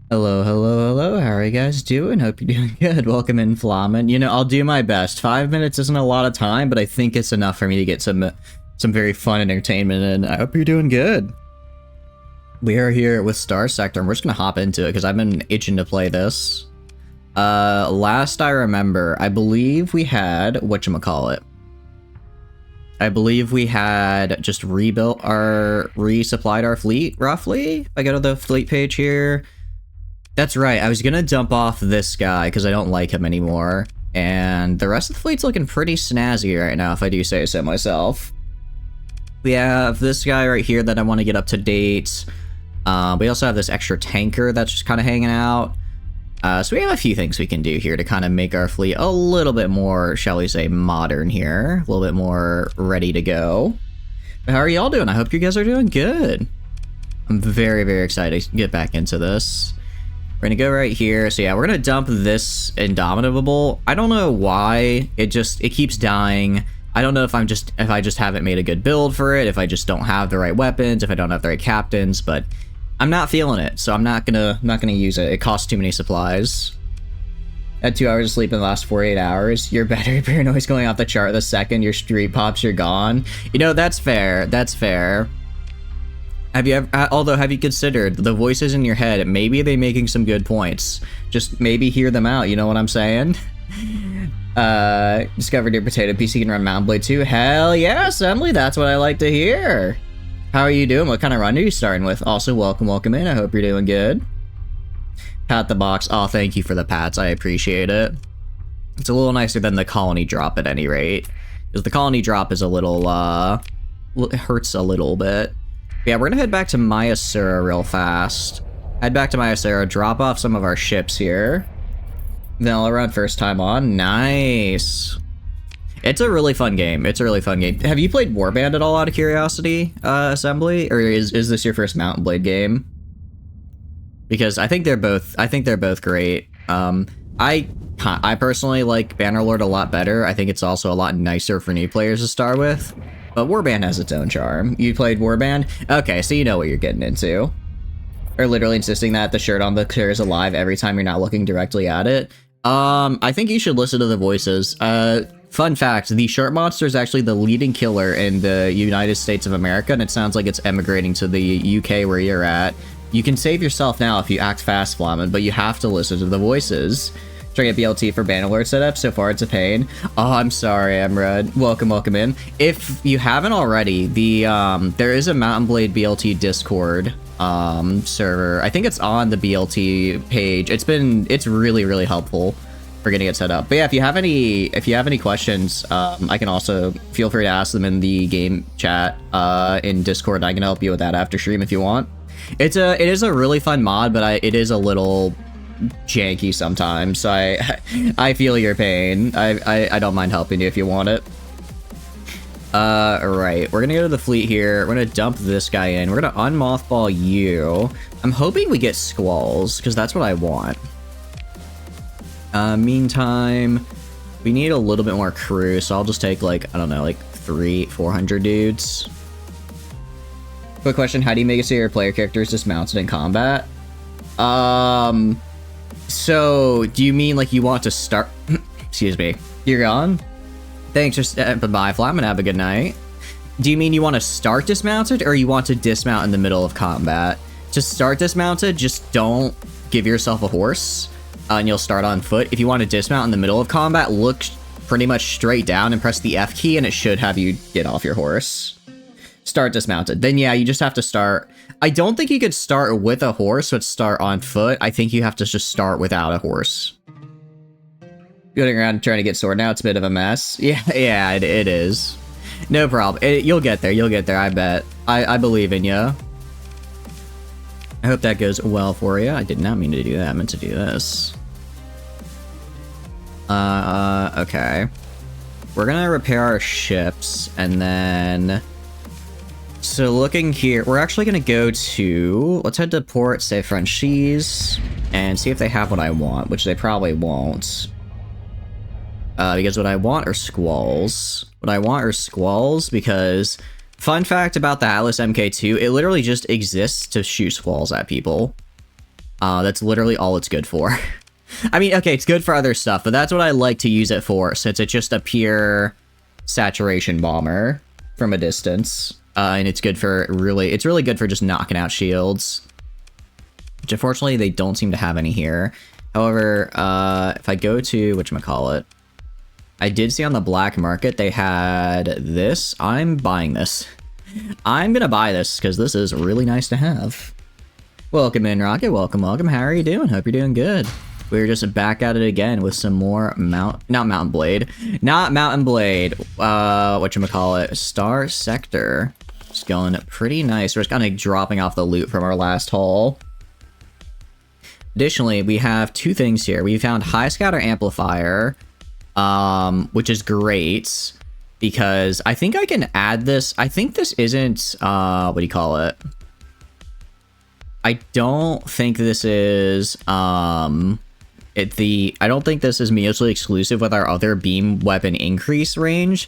Hello, hello, hello. How are you guys doing? Hope you're doing good. Welcome in, Flamin. You know, I'll do my best. 5 minutes isn't a lot of time, but I think it's enough for me to get some very fun entertainment, and I hope you're doing good. We are here with Star Sector, and we're just gonna hop into it because I've been itching to play this. Last I remember, I believe we had whatchamacallit. I believe we had just resupplied our fleet, roughly. If I go to the fleet page here. That's right, I was gonna dump off this guy because I don't like him anymore. And the rest of the fleet's looking pretty snazzy right now, if I do say so myself. We have this guy right here that I want to get up to date. We also have this extra tanker that's just kind of hanging out. So we have a few things we can do here to kind of make our fleet a little bit more, shall we say, modern here. A little bit more ready to go. But how are y'all doing? I hope you guys are doing good. I'm very, very excited to get back into this. We're gonna go right here. So yeah, we're gonna dump this Indomitable. I don't know why it keeps dying. I don't know if I just haven't made a good build for it, if I just don't have the right weapons, if I don't have the right captains, but I'm not feeling it, so I'm not gonna use it. It costs too many supplies. Had 2 hours of sleep in the last 48 hours. Your battery paranoia's going off the chart the second your street pops, you're gone. You know, that's fair. That's fair. Have you considered the voices in your head? Maybe they're making some good points. Just maybe hear them out, you know what I'm saying? Discovered your potato PC can run Mountain Blade 2. Hell yeah, Assembly, that's what I like to hear. How are you doing? What kind of run are you starting with? Also, welcome in. I hope you're doing good. Pat the box. Oh, thank you for the pats. I appreciate it. It's a little nicer than the colony drop at any rate. Because the colony drop is a little, it hurts a little bit. Yeah, we're gonna head back to Mayasuran real fast. Head back to Mayasuran, drop off some of our ships here. Then I'll run first time on. Nice. It's a really fun game. It's a really fun game. Have you played Warband at all, out of curiosity, Assembly? Or is this your first Mountain Blade game? Because I think they're both great. I personally like Bannerlord a lot better. I think it's also a lot nicer for new players to start with. But Warband has its own charm. You played Warband? Okay, so you know what you're getting into. Or literally insisting that the shirt on the clear is alive every time you're not looking directly at it. I think you should listen to the voices. Fun fact, the shirt monster is actually the leading killer in the United States of America, and it sounds like it's emigrating to the UK where you're at. You can save yourself now if you act fast, Flamin, but you have to listen to the voices. Trying to get BLT for Bannerlord setup. So far, it's a pain. Oh, I'm sorry, Emrad. Welcome in. If you haven't already, there is a Mountain Blade BLT Discord server. I think it's on the BLT page. It's really, really helpful for getting it set up. But yeah, if you have any questions, I can also feel free to ask them in the game chat in Discord. I can help you with that after stream if you want. It is a really fun mod, but it is a little janky sometimes, so I feel your pain. I don't mind helping you if you want it. Right, we're gonna go to the fleet here. We're gonna dump this guy in. We're gonna unmothball you. I'm hoping we get squalls, because that's what I want. Meantime, we need a little bit more crew, so I'll just take, like, I don't know, like 400 dudes. Quick question, how do you make it so your player character is dismounted in combat? So, do you mean, like, you want to start... Excuse me. You're gone? Thanks, just... bye, Flamin. Have a good night. Do you mean you want to start dismounted, or you want to dismount in the middle of combat? To start dismounted, just don't give yourself a horse, and you'll start on foot. If you want to dismount in the middle of combat, look pretty much straight down and press the F key, and it should have you get off your horse. Start dismounted. Then yeah, you just have to start. I don't think you could start with a horse, but start on foot. I think you have to just start without a horse. Going around trying to get sword now, it's a bit of a mess. Yeah, it is. No problem. You'll get there, I bet. I believe in you. I hope that goes well for you. I did not mean to do that. I meant to do this. Okay. We're gonna repair our ships, and then... So looking here, we're actually going to go to, let's head to Port Saint Francis and see if they have what I want, which they probably won't. Because what I want are squalls. What I want are squalls because, fun fact about the Atlas MK2, it literally just exists to shoot squalls at people. That's literally all it's good for. I mean, okay, it's good for other stuff, but that's what I like to use it for, since it's just a pure saturation bomber from a distance. And it's good for it's really good for just knocking out shields. Which unfortunately they don't seem to have any here. However, if I go to whatchamacallit, I did see on the black market they had this. I'm buying this. I'm gonna buy this because this is really nice to have. Welcome in, Rocket. Welcome, welcome. How are you doing? Hope you're doing good. We're just back at it again with some more not Mountain Blade. Whatchamacallit, Star Sector. It's going pretty nice. We're just kind of dropping off the loot from our last haul. Additionally, we have two things here. We found High Scatter Amplifier, which is great because I think I can add this. I think this isn't, what do you call it? I don't think this is, I don't think this is mutually exclusive with our other beam weapon increase range,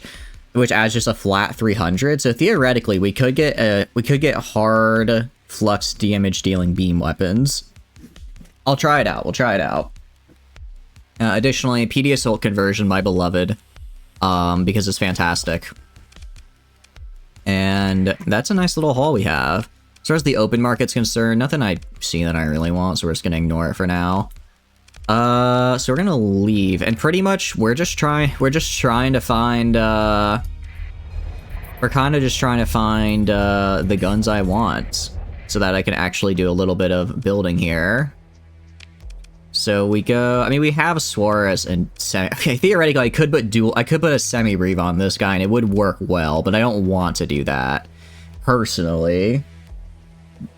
which adds just a flat 300. So theoretically, we could get hard flux damage dealing beam weapons. I'll try it out. We'll try it out. Additionally, PD Assault Conversion, my beloved, because it's fantastic. And that's a nice little haul we have. As far as the open market's concerned, nothing I see that I really want, so we're just gonna ignore it for now. So we're gonna leave, and pretty much we're just trying to find the guns I want, so that I can actually do a little bit of building here. So we go, I mean, we have Suarez and okay, theoretically I could put a semi-reeve on this guy and it would work well, but I don't want to do that personally.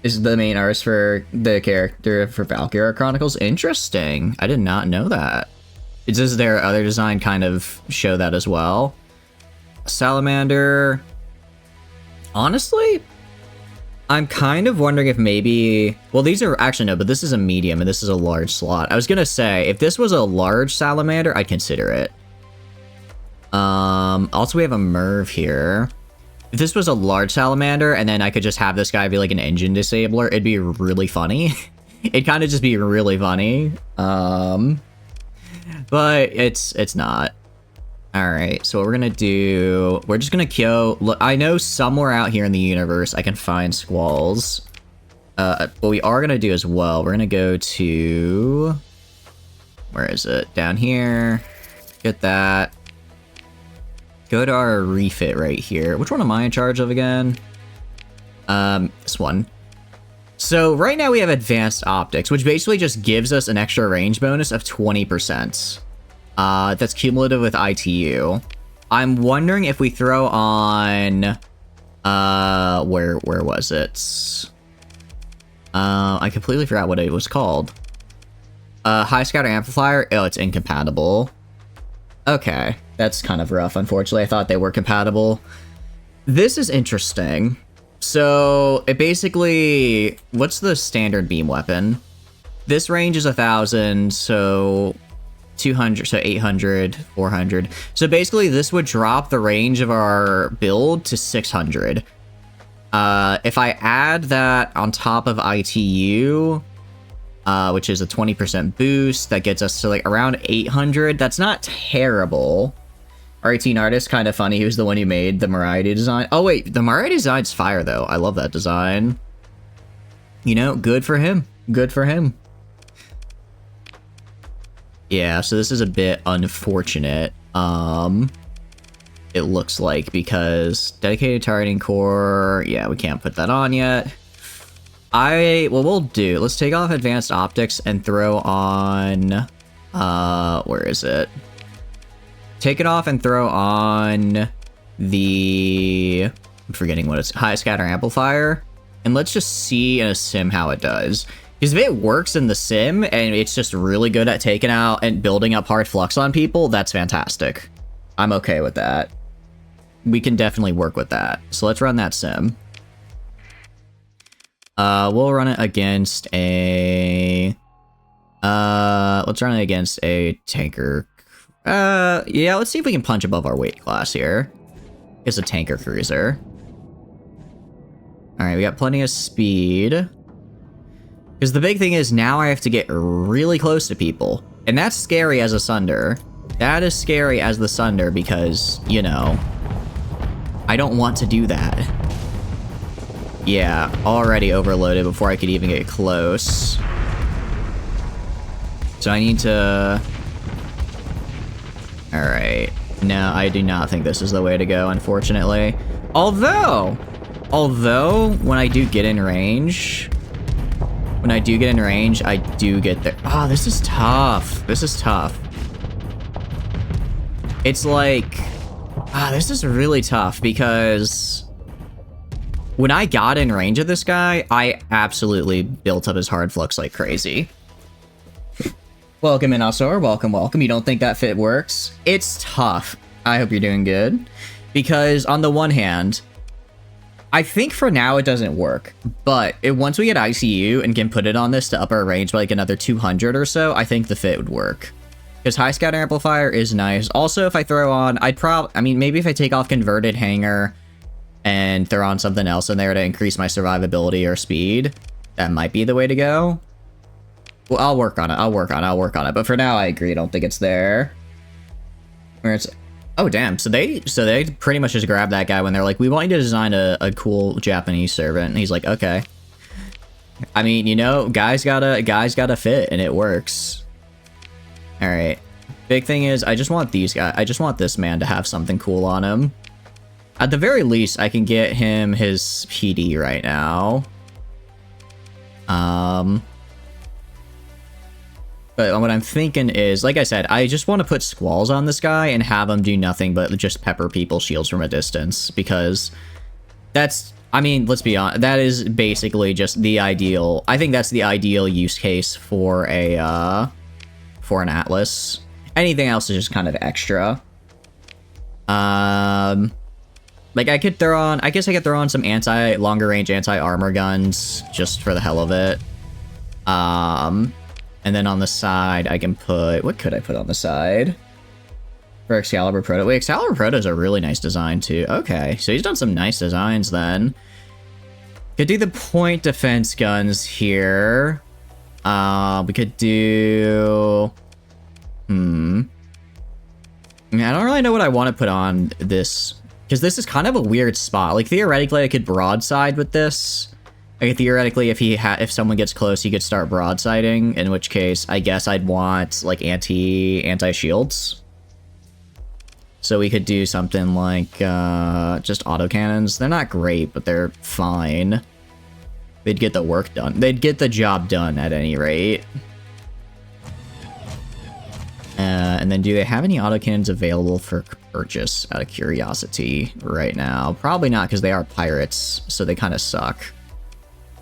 This is the main artist for the character for Valkyria Chronicles. Interesting. I did not know that. Does their other design kind of show that as well? Salamander. Honestly, I'm kind of wondering if maybe... Well, these are... Actually, no, but this is a medium and this is a large slot. I was gonna say, if this was a large salamander, I'd consider it. Also, we have a Merv here. If this was a large salamander, and then I could just have this guy be like an engine disabler, it'd be really funny. It'd kind of just be really funny. But it's not. Alright, so what we're gonna do... We're just gonna kill... Look, I know somewhere out here in the universe I can find squalls. What we are gonna do as well, we're gonna go to... Where is it? Down here. Get that. Go to our refit right here. Which one am I in charge of again? This one. So right now we have advanced optics, which basically just gives us an extra range bonus of 20%. That's cumulative with ITU. I'm wondering if we throw on, where was it? I completely forgot what it was called. High Scatter Amplifier. Oh, it's incompatible. Okay, that's kind of rough, unfortunately. I thought they were compatible. This is interesting. So, it basically... What's the standard beam weapon? This range is 1,000, so... 200, so 800, 400. So basically, this would drop the range of our build to 600. If I add that on top of ITU... which is a 20% boost. That gets us to like around 800. That's not terrible. R18 artist, kind of funny. He was the one who made the Mariety design. Oh wait, the Mariety design's fire though. I love that design. You know, good for him. Good for him. Yeah, so this is a bit unfortunate. It looks like, because dedicated targeting core, yeah, we can't put that on yet. What we'll do, let's take off advanced optics and throw on, where is it? Take it off and throw on the, I'm forgetting what it's, high scatter amplifier. And let's just see in a sim how it does. Because if it works in the sim and it's just really good at taking out and building up hard flux on people, that's fantastic. I'm okay with that. We can definitely work with that. So let's run that sim. We'll run it against a... let's run it against a tanker. Yeah, let's see if we can punch above our weight class here. It's a tanker cruiser. Alright, we got plenty of speed. Because the big thing is now I have to get really close to people. And that's scary as a Sunder. That is scary as the Sunder because, you know, I don't want to do that. Yeah, already overloaded before I could even get close. So I need to... Alright. No, I do not think this is the way to go, unfortunately. Although, when I do get in range... I do get there. Oh, this is tough. This is tough. It's like... this is really tough because... When I got in range of this guy, I absolutely built up his hard flux like crazy. Welcome in, Asor. Welcome, welcome. You don't think that fit works? It's tough. I hope you're doing good. Because on the one hand, I think for now it doesn't work. But once we get ICU and can put it on this to up our range by like another 200 or so, I think the fit would work. Because high scatter amplifier is nice. Also, if I throw on, maybe if I take off converted hanger and throw on something else in there to increase my survivability or speed, that might be the way to go. Well, I'll work on it. But for now, I agree. I don't think it's there. Where it's... Oh, damn. So they pretty much just grabbed that guy when they're like, we want you to design a cool Japanese servant. And he's like, okay. I mean, you know, guys gotta fit, and it works. All right. Big thing is, I just want these guys. I just want this man to have something cool on him. At the very least, I can get him his PD right now. But what I'm thinking is, like I said, I just want to put squalls on this guy and have him do nothing but just pepper people's shields from a distance. Because that's, I mean, let's be honest, that is basically just the ideal. I think that's the ideal use case for an Atlas. Anything else is just kind of extra. Like I could throw on, I guess I could throw on some longer range anti-armor guns just for the hell of it. And then on the side, I can put, what could I put on the side? For Excalibur Proto. Wait, Excalibur Proto is a really nice design too. Okay, so he's done some nice designs then. Could do the point defense guns here. We could do... I mean, I don't really know what I want to put on this, because this is kind of a weird spot. Like, theoretically, I could broadside with this. Like, theoretically, if someone gets close, he could start broadsiding, in which case, I guess I'd want, like, anti-shields. So we could do something like, just autocannons. They're not great, but they're fine. They'd get the work done. They'd get the job done, at any rate. And then do they have any autocannons available for purchase out of curiosity right now? Probably not, because they are pirates, so they kind of suck.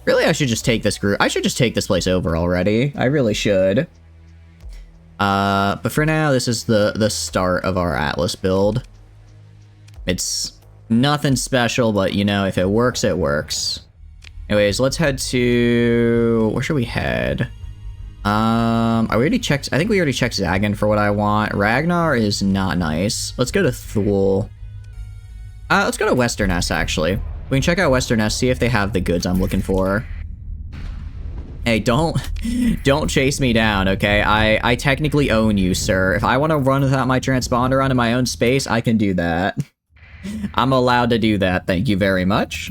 Really, I should just take this group. I should just take this place over already. I really should. But for now, this is the start of our Atlas build. It's nothing special, but, you know, if it works, it works. Anyways, let's head to... Where should we head? I already checked... I think we already checked Zagan for what I want. Ragnar is not nice. Let's go to Thule. Let's go to Western S, actually. We can check out Western S, see if they have the goods I'm looking for. Hey, don't chase me down, okay? I technically own you, sir. If I want to run without my transponder onto my own space, I can do that. I'm allowed to do that, thank you very much.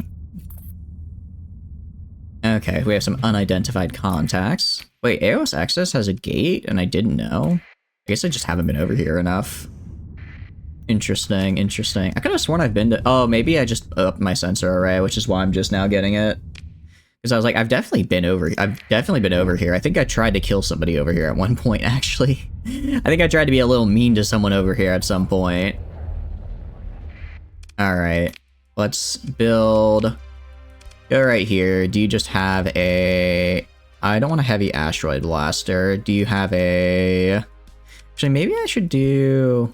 Okay, we have some unidentified contacts. Wait, AOS Access has a gate, and I didn't know. I guess I just haven't been over here enough. Interesting, interesting. I could have sworn I've been to... Oh, maybe I just upped my sensor array, which is why I'm just now getting it. Because I was like, I've definitely been over here. I think I tried to kill somebody over here at one point, actually. I think I tried to be a little mean to someone over here at some point. Alright. Let's build... Go right here. Do you just have a... I don't want a heavy asteroid blaster. Do you have a... Actually, maybe I should do...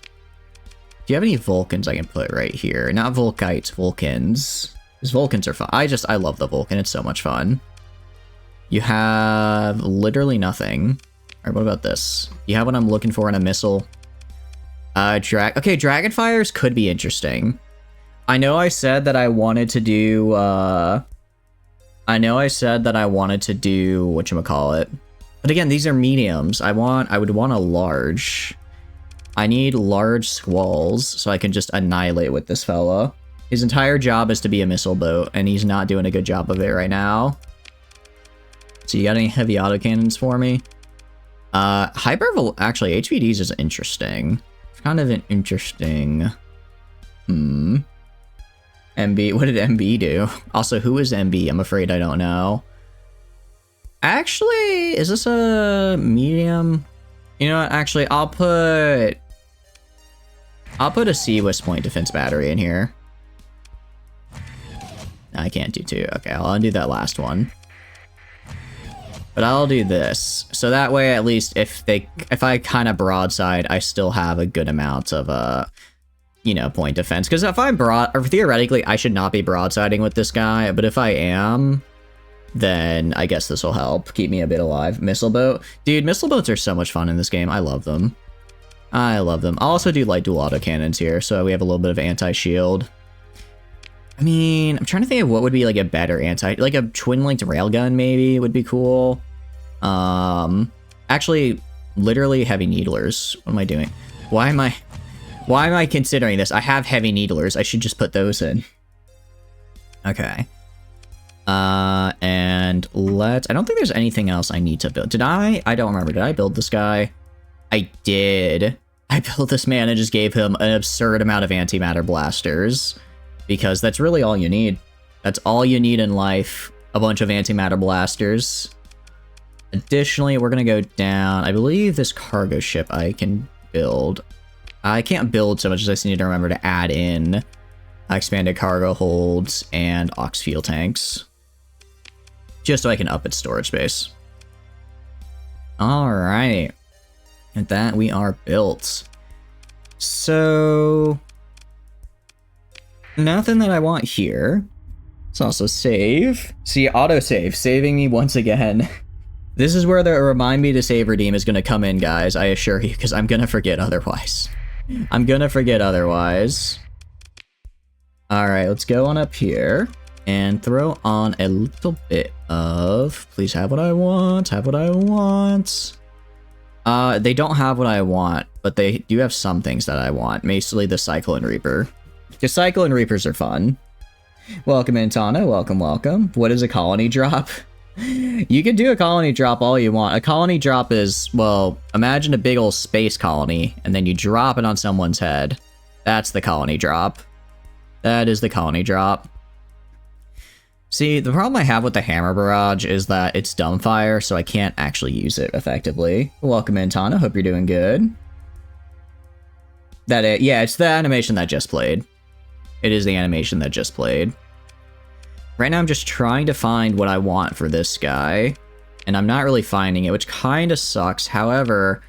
Do you have any Vulcans I can put right here? Not Volkites, Vulcans. Because Vulcans are fun. I love the Vulcan. It's so much fun. You have literally nothing. Alright, what about this? You have what I'm looking for in a missile. Okay, Dragonfires could be interesting. I know I said that I wanted to do, I know I said that I wanted to do whatchamacallit. But again, these are mediums. I would want a large. I need large squalls so I can just annihilate with this fella. His entire job is to be a missile boat, and he's not doing a good job of it right now. So you got any heavy autocannons for me? Actually, HVDs is interesting. It's kind of an interesting... MB, what did MB do? Also, who is MB? I'm afraid I don't know. Actually, is this a medium? You know what, actually, I'll put a C West Point defense battery in here. I can't do two. Okay, I'll undo that last one. But I'll do this. So that way, at least, if I kind of broadside, I still have a good amount of, you know, point defense. Because if I'm theoretically, I should not be broadsiding with this guy. But if I am, then I guess this will help keep me a bit alive. Missile boat. Dude, missile boats are so much fun in this game. I love them. I love them. I'll also do light dual autocannons here, so we have a little bit of anti-shield. I mean, I'm trying to think of what would be like a better like a twin-linked railgun maybe would be cool. Actually, literally heavy needlers. What am I doing? Why am I considering this? I have heavy needlers. I should just put those in. Okay. And I don't think there's anything else I need to build. Did I? I don't remember. Did I build this guy? I did. I built this man and just gave him an absurd amount of antimatter blasters. Because that's really all you need. That's all you need in life. A bunch of antimatter blasters. Additionally, we're going to go down. I believe this cargo ship I can build. I can't build so much as I just need to remember to add in expanded cargo holds and ox fuel tanks. Just so I can up its storage space. Alright. With that, we are built. So... nothing that I want here. Let's also save. See, autosave, saving me once again. This is where the remind me to save redeem is going to come in, guys, I assure you, because I'm going to forget otherwise. Alright, let's go on up here and throw on a little bit of... please have what I want, have what I want. They don't have what I want, but they do have some things that I want. Mostly the Cyclone Reaper. Because Cyclone Reapers are fun. Welcome in, Tana. Welcome, welcome. What is a colony drop? You can do a colony drop all you want. A colony drop is, well, imagine a big old space colony, and then you drop it on someone's head. That's the colony drop. That is the colony drop. See, the problem I have with the hammer barrage is that it's dumbfire, so I can't actually use it effectively. Welcome in, Tana. Hope you're doing good. Yeah, it's the animation that just played. It is the animation that just played. Right now I'm just trying to find what I want for this guy, and I'm not really finding it, which kind of sucks. However,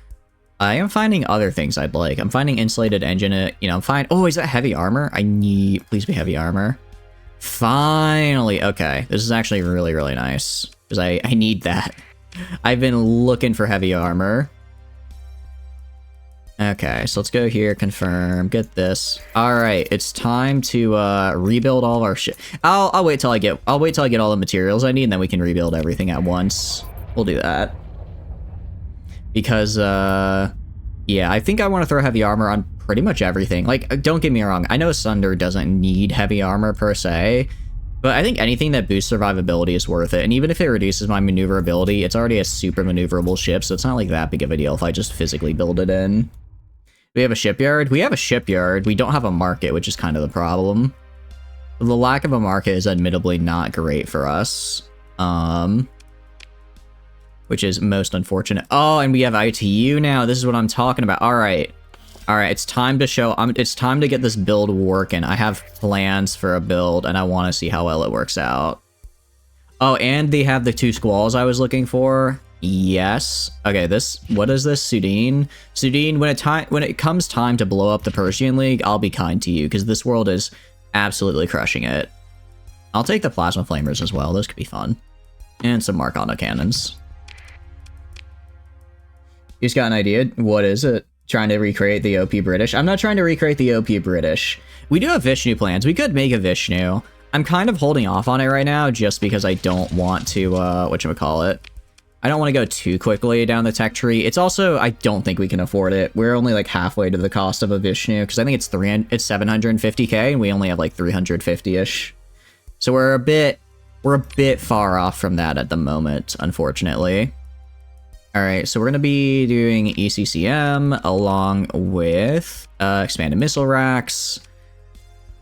I am finding other things I'd like. I'm finding insulated engine, you know, fine. Oh, is that heavy armor? Please be heavy armor. Finally, okay. This is actually really, really nice, because I need that. I've been looking for heavy armor. Okay, so let's go here, confirm, get this. Alright, it's time to rebuild all of our shit. I'll wait till I get all the materials I need, and then we can rebuild everything at once. We'll do that. Because yeah, I think I want to throw heavy armor on pretty much everything. Like, don't get me wrong, I know Sunder doesn't need heavy armor per se, but I think anything that boosts survivability is worth it. And even if it reduces my maneuverability, it's already a super maneuverable ship, so it's not like that big of a deal if I just physically build it in. We have a shipyard? We have a shipyard. We don't have a market, which is kind of the problem. The lack of a market is admittedly not great for us. Which is most unfortunate. Oh, and we have ITU now. This is what I'm talking about. Alright. Alright, it's time to show... it's time to get this build working. I have plans for a build, and I want to see how well it works out. Oh, and they have the 2 squalls I was looking for. Yes. Okay, what is this? Sudine? Sudine, when it comes time to blow up the Persian League, I'll be kind to you, because this world is absolutely crushing it. I'll take the plasma flamers as well. Those could be fun. And some Marcana cannons. You just got an idea? What is it? Trying to recreate the OP British? I'm not trying to recreate the OP British. We do have Vishnu plans. We could make a Vishnu. I'm kind of holding off on it right now just because I don't want to, whatchamacallit. I don't want to go too quickly down the tech tree. It's also, I don't think we can afford it. We're only like halfway to the cost of a Vishnu because I think it's 750k and we only have like 350-ish. So we're a bit far off from that at the moment, unfortunately. All right, so we're going to be doing ECCM along with expanded missile racks.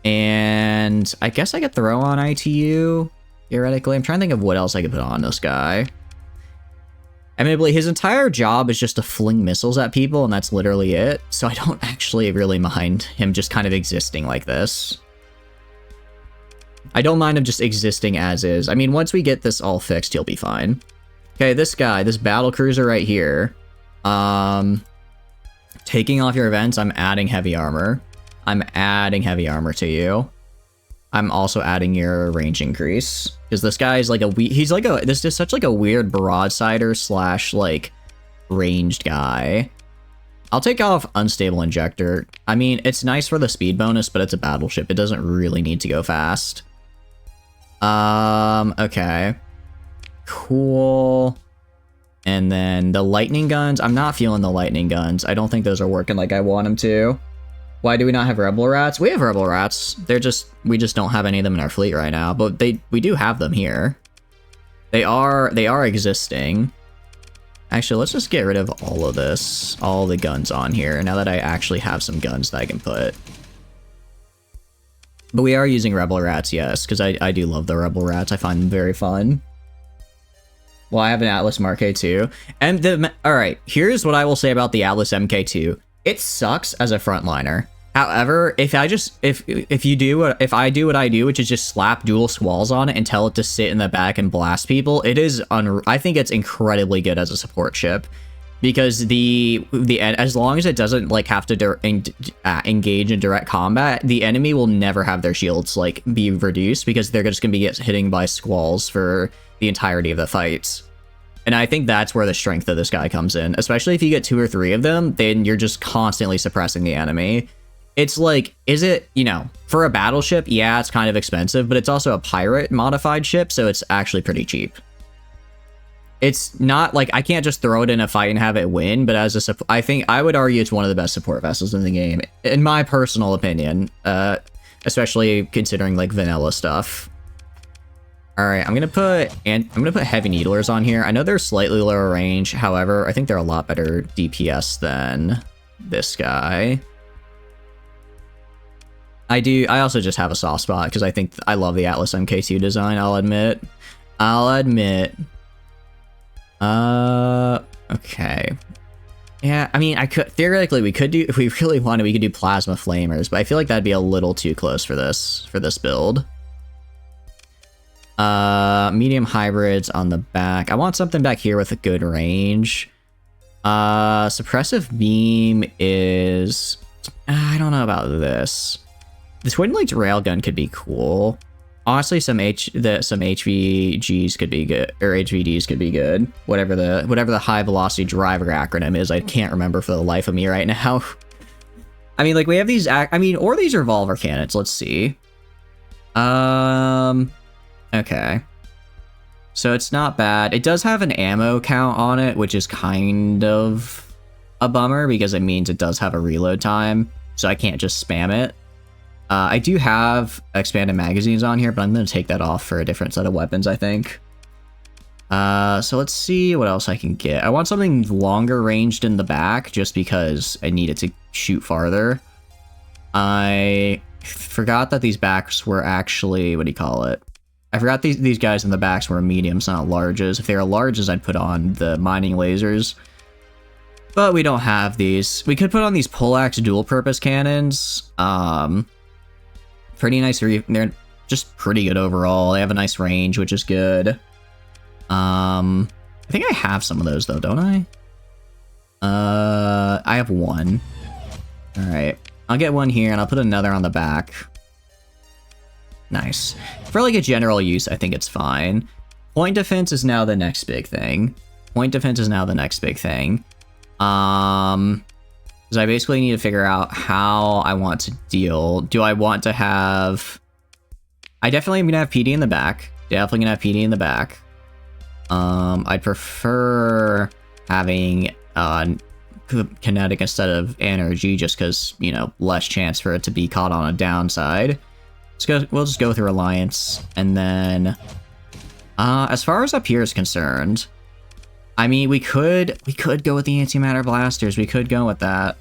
And I guess I could throw on ITU, theoretically. I'm trying to think of what else I could put on this guy. Admittedly, his entire job is just to fling missiles at people, and that's literally it. So I don't actually really mind him just kind of existing like this. I don't mind him just existing as is. I mean, once we get this all fixed, he'll be fine. Okay, this guy, this battle cruiser right here. Taking off your events, I'm adding heavy armor. I'm adding heavy armor to you. I'm also adding your range increase. Because this guy is like this is such like a weird broadsider slash like ranged guy. I'll take off unstable injector. I mean, it's nice for the speed bonus, but it's a battleship. It doesn't really need to go fast. Okay. Cool. And then the lightning guns. I'm not feeling the lightning guns. I don't think those are working like I want them to. Why do we not have rebel rats? We have rebel rats. We just don't have any of them in our fleet right now, but we do have them here. They are existing. Actually, let's just get rid of all of this, all the guns on here, now that I actually have some guns that I can put. But we are using rebel rats, yes, because I do love the rebel rats. I find them very fun. Well, I have an Atlas MK2. And alright, here's what I will say about the Atlas MK2. It sucks as a frontliner. However, if I do what I do, which is just slap dual squalls on it and tell it to sit in the back and blast people, I think it's incredibly good as a support ship, because as long as it doesn't like have to engage in direct combat, the enemy will never have their shields like be reduced, because they're just gonna be hitting by squalls for the entirety of the fights. And I think that's where the strength of this guy comes in, especially if you get 2 or 3 of them, then you're just constantly suppressing the enemy. It's like, for a battleship, yeah, it's kind of expensive, but it's also a pirate modified ship, so it's actually pretty cheap. It's not like I can't just throw it in a fight and have it win, but I would argue it's one of the best support vessels in the game, in my personal opinion, especially considering like vanilla stuff. All right, I'm gonna put heavy needlers on here. I know they're slightly lower range, however, I think they're a lot better DPS than this guy. I also just have a soft spot because I love the Atlas MK2 design. I'll admit. Okay. Yeah, I mean, theoretically we could do, if we really wanted, we could do plasma flamers, but I feel like that'd be a little too close for this build. Medium hybrids on the back. I want something back here with a good range. Suppressive beam is, I don't know about this. The twin linked railgun could be cool. Honestly, some HVGs could be good, or HVDs could be good. Whatever the high velocity driver acronym is, I can't remember for the life of me right now. I mean, like we have these. Or these revolver cannons. Let's see. Okay. So it's not bad. It does have an ammo count on it, which is kind of a bummer because it means it does have a reload time, so I can't just spam it. I do have expanded magazines on here, but I'm going to take that off for a different set of weapons, I think. So let's see what else I can get. I want something longer ranged in the back, just because I need it to shoot farther. I forgot that these backs were actually, what do you call it? I forgot these guys in the backs were mediums, not larges. If they were larges, I'd put on the mining lasers. But we don't have these. We could put on these poleaxe dual-purpose cannons. Pretty nice. They're just pretty good overall. They have a nice range, which is good. I think I have some of those though, don't I? I have one. All right, I'll get one here, and I'll put another on the back. Nice. For like a general use, I think it's fine. Point defense is now the next big thing. Because I basically need to figure out how I want to deal. Do I want to have... I definitely am gonna have PD in the back. Definitely gonna have PD in the back. I'd prefer having kinetic instead of energy, just because, you know, less chance for it to be caught on a downside. We'll just go with a reliance, and then as far as up here is concerned, I mean, we could go with the antimatter blasters. We could go with that.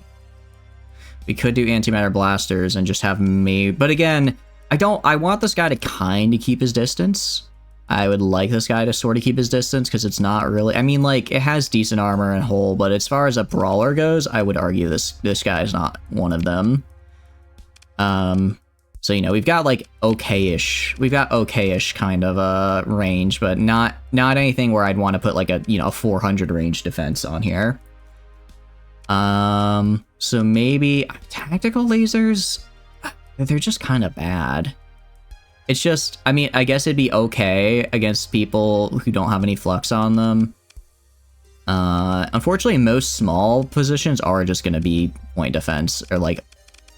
We could do antimatter blasters and just have me, but again, I want this guy to kind of keep his distance. I would like this guy to sort of keep his distance, because it's not really, I mean, like, it has decent armor and hull, but as far as a brawler goes, I would argue this guy is not one of them. So, you know, we've got like okay-ish kind of range, but not anything where I'd want to put like a, you know, 400 range defense on here. So maybe tactical lasers, they're just kind of bad. It's just, I mean, I guess it'd be okay against people who don't have any flux on them. Unfortunately, most small positions are just going to be point defense or like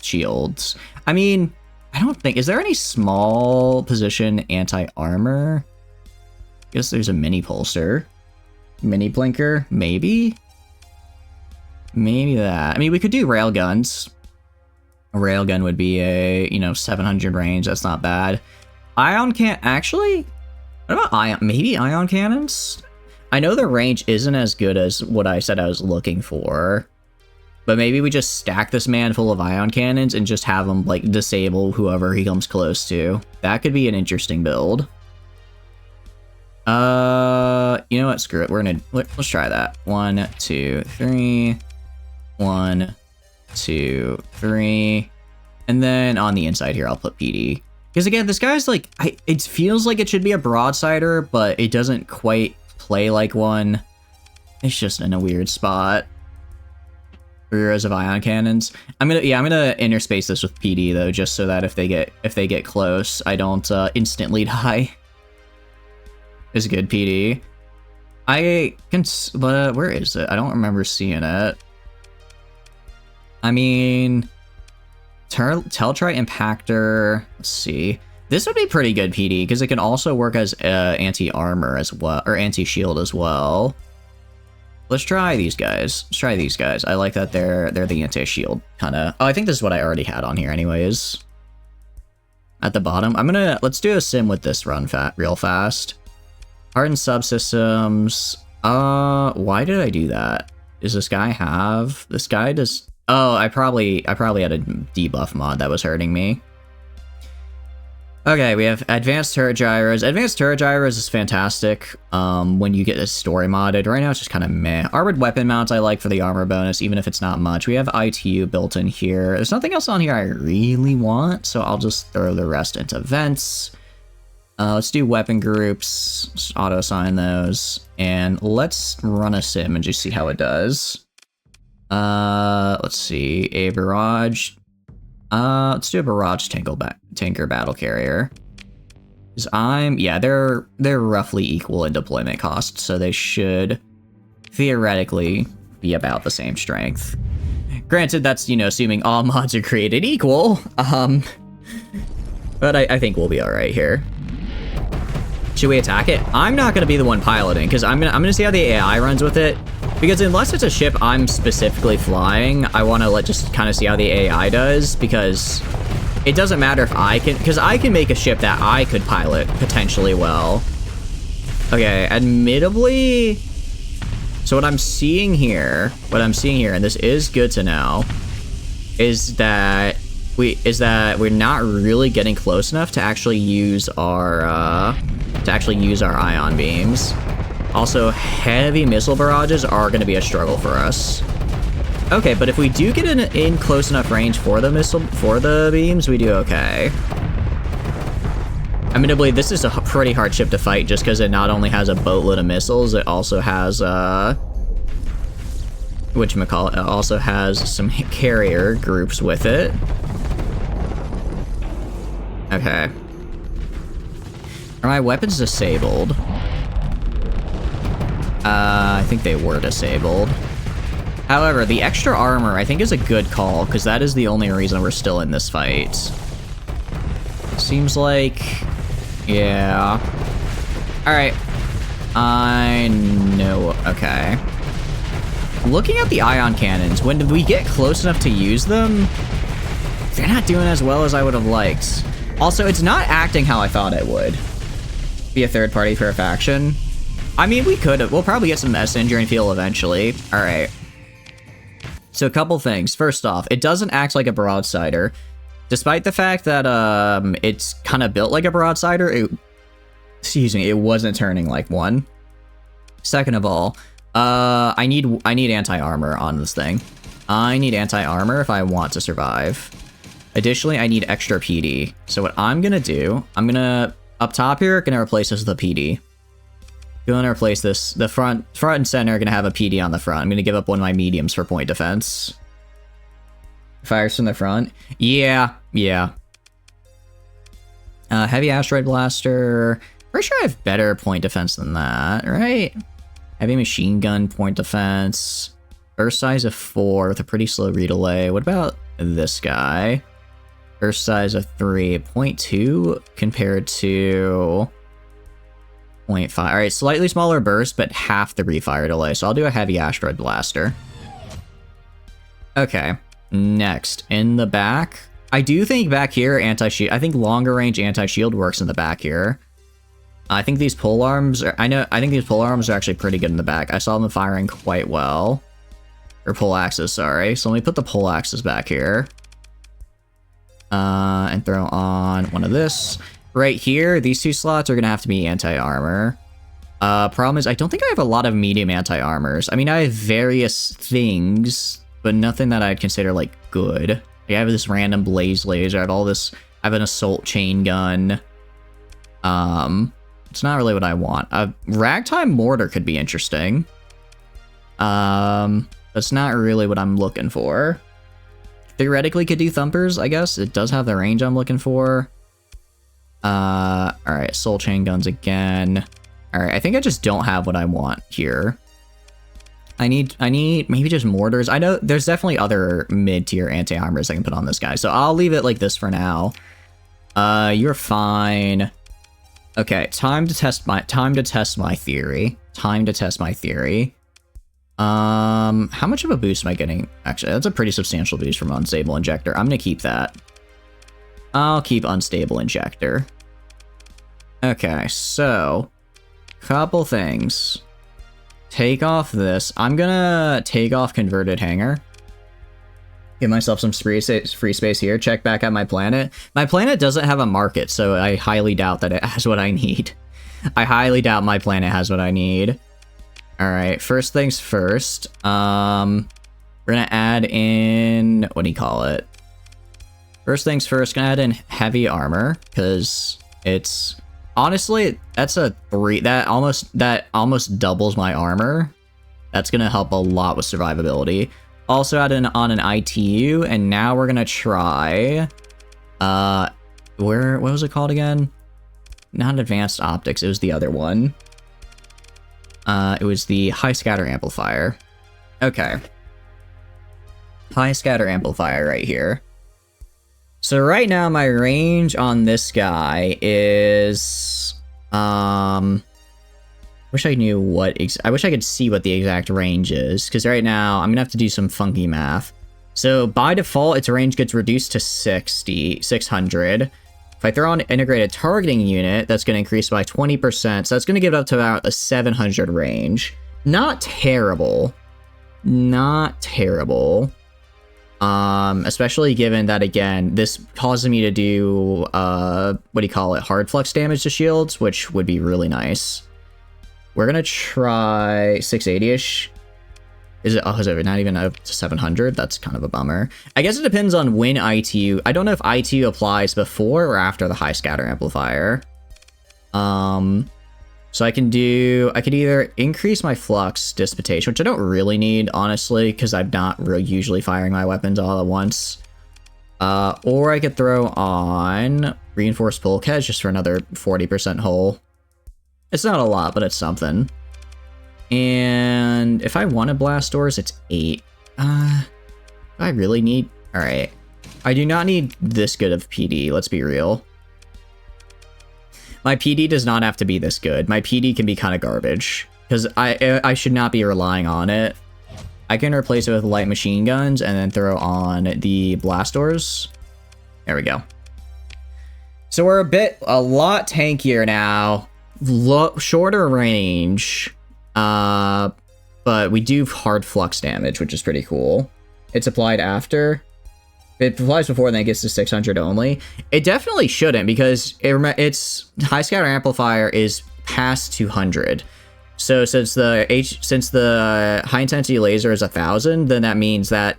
shields. I mean, I don't think, is there any small position anti-armor? I guess there's a mini pulsar. Mini blinker, maybe? Maybe that. I mean, we could do railguns. A railgun would be a, you know, 700 range. That's not bad. Ion can't actually. What about ion? Maybe ion cannons. I know the range isn't as good as what I said I was looking for, but maybe we just stack this man full of ion cannons and just have him like disable whoever he comes close to. That could be an interesting build. You know what? Screw it. Let's try that. 1, 2, 3. 1, 2, 3. And then on the inside here, I'll put PD. Because again, this guy's like, it feels like it should be a broadsider, but it doesn't quite play like one. It's just in a weird spot. 3 rows of ion cannons. I'm gonna interspace this with PD though, just so that if they get close, I don't instantly die. Is good PD. I can, but where is it? I don't remember seeing it. I mean, Teltrite Impactor, let's see. This would be pretty good PD, because it can also work as anti-armor as well, or anti-shield as well. Let's try these guys. I like that they're the anti-shield, kind of. Oh, I think this is what I already had on here anyways. At the bottom, let's do a sim with this run real fast. Hardened subsystems. Why did I do that? Does this guy have, this guy does, oh, I probably had a debuff mod that was hurting me. Okay, we have advanced turret gyros. Advanced turret gyros is fantastic when you get this story modded. Right now it's just kind of meh. Armored weapon mounts I like for the armor bonus, even if it's not much. We have ITU built in here. There's nothing else on here I really want, so I'll just throw the rest into vents. Let's do weapon groups, just auto-assign those, and let's run a sim and just see how it does. Let's see, a barrage. Let's do a barrage tanker battle carrier. Yeah, they're roughly equal in deployment cost, so they should theoretically be about the same strength. Granted, that's, you know, assuming all mods are created equal. But I think we'll be all right here. Should we attack it? I'm not gonna be the one piloting, because I'm gonna see how the AI runs with it. Because unless it's a ship I'm specifically flying, I want to just kind of see how the AI does, because it doesn't matter if I can, because I can make a ship that I could pilot potentially well. Okay, admittedly, so what I'm seeing here, and this is good to know, is that we're not really getting close enough to actually use our ion beams. Also, heavy missile barrages are going to be a struggle for us. Okay, but if we do get in close enough range for the beams, we do okay. Admittedly, this is a pretty hard ship to fight, just because it not only has a boatload of missiles, it also has whatchamacallit, it also has some carrier groups with it. Okay. Are my weapons disabled? I think they were disabled. However, the extra armor I think is a good call, because that is the only reason we're still in this fight. Seems like Yeah. Alright. I know. Okay. Looking at the ion cannons, when we get close enough to use them, they're not doing as well as I would have liked. Also, it's not acting how I thought it would. Be a third party for a faction. I mean, we could have. We'll probably get some messenger and fuel eventually. Alright. So a couple things. First off, it doesn't act like a broadsider. Despite the fact that it's kind of built like a broadsider, it wasn't turning like one. Second of all, I need anti-armor on this thing. I need anti-armor if I want to survive. Additionally, I need extra PD. So what I'm gonna do, up top here, gonna replace this with a PD. Gonna replace this, the front and center are gonna have a PD on the front. I'm gonna give up one of my mediums for point defense. Fires from the front. Yeah. Heavy asteroid blaster. Pretty sure I have better point defense than that, right? Heavy machine gun point defense. Burst size of 4 with a pretty slow relay. What about this guy? Burst size of 3. 0.2 compared to 0.5. Alright, slightly smaller burst, but half the refire delay. So I'll do a heavy asteroid blaster. Okay. Next, in the back, I do think back here, anti-shield, I think longer range anti-shield works in the back here. I think these pole arms are, I think these pole arms are actually pretty good in the back. I saw them firing quite well. Or pole axes, sorry. So let me put the pole axes back here. And throw on one of this. Right here, these two slots are going to have to be anti-armor. Problem is, I don't think I have a lot of medium anti-armors. I mean, I have various things, but nothing that I'd consider, like, good. Like, I have this random blaze laser, I have all this, I have an assault chain gun. It's not really what I want. A ragtime mortar could be interesting. That's not really what I'm looking for. Theoretically could do thumpers, I guess. It does have the range I'm looking for. Alright, soul chain guns again. Alright, I think I just don't have what I want here. I need maybe just mortars. I know there's definitely other mid-tier anti-armors I can put on this guy, so I'll leave it like this for now. You're fine. Okay, time to test my theory. How much of a boost am I getting? Actually, that's a pretty substantial boost from unstable injector. I'm gonna keep that. I'll keep unstable injector. Okay, so couple things. Take off this. I'm gonna take off converted hangar. Give myself some free space here. Check back at my planet. My planet doesn't have a market, so I highly doubt that it has what I need. I highly doubt my planet has what I need. Alright, first things first. We're gonna add in, what do you call it? First things first, gonna add in heavy armor, because it's, honestly, that's a 3, that almost doubles my armor. That's gonna help a lot with survivability. Also add in on an ITU, and now we're gonna try, what was it called again? Not advanced optics, it was the other one. It was the high scatter amplifier. Okay. High scatter amplifier right here. So right now my range on this guy is, wish I knew what, I wish I could see what the exact range is, because right now I'm gonna have to do some funky math. So by default, its range gets reduced to 600. If I throw on an integrated targeting unit, that's gonna increase by 20%, so that's gonna give it up to about a 700 range. Not terrible. Not terrible. Especially given that, again, this causes me to do, what do you call it, hard flux damage to shields, which would be really nice. We're gonna try 680-ish. Is it not even up to 700? That's kind of a bummer. I guess it depends on when ITU, I don't know if ITU applies before or after the high scatter amplifier. So I could either increase my flux dissipation, which I don't really need, honestly, because I'm not really usually firing my weapons all at once. Or I could throw on reinforced bulkheads just for another 40% hull. It's not a lot, but it's something. And if I wanted blast doors, it's 8. I really need... Alright. I do not need this good of PD, let's be real. My PD does not have to be this good. My PD can be kind of garbage. Because I should not be relying on it. I can replace it with light machine guns and then throw on the blast doors. There we go. So we're a lot tankier now. Shorter range. But we do hard flux damage, which is pretty cool. It's applied after. It applies before, then it gets to 600 only. It definitely shouldn't, because its high scatter amplifier is past 200. So since the high intensity laser is 1000, then that means that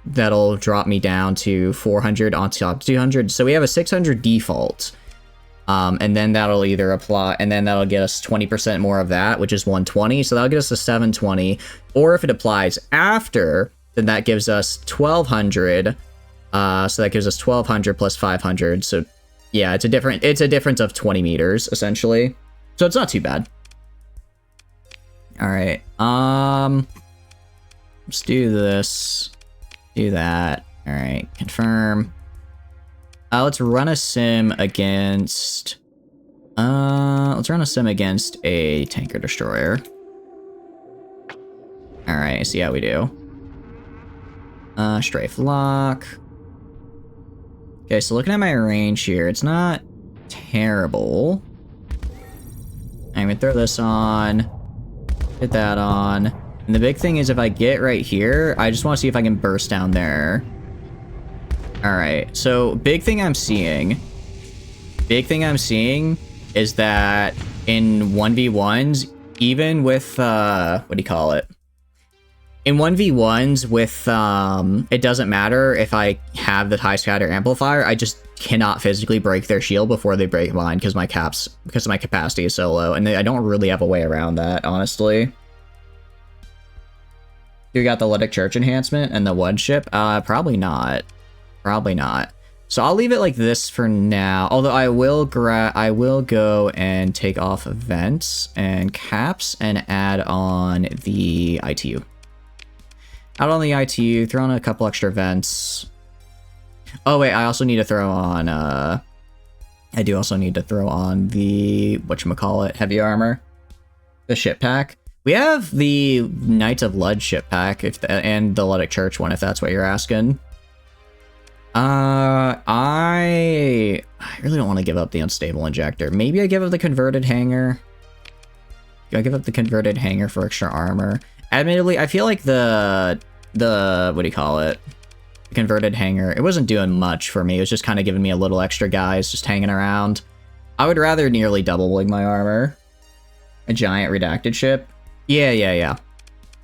that'll drop me down to 400 on top of 200. So we have a 600 default. And then that'll either apply, and then that'll get us 20% more of that, which is 120. So that'll get us to 720. Or if it applies after, then that gives us 1200. So that gives us 1200 plus 500. So yeah, it's a difference of 20 meters essentially. So it's not too bad. All right. Let's do this. Do that. All right. Confirm. Let's run a sim against. Let's run a sim against a tanker destroyer. All right. See how we do. Strafe lock. Okay, so looking at my range here, it's not terrible. I'm gonna throw this on. Get that on. And the big thing is if I get right here, I just want to see if I can burst down there. Alright, so big thing I'm seeing is that in 1v1s, even with, what do you call it? In 1v1s with, it doesn't matter if I have the high scatter amplifier, I just cannot physically break their shield before they break mine because my capacity is so low, and I don't really have a way around that, honestly. You got the Lytic Church enhancement and the Wood ship? Probably not. Probably not. So I'll leave it like this for now, although I will go and take off vents and caps and add on the ITU. Add on the ITU, throw on a couple extra vents. Oh wait, I also need to throw on, I do also need to throw on the, whatchamacallit, heavy armor. The ship pack. We have the Knights of Lud ship pack, and the Lytic Church one, if that's what you're asking. I really don't want to give up the unstable injector. Maybe I give up the converted hanger. I give up the converted hanger for extra armor. Admittedly, I feel like the what do you call it? The converted hanger, it wasn't doing much for me. It was just kind of giving me a little extra guys just hanging around. I would rather nearly doubling my armor. A giant redacted ship. Yeah.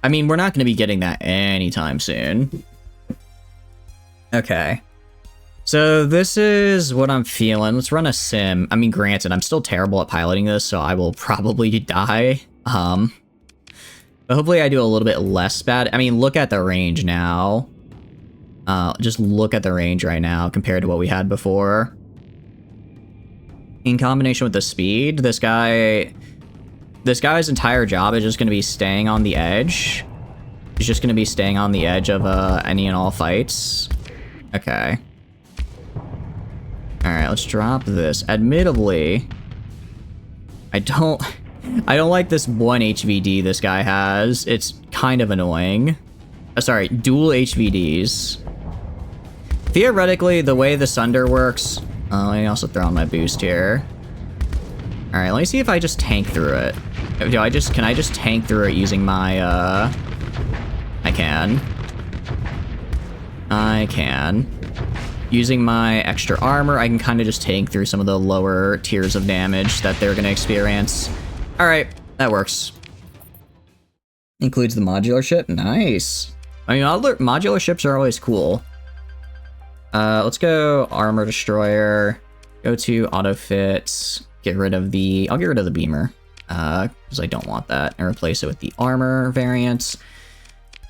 I mean, we're not going to be getting that anytime soon. Okay. So this is what I'm feeling. Let's run a sim. I mean, granted, I'm still terrible at piloting this, so I will probably die. But hopefully I do a little bit less bad. I mean, look at the range now. Just look at the range right now compared to what we had before. In combination with the speed, this guy's entire job is just going to be staying on the edge. He's just going to be staying on the edge of any and all fights. Okay. Alright, let's drop this. Admittedly, I don't like this one HVD this guy has. It's kind of annoying. Sorry, dual HVDs. Theoretically, the way the Sunder works... let me also throw on my boost here. Alright, let me see if I just tank through it. Can I just tank through it using my, I can. Using my extra armor, I can kind of just tank through some of the lower tiers of damage that they're going to experience. Alright, that works. Includes the modular ship? Nice. I mean, modular ships are always cool. Let's go Armor Destroyer. Go to Auto Fit. I'll get rid of the beamer. Because I don't want that. And replace it with the armor variants.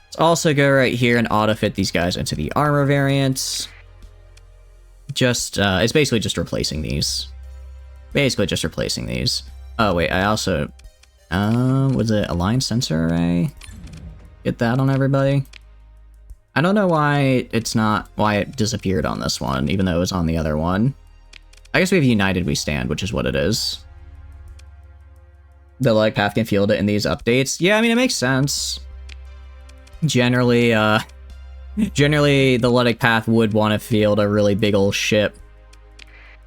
Let's also go right here and auto fit these guys into the armor variants. It's basically just replacing these. Oh wait, I also, was it Align Sensor Array? Get that on everybody. I don't know why it disappeared on this one, even though it was on the other one. I guess we have United We Stand, which is what it is. The leg path can field it in these updates. Yeah, I mean, it makes sense. Generally, generally, the Luddic path would want to field a really big old ship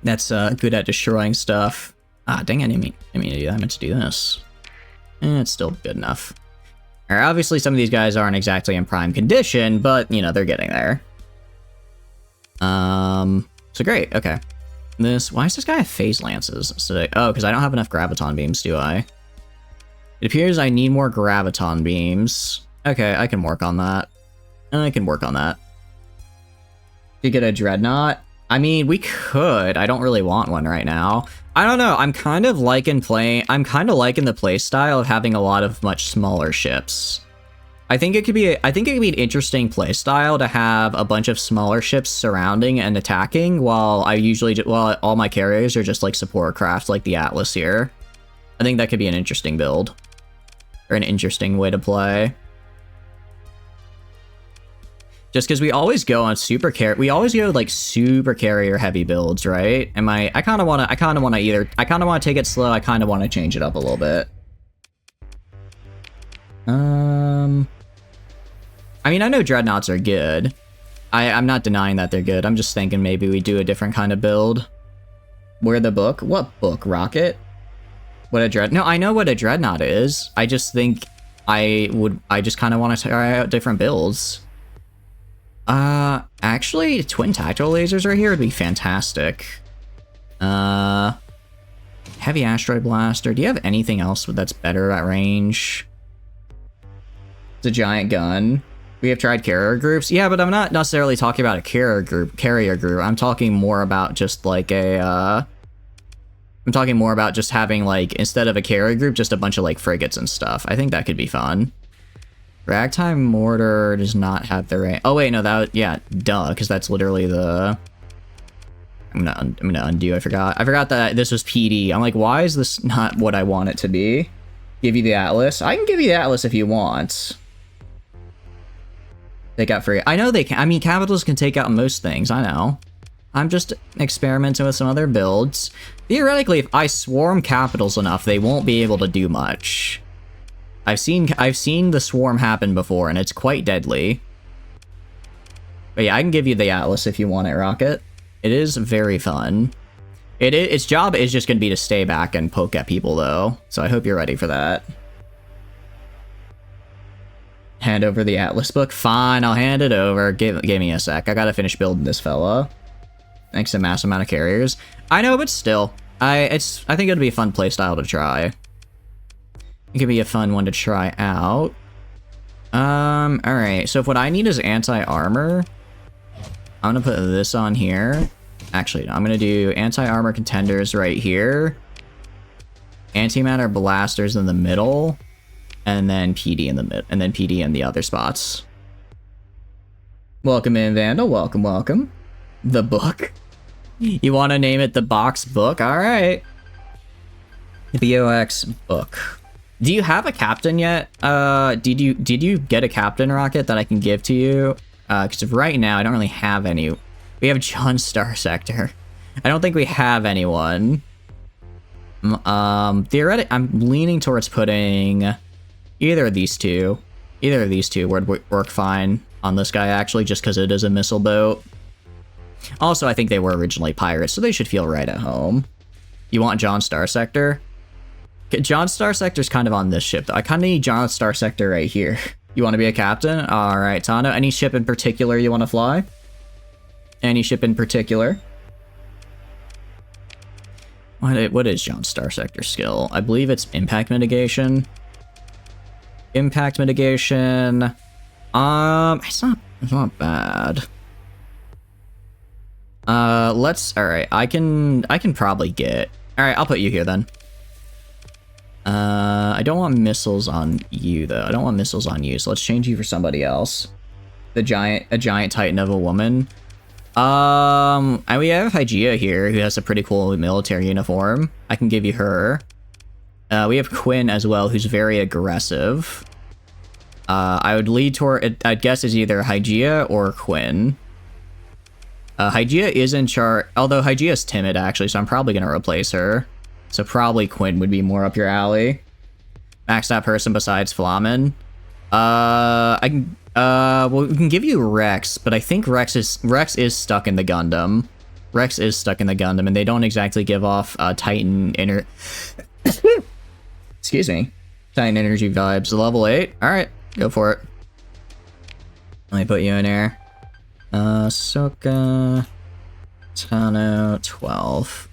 that's good at destroying stuff. Ah, dang, I didn't mean to do that. I meant to do this. It's still good enough. Alright, obviously some of these guys aren't exactly in prime condition, but, you know, they're getting there. So great, okay. Why does this guy have phase lances? Oh, because I don't have enough graviton beams, do I? It appears I need more graviton beams. Okay, I can work on that. To get a dreadnought? I mean, we could. I don't really want one right now. I don't know. I'm kind of liking the play style of having a lot of much smaller ships. I think it could be an interesting play style to have a bunch of smaller ships surrounding and attacking while all my carriers are just like support craft like the Atlas here. I think that could be an interesting build. Or an interesting way to play. Just because we always go on super carrier heavy builds, right? I kind of want to take it slow, I kind of want to change it up a little bit. I mean, I know dreadnoughts are good. I'm not denying that they're good. I'm just thinking maybe we do a different kind of build. Where the book? What book? Rocket? No, I know what a dreadnought is. I just think I just kind of want to try out different builds. Actually, twin tactical lasers right here would be fantastic. Heavy asteroid blaster. Do you have anything else that's better at range? It's a giant gun. We have tried carrier groups. Yeah, but I'm not necessarily talking about a carrier group. I'm talking more about just like I'm talking more about just having like, instead of a carrier group, just a bunch of like frigates and stuff. I think that could be fun. Ragtime mortar does not have the range. Oh wait, no, yeah, duh, because that's literally the. I'm gonna undo. I forgot that this was PD. I'm like, why is this not what I want it to be? Give you the Atlas. I can give you the Atlas if you want. Take out free. I know they can. I mean, capitals can take out most things. I know. I'm just experimenting with some other builds. Theoretically, if I swarm capitals enough, they won't be able to do much. I've seen the swarm happen before, and it's quite deadly. But yeah, I can give you the Atlas if you want it, Rocket. It is very fun. Its job is just going to be to stay back and poke at people, though. So I hope you're ready for that. Hand over the Atlas book. Fine, I'll hand it over. Give me a sec. I gotta finish building this fella. Thanks to a massive amount of carriers. I know, but still. I think it'd be a fun playstyle to try. It could be a fun one to try out. Alright. So if what I need is anti-armor, I'm gonna put this on here. Actually, no, I'm gonna do anti-armor contenders right here. Antimatter blasters in the middle. And then PD in the mid, and then PD in the other spots. Welcome in, Vandal. Welcome, welcome. The book. You want to name it the box book? All right. BOX book. Do you have a captain yet? Did you get a captain, Rocket, that I can give to you? Because right now I don't really have any. We have John Star Sector. I don't think we have anyone. Theoretically, I'm leaning towards putting. Either of these two would work fine on this guy, actually, just because it is a missile boat. Also, I think they were originally pirates, so they should feel right at home. You want John Star Sector? John Star Sector's kind of on this ship, though. I kind of need John Star Sector right here. You want to be a captain? Alright, Tano. Any ship in particular you want to fly? Any ship in particular? What is John Star Sector skill? I believe it's impact mitigation. Impact mitigation. It's not bad. Alright, I can probably get. Alright, I'll put you here then. I don't want missiles on you though. I don't want missiles on you, so let's change you for somebody else. A giant titan of a woman. And we have Hygeia here, who has a pretty cool military uniform. I can give you her. We have Quinn as well, who's very aggressive. I would lead toward, I'd guess is either Hygeia or Quinn. Hygeia is in charge, although Hygeia is timid actually, so I'm probably going to replace her. So probably Quinn would be more up your alley. Maxed out person besides Flamen. I can, well, we can give you Rex, but I think Rex is stuck in the Gundam. Rex is stuck in the Gundam, and they don't exactly give off, Titan excuse me. Titan energy vibes. Level 8? Alright, go for it. Let me put you in here. Soka... Tano, 12.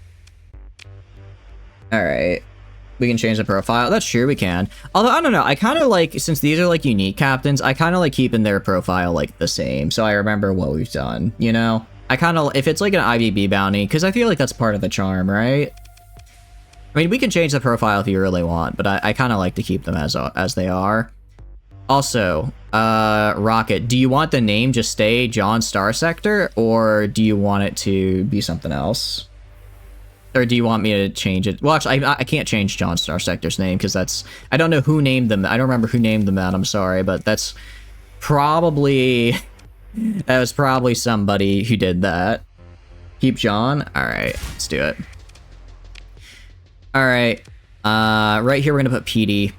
Alright. We can change the profile. That's true, we can. Although, I don't know, I kind of like, since these are like unique captains, I kind of like keeping their profile like the same, so I remember what we've done, you know? I kind of, if it's like an IVB bounty, because I feel like that's part of the charm, right? I mean, we can change the profile if you really want, but I kind of like to keep them as they are. Also, Rocket, do you want the name just stay John Star Sector, or do you want it to be something else? Or do you want me to change it? Well, actually, I can't change John Star Sector's name because that's... I don't know who named them. I don't remember who named them that. I'm sorry, but that's probably... That was probably somebody who did that. Keep John? Alright, let's do it. Alright. Right here, we're going to put PD.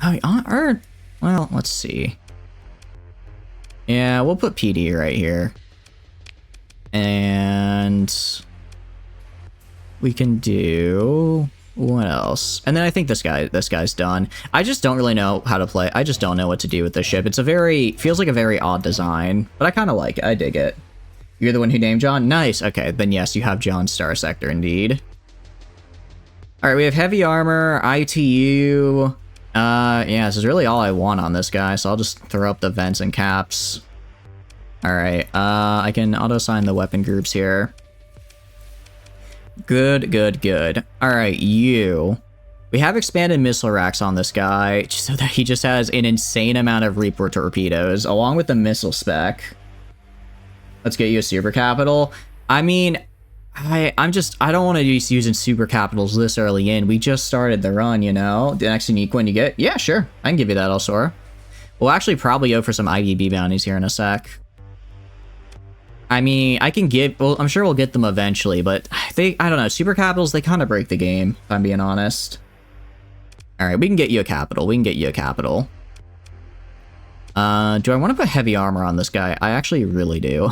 Oh, well, let's see. Yeah, we'll put PD right here. And... we can do... what else? And then I think this guy's done. I just don't really know how to play. I just don't know what to do with this ship. It's a very... feels like a very odd design, but I kind of like it. I dig it. You're the one who named John? Nice. Okay, then yes, you have John Star Sector indeed. Alright, we have heavy armor, ITU... yeah, this is really all I want on this guy, so I'll just throw up the vents and caps. Alright, I can auto-assign the weapon groups here. Good, good, good. Alright, you. We have expanded missile racks on this guy, so that he just has an insane amount of Reaper torpedoes, along with the missile spec. Let's get you a super capital. I mean... I don't want to be using super capitals this early in. We just started the run, you know? The next unique one you get? Yeah, sure. I can give you that, Elsora. We'll actually probably go for some IVB bounties here in a sec. I mean, I can give... well, I'm sure we'll get them eventually, but I don't know. Super capitals, they kind of break the game, if I'm being honest. Alright, we can get you a capital. We can get you a capital. Do I want to put heavy armor on this guy? I actually really do.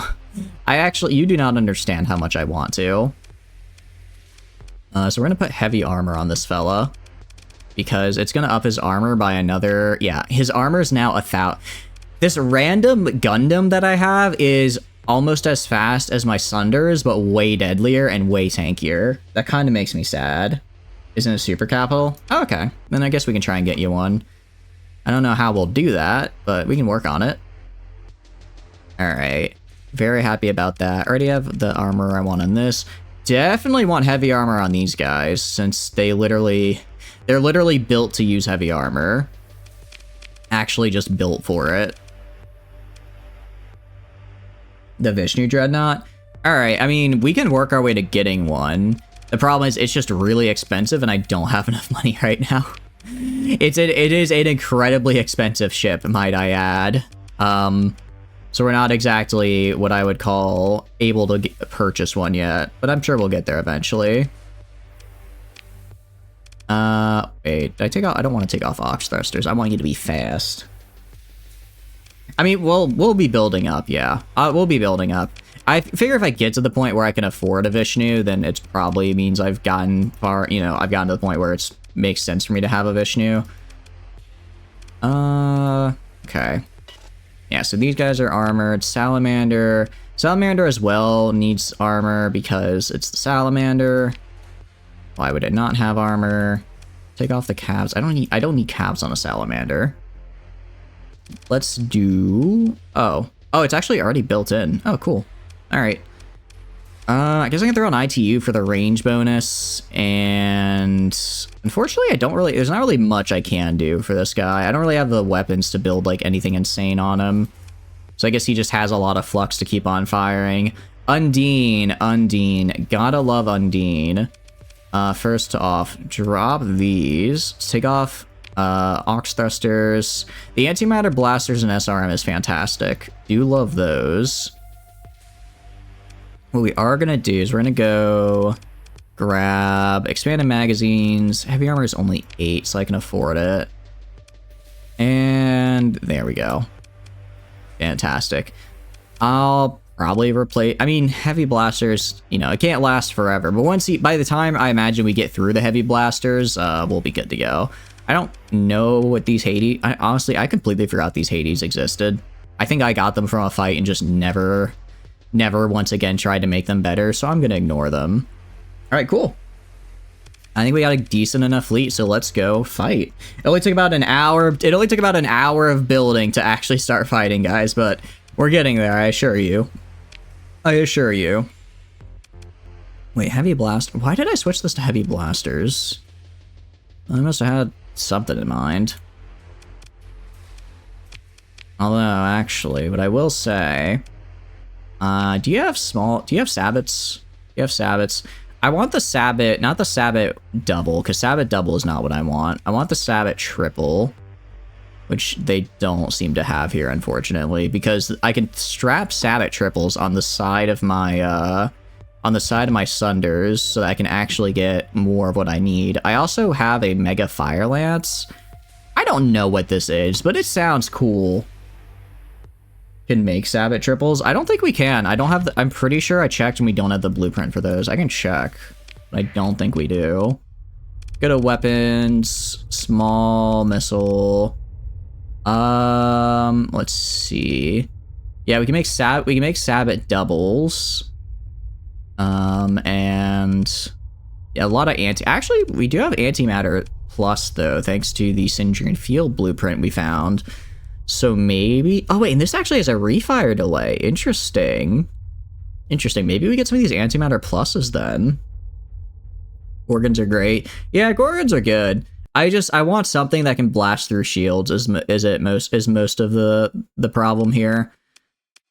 You do not understand how much I want to. So we're going to put heavy armor on this fella. Because it's going to up his armor by another... yeah, his armor is now 1,000. This random Gundam that I have is almost as fast as my Sunders, but way deadlier and way tankier. That kind of makes me sad. Isn't it a super capital? Oh, okay. Then I guess we can try and get you one. I don't know how we'll do that, but we can work on it. Alright. Very happy about that. I already have the armor I want on this. Definitely want heavy armor on these guys, since they're literally built to use heavy armor. Actually just built for it. The Vishnu Dreadnought? Alright, I mean, we can work our way to getting one. The problem is, it's just really expensive, and I don't have enough money right now. It is an incredibly expensive ship, might I add. So we're not exactly what I would call able to purchase one yet, but I'm sure we'll get there eventually. Wait, did I take off? I don't want to take off Ox Thrusters. I want you to be fast. I mean, we'll be building up, yeah. We'll be building up. I figure if I get to the point where I can afford a Vishnu, then it probably means I've gotten far, you know, I've gotten to the point where it makes sense for me to have a Vishnu. Okay. Yeah, so these guys are armored. Salamander. Salamander as well needs armor because it's the Salamander. Why would it not have armor? Take off the calves. I don't need calves on a Salamander. Let's do... oh, it's actually already built in. Oh, cool. All right. I guess I can throw an ITU for the range bonus, and unfortunately, there's not really much I can do for this guy. I don't really have the weapons to build, like, anything insane on him. So I guess he just has a lot of flux to keep on firing. Undine. Gotta love Undine. First off, drop these. Let's take off Ox Thrusters. The Antimatter Blasters and SRM is fantastic. Do love those. What we are going to do is we're going to go grab expanded magazines. Heavy armor is only 8, so I can afford it. And there we go. Fantastic. I'll probably replace... I mean, heavy blasters, you know, it can't last forever. But by the time I imagine we get through the heavy blasters, we'll be good to go. I don't know what these Hades... honestly, I completely forgot these Hades existed. I think I got them from a fight and just never once again tried to make them better, so I'm going to ignore them. All right, cool. I think we got a decent enough fleet, so let's go fight. It only took about an hour. It only took about an hour of building to actually start fighting, guys, but we're getting there, I assure you. I assure you. Wait, heavy blast. Why did I switch this to heavy blasters? I must have had something in mind. Although, actually, what I will say... do you have sabots? You have sabots. I want the sabot, not the sabot double, because sabot double is not what I want. I want the sabot triple, which they don't seem to have here, unfortunately, because I can strap sabot triples on the side of my, Sunders, so that I can actually get more of what I need. I also have a Mega Fire Lance. I don't know what this is, but it sounds cool. Can make sabot triples. I don't think we can. I don't have the, I'm pretty sure I checked and we don't have the blueprint for those. I can check, but I don't think we do. Go to weapons, small missile. Let's see. Yeah, we can make sabot doubles. And yeah, a lot of actually we do have antimatter plus though, thanks to the Sindrian Field blueprint we found. So maybe... Oh, wait, and this actually has a refire delay. Interesting. Interesting. Maybe we get some of these antimatter pluses then. Gorgons are great. Yeah, Gorgons are good. I want something that can blast through shields is most of the problem here.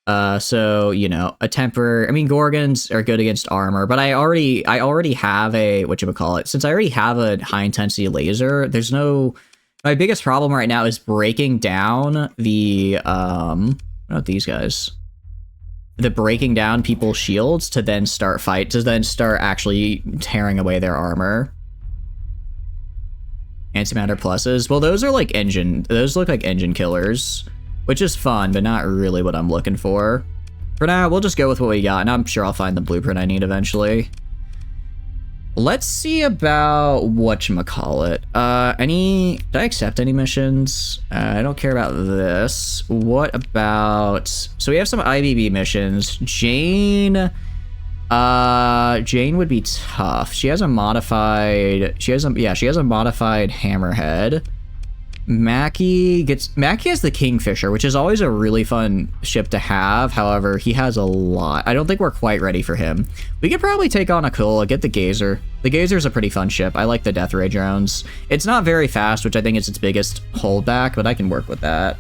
So, you know, a temper... I mean, Gorgons are good against armor, but I already have a... whatchamacallit? Since I already have a high-intensity laser, there's no... My biggest problem right now is breaking down the, not these guys. The breaking down people's shields to then start actually tearing away their armor. Antimatter pluses. Well, those look like engine killers, which is fun, but not really what I'm looking for. For now, we'll just go with what we got, and I'm sure I'll find the blueprint I need eventually. Let's see about whatchamacallit. Did I accept any missions? I don't care about this. What about... So we have some IBB missions. Jane would be tough. She has a modified hammerhead. Mackie has the Kingfisher, which is always a really fun ship to have. However, he has a lot. I don't think we're quite ready for him. We could probably take on Aquila, get the Gazer. The Gazer's a pretty fun ship. I like the Death Ray drones. It's not very fast, which I think is its biggest holdback, but I can work with that.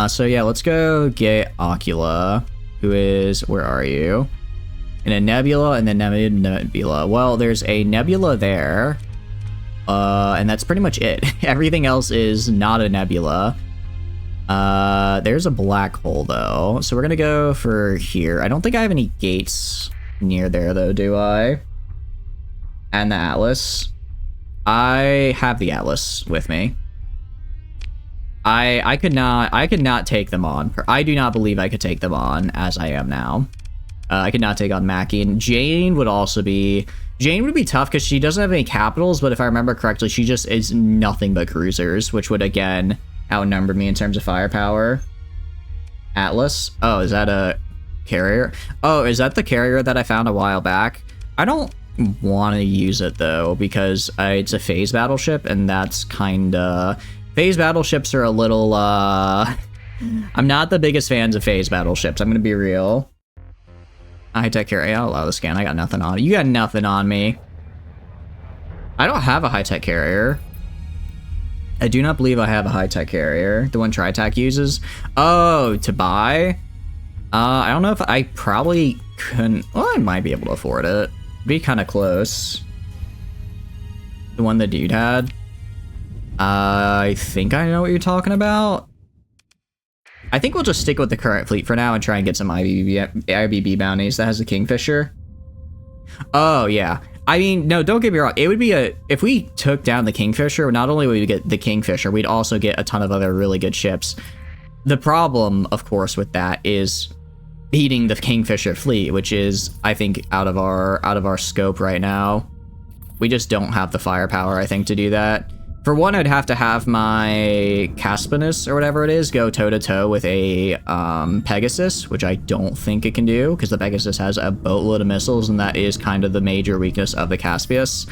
So yeah, let's go get Aquila, who is, where are you? In a nebula and then nebula. Well, there's a nebula there. And that's pretty much it. Everything else is not a nebula. There's a black hole though, so we're gonna go for here. I don't think I have any gates near there though, do I? And the Atlas. I have the Atlas with me. I could not take them on. I do not believe I could take them on as I am now. I could not take on Mackie, and Jane would be tough because she doesn't have any capitals, but if I remember correctly, she just is nothing but cruisers, which would, again, outnumber me in terms of firepower. Atlas? Oh, is that a carrier? Oh, is that the carrier that I found a while back? I don't want to use it, though, because it's a phase battleship, and that's kinda... Phase battleships are a little, I'm not the biggest fans of phase battleships, I'm gonna be real. High-tech carrier. I'll allow the scan. I got nothing on. You got nothing on me. I don't have a high-tech carrier. I do not believe I have a high-tech carrier. The one TriTac uses. Oh, to buy? I don't know if I probably couldn't. Well, I might be able to afford it. Be kind of close. The one the dude had. I think I know what you're talking about. I think we'll just stick with the current fleet for now and try and get some IBB bounties that has the Kingfisher. Oh, yeah. I mean, no, don't get me wrong. It would be if we took down the Kingfisher, not only would we get the Kingfisher, we'd also get a ton of other really good ships. The problem, of course, with that is beating the Kingfisher fleet, which is, I think, out of our scope right now. We just don't have the firepower, I think, to do that. For one, I'd have to have my Caspinus, or whatever it is, go toe-to-toe with a Pegasus, which I don't think it can do, because the Pegasus has a boatload of missiles, and that is kind of the major weakness of the Caspius.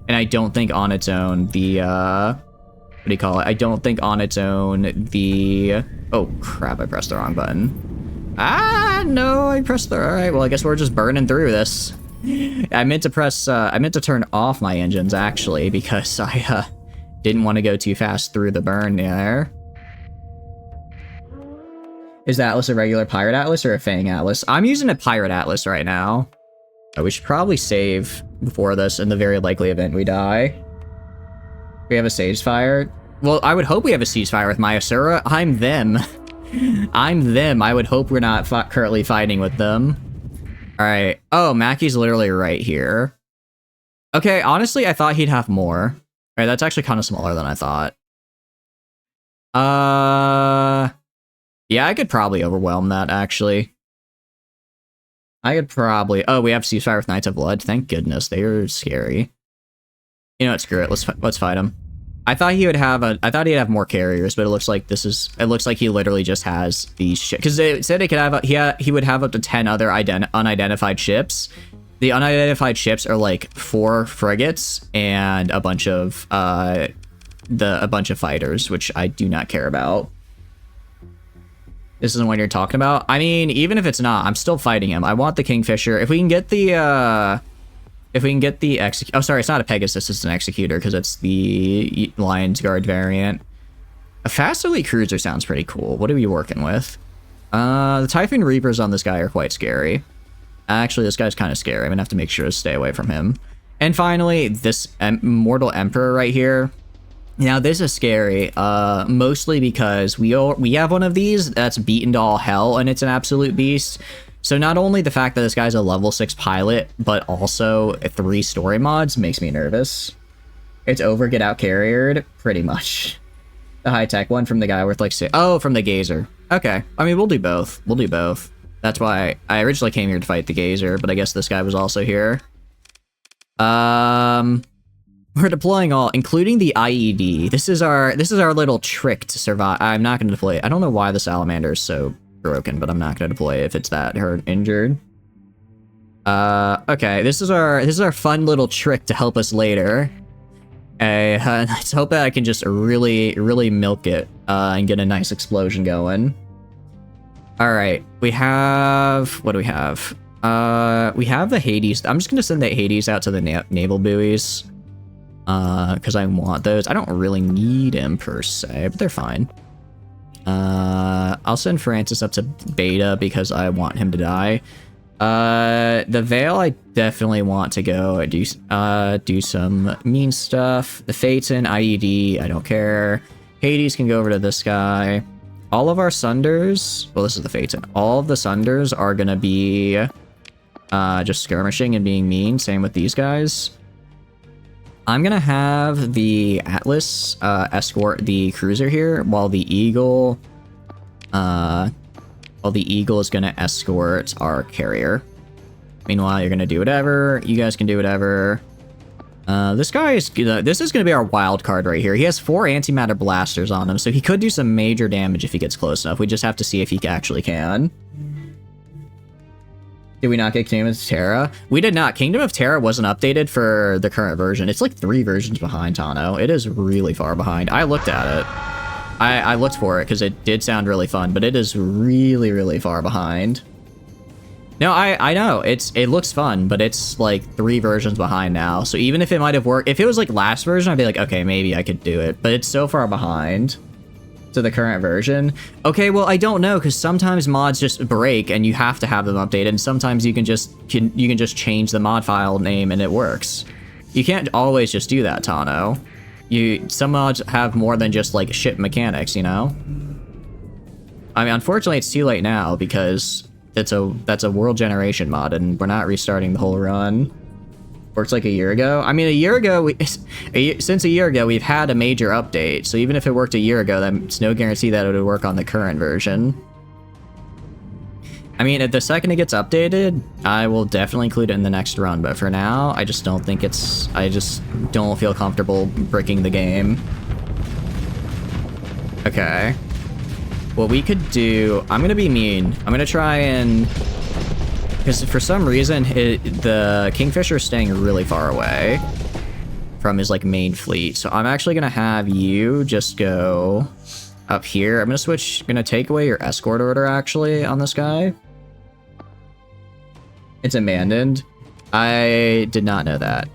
And I don't think on its own the, what do you call it? I don't think on its own the... Oh, crap, I pressed the wrong button. Ah, no, I pressed the... Alright, well, I guess we're just burning through this. I meant to turn off my engines, actually, because I, didn't want to go too fast through the burn there. Is the Atlas a regular Pirate Atlas or a Fang Atlas? I'm using a Pirate Atlas right now. We should probably save before this in the very likely event we die. We have a ceasefire. Well, I would hope we have a ceasefire with Mayasuran. I'm them. I'm them. I would hope we're not currently fighting with them. Alright. Oh, Mackey's literally right here. Okay, honestly, I thought he'd have more. Alright, that's actually kind of smaller than I thought. Yeah, I could probably overwhelm that, actually. I could probably... Oh, we have ceasefire with Knights of Blood. Thank goodness, they are scary. You know what, screw it. Let's fight him. I thought he would have I thought he'd have more carriers, but it looks like it looks like he literally just has these ships. Because it said he could have he would have up to 10 other unidentified ships. The unidentified ships are like 4 frigates and a bunch of fighters, which I do not care about. This isn't what you're talking about. I mean, even if it's not, I'm still fighting him. I want the Kingfisher. If we can get the oh, sorry, it's not a Pegasus, it's an Executor, because it's the Lion's Guard variant. A fast elite cruiser sounds pretty cool. What are we working with? The Typhoon Reapers on this guy are quite scary. Actually, this guy's kind of scary. I'm gonna have to make sure to stay away from him. And finally, this Mortal Emperor right here. Now, this is scary, mostly because we have one of these that's beaten to all hell, and it's an absolute beast. So not only the fact that this guy's a level 6 pilot, but also 3 story mods makes me nervous. It's over, get out carriered, pretty much. The high-tech one from the guy worth like oh, from the Gazer. Okay, I mean, we'll do both. We'll do both. That's why I originally came here to fight the Gazer, but I guess this guy was also here. We're deploying all, including the IED. This is our little trick to survive. I'm not going to deploy it. I don't know why the Salamander is so broken, but I'm not going to deploy it if it's that hurt injured. Okay, this is our fun little trick to help us later. Let's hope that I can just really milk it and get a nice explosion going. All right, we have, what do we have? We have the Hades. I'm just going to send the Hades out to the naval buoys because I want those. I don't really need him per se, but they're fine. I'll send Francis up to Beta because I want him to die. The Veil, I definitely want to go do some mean stuff. The Phaeton, IED, I don't care. Hades can go over to this guy. All of our Sunders, well, this is the Phaeton. All of the Sunders are gonna be just skirmishing and being mean. Same with these guys. I'm gonna have the Atlas escort the cruiser here, while the Eagle is gonna escort our carrier. Meanwhile, you're gonna do whatever. You guys can do whatever. This is gonna be our wild card right here. He has 4 antimatter blasters on him, so he could do some major damage if he gets close enough. We just have to see if he actually can. Did we not get Kingdom of Terra? We did not. Kingdom of Terra wasn't updated for the current version. It's like 3 versions behind, Tano. It is really far behind. I looked at it. I looked for it because it did sound really fun, but it is really far behind. No, I know. It looks fun, but it's like 3 versions behind now. So even if it might have worked, if it was like last version, I'd be like, okay, maybe I could do it. But it's so far behind to the current version. Okay, well, I don't know, because sometimes mods just break and you have to have them updated, and sometimes you can just change the mod file name and it works. You can't always just do that, Tano. Some mods have more than just like ship mechanics, you know? I mean, unfortunately, it's too late now because that's a world generation mod and we're not restarting the whole run. Works like a year ago. I mean, a year ago, since a year ago, we've had a major update. So even if it worked a year ago, that's no guarantee that it would work on the current version. I mean, if the second it gets updated, I will definitely include it in the next run. But for now, I just don't think it's... I just don't feel comfortable bricking the game. Okay. What we could do... I'm going to be mean. I'm going to try and... Because for some reason, the Kingfisher is staying really far away from his, like, main fleet. So I'm actually going to have you just go up here. I'm going to switch... I'm going to take away your escort order, actually, on this guy. It's abandoned. I did not know that.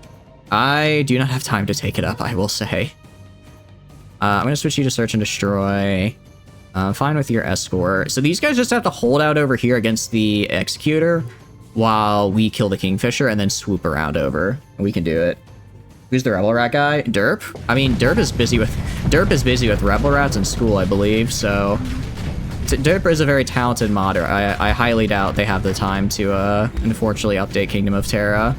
I do not have time to take it up, I will say. I'm going to switch you to search and destroy. Fine with your escort. So these guys just have to hold out over here against the executor while we kill the Kingfisher and then swoop around over. We can do it. Who's the rebel rat guy? Derp? I mean, Derp is busy with rebel rats in school, I believe. So Derp is a very talented modder. I highly doubt they have the time to unfortunately update Kingdom of Terra.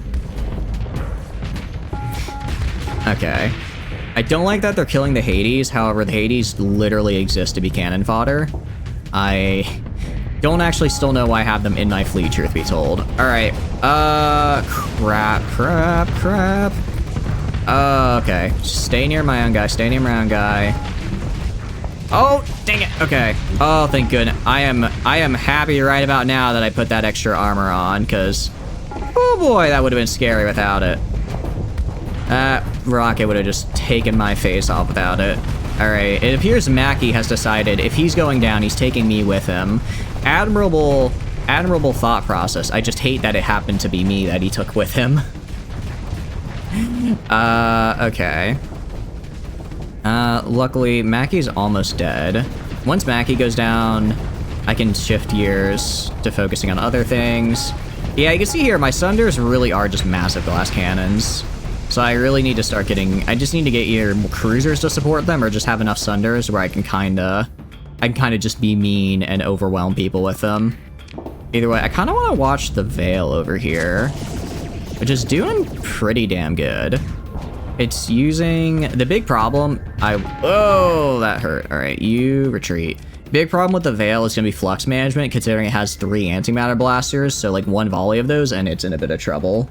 Okay. I don't like that they're killing the Hades, however, the Hades literally exist to be cannon fodder. I don't actually still know why I have them in my fleet, truth be told. Alright, crap. Okay, stay near my own guy, Oh, dang it, okay. Oh, thank goodness. I am happy right about now that I put that extra armor on, because, oh boy, that would have been scary without it. That rocket would have just taken my face off without it. Alright, it appears Mackie has decided if he's going down, he's taking me with him. Admirable thought process. I just hate that it happened to be me that he took with him. Okay. Luckily, Mackie's almost dead. Once Mackie goes down, I can shift gears to focusing on other things. Yeah, you can see here, my Sunders really are just massive glass cannons. So I really need to start getting... I just need to get either cruisers to support them or just have enough Sunders where I can kind of just be mean and overwhelm people with them. Either way, I kind of want to watch the Veil over here, which is doing pretty damn good. It's using... The big problem... Oh, that hurt. All right, you retreat. Big problem with the Veil is going to be flux management, considering it has 3 antimatter blasters, so like 1 volley of those, and it's in a bit of trouble.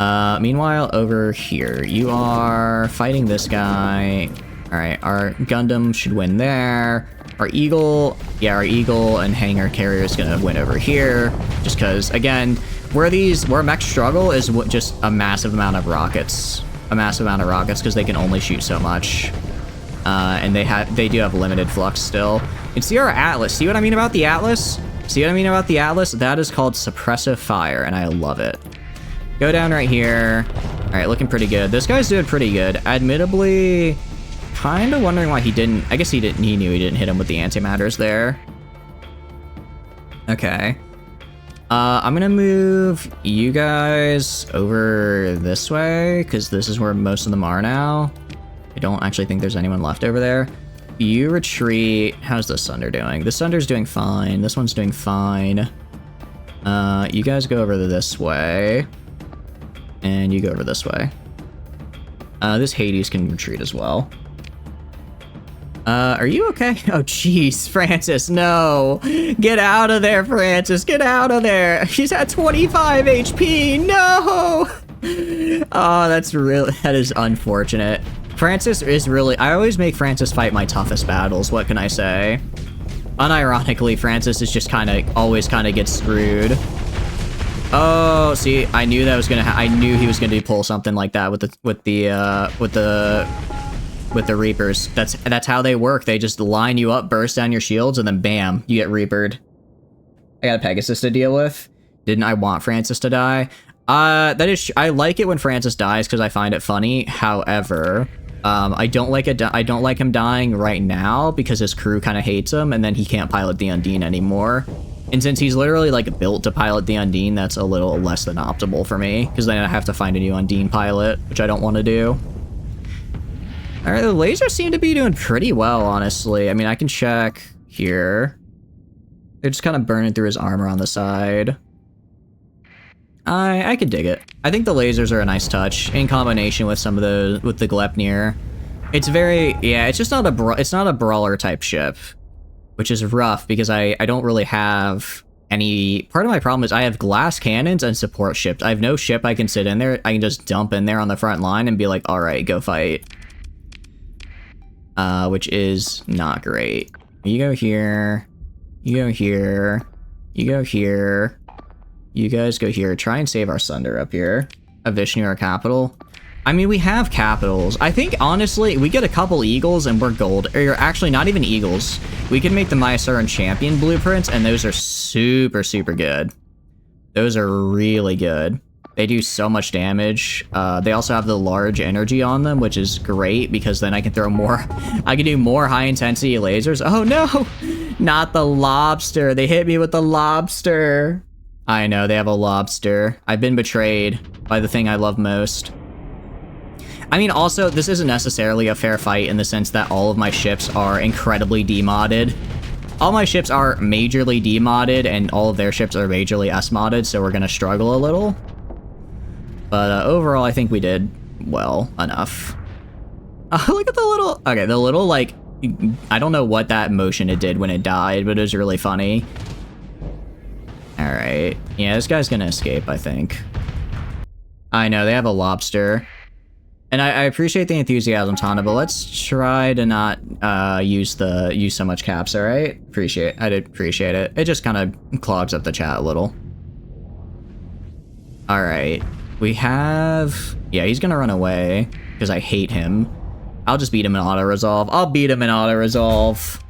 Meanwhile, over here, you are fighting this guy. All right, our Gundam should win there. Our Eagle, yeah, our Eagle and Hangar Carrier is gonna win over here, just because, again, where mechs struggle is just a massive amount of rockets. Because they can only shoot so much. And they do have limited flux still. And see our Atlas. See what I mean about the Atlas? That is called suppressive fire, and I love it. Go down right here. All right, looking pretty good. This guy's doing pretty good. Admittedly, kind of wondering why he didn't... I guess he knew he didn't hit him with the antimatters there. Okay. I'm gonna move you guys over this way, because this is where most of them are now. I don't actually think there's anyone left over there. You retreat. How's the Sunder doing? The Sunder's doing fine. This one's doing fine. You guys go over this way. And you go over this way. This Hades can retreat as well. Are you okay? Oh, jeez, Francis, no. Get out of there, Francis, get out of there. She's at 25 HP, no. Oh, that is unfortunate. Francis is really, I always make Francis fight my toughest battles, what can I say? Unironically, Francis is just always gets screwed. Oh, see, I knew that was gonna. I knew he was gonna pull something like that with the Reapers. That's how they work. They just line you up, burst down your shields, and then bam, you get Reapered. I got a Pegasus to deal with. Didn't I want Francis to die? I like it when Francis dies because I find it funny. However, I don't like it. I don't like him dying right now because his crew kind of hates him, and then he can't pilot the Undine anymore. And since he's literally like built to pilot the Undine, that's a little less than optimal for me, because then I have to find a new Undine pilot, which I don't want to do. All right, the lasers seem to be doing pretty well, honestly. I mean, I can check here. They're just kind of burning through his armor on the side. I could dig it. I think the lasers are a nice touch in combination with some of with the Glepnir. It's very, yeah, it's just not it's not a brawler type ship, which is rough because I don't really have any. Part of my problem is I have glass cannons and support ships. I have no ship I can sit in there. I can just dump in there on the front line and be like, all right, go fight. Which is not great. You go here. You go here. You go here. You guys go here. Try and save our Sunder up here. A Vishnu, our capital. I mean, we have capitals. I think, honestly, we get a couple eagles and we're gold. Or actually, not even eagles. We can make the Mayasuran champion blueprints, and those are super, super good. Those are really good. They do so much damage. They also have the large energy on them, which is great because then I can throw more. I can do more high-intensity lasers. Oh, no! Not the lobster. They hit me with the lobster. I know, they have a lobster. I've been betrayed by the thing I love most. I mean, also, this isn't necessarily a fair fight in the sense that all of my ships are incredibly demodded. All my ships are majorly demodded, and all of their ships are majorly S-modded, so we're gonna struggle a little. But overall, I think we did well enough. Look at the little... Okay, the little, like... I don't know what that motion it did when it died, but it was really funny. Alright. Yeah, this guy's gonna escape, I think. I know, they have a lobster. And I appreciate the enthusiasm, Tana, but let's try to not use so much caps, alright? I did appreciate it. It just kind of clogs up the chat a little. Alright. We have... Yeah, he's gonna run away, because I hate him. I'll just beat him in auto-resolve. I'll beat him in auto-resolve.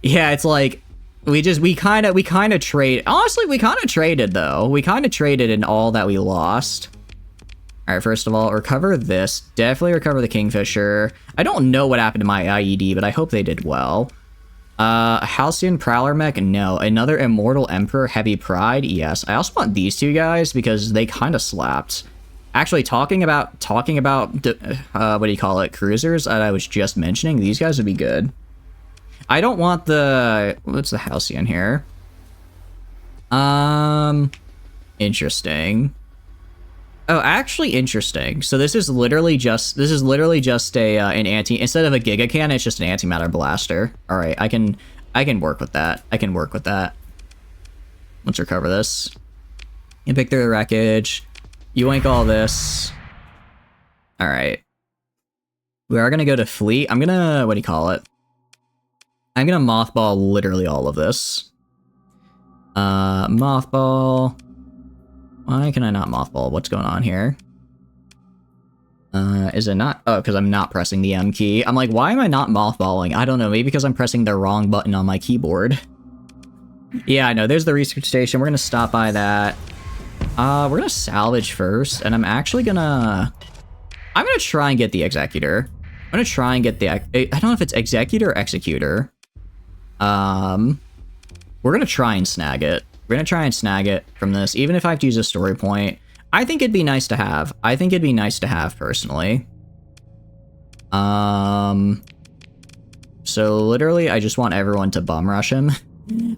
Yeah, it's like... We kind of trade. Honestly, we kind of traded though. We kind of traded in all that we lost. All right, first of all, recover this. Definitely recover the Kingfisher. I don't know what happened to my IED, but I hope they did well. A Halcyon Prowler mech? No. Another Immortal Emperor Heavy Pride? Yes. I also want these two guys because they kind of slapped. Actually, talking about what do you call it? Cruisers that I was just mentioning. These guys would be good. I don't want the... What's the Halcyon here? Interesting. Oh, actually interesting. So this is literally just a an instead of a Giga Cannon, it's just an antimatter blaster. All right, I can work with that. I can work with that. Let's recover this. You pick through the wreckage. You wank all this. All right. We are gonna go to fleet. I'm gonna, what do you call it? I'm gonna mothball literally all of this. Mothball. Why can I not mothball? What's going on here? Is it not? Oh, because I'm not pressing the M key. I'm like, why am I not mothballing? I don't know, maybe because I'm pressing the wrong button on my keyboard. Yeah, I know, there's the research station. We're gonna stop by that. We're gonna salvage first, and I'm gonna try and get the Executor. I'm gonna try and get the, I don't know if it's Executor or Executor. We're gonna try and snag it. We're gonna try and snag it from this, even if I have to use a story point. I think it'd be nice to have. I think it'd be nice to have, personally. So literally, I just want everyone to bum rush him.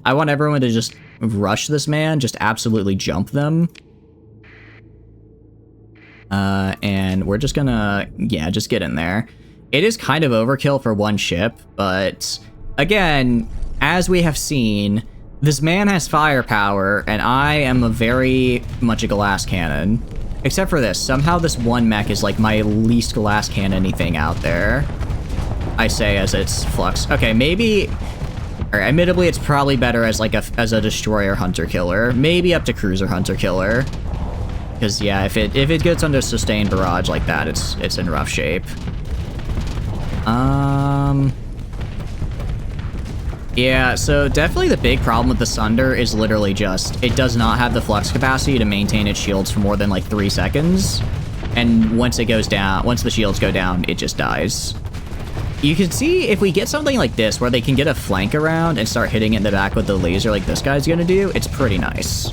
I want everyone to just rush this man, just absolutely jump them. And we're just gonna, yeah, just get in there. It is kind of overkill for one ship, but again, as we have seen, this man has firepower, and I am very much a glass cannon. Except for this. Somehow this one mech is like my least glass cannon-y thing out there. I say as it's flux. Okay, maybe... Or admittedly, it's probably better as like as a destroyer hunter-killer. Maybe up to cruiser hunter-killer. Because yeah, if it gets under sustained barrage like that, it's in rough shape. Yeah, so definitely the big problem with the Sunder is literally just, it does not have the flux capacity to maintain its shields for more than like 3 seconds. And once it goes down, once the shields go down, it just dies. You can see if we get something like this, where they can get a flank around and start hitting it in the back with the laser like this guy's gonna do, it's pretty nice.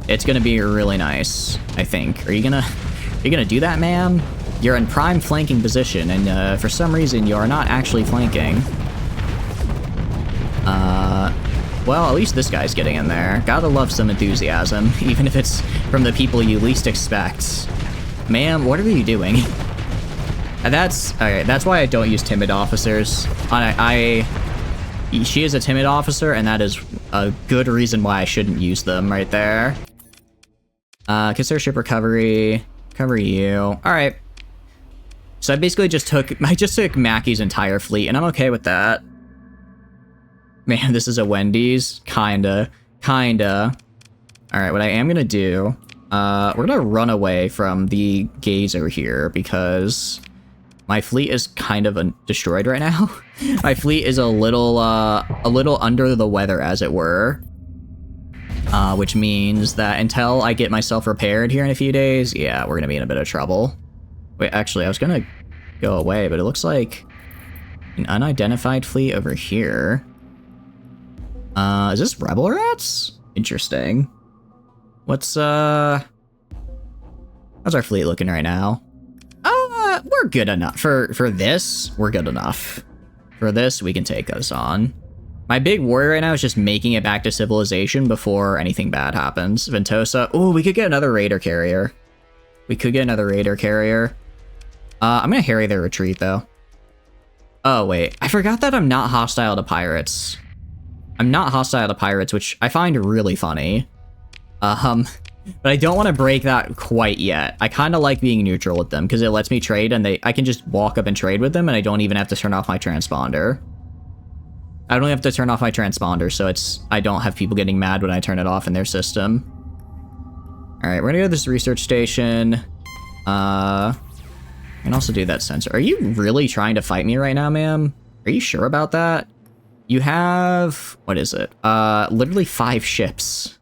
It's gonna be really nice, I think. Are you gonna do that, man? You're in prime flanking position, and for some reason, you are not actually flanking. Well, at least this guy's getting in there. Gotta love some enthusiasm, even if it's from the people you least expect. Ma'am, what are you doing? That's why I don't use timid officers. She is a timid officer, and that is a good reason why I shouldn't use them right there. Consider ship recovery. Cover you. Alright. So I basically just took Mackey's entire fleet, and I'm okay with that. Man, this is a Wendy's. Kinda. Alright, what I am gonna do, we're gonna run away from the gazer here, because my fleet is kind of destroyed right now. My fleet is a little under the weather, as it were. Which means that until I get myself repaired here in a few days, yeah, we're gonna be in a bit of trouble. Wait, actually, I was gonna go away, but it looks like an unidentified fleet over here. Is this rebel rats? Interesting. How's our fleet looking right now? We're good enough. For this, we're good enough. For this, we can take us on. My big worry right now is just making it back to civilization before anything bad happens. Ventosa. Oh, we could get another raider carrier. I'm gonna harry their retreat, though. Oh, wait. I forgot that I'm not hostile to pirates. Which I find really funny. But I don't want to break that quite yet. I kind of like being neutral with them, because it lets me trade, and I can just walk up and trade with them, and I don't even have to turn off my transponder. So I don't have people getting mad when I turn it off in their system. Alright, we're gonna go to this research station. I can also do that sensor. Are you really trying to fight me right now, ma'am? Are you sure about that? You have... what is it? Literally 5 ships.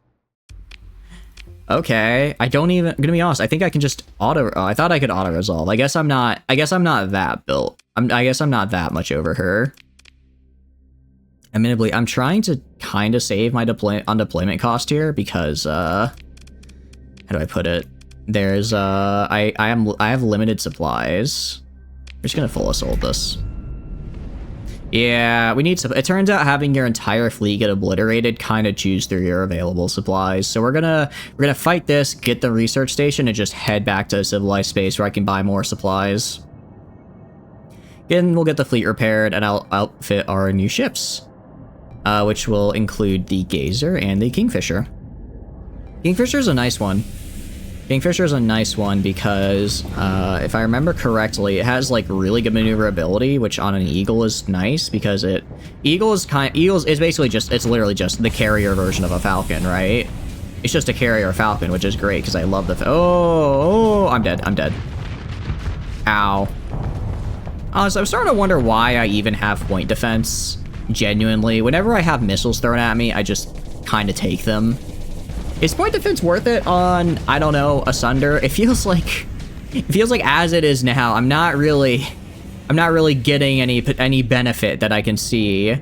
Okay, I'm gonna be honest, I think I can just I thought I could auto-resolve. I guess I'm not that built. I guess I'm not that much over her. Admittedly, I'm trying to kind of save my deployment cost here, because, how do I put it? There's, I have limited supplies. We're just gonna full assault this. Yeah, we need some. It turns out having your entire fleet get obliterated kind of chews through your available supplies. So we're gonna fight this, get the research station, and just head back to civilized space where I can buy more supplies. Then we'll get the fleet repaired, and I'll outfit our new ships, which will include the Gazer and the Kingfisher. Kingfisher's a nice one. Kingfisher's a nice one because, if I remember correctly, it has like really good maneuverability, which on an Eagle is nice because Eagle's basically it's literally just the carrier version of a Falcon, right? It's just a carrier Falcon, which is great because I love the. Oh, I'm dead. Ow. So I'm starting to wonder why I even have point defense. Genuinely, whenever I have missiles thrown at me, I just kind of take them. Is point defense worth it on, I don't know, a Sunder? It feels like as it is now, I'm not really getting any benefit that I can see.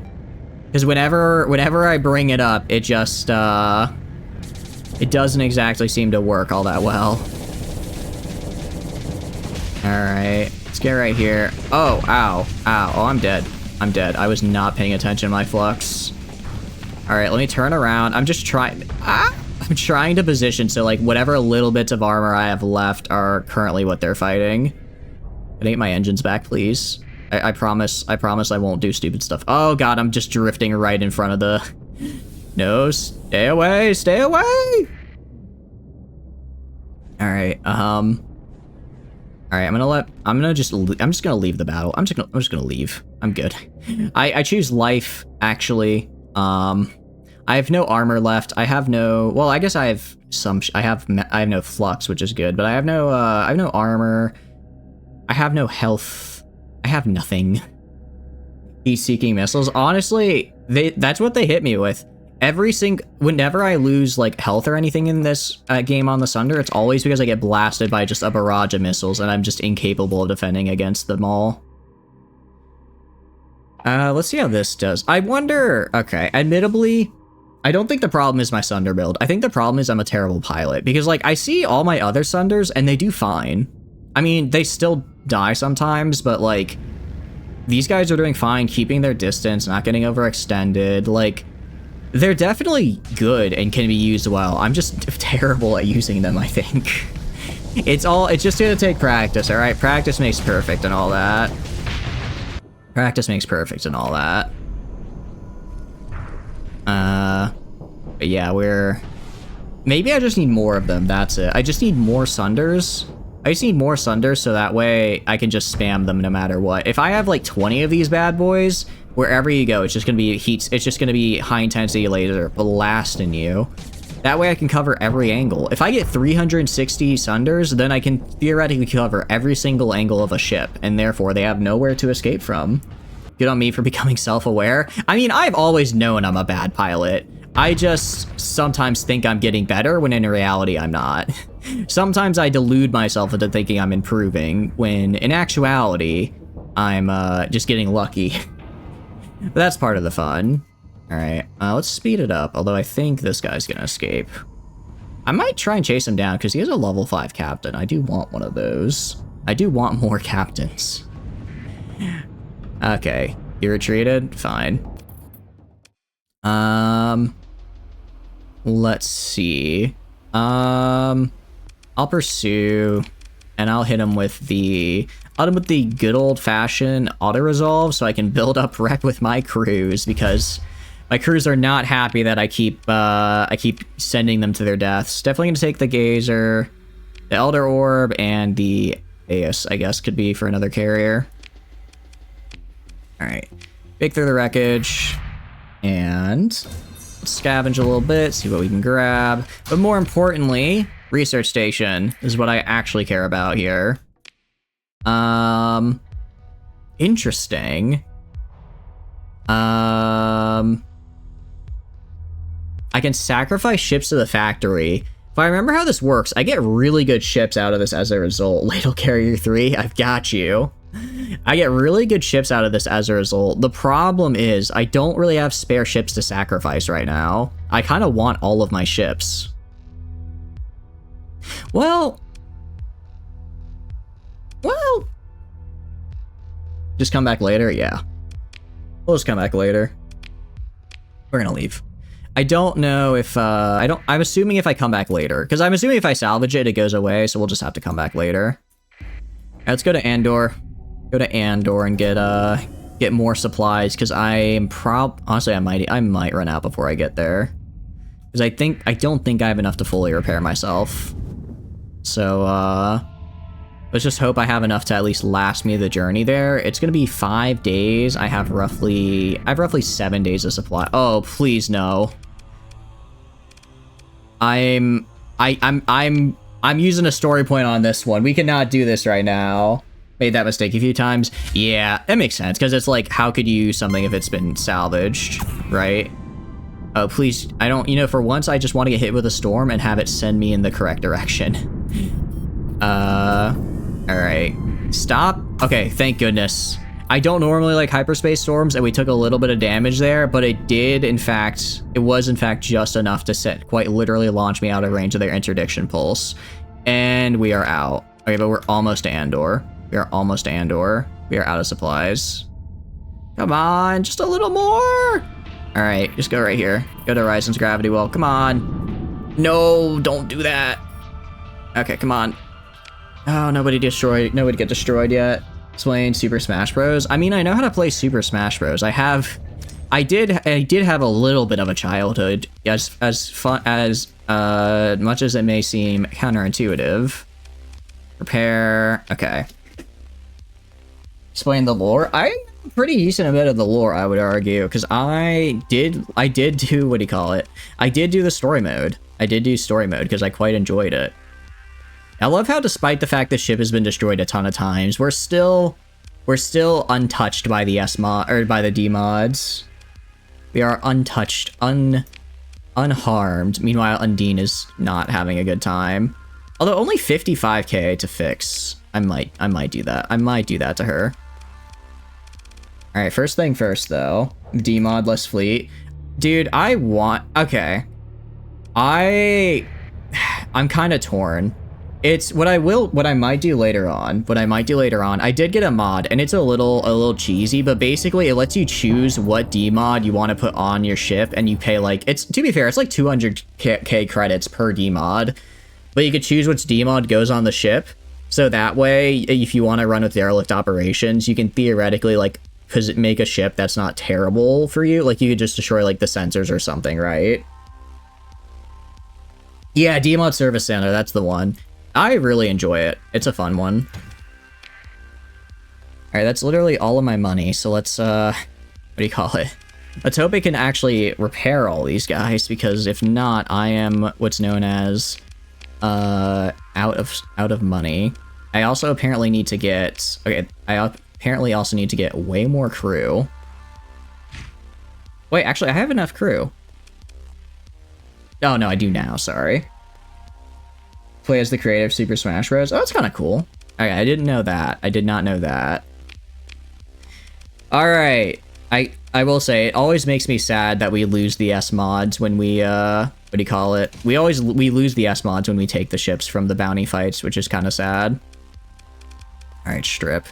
Because whenever I bring it up, it just it doesn't exactly seem to work all that well. Alright, let's get right here. Oh, ow. Oh, I'm dead. I was not paying attention to my flux. Alright, let me turn around. I'm just trying. I'm trying to position so like whatever little bits of armor I have left are currently what they're fighting. Can I get my engines back, please? I promise I won't do stupid stuff. Oh god, I'm just drifting right in front of the... No, stay away! Alright, alright, I'm just gonna leave the battle. I'm just gonna leave. I'm good. I choose life, actually. I have no armor left. I have no... Well, I guess I have some... I have no flux, which is good, but I have no armor. I have no health. I have nothing. Heat-seeking missiles. Honestly, that's what they hit me with. Whenever I lose, like, health or anything in this game on the Sunder, it's always because I get blasted by just a barrage of missiles, and I'm just incapable of defending against them all. Let's see how this does. I wonder... Okay, admittedly... I don't think the problem is my Sunder build. I think the problem is I'm a terrible pilot. Because, like, I see all my other Sunders, and they do fine. I mean, they still die sometimes, but, like, these guys are doing fine, keeping their distance, not getting overextended. Like, They're definitely good and can be used well. I'm just terrible at using them, I think. It's just gonna take practice, alright? Practice makes perfect and all that. Practice makes perfect and all that. But yeah, maybe I just need more of them, that's it. I just need more Sunders. I just need more Sunders so that way I can just spam them no matter what. If I have like 20 of these bad boys, wherever you go, it's just gonna be it's just gonna be high intensity laser blasting you. That way I can cover every angle. If I get 360 Sunders, then I can theoretically cover every single angle of a ship, and therefore they have nowhere to escape from. Good on me for becoming self-aware. I mean, I've always known I'm a bad pilot. I just sometimes think I'm getting better when in reality I'm not. Sometimes I delude myself into thinking I'm improving, when in actuality, I'm just getting lucky. But that's part of the fun. Alright, let's speed it up, although I think this guy's gonna escape. I might try and chase him down, because he has a level 5 captain. I do want one of those. I do want more captains. Okay, you retreated? Fine. Let's see. I'll pursue, and I'll hit him with the good old-fashioned auto-resolve so I can build up rep with my crews, because my crews are not happy that I keep sending them to their deaths. Definitely gonna take the Gazer, the Elder Orb, and the Ace, I guess, could be for another carrier. Alright. Pick through the wreckage, and scavenge a little bit, see what we can grab. But more importantly, research station is what I actually care about here. Interesting. I can sacrifice ships to the factory. If I remember how this works, I get really good ships out of this as a result. Ladle Carrier 3, I've got you. I get really good ships out of this as a result. The problem is, I don't really have spare ships to sacrifice right now. I kind of want all of my ships. Well... Just come back later? Yeah. We'll just come back later. We're gonna leave. I don't know if, I'm assuming if I come back later. Because I'm assuming if I salvage it, it goes away, so we'll just have to come back later. Alright, let's go to Andor. Go to Andor and get more supplies, because honestly, I might run out before I get there. Because I don't think I have enough to fully repair myself. So, let's just hope I have enough to at least last me the journey there. It's gonna be 5 days. I have roughly 7 days of supply. Oh, please no. I'm using a story point on this one. We cannot do this right now. Made that mistake a few times. Yeah, that makes sense, because it's like, how could you use something if it's been salvaged, right? Oh, please, for once, I just want to get hit with a storm and have it send me in the correct direction. Alright. Stop. Okay, thank goodness. I don't normally like hyperspace storms, and we took a little bit of damage there, but it was in fact just enough to quite literally launch me out of range of their interdiction pulse. And we are out. Okay, but we're almost to Andor. We are almost to Andor. We are out of supplies. Come on, just a little more. All right, just go right here. Go to Horizon's gravity well. Come on. No, don't do that. Okay, come on. Oh, nobody get destroyed yet. Explain Super Smash Bros. I mean, I know how to play Super Smash Bros. I did have a little bit of a childhood, as fun as much as it may seem counterintuitive. Prepare. Okay. Explain the lore. I know pretty decent bit of the lore, I would argue, because I did do, what do you call it? I did do the story mode. I did do story mode because I quite enjoyed it. I love how, despite the fact the ship has been destroyed a ton of times, we're still untouched by the S-mod, or by the D-mods. We are untouched, unharmed. Meanwhile, Undine is not having a good time. Although only 55k to fix. I might do that. I might do that to her. All right, first thing first, though. D-mod less fleet. Dude, okay. I'm kind of torn. It's what I might do later on. I did get a mod, and it's a little cheesy, but basically it lets you choose what D mod you want to put on your ship, and you pay like, to be fair, it's like 200k credits per D mod, but you could choose which D mod goes on the ship. So that way, if you want to run with derelict operations, you can theoretically like make a ship that's not terrible for you. Like you could just destroy like the sensors or something, right? Yeah, D mod Service Center, that's the one. I really enjoy it. It's a fun one. Alright, that's literally all of my money, so let's, what do you call it? Let's hope it can actually repair all these guys, because if not, I am what's known as, out of money. I also apparently need to get, okay, I apparently also need to get way more crew. Wait, actually, I have enough crew. Oh, no, I do now, sorry. Play as the creative Super Smash Bros. Oh, that's kind of cool. Okay, I didn't know that. I did not know that. Alright. I will say, it always makes me sad that we lose the S mods when we, what do you call it? We lose the S mods when we take the ships from the bounty fights, which is kind of sad. Alright, strip.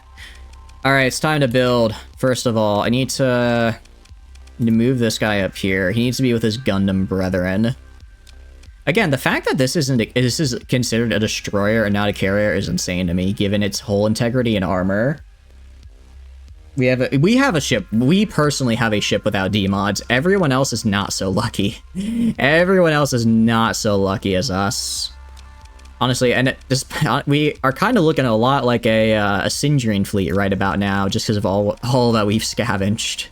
Alright, it's time to build. First of all, I need to move this guy up here. He needs to be with his Gundam brethren. Again, the fact that this is considered a destroyer and not a carrier is insane to me, given its hull integrity and armor. We have a ship. We personally have a ship without D mods. Everyone else is not so lucky. Everyone else is not so lucky as us. Honestly, and we are kind of looking a lot like a Sindrian fleet right about now, just because of all that we've scavenged.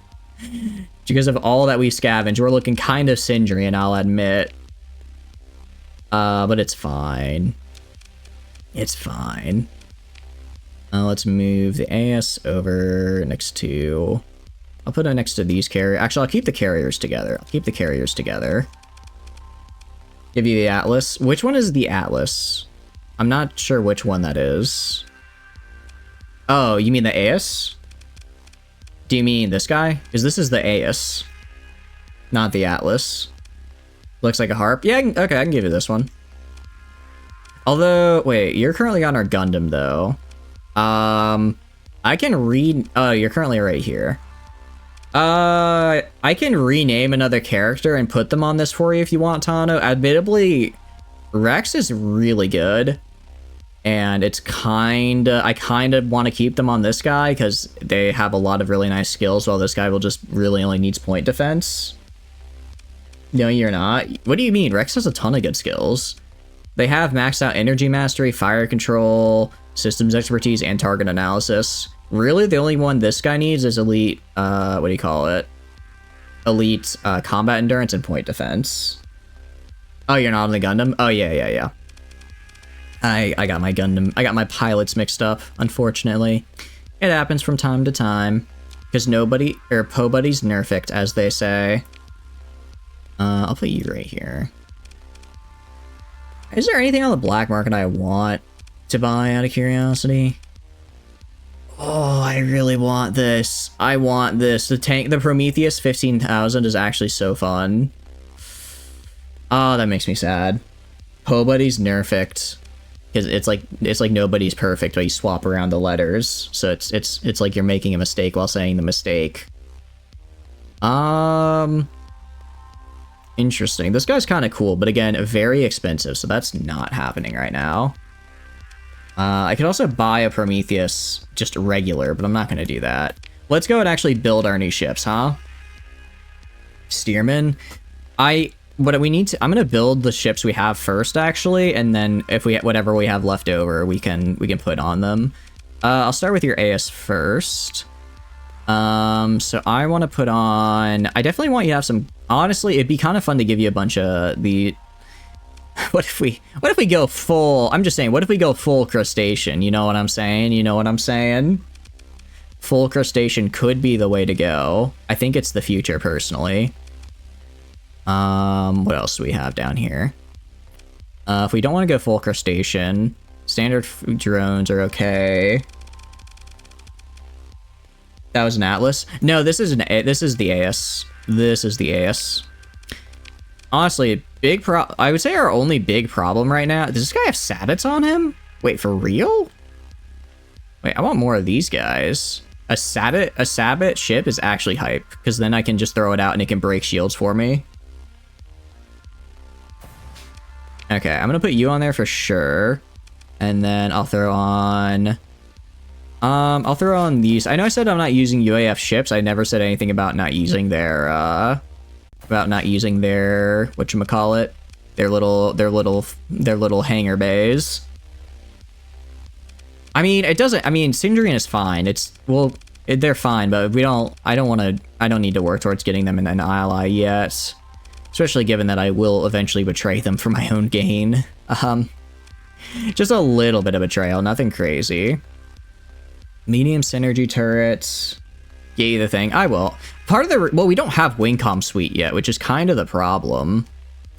Because of all that we scavenged, we're looking kind of Sindrian, I'll admit. But it's fine. It's fine. Let's move the AS over next to... I'll put it next to these carriers. Actually, I'll keep the carriers together. Give you the Atlas. Which one is the Atlas? I'm not sure which one that is. Oh, you mean the AS? Do you mean this guy? Because this is the AS. Not the Atlas. Looks like a harp. Yeah, okay, I can give you this one. Although, wait, you're currently on our Gundam, though. I can read... Oh, you're currently right here. I can rename another character and put them on this for you if you want, Tano. Admittedly, Rex is really good. And it's I kind of want to keep them on this guy because they have a lot of really nice skills, while this guy will just really only needs point defense. No, you're not. What do you mean? Rex has a ton of good skills. They have maxed out energy mastery, fire control, systems expertise, and target analysis. Really, the only one this guy needs is elite, what do you call it? Elite combat endurance and point defense. Oh, you're not on the Gundam? Oh, yeah. I got my Gundam, I got my pilots mixed up, unfortunately. It happens from time to time. Because Pobody's nerfed, as they say. I'll put you right here. Is there anything on the black market I want to buy out of curiosity? Oh, I really want this. I want this. The Prometheus 15,000 is actually so fun. Oh, that makes me sad. Pobody's nerfed. Because it's like nobody's perfect, but you swap around the letters. So it's like you're making a mistake while saying the mistake. Interesting. This guy's kind of cool, but again, very expensive, so that's not happening right now. I could also buy a Prometheus just regular, but I'm not going to do that. Let's go and actually build our new ships, huh? Steerman. I'm going to build the ships we have first, actually, and then if whatever we have left over, we can put on them. I'll start with your AS first. So I want to put on... I definitely want you to have some... Honestly, it'd be kind of fun to give you a bunch of the... What if we go full... I'm just saying, what if we go full crustacean? You know what I'm saying? Full crustacean could be the way to go. I think it's the future, personally. What else do we have down here? If we don't want to go full crustacean, standard drones are okay. That was an Atlas? No, this is the AS. This is the AS. Honestly, I would say our only big problem right now. Does this guy have sabots on him? Wait, for real? Wait, I want more of these guys. A sabot ship is actually hype, because then I can just throw it out and it can break shields for me. Okay, I'm gonna put you on there for sure. And then I'll throw on these. I know I said I'm not using UAF ships. I never said anything about not using their whatchamacallit, their little hangar bays. I mean, Sindrian is fine. They're fine, but I don't need to work towards getting them in an ally yet. Especially given that I will eventually betray them for my own gain. Just a little bit of betrayal, nothing crazy. Medium synergy turrets. Get you the thing. I will. Well, we don't have Wingcom Suite yet, which is kind of the problem.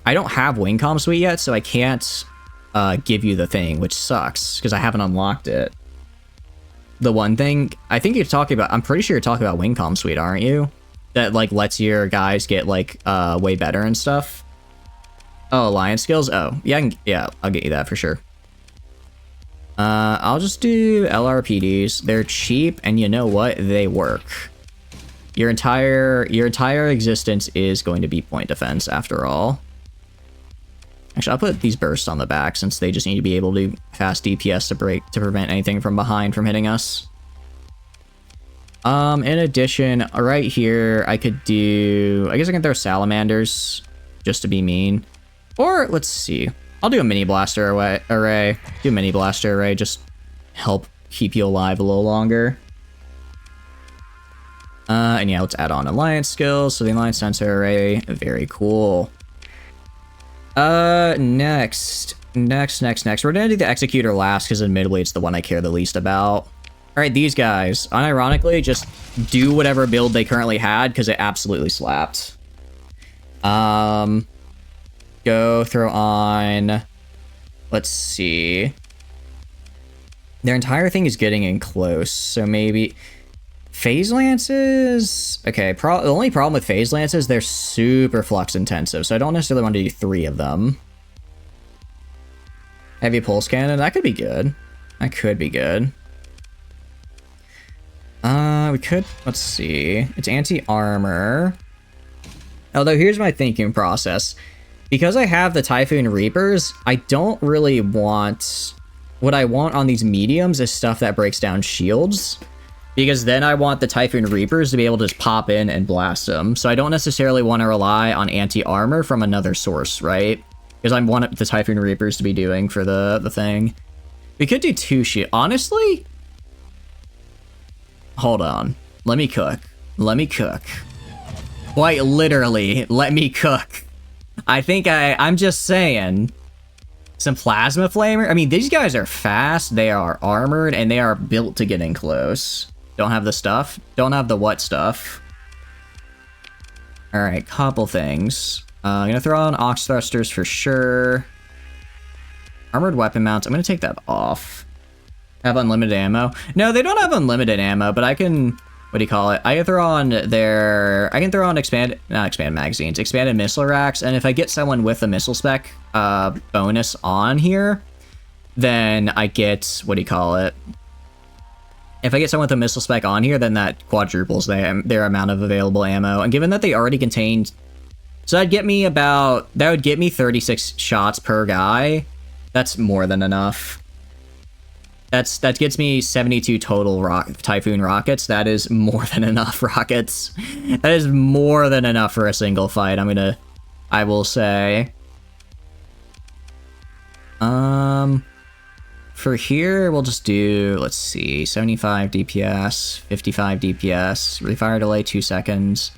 I don't have Wingcom Suite yet, so I can't give you the thing, which sucks, because I haven't unlocked it. The one thing, I think you're talking about, I'm pretty sure you're talking about Wingcom Suite, aren't you? That, like, lets your guys get, like, way better and stuff. Oh, alliance skills? Oh, yeah, I'll get you that for sure. I'll just do LRPDs. They're cheap, and you know what? They work. Your entire existence is going to be point defense, after all. Actually, I'll put these bursts on the back, since they just need to be able to do fast DPS to prevent anything from behind from hitting us. In addition, right here, I could do... I guess I can throw salamanders, just to be mean. Or, let's see. I'll do a mini blaster array. Do a mini blaster array, just help keep you alive a little longer. And yeah, let's add on alliance skills. So the alliance sensor array, very cool. Next. We're gonna do the executor last, because admittedly it's the one I care the least about. All right, these guys, unironically, just do whatever build they currently had, because it absolutely slapped. Go throw on, let's see. Their entire thing is getting in close, so maybe phase lances. Okay, the only problem with phase lances, they're super flux intensive, so I don't necessarily want to do 3 of them. Heavy pulse cannon, that could be good. That could be good. We could, let's see. It's anti-armor. Although here's my thinking process. Because I have the Typhoon Reapers, I don't really want... What I want on these mediums is stuff that breaks down shields. Because then I want the Typhoon Reapers to be able to just pop in and blast them. So I don't necessarily want to rely on anti-armor from another source, right? Because I want the Typhoon Reapers to be doing for the thing. We could do 2 shield. Honestly... Hold on. Let me cook. Quite literally, let me cook. I think I'm just saying, some plasma flamer. I mean, these guys are fast, they are armored, and they are built to get in close. Don't have the stuff. Don't have the what stuff. Alright, couple things. I'm gonna throw on ox thrusters for sure. Armored weapon mounts, I'm gonna take that off. Have unlimited ammo. No, they don't have unlimited ammo, but I can... What do you call it? I can throw on expanded magazines, expanded missile racks, and if I get someone with a missile spec bonus on here, then I get, what do you call it? If I get someone with a missile spec on here, then that quadruples their amount of available ammo. And given that they already contained, so that would get me 36 shots per guy. That's more than enough. That gets me 72 total Typhoon rockets. That is more than enough rockets. That is more than enough for a single fight. I will say. For here, we'll just do, let's see, 75 DPS, 55 DPS, refire delay 2 seconds.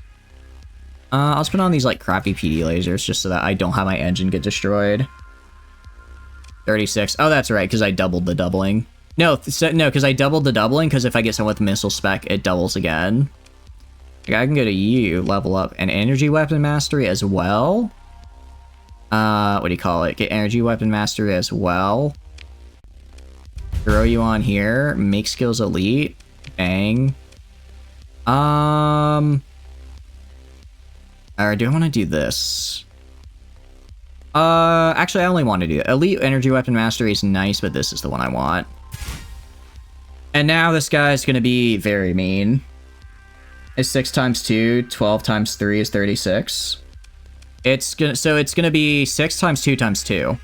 I'll just put on these like crappy PD lasers just so that I don't have my engine get destroyed. 36. Oh, that's right, because I doubled the doubling. No, because I doubled the doubling, because if I get someone with missile spec, it doubles again. Like, I can go to you, level up, and energy weapon mastery as well. What do you call it? Get energy weapon mastery as well. Throw you on here, make skills elite, bang. Alright, do I want to do this? Actually, I only want to do it. Elite Energy Weapon Mastery is nice, but this is the one I want. And now this guy's gonna be very mean. It's 6 times 2, 12 times 3 is 36. It's gonna be 6 times 2 times 2.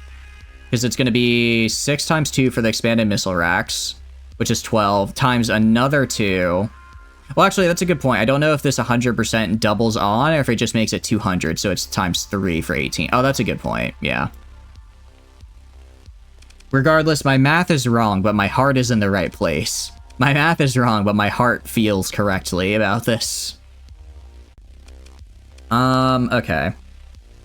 Because it's gonna be 6 times 2 for the expanded missile racks, which is 12, times another 2. Well, actually, that's a good point. I don't know if this 100% doubles on, or if it just makes it 200, so it's times 3 for 18. Oh, that's a good point, yeah. Regardless, my math is wrong, but my heart is in the right place. My math is wrong, but my heart feels correctly about this. Okay.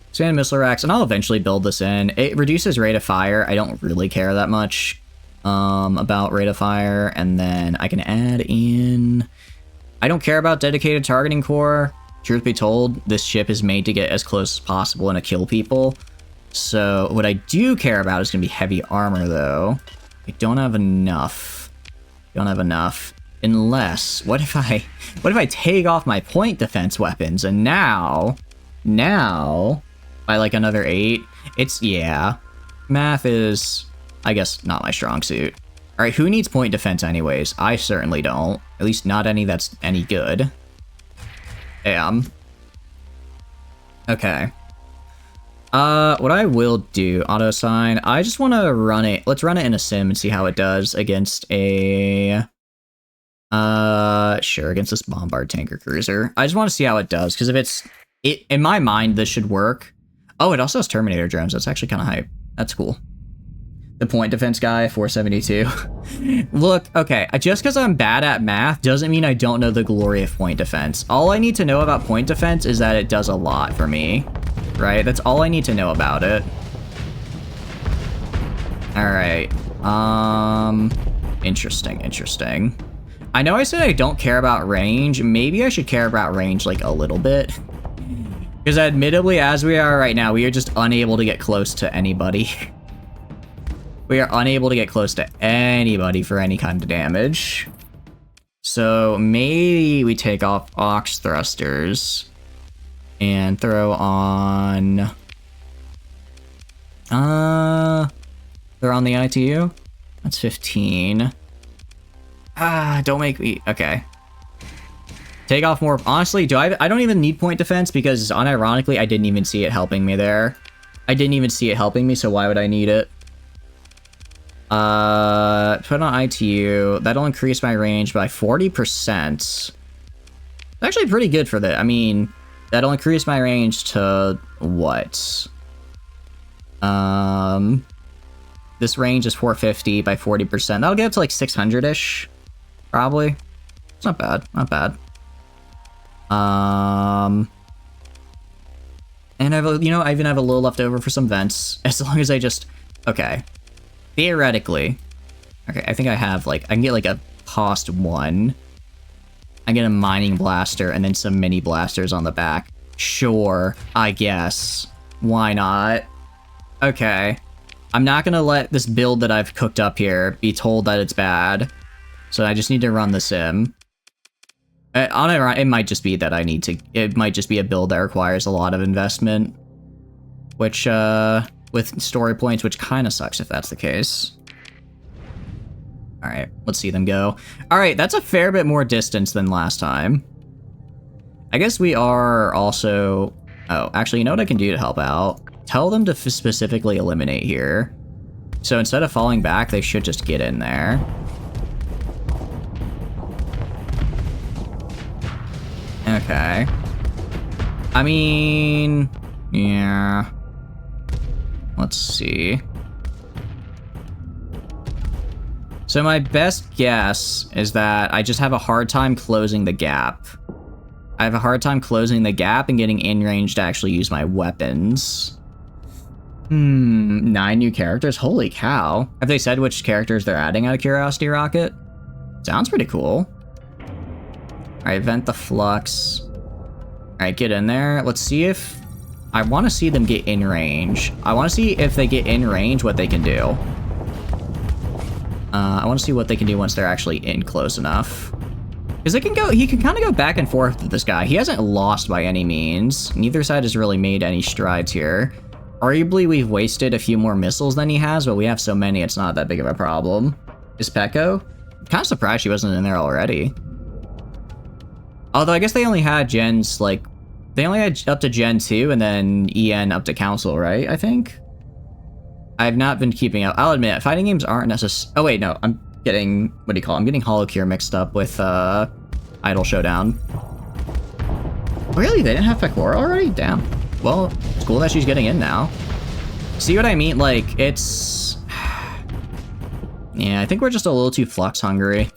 Expanded missile racks, and I'll eventually build this in. It reduces rate of fire. I don't really care that much about rate of fire, and then I can add in... I don't care about dedicated targeting core. Truth be told, this ship is made to get as close as possible and to kill people. So what I do care about is going to be heavy armor, though. I don't have enough. Don't have enough. Unless, what if I take off my point defense weapons, and now, by like another 8, it's, yeah. Math is, I guess, not my strong suit. Alright, who needs point defense anyways? I certainly don't. At least not any that's any good. Damn. Okay. What I will do, auto assign, I just want to run it. Let's run it in a sim and see how it does against a... sure, against this bombard tanker cruiser. I just want to see how it does, because if it's... in my mind, this should work. Oh, it also has Terminator drones. That's actually kind of hype. That's cool. The point defense guy, 472. Look, okay, just because I'm bad at math doesn't mean I don't know the glory of point defense. All I need to know about point defense is that it does a lot for me, right? That's all I need to know about it. All right. Interesting. I know I said I don't care about range. Maybe I should care about range, like, a little bit. Because admittedly, as we are right now, we are just unable to get close to anybody. We are unable to get close to anybody for any kind of damage. So maybe we take off Ox Thrusters and throw on... throw on the ITU? That's 15. Don't make me... Okay. Take off more... Honestly, I don't even need point defense because, unironically, I didn't even see it helping me there. I didn't even see it helping me, so why would I need it? Put on ITU. That'll increase my range by 40%. It's actually pretty good for that. I mean, that'll increase my range to what? This range is 450 by 40%. That'll get up to like 600-ish, probably. It's not bad. Not bad. And I even have a little left over for some vents, as long as I just... Okay. Theoretically, okay, I think I have, like, I can get, like, a cost 1. I get a mining blaster and then some mini blasters on the back. Sure, I guess. Why not? Okay. I'm not gonna let this build that I've cooked up here be told that it's bad. So I just need to run the sim. It might just be that it might just be a build that requires a lot of investment. Which, with story points, which kind of sucks if that's the case. Alright, let's see them go. Alright, that's a fair bit more distance than last time. I guess we are also... Oh, actually, you know what I can do to help out? Tell them to specifically eliminate here. So instead of falling back, they should just get in there. Okay. I mean... Yeah... Let's see. So my best guess is that I just have a hard time closing the gap. I have a hard time closing the gap and getting in range to actually use my weapons. 9 new characters? Holy cow. Have they said which characters they're adding out of Curiosity Rocket? Sounds pretty cool. Alright, vent the flux. Alright, get in there. Let's see if... I want to see them get in range. I want to see if they get in range what they can do. I want to see what they can do once they're actually in close enough. Because he can kind of go back and forth with this guy. He hasn't lost by any means. Neither side has really made any strides here. Arguably, we've wasted a few more missiles than he has, but we have so many, it's not that big of a problem. Is Pekko? I'm kind of surprised she wasn't in there already. Although, I guess they only had gens, like... They only had up to Gen 2, and then EN up to Council, right? I think? I've not been keeping up. I'll admit, fighting games aren't necessary. Oh, wait, no. I'm getting... What do you call it? I'm getting Holocure mixed up with, Idol Showdown. Really? They didn't have Pekora already? Damn. Well, it's cool that she's getting in now. See what I mean? Like, it's... Yeah, I think we're just a little too flux hungry.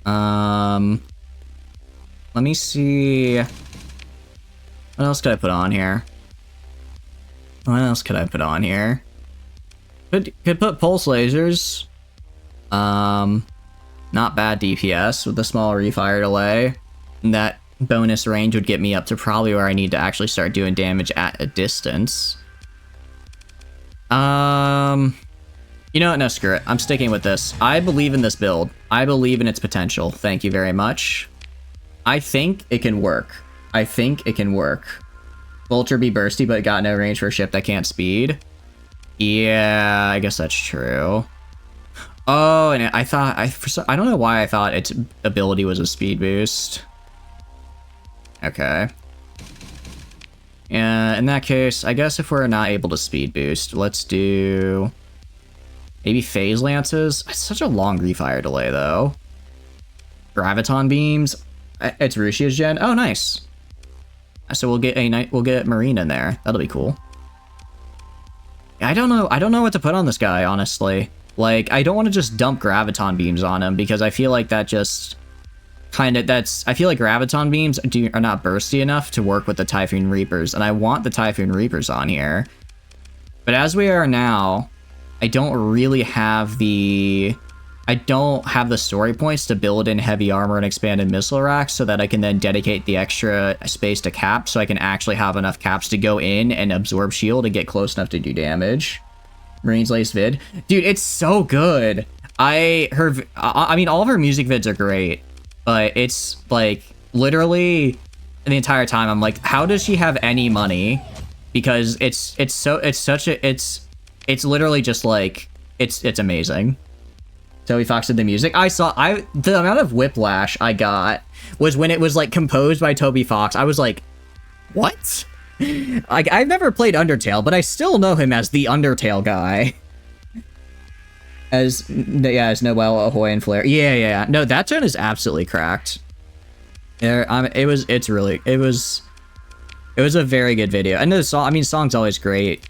Let me see... What else could I put on here? What else could I put on here? Could put pulse lasers. Not bad DPS with the small refire delay. And that bonus range would get me up to probably where I need to actually start doing damage at a distance. You know what? No, screw it. I'm sticking with this. I believe in this build. I believe in its potential. Thank you very much. I think it can work. I think it can work. Vulture be bursty, but got no range for a ship that can't speed. Yeah, I guess that's true. Oh, and I thought... I don't know why I thought its ability was a speed boost. Okay. Yeah, in that case, I guess if we're not able to speed boost, let's do... Maybe Phase Lances? It's such a long refire delay, though. Graviton Beams? It's Rushia's gen? Oh, nice. So we'll get Marine in there. That'll be cool. I don't know what to put on this guy, honestly. Like, I don't want to just dump Graviton Beams on him, because I feel like that just... I feel like Graviton Beams are not bursty enough to work with the Typhoon Reapers, and I want the Typhoon Reapers on here. But as we are now, I don't really have the... I don't have the story points to build in heavy armor and expanded missile racks so that I can then dedicate the extra space to caps so I can actually have enough caps to go in and absorb shield and get close enough to do damage. Marine's latest vid. Dude, it's so good. I mean, all of her music vids are great, but it's like literally the entire time I'm like, how does she have any money? Because it's literally just like, it's amazing. Toby Fox did the music. The amount of whiplash I got was when it was like composed by Toby Fox. I was like, what? Like, I've never played Undertale, but I still know him as the Undertale guy. As Noel, Ahoy, and Flare. Yeah. No, that gen is absolutely cracked. It was a very good video. And the song, I mean, song's always great.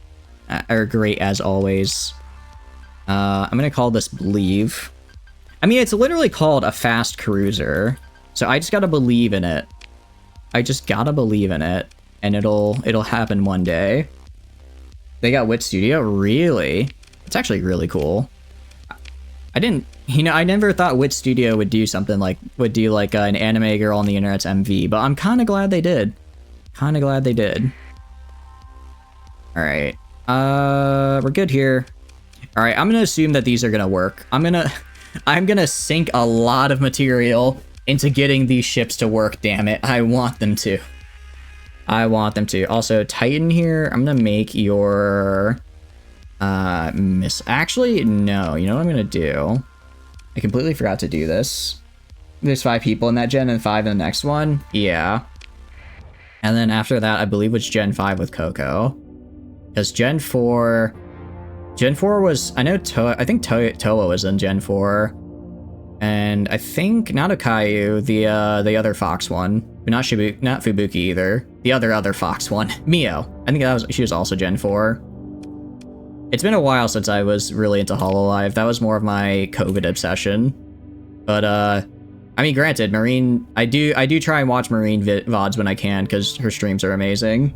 Or great as always. I'm gonna call this Believe. I mean, it's literally called a fast cruiser. So I just gotta believe in it. And it'll happen one day. They got Wit Studio? Really? It's actually really cool. I never thought Wit Studio would do something like, an anime girl on the internet's MV, but I'm kinda glad they did. Alright. We're good here. Alright, I'm gonna assume that these are gonna work. I'm gonna sink a lot of material into getting these ships to work, damn it. I want them to. Also, Titan here, I'm gonna make your... Actually, no. You know what I'm gonna do? I completely forgot to do this. There's 5 people in that gen and 5 in the next one. Yeah. And then after that, I believe it's Gen 5 with Coco. Because Gen 4 was... I think Toa was in Gen 4. And I think not Akayu, the other Fox one. Not Fubuki either. The other Fox one. Mio. I think she was also Gen 4. It's been a while since I was really into Hololive. That was more of my COVID obsession. But, I mean, granted, Marine... I do try and watch Marine VODs when I can, because her streams are amazing.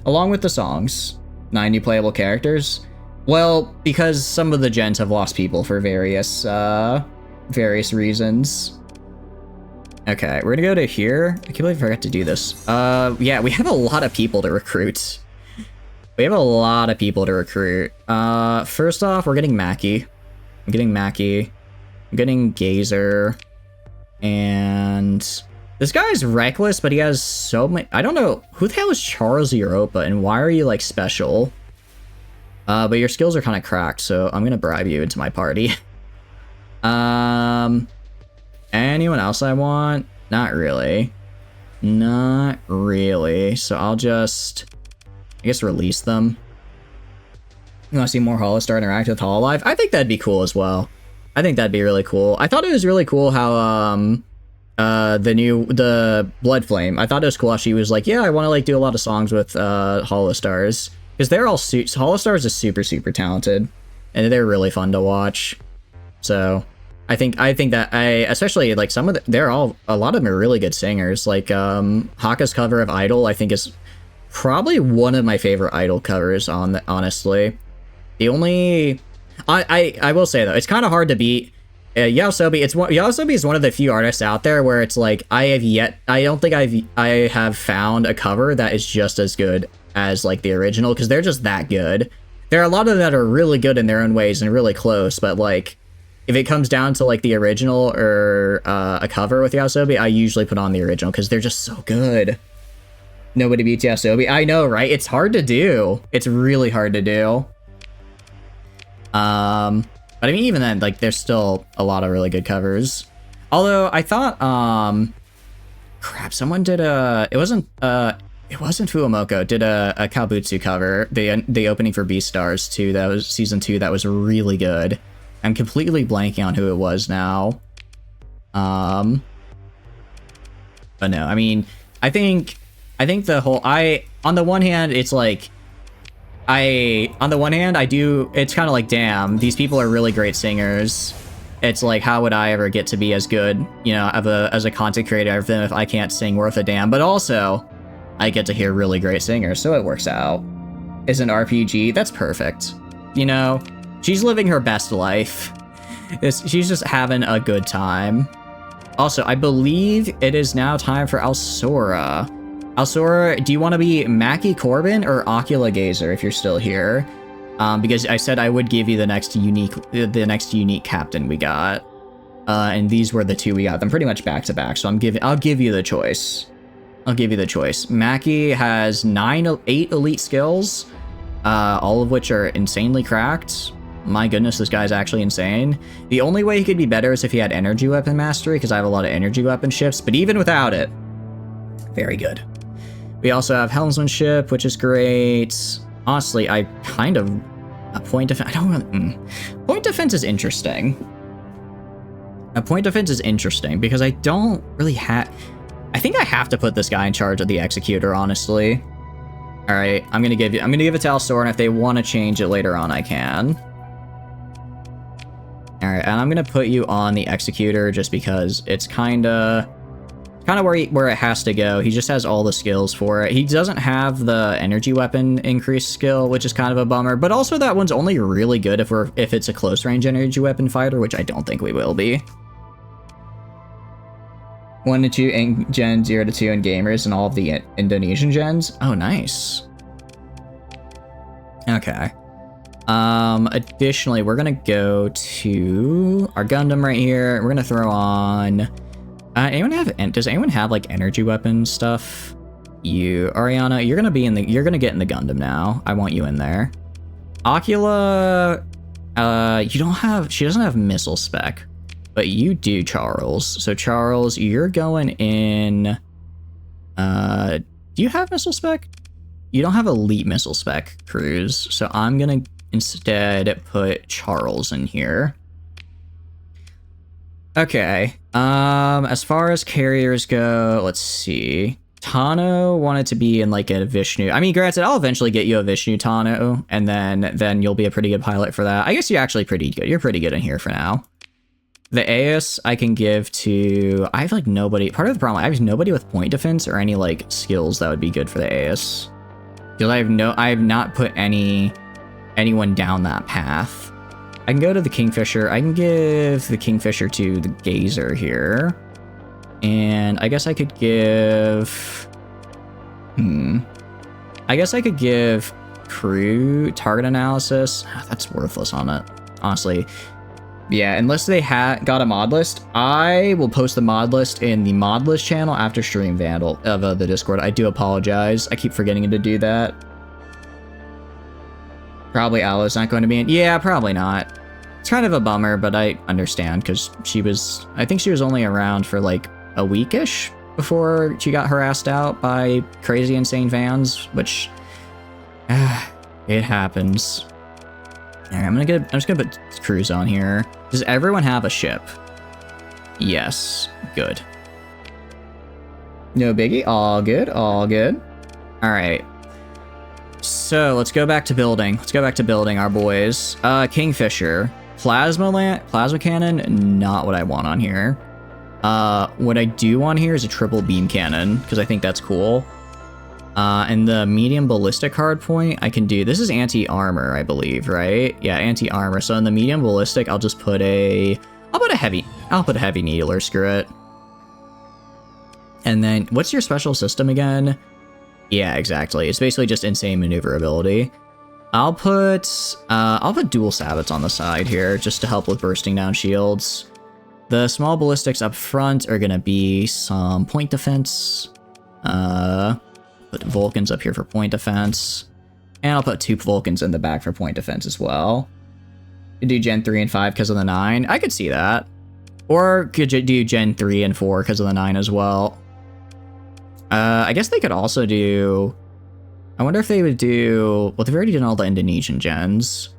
Along with the songs. 9 new playable characters. Well, because some of the gens have lost people for various reasons. Okay, we're gonna go to here. I can't believe I forgot to do this. Yeah, we have a lot of people to recruit. First off, we're getting Mackie. I'm getting Gazer. And This guy's reckless, but he has so many... I don't know. Who the hell is Charles Europa, and why are you, like, special? But your skills are kind of cracked, so I'm gonna bribe you into my party. Anyone else I want? Not really. Not really. So I'll just... I guess release them. You want to see more Holostar interact with Hololive? I think that'd be cool as well. I think that'd be really cool. I thought it was really cool how, the Blood Flame, I thought it was cool how she was like, yeah, I want to, like, do a lot of songs with, Holostars. Because they're all Holostars is super, super talented. And they're really fun to watch. So, I think that especially, like, a lot of them are really good singers. Like, Haka's cover of Idol, I think is probably one of my favorite Idol covers, honestly. The only... I will say, though, it's kind of hard to beat Yaosobi. Yaosobi is one of the few artists out there where it's like, I don't think I have found a cover that is just as good as, like, the original, because they're just that good. There are a lot of them that are really good in their own ways and really close, but, like, if it comes down to, like, the original or a cover with Yaosobi, I usually put on the original, because they're just so good. Nobody beats Yaosobi. I know, right? It's hard to do. It's really hard to do. But I mean, even then, like, there's still a lot of really good covers. Although, I thought, crap, someone did it wasn't Fuamoko, did a Kalbutsu cover, the opening for Beastars 2, that was Season 2, that was really good. I'm completely blanking on who it was now. But no, I mean, I think the whole, on the one hand, it's like, it's kind of like, damn, these people are really great singers. It's like, how would I ever get to be as good, you know, as a content creator of them if I can't sing worth a damn? But also, I get to hear really great singers, so it works out. It's an RPG, that's perfect. You know, she's living her best life. She's just having a good time. Also, I believe it is now time for Alsora. Alsora, do you want to be Mackie Corbin or Ocula Gazer if you're still here? Because I said I would give you the next unique captain we got. And these were the two we got them pretty much back to back. So I'll give you the choice. I'll give you the choice. Mackie has 8 elite skills, all of which are insanely cracked. My goodness, this guy's actually insane. The only way he could be better is if he had energy weapon mastery, because I have a lot of energy weapon shifts, but even without it, very good. We also have helmsmanship, which is great. Honestly, I kind of... point defense... I don't really... Point defense is interesting. A point defense is interesting, because I don't really have... I think I have to put this guy in charge of the Executor, honestly. Alright, I'm gonna give it to Alsora, and if they want to change it later on, I can. Alright, and I'm gonna put you on the Executor, just because it's kinda where it has to go. He just has all the skills for it. He doesn't have the energy weapon increase skill, which is kind of a bummer, but also that one's only really good if it's a close range energy weapon fighter, which I don't think we will be. 1 to 2 in Gen 0 to 2 in gamers and all of the Indonesian gens. Oh, nice. Okay. Additionally, we're gonna go to our Gundam right here. We're gonna throw on... does anyone have, like, energy weapon stuff? Ariana, you're gonna get in the Gundam now. I want you in there. Ocula, she doesn't have missile spec, but you do, Charles. So Charles, you're going in, do you have missile spec? You don't have elite missile spec, Cruz. So I'm gonna instead put Charles in here. Okay, as far as carriers go, let's see. Tano wanted to be in, like, a Vishnu. I mean, granted, I'll eventually get you a Vishnu Tano, and then you'll be a pretty good pilot for that. I guess you're actually pretty good. You're pretty good in here for now. The AS I can give to... I have, like, nobody... Part of the problem, I have nobody with point defense or any, like, skills that would be good for the AS. Because I have not put anyone down that path. I can go to the Kingfisher. I can give the Kingfisher to the Gazer here. And I guess I could give... I guess I could give Crew target analysis. That's worthless on it, honestly. Yeah, unless they got a mod list, I will post the mod list in the mod list channel after stream Vandal of the Discord. I do apologize. I keep forgetting to do that. Probably Aloe's not going to be in. Yeah, probably not. It's kind of a bummer, but I understand because I think she was only around for like a weekish before she got harassed out by crazy insane fans, which it happens. All right, I'm just gonna put cruise on here. Does everyone have a ship? Yes, good. No biggie, all good, all good. All right. So let's go back to building. Let's go back to building our boys. Kingfisher. Plasma cannon, not what I want on here. What I do want here is a triple beam cannon, because I think that's cool. And the medium ballistic hardpoint, I can do, this is anti-armor, I believe, right? Yeah, anti-armor. So in the medium ballistic, I'll just put I'll put a heavy needler, screw it. And then, what's your special system again? Yeah, exactly. It's basically just insane maneuverability. I'll put dual sabots on the side here, just to help with bursting down shields. The small ballistics up front are gonna be some point defense. Put Vulcans up here for point defense. And I'll put 2 Vulcans in the back for point defense as well. You do Gen 3 and 5 because of the 9. I could see that. Or could you do Gen 3 and 4 because of the 9 as well? I guess they could also do... I wonder if they would do... Well, they've already done all the Indonesian gens.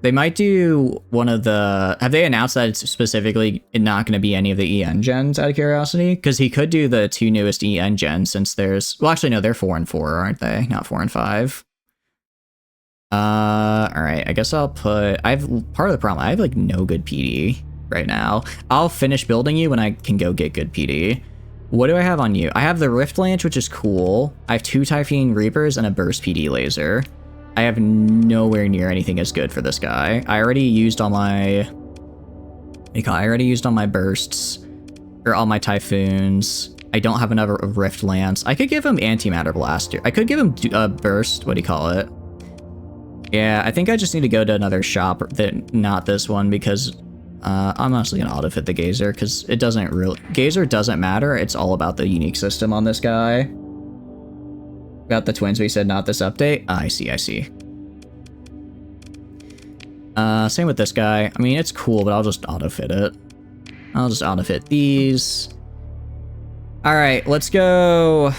They might do one of the... Have they announced that it's specifically not going to be any of the EN gens, out of curiosity? Because he could do the 2 newest EN gens, since there's... Well, actually, no, they're 4 and 4, aren't they? Not 4 and 5. Alright, I guess I'll put... Part of the problem, I have, like, no good PD right now. I'll finish building you when I can go get good PD. What do I have on you? I have the Rift Lance, which is cool. I have 2 Typhoon Reapers and a Burst PD laser. I have nowhere near anything as good for this guy. I already used all my... I already used all my bursts. Or all my Typhoons. I don't have another Rift Lance. I could give him Antimatter Blaster. I could give him a Burst. What do you call it? Yeah, I think I just need to go to another shop, not this one, because... I'm honestly gonna auto-fit the Gazer, because it doesn't really... Gazer doesn't matter, it's all about the unique system on this guy. About the twins we said not this update? I see. Same with this guy. I mean, it's cool, but I'll just auto-fit it. I'll just auto-fit these. Alright, let's go...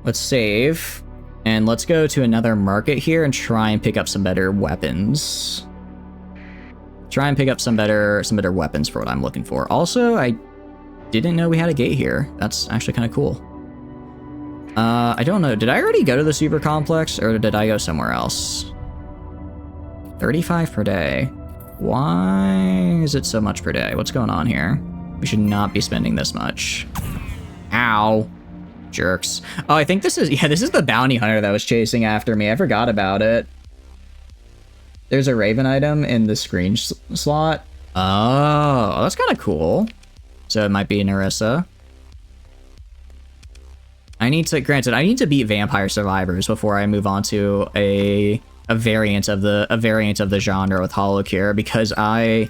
Let's save. And let's go to another market here and try and pick up some better weapons. Try and pick up some better weapons for what I'm looking for. Also, I didn't know we had a gate here. That's actually kind of cool. I don't know. Did I already go to the super complex, or did I go somewhere else? 35 per day. Why is it so much per day? What's going on here? We should not be spending this much. Ow. Jerks. Oh, I think this is the bounty hunter that was chasing after me. I forgot about it. There's a Raven item in the screen slot. Oh, that's kind of cool. So it might be Narissa. Granted, I need to beat Vampire Survivors before I move on to a variant of the genre with Holocure, because I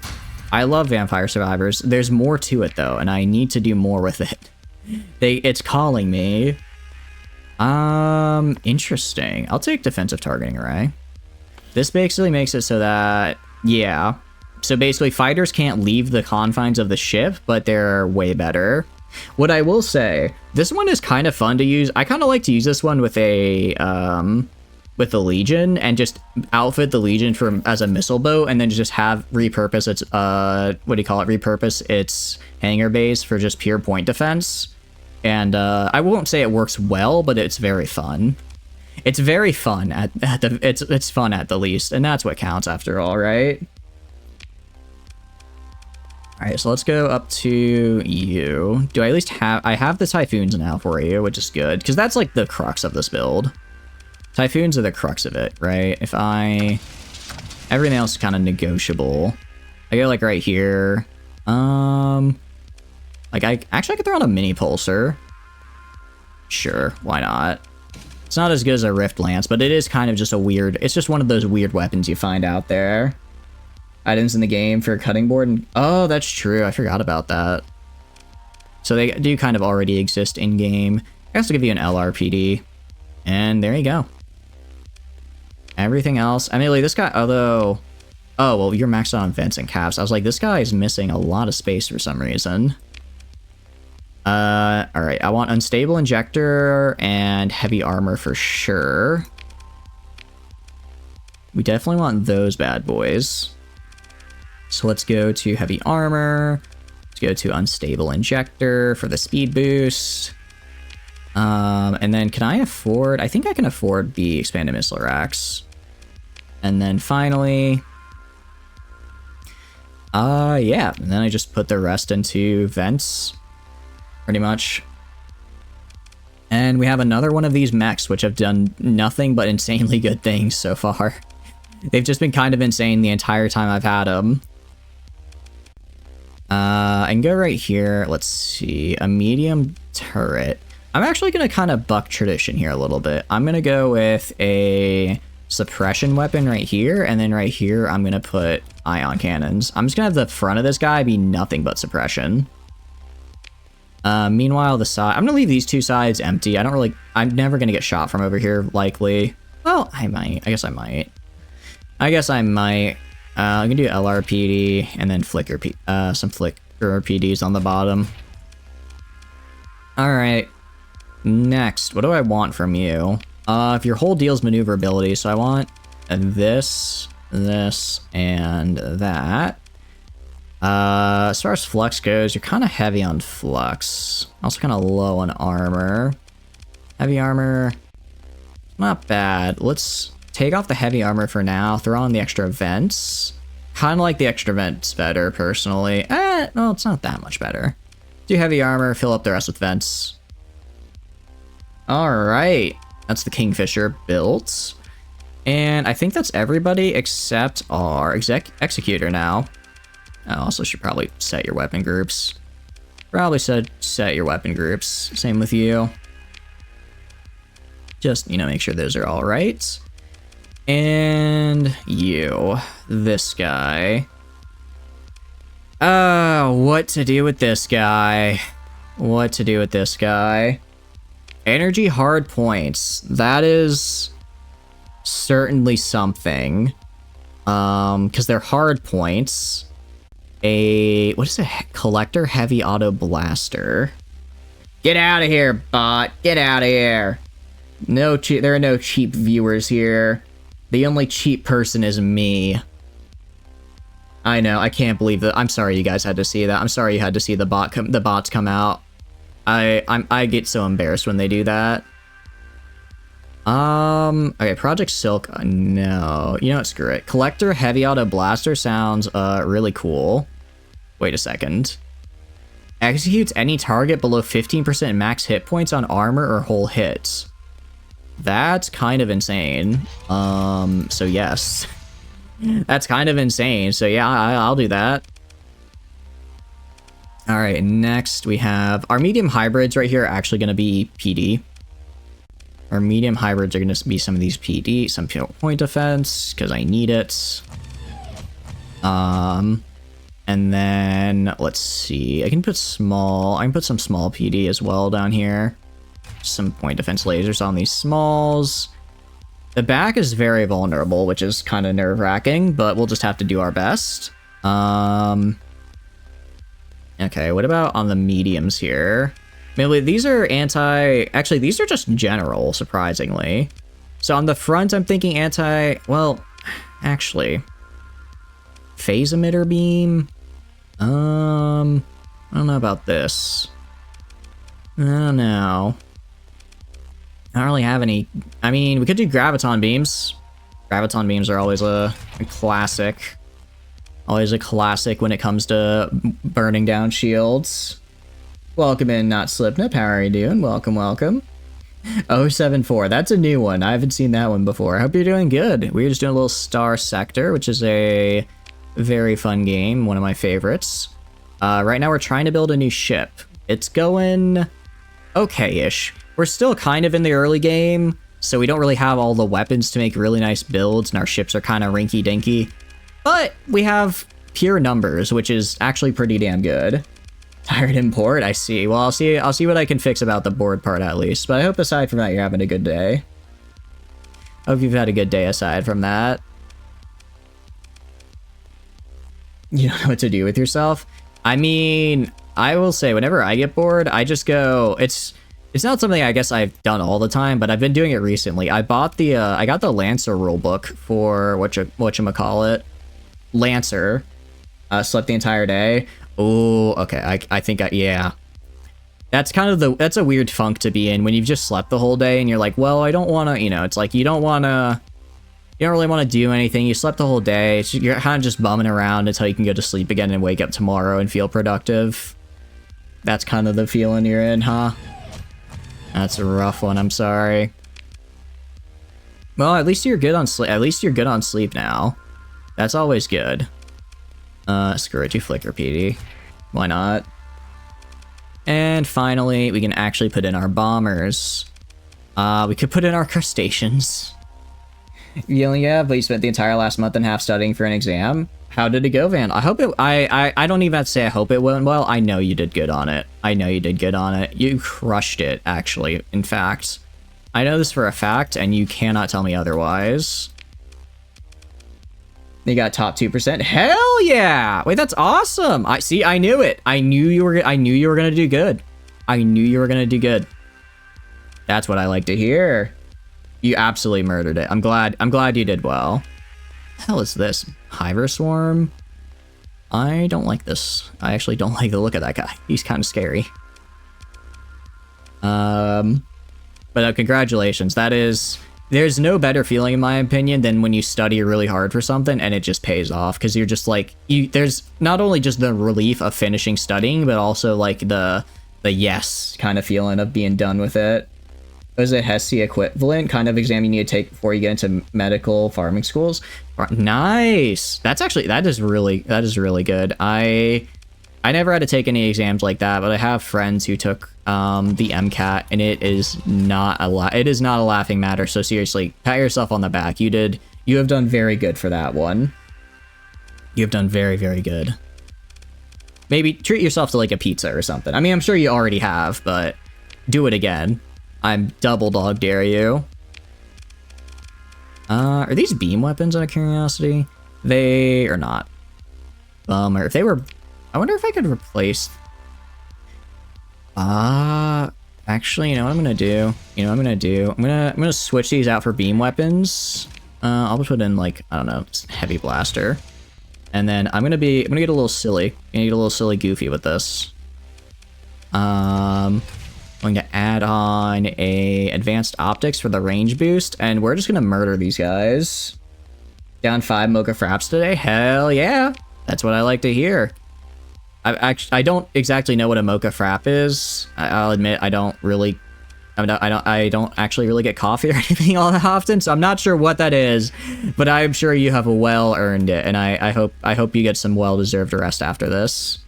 love Vampire Survivors. There's more to it though, and I need to do more with it. It's calling me. Interesting. I'll take defensive targeting array. This basically makes it so that, yeah. So basically, fighters can't leave the confines of the ship, but they're way better. What I will say, this one is kind of fun to use. I kind of like to use this one with the Legion, and just outfit the Legion as a missile boat, and then just repurpose its repurpose its hangar base for just pure point defense. And I won't say it works well, but it's very fun. It's very fun it's fun at the least, and that's what counts after all, right? Alright, so let's go up to you. Do I at least I have the Typhoons now for you, which is good, because that's like the crux of this build. Typhoons are the crux of it, right? Everything else is kind of negotiable. I go like right here. Like I could throw on a mini pulsar. Sure, why not? It's not as good as a Rift Lance, but it is kind of just it's just one of those weird weapons you find out there. items in the game for a cutting board. And, oh, that's true. I forgot about that. So they do kind of already exist in-game. I guess I'll give you an LRPD. And there you go. Everything else. I mean, like, this guy, although... Oh, well, you're maxed out on vents and caps. I was like, this guy is missing a lot of space for some reason. Alright. I want unstable injector and heavy armor for sure. We definitely want those bad boys. So let's go to heavy armor. Let's go to unstable injector for the speed boost. And then can I afford... I think I can afford the expanded missile racks. And then finally... yeah. And then I just put the rest into vents. Pretty much. And we have another one of these mechs, which have done nothing but insanely good things so far. They've just been kind of insane the entire time I've had them. I can go right here. Let's see. A medium turret. I'm actually going to kind of buck tradition here a little bit. I'm going to go with a suppression weapon right here. And then right here, I'm going to put ion cannons. I'm just going to have the front of this guy be nothing but suppression. Meanwhile, the side... I'm going to leave these two sides empty. I'm never going to get shot from over here, likely. Well, I might. I guess I might. I'm going to do LRPD and then some flicker PDs on the bottom. Alright. Next, what do I want from you? If your whole deal's maneuverability, so I want this, and that. As far as flux goes, you're kind of heavy on flux. Also kind of low on armor. Heavy armor, not bad. Let's take off the heavy armor for now, throw on the extra vents. Kind of like the extra vents better, personally. No, it's not that much better. Do heavy armor, fill up the rest with vents. Alright, that's the Kingfisher built. And I think that's everybody except our Executor now. I also should probably set your weapon groups. Probably said set your weapon groups. Same with you. Just, make sure those are all right. And you, this guy. What to do with this guy? What to do with this guy? Energy hard points. That is certainly something. Because they're hard points. What is it? Collector heavy auto blaster. Get out of here, bot. Get out of here. No, there are no cheap viewers here. The only cheap person is me. I know, I can't believe that. I'm sorry you guys had to see that. I'm sorry you had to see the bots come out. I get so embarrassed when they do that. Okay, Project Silk, no. Screw it. Collector Heavy Auto Blaster sounds, really cool. Wait a second. Executes any target below 15% max hit points on armor or whole hits. That's kind of insane. So yes. That's kind of insane. So yeah, I'll do that. Alright, next we have... Our medium hybrids right here are actually going to be PD. Our medium hybrids are going to be some of these PD, some point defense, because I need it. And then, let's see. I can put some small PD as well down here. Some point defense lasers on these smalls. The back is very vulnerable, which is kind of nerve-wracking, but we'll just have to do our best. Okay, what about on the mediums here? Maybe these are actually, these are just general, surprisingly. So on the front, I'm thinking well, actually. Phase emitter beam? I don't know about this. I don't know. I don't really have any... I mean, we could do graviton beams. Graviton beams are always a classic. Always a classic when it comes to burning down shields. Welcome in, Not Slipnip. How are you doing? Welcome, welcome. 074. That's a new one. I haven't seen that one before. I hope you're doing good. We're just doing a little Star Sector, which is a very fun game. One of my favorites. Right now we're trying to build a new ship. It's going okay-ish. We're still kind of in the early game, so we don't really have all the weapons to make really nice builds, and our ships are kind of rinky-dinky. But we have pure numbers, which is actually pretty damn good. Tired in board? I see. Well, I'll see what I can fix about the board part at least. But I hope aside from that, you're having a good day. Hope you've had a good day aside from that. You don't know what to do with yourself? I mean, I will say whenever I get bored, I just go, it's not something I guess I've done all the time, but I've been doing it recently. I bought the, I got the Lancer rulebook for whatchamacallit, Lancer. Slept the entire day. Oh, okay. I think, yeah. That's kind of that's a weird funk to be in when you've just slept the whole day and you're like, well, I don't want to, you know, it's like you don't really want to do anything. You slept the whole day. You're kind of just bumming around until you can go to sleep again and wake up tomorrow and feel productive. That's kind of the feeling you're in, huh? That's a rough one. I'm sorry. Well, at least you're good on sleep. At least you're good on sleep now. That's always good. Screw it, you flicker, PD. Why not? And finally, we can actually put in our bombers. We could put in our crustaceans. Yeah, but you spent the entire last month and a half studying for an exam. How did it go, Van? I hope it. I don't even have to say I hope it went well. I know you did good on it. I know you did good on it. You crushed it, actually. In fact, I know this for a fact, and you cannot tell me otherwise. You got top 2%. Hell yeah! Wait, that's awesome. I knew it. I knew you were gonna do good. I knew you were gonna do good. That's what I like to hear. You absolutely murdered it. I'm glad you did well. The hell is this? Hiver Swarm? I don't like this. I actually don't like the look of that guy. He's kind of scary. But congratulations. There's no better feeling in my opinion than when you study really hard for something and it just pays off, because you're just like, there's not only just the relief of finishing studying, but also like the yes kind of feeling of being done with it. It was a HESI equivalent kind of exam you need to take before you get into medical farming schools. Nice. That is really good. I never had to take any exams like that, but I have friends who took the MCAT, and it is not a laughing matter. So seriously, pat yourself on the back. You have done very good for that one. You have done very, very good. Maybe treat yourself to like a pizza or something. I mean, I'm sure you already have, but do it again. I'm double dog dare you. Are these beam weapons out of curiosity? They are not. Or if they were, I wonder if I could replace. Actually, you know what I'm gonna do? I'm gonna switch these out for beam weapons. I'll just put in like, I don't know, heavy blaster. And then I'm gonna get a little silly. I'm gonna get a little silly goofy with this. Going to add on a advanced optics for the range boost, and we're just gonna murder these guys. Down 5 mocha fraps today. Hell yeah, that's what I like to hear. I don't exactly know what a mocha frap is. I'll admit I don't actually really get coffee or anything all that often, so I'm not sure what that is, but I'm sure you have well earned it, and I hope you get some well-deserved rest after this.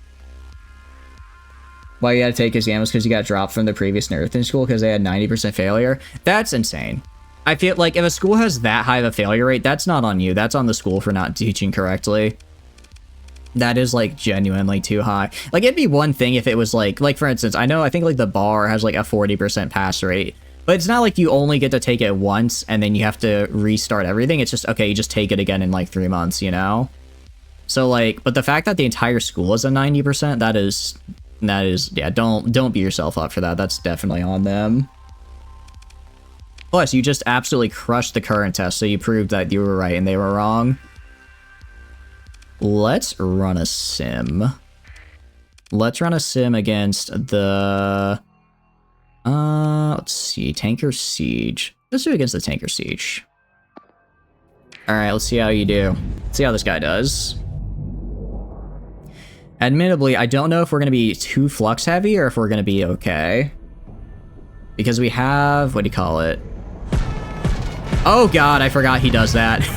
Why you had to take exams because you got dropped from the previous nursing school because they had 90% failure? That's insane. I feel like if a school has that high of a failure rate, that's not on you. That's on the school for not teaching correctly. That is like genuinely too high. Like it'd be one thing if it was like for instance, I think like the bar has like a 40% pass rate, but it's not like you only get to take it once and then you have to restart everything. It's just, okay, you just take it again in like 3 months, you know? So like, but the fact that the entire school is a 90%, that is, yeah, don't beat yourself up for that. That's definitely on them. Plus, you just absolutely crushed the current test, so you proved that you were right and they were wrong. Let's run a sim. Let's run a sim against the... let's see, Tanker Siege. Let's do it against the Tanker Siege. Alright, let's see how you do. Let's see how this guy does. Admittedly, I don't know if we're going to be too flux heavy or if we're going to be okay. Because we have... what do you call it? Oh god, I forgot he does that.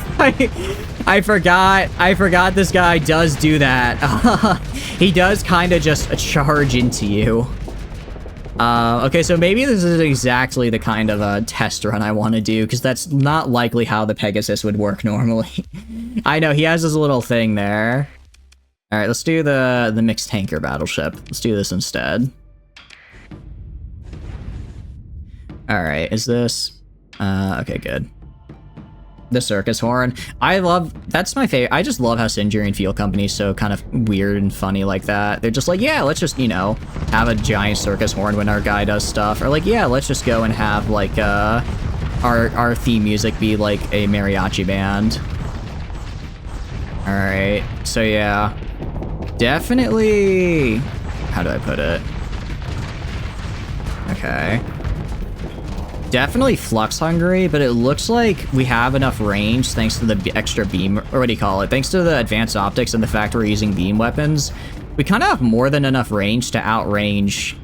I forgot this guy does do that. He does kind of just charge into you. Okay, so maybe this is exactly the kind of a test run I want to do, because that's not likely how the Pegasus would work normally. I know, he has this little thing there. Alright, let's do the mixed tanker battleship. Let's do this instead. Alright, is this... okay, good. The circus horn. That's my favorite. I just love how Sinjurian Field Company is so kind of weird and funny like that. They're just like, yeah, let's just, you know, have a giant circus horn when our guy does stuff. Or like, yeah, let's just go and have like, our theme music be like a mariachi band. Alright, so yeah. Definitely... How do I put it? Okay. Definitely flux hungry, but it looks like we have enough range thanks to the extra beam, or what do you call it? Thanks to the advanced optics and the fact we're using beam weapons, we kind of have more than enough range to outrange,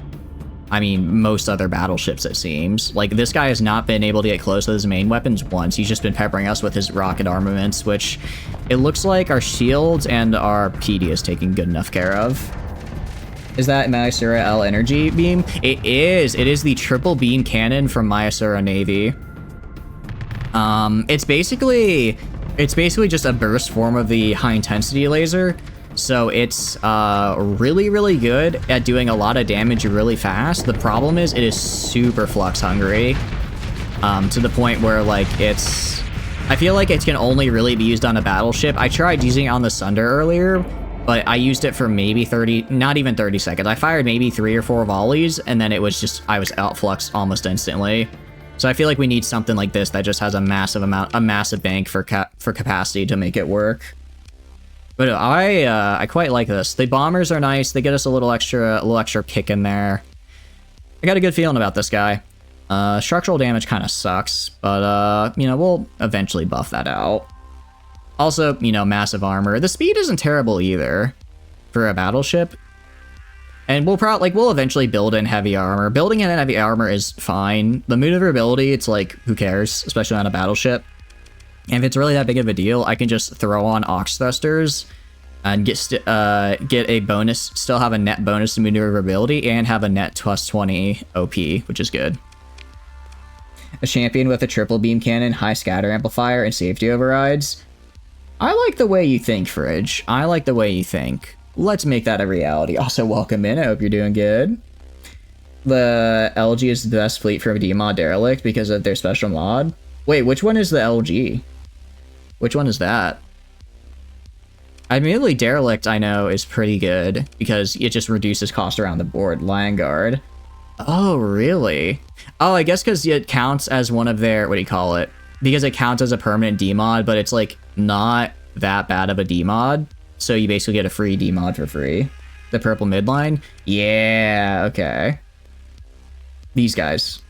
I mean, most other battleships, it seems. Like, this guy has not been able to get close to his main weapons once. He's just been peppering us with his rocket armaments, which it looks like our shields and our PD is taking good enough care of. Is that Mayasuran L energy beam? It is. It is the triple beam cannon from Mayasuran Navy. It's basically just a burst form of the high intensity laser. So it's really, really good at doing a lot of damage really fast. The problem is it is super flux hungry, to the point where like I feel like it can only really be used on a battleship. I tried using it on the Sunder earlier, but I used it for maybe 30, not even 30 seconds. I fired maybe 3 or 4 volleys, and then it was just, I was outfluxed almost instantly. So I feel like we need something like this that just has a massive bank for capacity to make it work. But I quite like this. The bombers are nice. They get us a little extra kick in there. I got a good feeling about this guy. Structural damage kind of sucks, but you know, we'll eventually buff that out. Also, you know, massive armor. The speed isn't terrible either for a battleship. And we'll eventually build in heavy armor. Building in heavy armor is fine. The maneuverability, it's like, who cares, especially on a battleship. And if it's really that big of a deal, I can just throw on ox thrusters and get a bonus, still have a net bonus to maneuverability and have a net +20 OP, which is good. A champion with a triple beam cannon, high scatter amplifier, and safety overrides. I like the way you think, Fridge. I like the way you think. Let's make that a reality. Also, welcome in. I hope you're doing good. The LG is the best fleet for D-Mod Derelict because of their special mod. Wait, which one is the LG? Which one is that? Admittedly, Derelict, I know, is pretty good because it just reduces cost around the board. Lion Guard. Oh, really? Oh, I guess because it counts as one of their... What do you call it? Because it counts as a permanent D-Mod, but it's, like, not that bad of a D-Mod. So you basically get a free D-Mod for free. The purple midline? Yeah, okay. These guys.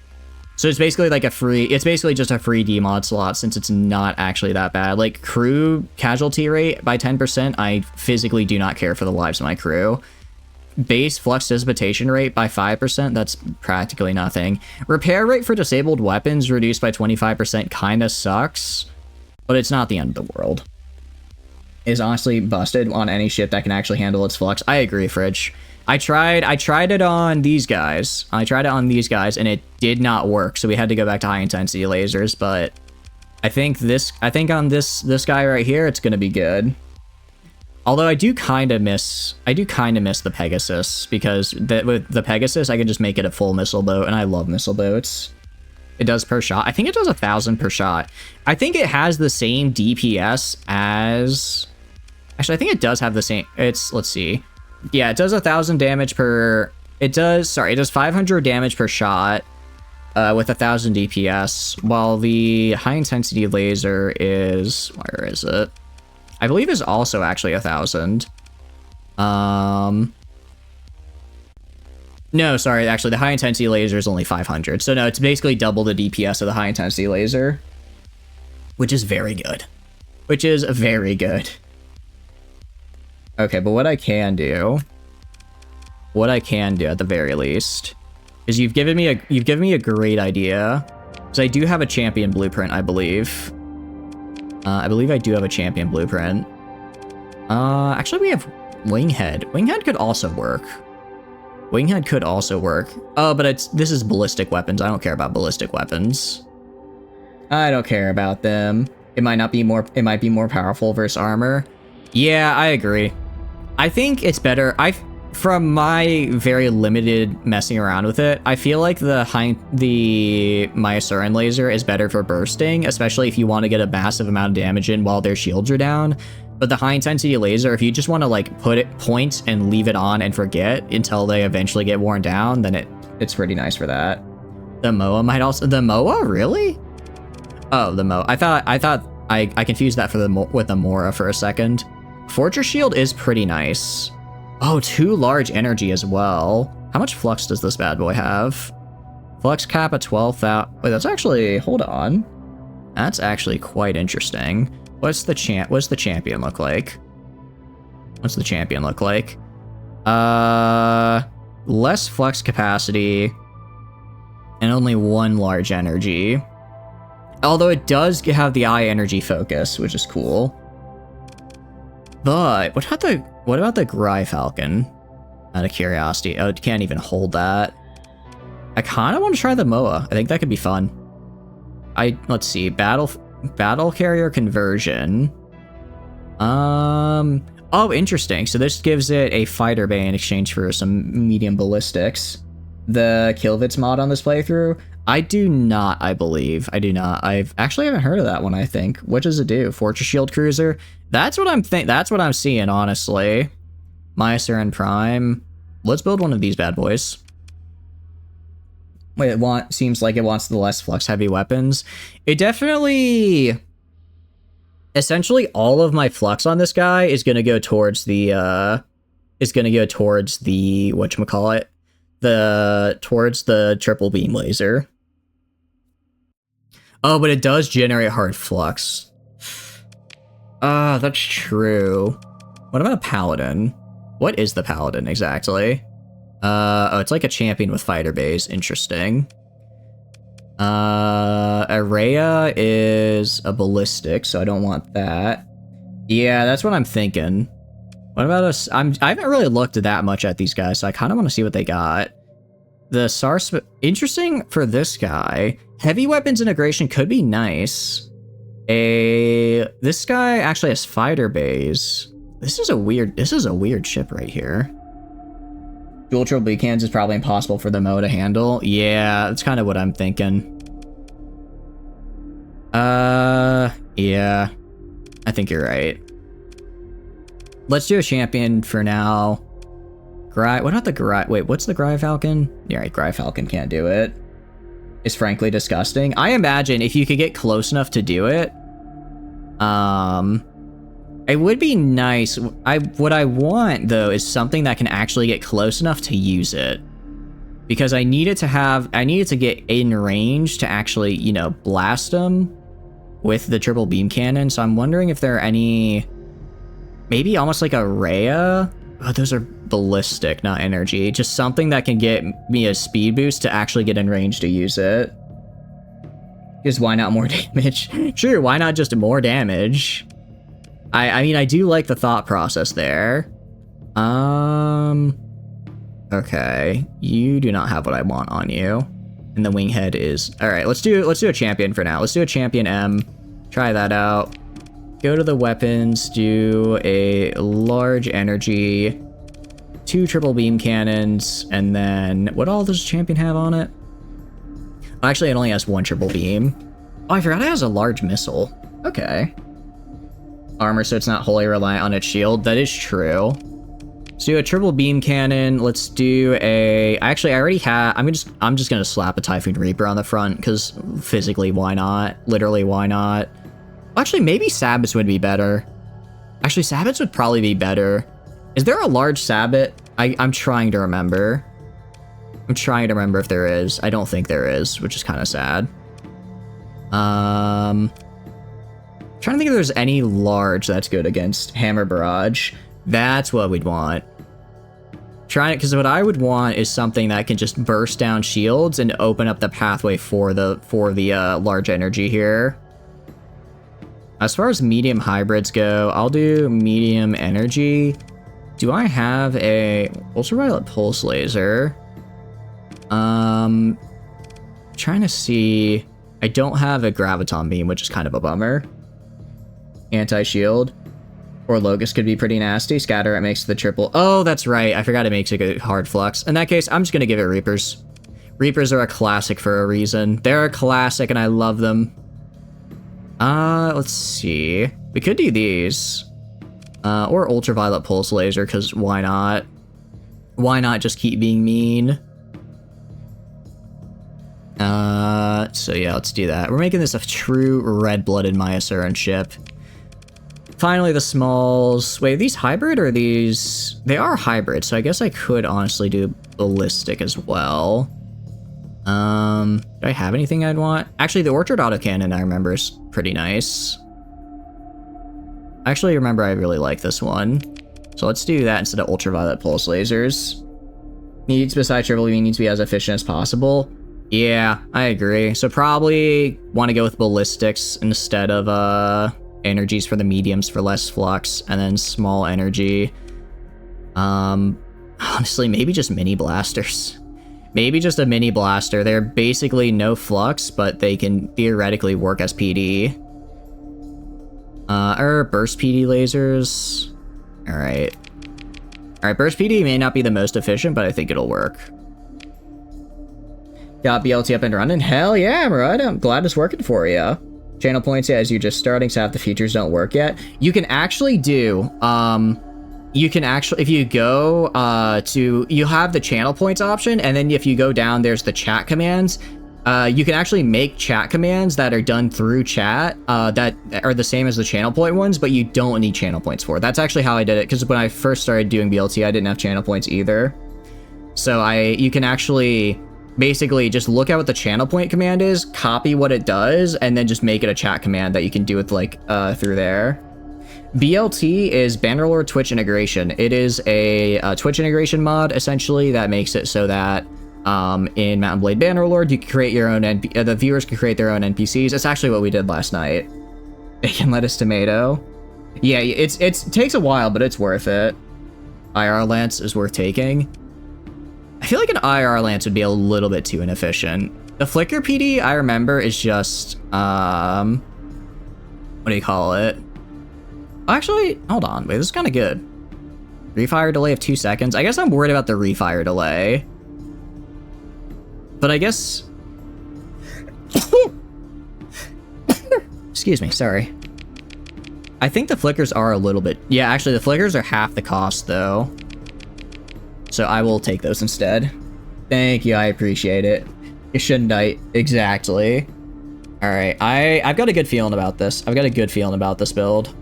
So it's basically like it's basically just a free D-Mod slot since it's not actually that bad. Like, crew casualty rate by 10%, I physically do not care for the lives of my crew. Base flux dissipation rate by 5%, that's practically nothing. Repair rate for disabled weapons reduced by 25% kinda sucks, but it's not the end of the world. Is honestly busted on any ship that can actually handle its flux. I agree, Fridge. I tried it on these guys. And it did not work, so we had to go back to high intensity lasers, but I think on this guy right here, it's gonna be good. Although I do kind of miss the Pegasus, because with the Pegasus, I can just make it a full missile boat, and I love missile boats. It does per shot. I think it does 1,000 per shot. I think it has the same DPS as... Actually, I think it does have the same... Let's see. Yeah, it does 1,000 damage per... It does 500 damage per shot with 1,000 DPS, while the high-intensity laser is... Where is it? I believe is also actually 1,000. No, sorry, actually, the high-intensity laser is only 500. So no, it's basically double the DPS of the high-intensity laser, which is very good. Which is very good. Okay, but what I can do at the very least, is you've given me a great idea, because I do have a champion blueprint, I believe. I believe I do have a champion blueprint. Actually, we have Winghead. Winghead could also work. Winghead could also work. Oh, but this is ballistic weapons. I don't care about ballistic weapons. I don't care about them. It might be more powerful versus armor. Yeah, I agree. I think it's better. From my very limited messing around with it, I feel like the Mayasuran laser is better for bursting, especially if you want to get a massive amount of damage in while their shields are down. But the high intensity laser, if you just want to like point and leave it on and forget until they eventually get worn down, then it's pretty nice for that. The MOA might also, the MOA, really? Oh, the MOA. I thought I confused that with the Mora for a second. Fortress Shield is pretty nice. Oh, 2 large energy as well. How much flux does this bad boy have? Flux cap at 12,000. Wait, that's actually, hold on. That's actually quite interesting. What's the champion look like? What's the champion look like? Less flux capacity and only 1 large energy. Although it does have the eye energy focus, which is cool. But what about the Gry Falcon? Out of curiosity. Oh, it can't even hold that. I kind of want to try the MOA. I think that could be fun. Let's see. Battle carrier conversion. Oh, interesting. So this gives it a fighter bay in exchange for some medium ballistics. The Kilvitz mod on this playthrough? I do not, I believe. I do not. I've actually haven't heard of that one, I think. What does it do? Fortress Shield Cruiser? That's what I'm seeing, honestly. Mayasuran Prime. Let's build one of these bad boys. Wait, seems like it wants the less flux heavy weapons. It definitely... Essentially, all of my flux on this guy is gonna go towards the, whatchamacallit? Towards the triple beam laser. Oh, but it does generate hard flux. That's true. What about a paladin? What is the paladin exactly? Oh, it's like a champion with fighter bays. Interesting. Araya is a ballistic, so I don't want that. Yeah, that's what I'm thinking. What about us? I haven't really looked that much at these guys, so I kind of want to see what they got. The SARS, interesting for this guy. Heavy weapons integration could be nice. This guy actually has fighter bays. This is a weird ship right here. Dual triple B cans is probably impossible for the MO to handle. Yeah, that's kind of what I'm thinking. Yeah. I think you're right. Let's do a champion for now. What about the Gry? Wait, what's the Gry Falcon? Yeah, right, Gry Falcon can't do it. It's frankly disgusting. I imagine if you could get close enough to do it, it would be nice. What I want though is something that can actually get close enough to use it, because I needed to get in range to actually, you know, blast them with the triple beam cannon. So I'm wondering if there are any, maybe almost like a Rhea. Oh, those are ballistic, not energy. Just something that can get me a speed boost to actually get in range to use it. Because why not more damage? Sure, why not just more damage? I mean, I do like the thought process there. Okay, you do not have what I want on you. And the winghead is... Alright, let's do a champion for now. Let's do a champion M. Try that out. Go to the weapons, do a large energy, 2 triple beam cannons, and then what all does champion have on it? Actually, it only has 1 triple beam. Oh, I forgot it has a large missile. Okay. Armor, so it's not wholly reliant on its shield. That is true. Let's do a triple beam cannon. Let's do a... Actually, I already have... I'm just gonna slap a Typhoon Reaper on the front, because physically, why not? Literally, why not? Actually, maybe Sabbats would be better. Actually, Sabbats would probably be better. Is there a large Sabbat? I'm trying to remember. I'm trying to remember if there is. I don't think there is, which is kind of sad. Trying to think if there's any large that's good against Hammer Barrage. That's what we'd want. Because what I would want is something that can just burst down shields and open up the pathway for the large energy here. As far as medium hybrids go, I'll do medium energy. Do I have a ultraviolet pulse laser? Trying to see. I don't have a graviton beam, which is kind of a bummer. Anti-shield. Or Locust could be pretty nasty. Scatter, it makes the triple. Oh, that's right. I forgot it makes a good hard flux. In that case, I'm just going to give it Reapers. Reapers are a classic for a reason. They're a classic and I love them. Let's see. We could do these. Or ultraviolet pulse laser, because why not? Why not just keep being mean? So yeah, let's do that. We're making this a true red-blooded Mayasuran ship. Finally, the smalls. Wait, are these hybrid or are these... They are hybrid, so I guess I could honestly do ballistic as well. Do I have anything I'd want? Actually, the Orchard autocannon I remember is pretty nice. Actually, remember I really like this one. So let's do that instead of ultraviolet pulse lasers. Needs besides triple beam needs to be as efficient as possible. Yeah, I agree. So probably want to go with ballistics instead of energies for the mediums for less flux, and then small energy. Honestly, maybe just mini blasters. Maybe just a mini blaster. They're basically no flux, but they can theoretically work as PD. Or burst PD lasers. Alright. Alright, burst PD may not be the most efficient, but I think it'll work. Got BLT up and running? Hell yeah, right. I'm glad it's working for you. Channel points, yeah, as you're just starting, so half the features don't work yet. You can actually do, you can actually, if you go you have the channel points option, and then if you go down, there's the chat commands. You can actually make chat commands that are done through chat that are the same as the channel point ones, but you don't need channel points for. That's actually how I did it, because when I first started doing BLT, I didn't have channel points either. So you can actually basically just look at what the channel point command is, copy what it does, and then just make it a chat command that you can do with like through there. BLT is Bannerlord Twitch integration. It is a Twitch integration mod essentially that makes it so that in Mount & Blade Bannerlord you can create your own the viewers can create their own NPCs. It's actually what we did last night. Bacon, lettuce, tomato. Yeah, it takes a while, but it's worth it. IR Lance is worth taking. I feel like an IR Lance would be a little bit too inefficient. The Flicker PD, I remember, is just, what do you call it? Actually, hold on, wait, this is kind of good. Refire delay of 2 seconds. I guess I'm worried about the refire delay. But I guess... Excuse me, sorry. I think the flickers are a little bit... Yeah, actually, the flickers are half the cost, though. So I will take those instead. Thank you, I appreciate it. You shouldn't I? Exactly. Alright, I've got a good feeling about this. I've got a good feeling about this build.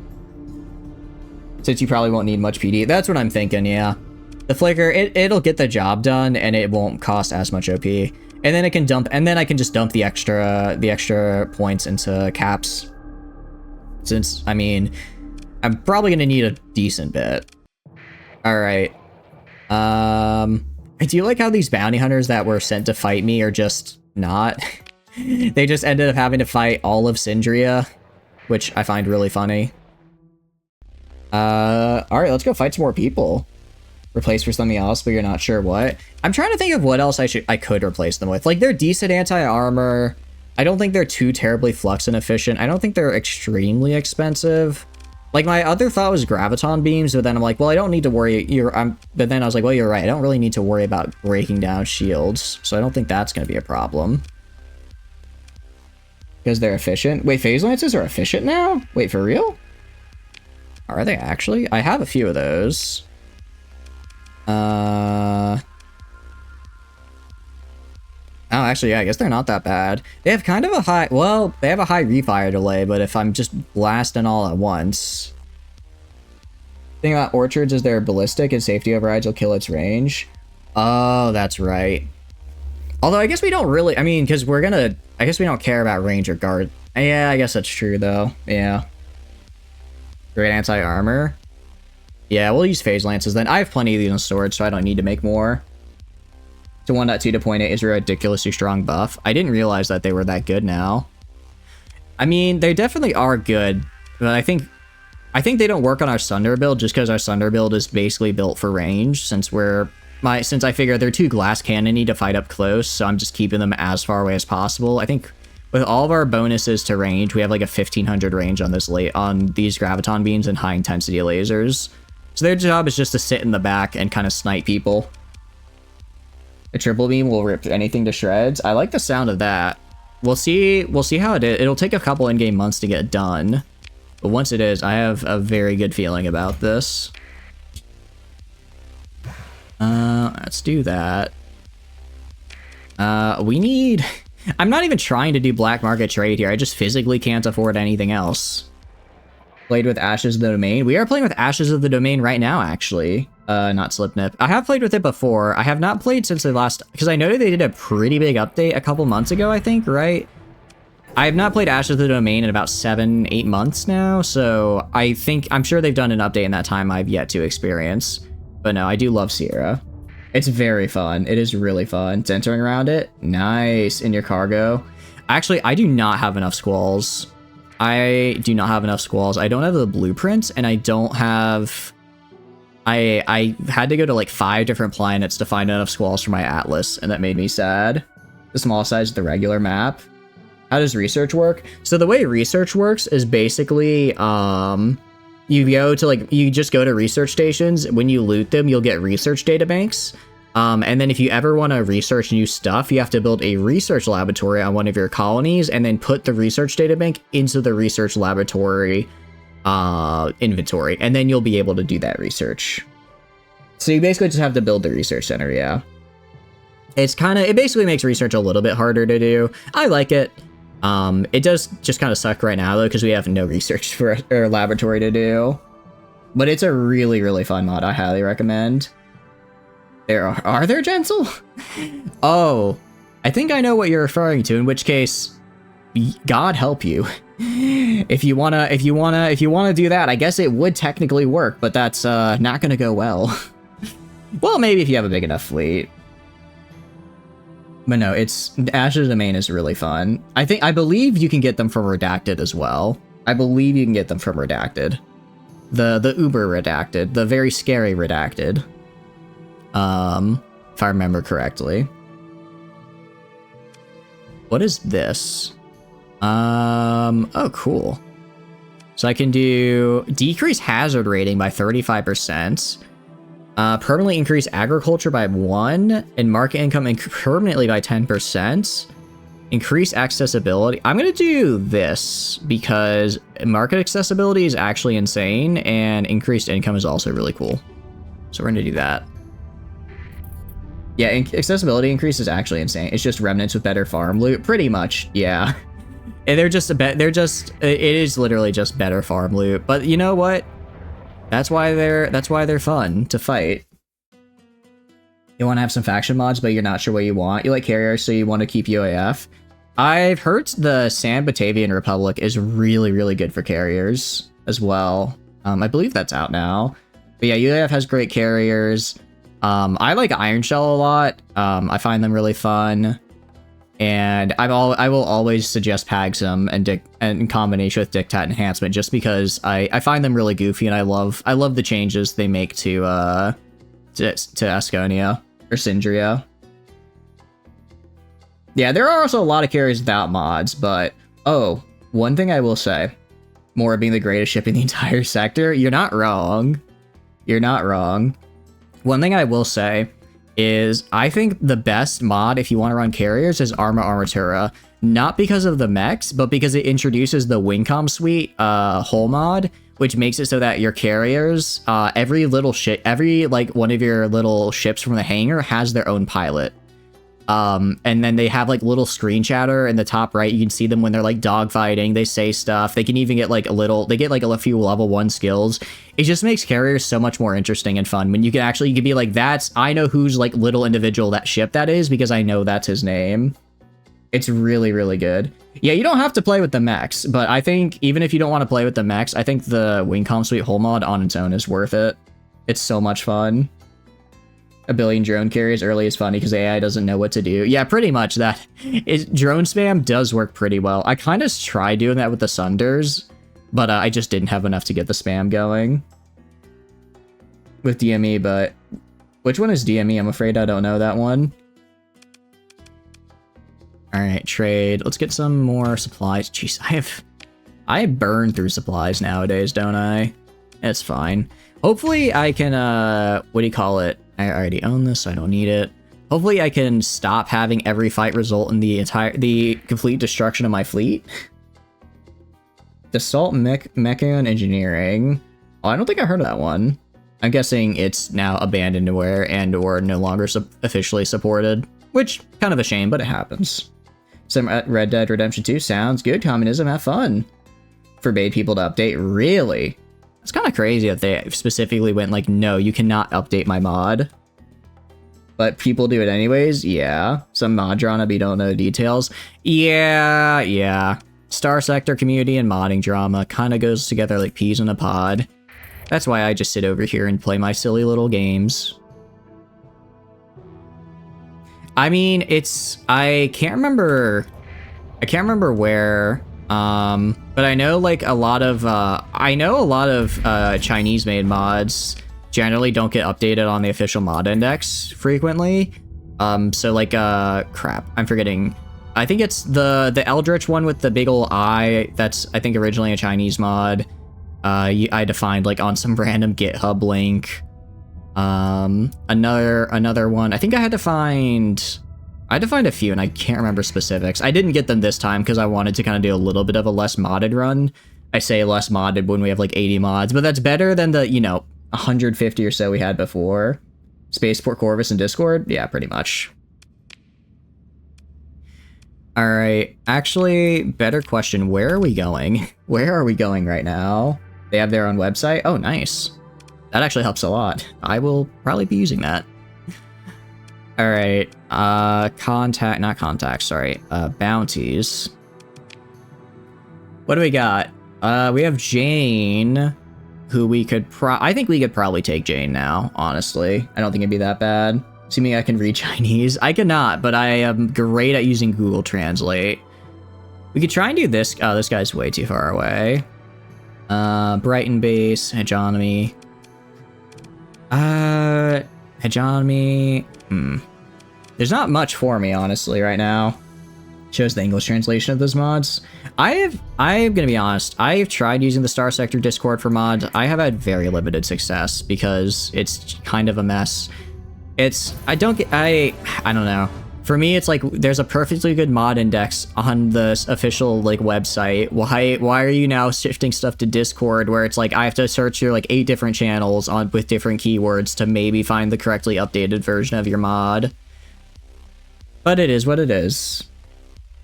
Since you probably won't need much PD. That's what I'm thinking, yeah. The flicker, it'll get the job done, and it won't cost as much OP. And then it can dump, and then I can just dump the extra points into caps. Since, I mean, I'm probably gonna need a decent bit. Alright. I do like how these bounty hunters that were sent to fight me are just not. They just ended up having to fight all of Syndria, which I find really funny. Alright, let's go fight some more people. Replace for something else, but you're not sure what. I'm trying to think of what else I could replace them with. Like, they're decent anti-armor. I don't think they're too terribly flux inefficient. I don't think they're extremely expensive. Like, my other thought was graviton beams, but then I'm like, well, I don't need to worry. But then I was like, well, you're right. I don't really need to worry about breaking down shields, so I don't think that's going to be a problem. Because they're efficient. Wait, phase lances are efficient now? Wait, for real? Are they actually? I have a few of those. Oh, actually, yeah, I guess they're not that bad. They have kind of a high, well, they have a high refire delay, but if I'm just blasting all at once. The thing about orchards is they're ballistic and safety overrides will kill its range. Oh, that's right. Although I guess we don't really, I mean, because I guess we don't care about range or guard. Yeah, I guess that's true, though. Yeah. Great anti-armor. Yeah, we'll use phase lances then. I have plenty of these in storage, so I don't need to make more. To 1.2 to 0.8 is a ridiculously strong buff. I didn't realize that they were that good now. I mean, they definitely are good, but I think I think they don't work on our Sunder build just because our Sunder build is basically built for range since I figure they're too glass cannony to fight up close, so I'm just keeping them as far away as possible. I think with all of our bonuses to range, we have like a 1500 range on these graviton beams and high intensity lasers. So their job is just to sit in the back and kind of snipe people. A triple beam will rip anything to shreds. I like the sound of that. We'll see how it is. It'll take a couple in-game months to get done. But once it is, I have a very good feeling about this. Let's do that. I'm not even trying to do black market trade here. I just physically can't afford anything else. Played with Ashes of the Domain. We are playing with Ashes of the Domain right now, actually. Not Slipnip. I have played with it before. I have not played since the last... Because I know they did a pretty big update a couple months ago, I think, right? I have not played Ashes of the Domain in about 7-8 months now, so I'm sure they've done an update in that time I've yet to experience. But no, I do love Sierra. It's very fun. It is really fun. Centering around it. Nice. In your cargo. Actually, I do not have enough squalls. I don't have the blueprints, and I don't have... I had to go to like 5 different planets to find enough squalls for my atlas, and that made me sad. The small size of the regular map. How does research work? So the way research works is basically, you just go to research stations. When you loot them, you'll get research databanks. And then if you ever want to research new stuff, you have to build a research laboratory on one of your colonies and then put the research databank into the research laboratory inventory. And then you'll be able to do that research. So you basically just have to build the research center, yeah. It basically makes research a little bit harder to do. I like it. It does just kind of suck right now, though, because we have no research for our laboratory to do. But it's a really, really fun mod. I highly recommend. Are there Gensel? Oh, I think I know what you're referring to, in which case, God help you. If you wanna do that, I guess it would technically work, but that's not gonna go well. Well, maybe if you have a big enough fleet. But no, Ashes of the Domain is really fun. I believe you can get them from Redacted as well. I believe you can get them from Redacted. The uber Redacted, the very scary Redacted. If I remember correctly. What is this? Oh, cool. So I can do decrease hazard rating by 35%. Permanently increase agriculture by 1 and market income permanently by 10%. Increase accessibility. I'm going to do this because market accessibility is actually insane and increased income is also really cool. So we're going to do that. Yeah, accessibility increase is actually insane. It's just remnants with better farm loot. Pretty much, yeah. And it is literally just better farm loot. But you know what? That's why they're fun to fight. You want to have some faction mods, but you're not sure what you want. You like carriers, so you want to keep UAF. I've heard the San Batavian Republic is really, really good for carriers as well. I believe that's out now. But yeah, UAF has great carriers. I like Iron Shell a lot. I find them really fun. And I will always suggest Pagsum and in combination with Dictat Enhancement just because I find them really goofy and I love the changes they make to Asconia or Sindria. Yeah, there are also a lot of carriers without mods, but oh, one thing I will say, Mora being the greatest ship in the entire sector, you're not wrong. You're not wrong. One thing I will say is I think the best mod if you want to run carriers is Arma Armatura. Not because of the mechs, but because it introduces the Wingcom Suite hull mod, which makes it so that your carriers, every like one of your little ships from the hangar has their own pilot. And then they have like little screen chatter in the top right. You can see them when they're like dogfighting. They say stuff. They can even get like a few level 1 skills. It just makes carriers so much more interesting and fun when you can be like, I know who's like little individual that ship that is because I know that's his name. It's really, really good. Yeah, you don't have to play with the mechs, but I think even if you don't want to play with the mechs, I think the Wingcom Suite hull mod on its own is worth it. It's so much fun. A billion drone carriers early is funny because AI doesn't know what to do. Yeah, pretty much that. Drone spam does work pretty well. I kind of tried doing that with the Sunders, But I just didn't have enough to get the spam going with DME, but which one is DME? I'm afraid I don't know that one. All right, trade. Let's get some more supplies. Jeez, I burn through supplies nowadays, don't I? It's fine. Hopefully I can, what do you call it? I already own this, so I don't need it. Hopefully I can stop having every fight result in the complete destruction of my fleet. Dassault Mecha and Engineering. Oh, I don't think I heard of that one. I'm guessing it's now abandonware and or no longer officially supported, which kind of a shame, but it happens. Some Red Dead Redemption 2 sounds good. Communism, have fun. Forbade people to update. Really? It's kind of crazy that they specifically went like, no, you cannot update my mod. But people do it anyways? Yeah. Some mod drama, but you don't know the details. Yeah. Star Sector community and modding drama kind of goes together like peas in a pod. That's why I just sit over here and play my silly little games. I mean, I can't remember where, but I know like a lot of Chinese made mods generally don't get updated on the official mod index frequently. So like, crap, I'm forgetting. I think it's the Eldritch one with the big ol' eye. That's, I think, originally a Chinese mod. I had to find like on some random GitHub link. Another one. I think I had to find a few, and I can't remember specifics. I didn't get them this time because I wanted to kind of do a little bit of a less modded run. I say less modded when we have like 80 mods, but that's better than the, 150 or so we had before. Spaceport Corvus and Discord? Yeah, pretty much. All right, actually, better question. Where are we going? Where are we going right now? They have their own website? Oh, nice. That actually helps a lot. I will probably be using that. All right, bounties. What do we got? We have Jane, who we could I think we could probably take Jane now, honestly. I don't think it'd be that bad. Assuming I can read Chinese. I cannot, but I am great at using Google Translate. We could try and do this. Oh, this guy's way too far away. Brighton base, hegemony. Hegemony. There's not much for me, honestly, right now. Shows the English translation of those mods. I'm gonna be honest. I have tried using the Star Sector Discord for mods. I have had very limited success because it's kind of a mess. I don't know. For me, it's like there's a perfectly good mod index on the official like website. Why are you now shifting stuff to Discord where it's like I have to search your like 8 different channels with different keywords to maybe find the correctly updated version of your mod? But it is what it is.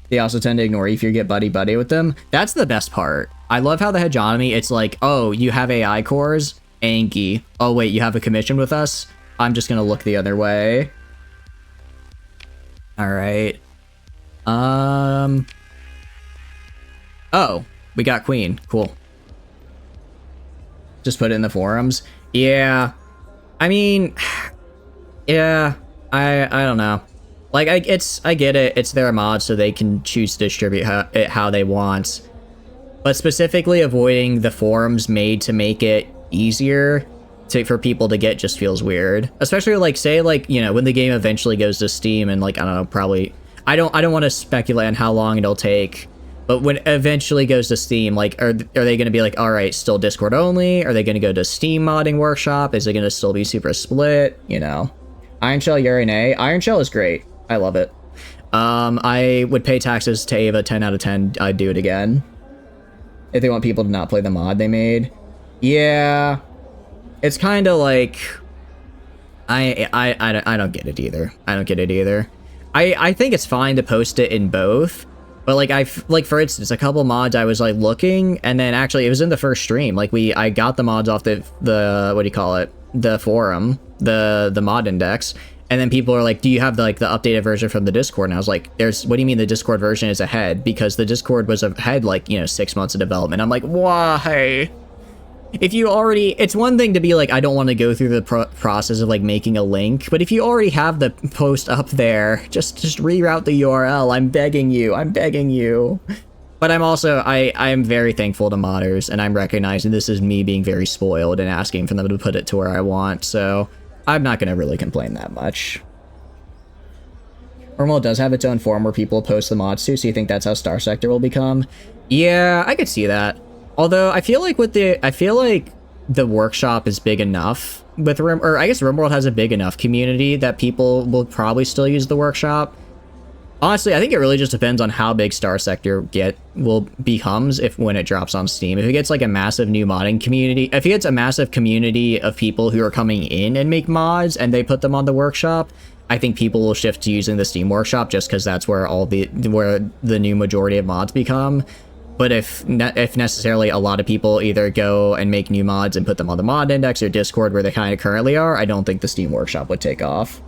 They also tend to ignore you if you get buddy-buddy with them. That's the best part. I love how the hegemony, it's like, oh, you have AI cores? Anki. Oh, wait, you have a commission with us? I'm just gonna look the other way. Alright. Oh, we got Queen. Cool. Just put it in the forums. Yeah. I mean, yeah, I don't know. Like, I get it. It's their mod, so they can choose to distribute it how they want. But specifically avoiding the forums made to make it easier for people to get just feels weird. Especially, like, say, like, when the game eventually goes to Steam and, like, I don't know, probably... I don't want to speculate on how long it'll take. But when it eventually goes to Steam, like, are they going to be like, all right, still Discord only? Are they going to go to Steam modding workshop? Is it going to still be super split? Iron Shell, Yuri, nay. Iron Shell is great. I love it. I would pay taxes to Ava 10 out of 10. I'd do it again. If they want people to not play the mod they made. Yeah. It's kind of like... I don't get it either. I don't get it either. I think it's fine to post it in both. But like for instance, a couple mods I was like looking, and then actually it was in the first stream. Like I got the mods off the what do you call it? The forum, the mod index. And then people are like, do you have the updated version from the Discord? And I was like, what do you mean the Discord version is ahead? Because the Discord was ahead 6 months of development. I'm like, why? If you already, it's one thing to be like, I don't want to go through the process of making a link, but if you already have the post up there, just reroute the URL. I'm begging you. But I'm also, I am very thankful to modders, and I'm recognizing this is me being very spoiled and asking for them to put it to where I want, so I'm not going to really complain that much. Overworld does have its own forum where people post the mods to, so you think that's how Star Sector will become? Yeah, I could see that. Although I feel like the workshop is big enough with or I guess RimWorld has a big enough community that people will probably still use the workshop. Honestly, I think it really just depends on how big Star Sector becomes when it drops on Steam. If it gets like a massive new modding community, if it gets a massive community of people who are coming in and make mods and they put them on the workshop, I think people will shift to using the Steam Workshop just because that's where the new majority of mods become. But if necessarily a lot of people either go and make new mods and put them on the mod index or Discord where they kind of currently are, I don't think the Steam Workshop would take off.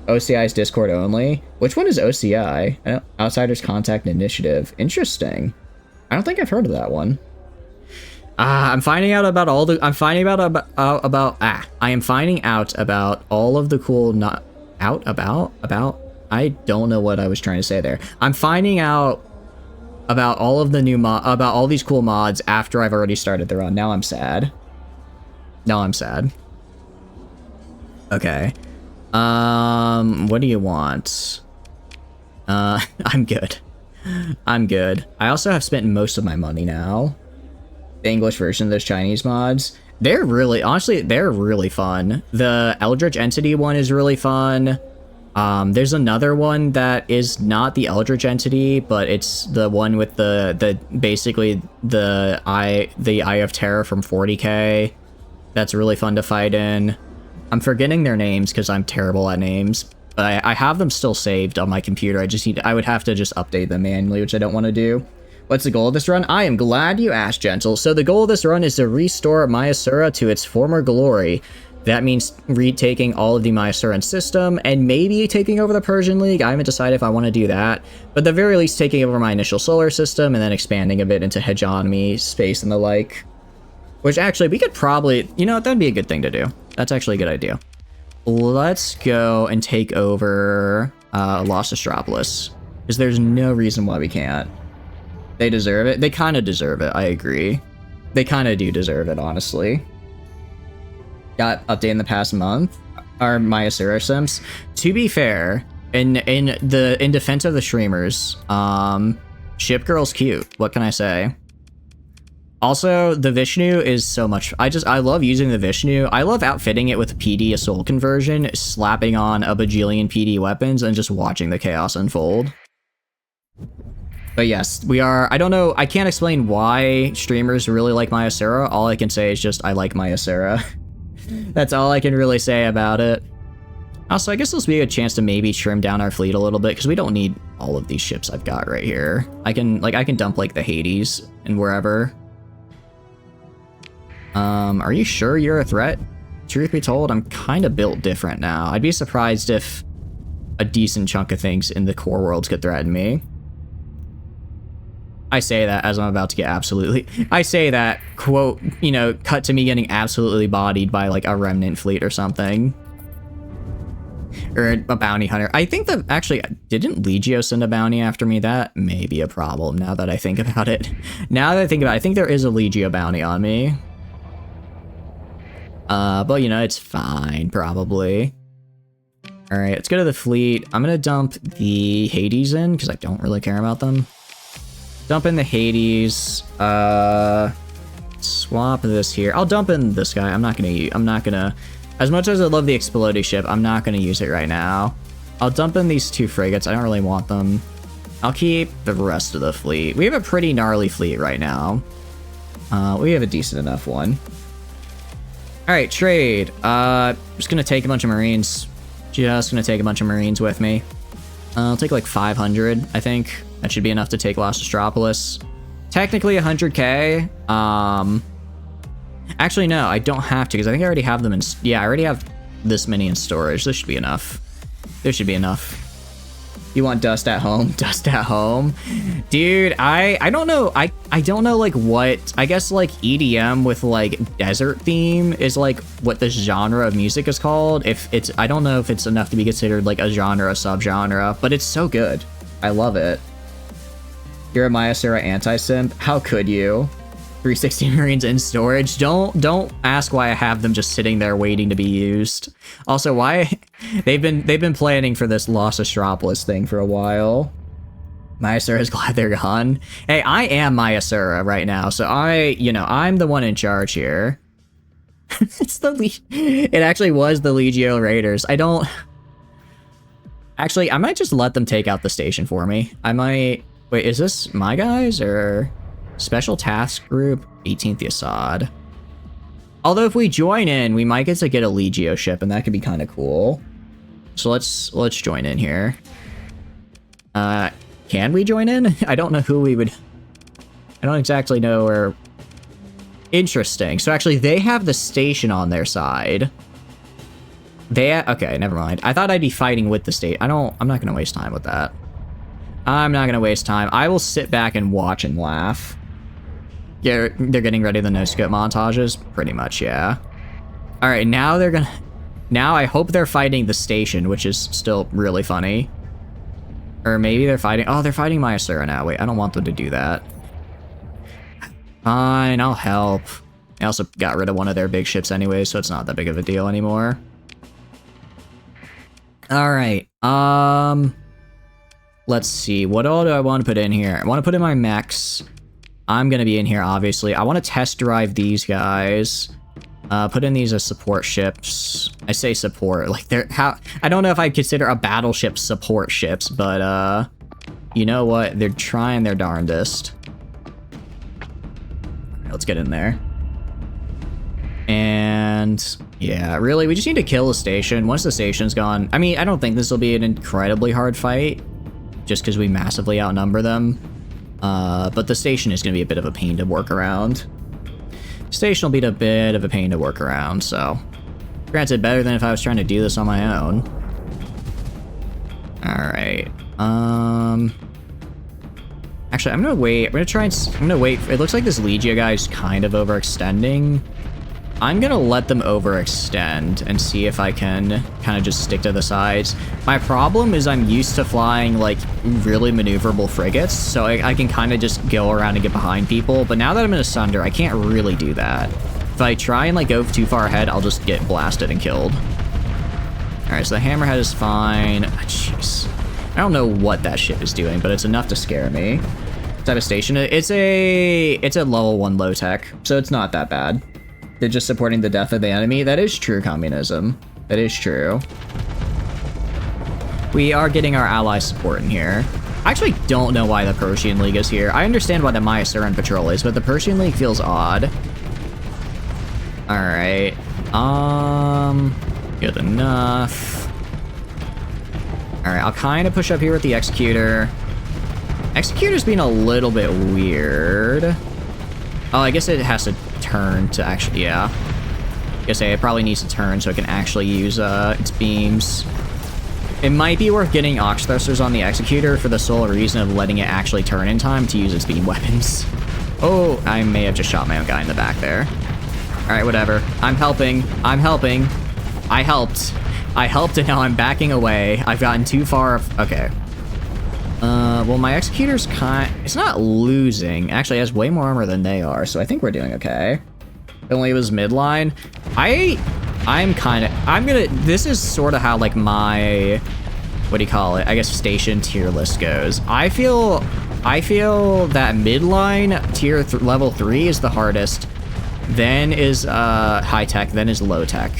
OCI is Discord only. Which one is OCI? Outsiders Contact Initiative. Interesting. I don't think I've heard of that one. I am finding out about all the cool I don't know what I was trying to say there. I'm finding out about all of the new about all these cool mods after I've already started the run. Now I'm sad. Okay. What do you want? I'm good. I also have spent most of my money now. The English version of those Chinese mods. They're really fun. The Eldritch Entity one is really fun. There's another one that is not the Eldritch Entity, but it's the one with basically the Eye of Terror from 40k. That's really fun to fight in. I'm forgetting their names because I'm terrible at names, but I have them still saved on my computer. I would have to just update them manually, which I don't want to do. What's the goal of this run? I am glad you asked, Gentle. So the goal of this run is to restore Mayasura to its former glory. That means retaking all of the Mayasuran system and maybe taking over the Persian League. I haven't decided if I want to do that, but at the very least taking over my initial solar system and then expanding a bit into hegemony, space, and the like. Which actually, we could probably, that'd be a good thing to do. That's actually a good idea. Let's go and take over Lost Astropolis, because there's no reason why we can't. They deserve it. They kind of deserve it, I agree. They kind of do deserve it, honestly. Got updated in the past month. Our Mayasura sims. To be fair, in defense of the streamers, Ship Girl's cute. What can I say? Also, the Vishnu is so much. I love using the Vishnu. I love outfitting it with PD Assault conversion, slapping on a bajillion PD weapons, and just watching the chaos unfold. But yes, we are. I don't know. I can't explain why streamers really like Mayasura. All I can say is just I like Mayasura. That's all I can really say about it. Also, I guess this will be a chance to maybe trim down our fleet a little bit because we don't need all of these ships I've got right here. I can dump like the Hades and wherever. Are you sure you're a threat? Truth be told, I'm kind of built different now. I'd be surprised if a decent chunk of things in the core worlds could threaten me. I say that as I'm about to get absolutely... I say that, quote, cut to me getting absolutely bodied by, like, a remnant fleet or something. Or a bounty hunter. I think that, actually, didn't Legio send a bounty after me? That may be a problem, now that I think about it. I think there is a Legio bounty on me. But, it's fine, probably. Alright, let's go to the fleet. I'm gonna dump the Hades in, because I don't really care about them. Dump in the Hades. Swap this here. I'll dump in this guy. I'm not gonna, as much as I love the exploding ship, I'm not gonna use it right now. I'll dump in these two frigates. I don't really want them. I'll keep the rest of the fleet. We have a pretty gnarly fleet right now. We have a decent enough one. Alright, trade. Just gonna take a bunch of Marines. Just gonna take a bunch of Marines with me. I'll take like 500, I think. That should be enough to take Lost Astropolis. Technically 100k. Actually, no, I don't have to, because I think I already have them in... Yeah, I already have this many in storage. This should be enough. There should be enough. You want dust at home? Dust at home? Dude, I don't know. I don't know, like, what... I guess, like, EDM with, like, desert theme is, like, what this genre of music is called. I don't know if it's enough to be considered, like, a genre, a subgenre, but it's so good. I love it. You're a Mayasura anti-simp? How could you? 360 Marines in storage? Don't ask why I have them just sitting there waiting to be used. Also, why they've been planning for this Lost Astropolis thing for a while. Mayasura is glad they're gone. Hey, I am Mayasura right now, so I'm the one in charge here. It's it actually was the Legio Raiders. Actually, I might just let them take out the station for me. Wait, is this my guys or Special Task Group 18th Assad? Although if we join in, we might get a Legio ship, and that could be kind of cool. So let's join in here. Can we join in? I don't know who we would. I don't exactly know where. Interesting. So actually, they have the station on their side. Okay, never mind. I thought I'd be fighting with the state. I'm not gonna waste time with that. I'm not gonna waste time. I will sit back and watch and laugh. Yeah, they're getting ready the no-scope montages? Pretty much, yeah. Alright, now now I hope they're fighting the station, which is still really funny. Or maybe they're fighting... Oh, they're fighting Mayasura now. Wait, I don't want them to do that. Fine, I'll help. I also got rid of one of their big ships anyway, so it's not that big of a deal anymore. Alright, let's see. What all do I want to put in here? I want to put in my mechs. I'm going to be in here, obviously. I want to test drive these guys. Put in these as support ships. I say support, like I don't know if I'd consider a battleship support ships, but you know what? They're trying their darndest. Right, let's get in there. And yeah, really, we just need to kill the station. Once the station's gone, I mean, I don't think this will be an incredibly hard fight, just because we massively outnumber them. But the station is going to be a bit of a pain to work around. Station will be a bit of a pain to work around, so... Granted, better than if I was trying to do this on my own. Alright, Actually, I'm gonna wait. I'm gonna wait. It looks like this Legio guy's kind of overextending. I'm gonna let them overextend and see if I can kind of just stick to the sides. My problem is I'm used to flying, like, really maneuverable frigates, so I can kind of just go around and get behind people, but now that I'm in a Sunder, I can't really do that. If I try and, like, go too far ahead, I'll just get blasted and killed. Alright, so the Hammerhead is fine. Jeez. I don't know what that ship is doing, but it's enough to scare me. Type of station. It's a level 1 low tech, so it's not that bad. They're just supporting the death of the enemy. That is true communism. That is true. We are getting our ally support in here. I actually don't know why the Persian League is here. I understand why the Mayasuran patrol is, but the Persian League feels odd. Alright. Good enough. Alright, I'll kind of push up here with the Executor. Executor's being a little bit weird. Oh, I guess it has to turn to actually, yeah. I guess it probably needs to turn so it can actually use its beams. It might be worth getting Ox Thrusters on the Executor for the sole reason of letting it actually turn in time to use its beam weapons. Oh, I may have just shot my own guy in the back there. Alright, whatever. I'm helping. I'm helping. I helped and now I'm backing away. I've gotten too far. Okay. Well, my Executor's it's not losing. Actually, it has way more armor than they are, so I think we're doing okay. It only was midline. This is sort of how, like, my, what do you call it? I guess station tier list goes. I feel that midline tier level 3 is the hardest, then is high tech, then is low tech.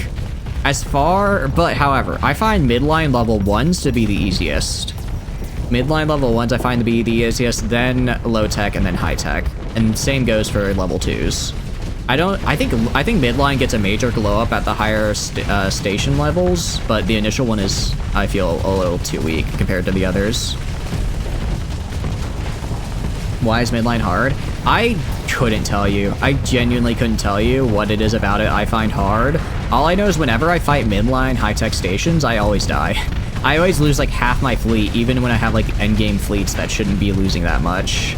But however, I find midline level 1s to be the easiest. Midline level 1s I find to be the easiest, then low tech, and then high tech. And same goes for level 2s. I think midline gets a major glow up at the higher station levels, but the initial one is, I feel, a little too weak compared to the others. Why is midline hard? I couldn't tell you. I genuinely couldn't tell you what it is about it I find hard. All I know is whenever I fight midline high-tech stations, I always die. I always lose like half my fleet, even when I have like endgame fleets that shouldn't be losing that much.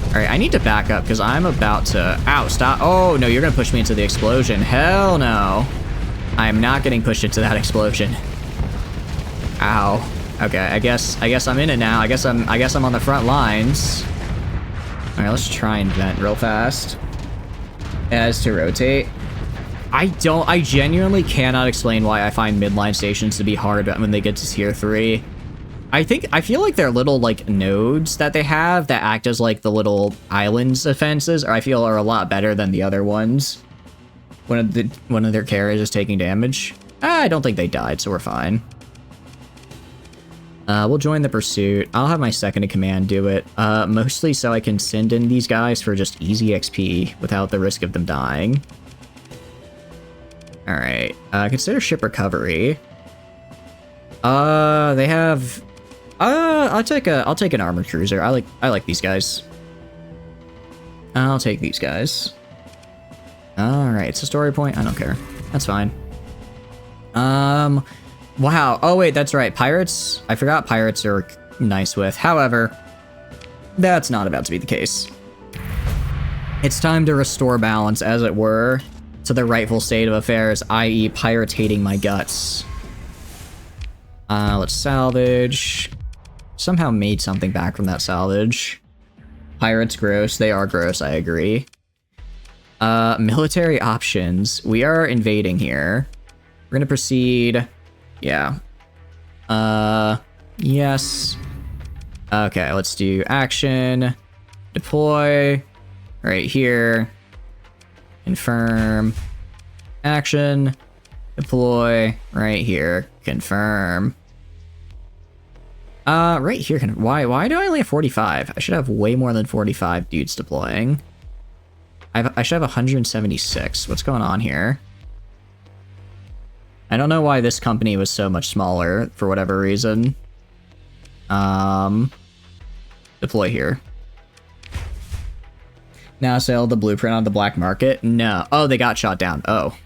Alright, I need to back up because I'm about to... Ow, stop. Oh, no, you're going to push me into the explosion. Hell no. I am not getting pushed into that explosion. Ow. Okay, I guess I'm in it now. I guess I'm on the front lines. Alright, let's try and vent real fast. As to rotate. I genuinely cannot explain why I find midline stations to be hard when they get to tier 3. I feel like they're little, like, nodes that they have that act as, like, the little islands defenses, or I feel are a lot better than the other ones. One of their carriers is taking damage. I don't think they died, so we're fine. We'll join the pursuit. I'll have my second in command do it, mostly so I can send in these guys for just easy XP without the risk of them dying. Alright, consider ship recovery. They have... I'll take an armored cruiser. I like these guys. I'll take these guys. Alright, it's a story point. I don't care. That's fine. Wow. Oh, wait, that's right. Pirates. I forgot pirates are nice with. However, that's not about to be the case. It's time to restore balance, as it were, to the rightful state of affairs, i.e. pirating my guts. Let's salvage. Somehow made something back from that salvage. Pirates gross. They are gross, I agree. Military options. We are invading here. We're gonna proceed. Yeah. Yes. Okay, let's do action. Deploy. Right here. Confirm. Action. Deploy. Right here. Confirm. Right here. Why do I only have 45? I should have way more than 45 dudes deploying. I should have 176. What's going on here? I don't know why this company was so much smaller, for whatever reason. Deploy here. Now sell the blueprint on the black market? No. Oh, they got shot down. Oh.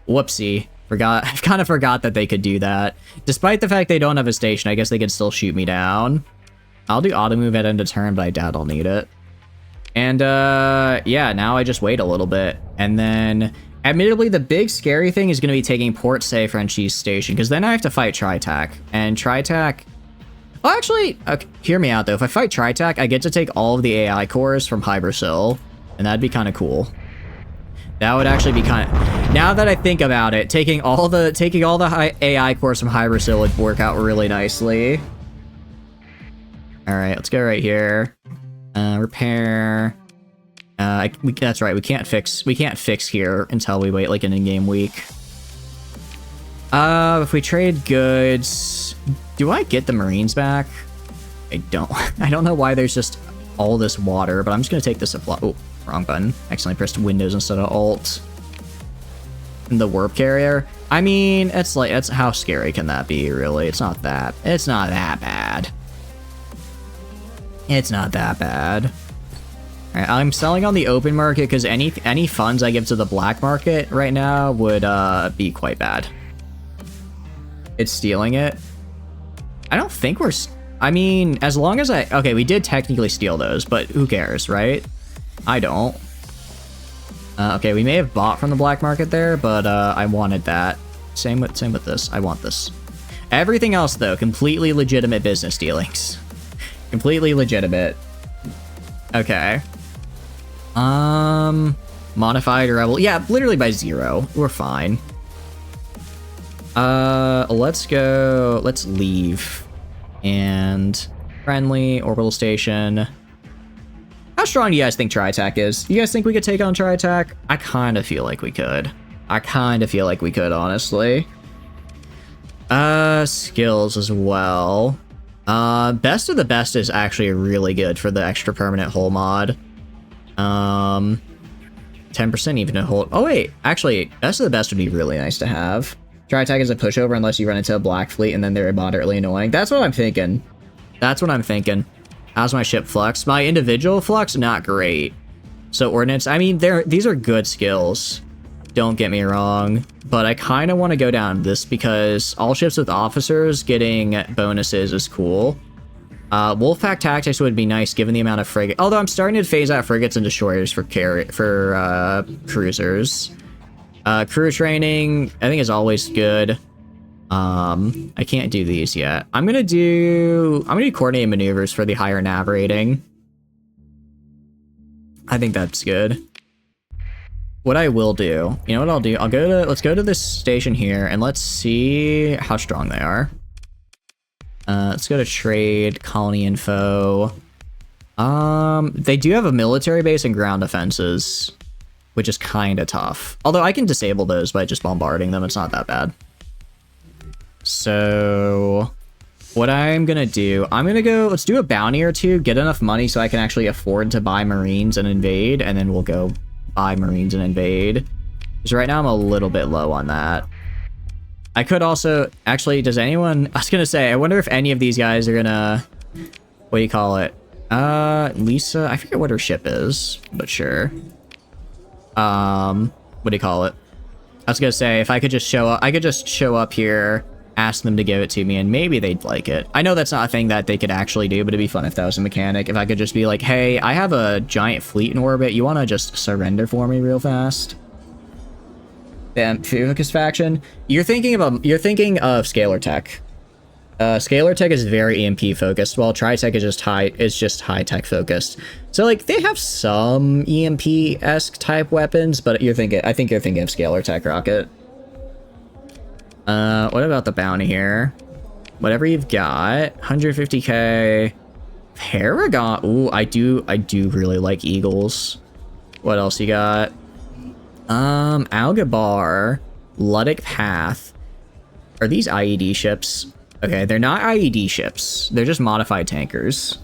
Whoopsie. Forgot. I kind of forgot that they could do that. Despite the fact they don't have a station, I guess they could still shoot me down. I'll do auto move at end of turn, but I doubt I'll need it. And, yeah, now I just wait a little bit. And then... Admittedly, the big scary thing is going to be taking Port Say Frenchie's station, because then I have to fight Tritac. And Tritac... Well, actually, okay, hear me out, though. If I fight Tritac, I get to take all of the AI cores from Hybersil, and that'd be kind of cool. That would actually be kind of... Now that I think about it, taking all the AI cores from Hybersil would work out really nicely. Alright, let's go right here. Repair... that's right, we can't fix here until we wait like an in-game week. If we trade goods, do I get the Marines back? I don't. I don't know why there's just all this water, but I'm just gonna take the supply. Oh, wrong button. Accidentally pressed Windows instead of Alt. And the warp carrier. I mean, that's how scary can that be, really? It's not that bad. It's not that bad. Alright, I'm selling on the open market because any funds I give to the black market right now would be quite bad. It's stealing it. I don't think we're... I mean, as long as I... Okay, we did technically steal those, but who cares, right? I don't. Okay, we may have bought from the black market there, but I wanted that. Same with this. I want this. Everything else, though, completely legitimate business dealings. Completely legitimate. Okay. Modified or rebel. Yeah, literally by 0. We're fine. Let's go. Let's leave. And friendly, orbital station. How strong do you guys think Tri-Attack is? You guys think we could take on Tri-Attack? I kind of feel like we could. Honestly. Skills as well. Best of the best is actually really good for the extra permanent hull mod. 10% even a hold. Oh wait, actually, best of the best would be really nice to have. Try attack is a pushover unless you run into a black fleet and then they're moderately annoying. That's what I'm thinking. How's my ship flux? My individual flux, not great. So ordnance, I mean, these are good skills. Don't get me wrong, but I kind of want to go down this because all ships with officers getting bonuses is cool. Wolfpack tactics would be nice given the amount of frigate. Although I'm starting to phase out frigates and destroyers for cruisers. Crew training, I think, is always good. I can't do these yet. I'm gonna do coordinated maneuvers for the higher nav rating. I think that's good. What I will do, you know what I'll do? Let's go to this station here and let's see how strong they are. Let's go to trade, colony info. They do have a military base and ground defenses, which is kind of tough. Although I can disable those by just bombarding them. It's not that bad. So what I'm gonna do, let's do a bounty or two, get enough money so I can actually afford to buy Marines and invade, and then we'll go buy Marines and invade. Because right now I'm a little bit low on that. I could also, actually, does anyone, I was gonna say, I wonder if any of these guys are gonna, what do you call it? Lisa, I forget what her ship is, but sure. What do you call it? I was gonna say, if I could just show up, I could just show up here, ask them to give it to me, and maybe they'd like it. I know that's not a thing that they could actually do, but it'd be fun if that was a mechanic. If I could just be like, hey, I have a giant fleet in orbit, you wanna just surrender for me real fast? Then Focus faction, you're thinking of Scalar Tech. Scalar Tech is very EMP focused, while Tritech is just high tech focused. So like they have some EMP-esque type weapons, but I think you're thinking of Scalar Tech Rocket. What about the bounty here? Whatever you've got, 150k. Paragon. Ooh, I do really like Eagles. What else you got? Algabar, Luddic Path. Are these IED ships? Okay, they're not IED ships. They're just modified tankers.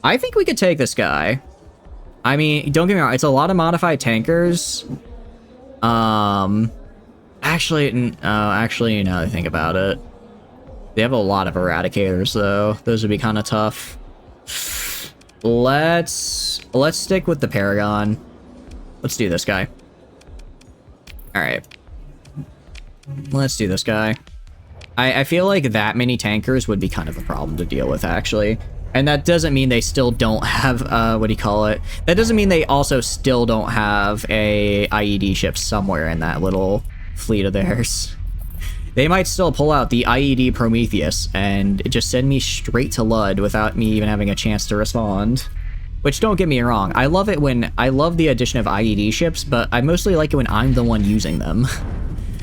I think we could take this guy. I mean, don't get me wrong, it's a lot of modified tankers. Actually, now that I think about it, they have a lot of eradicators though. Those would be kind of tough. Let's stick with the Paragon. Let's do this guy. All right. Let's do this guy. I feel like that many tankers would be kind of a problem to deal with, actually. And that doesn't mean they still don't have, what do you call it? That doesn't mean they also still don't have a IED ship somewhere in that little fleet of theirs. They might still pull out the IED Prometheus and just send me straight to Lud without me even having a chance to respond. Which, don't get me wrong, I love the addition of IED ships, but I mostly like it when I'm the one using them.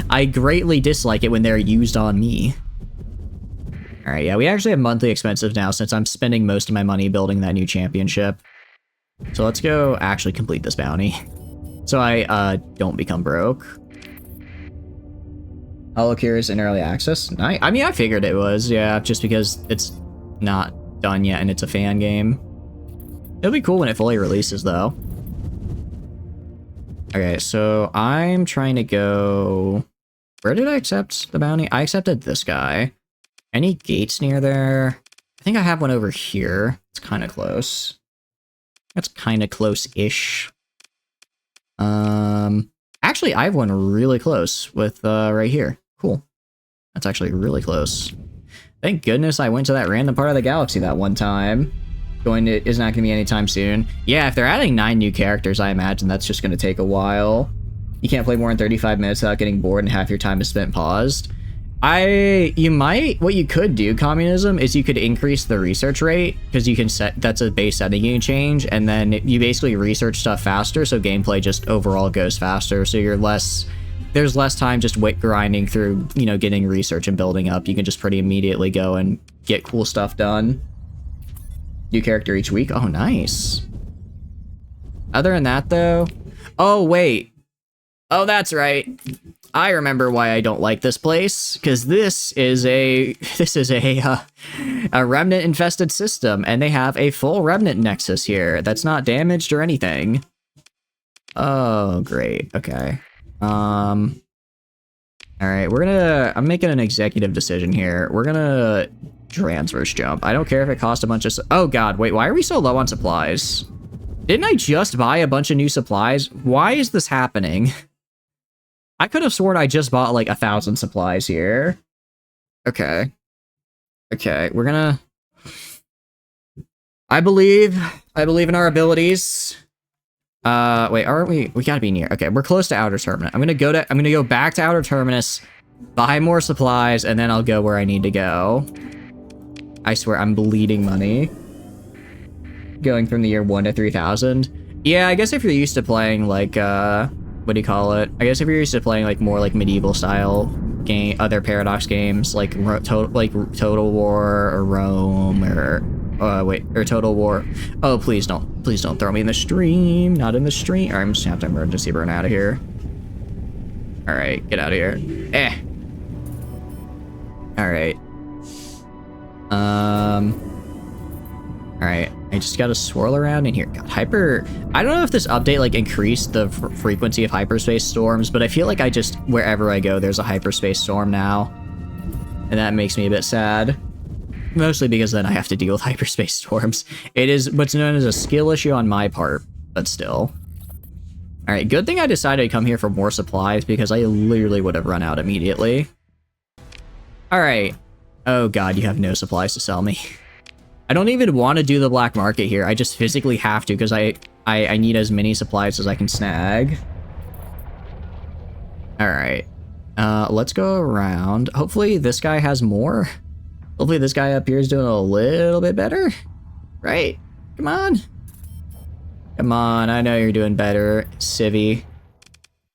I greatly dislike it when they're used on me. Alright, yeah, we actually have monthly expenses now since I'm spending most of my money building that new championship. So let's go actually complete this bounty. So I, don't become broke. Holocure in early access? I mean, I figured it was, yeah, just because it's not done yet and it's a fan game. It'll be cool when it fully releases, though. Okay, so I'm trying to go... Where did I accept the bounty? I accepted this guy. Any gates near there? I think I have one over here. It's kind of close. That's kind of close-ish. Actually, I have one really close with, right here. Cool. That's actually really close. Thank goodness I went to that random part of the galaxy that one time. Is not going to be anytime soon. Yeah, if they're adding 9 new characters, I imagine that's just going to take a while. You can't play more than 35 minutes without getting bored and half your time is spent paused. What you could do, communism, is you could increase the research rate, because you can that's a base setting you can change, and then you basically research stuff faster, so gameplay just overall goes faster, so there's less time just grinding through, getting research and building up. You can just pretty immediately go and get cool stuff done. New character each week. Oh, nice. Other than that, though... Oh, wait. Oh, that's right. I remember why I don't like this place, because this is a remnant-infested system, and they have a full remnant nexus here that's not damaged or anything. Oh, great. Okay. Alright, I'm making an executive decision here. We're gonna transverse jump. I don't care if it costs a bunch of... Oh god, wait, why are we so low on supplies? Didn't I just buy a bunch of new supplies? Why is this happening? I could have sworn I just bought like 1,000 supplies here. Okay. Okay, we're gonna... I believe in our abilities. Wait, aren't we? We gotta be near. Okay, we're close to Outer Terminus. I'm gonna go back to Outer Terminus, buy more supplies, and then I'll go where I need to go. I swear, I'm bleeding money. going from the year 1 to 3000. Yeah, I guess if you're used to playing like what do you call it? I guess if you're used to playing like more like medieval style game, other Paradox games like Total War or Rome or or Total War. Oh, please don't throw me in the stream. Not in the stream. All right, I'm just gonna have to emergency burn out of here. All right, get out of here. All right. All right, I just gotta swirl around in here. God, I don't know if this update like increased the frequency of hyperspace storms, but I feel like wherever I go, there's a hyperspace storm now. And that makes me a bit sad. Mostly because then I have to deal with hyperspace storms. It is what's known as a skill issue on my part, but still. All right, good thing I decided to come here for more supplies because I literally would have run out immediately. All right. Oh God, you have no supplies to sell me. I don't even want to do the black market here. I just physically have to because I need as many supplies as I can snag. All right. Let's go around. Hopefully this guy has more. Hopefully this guy up here is doing a little bit better. Right? Come on. Come on, I know you're doing better, Civvy.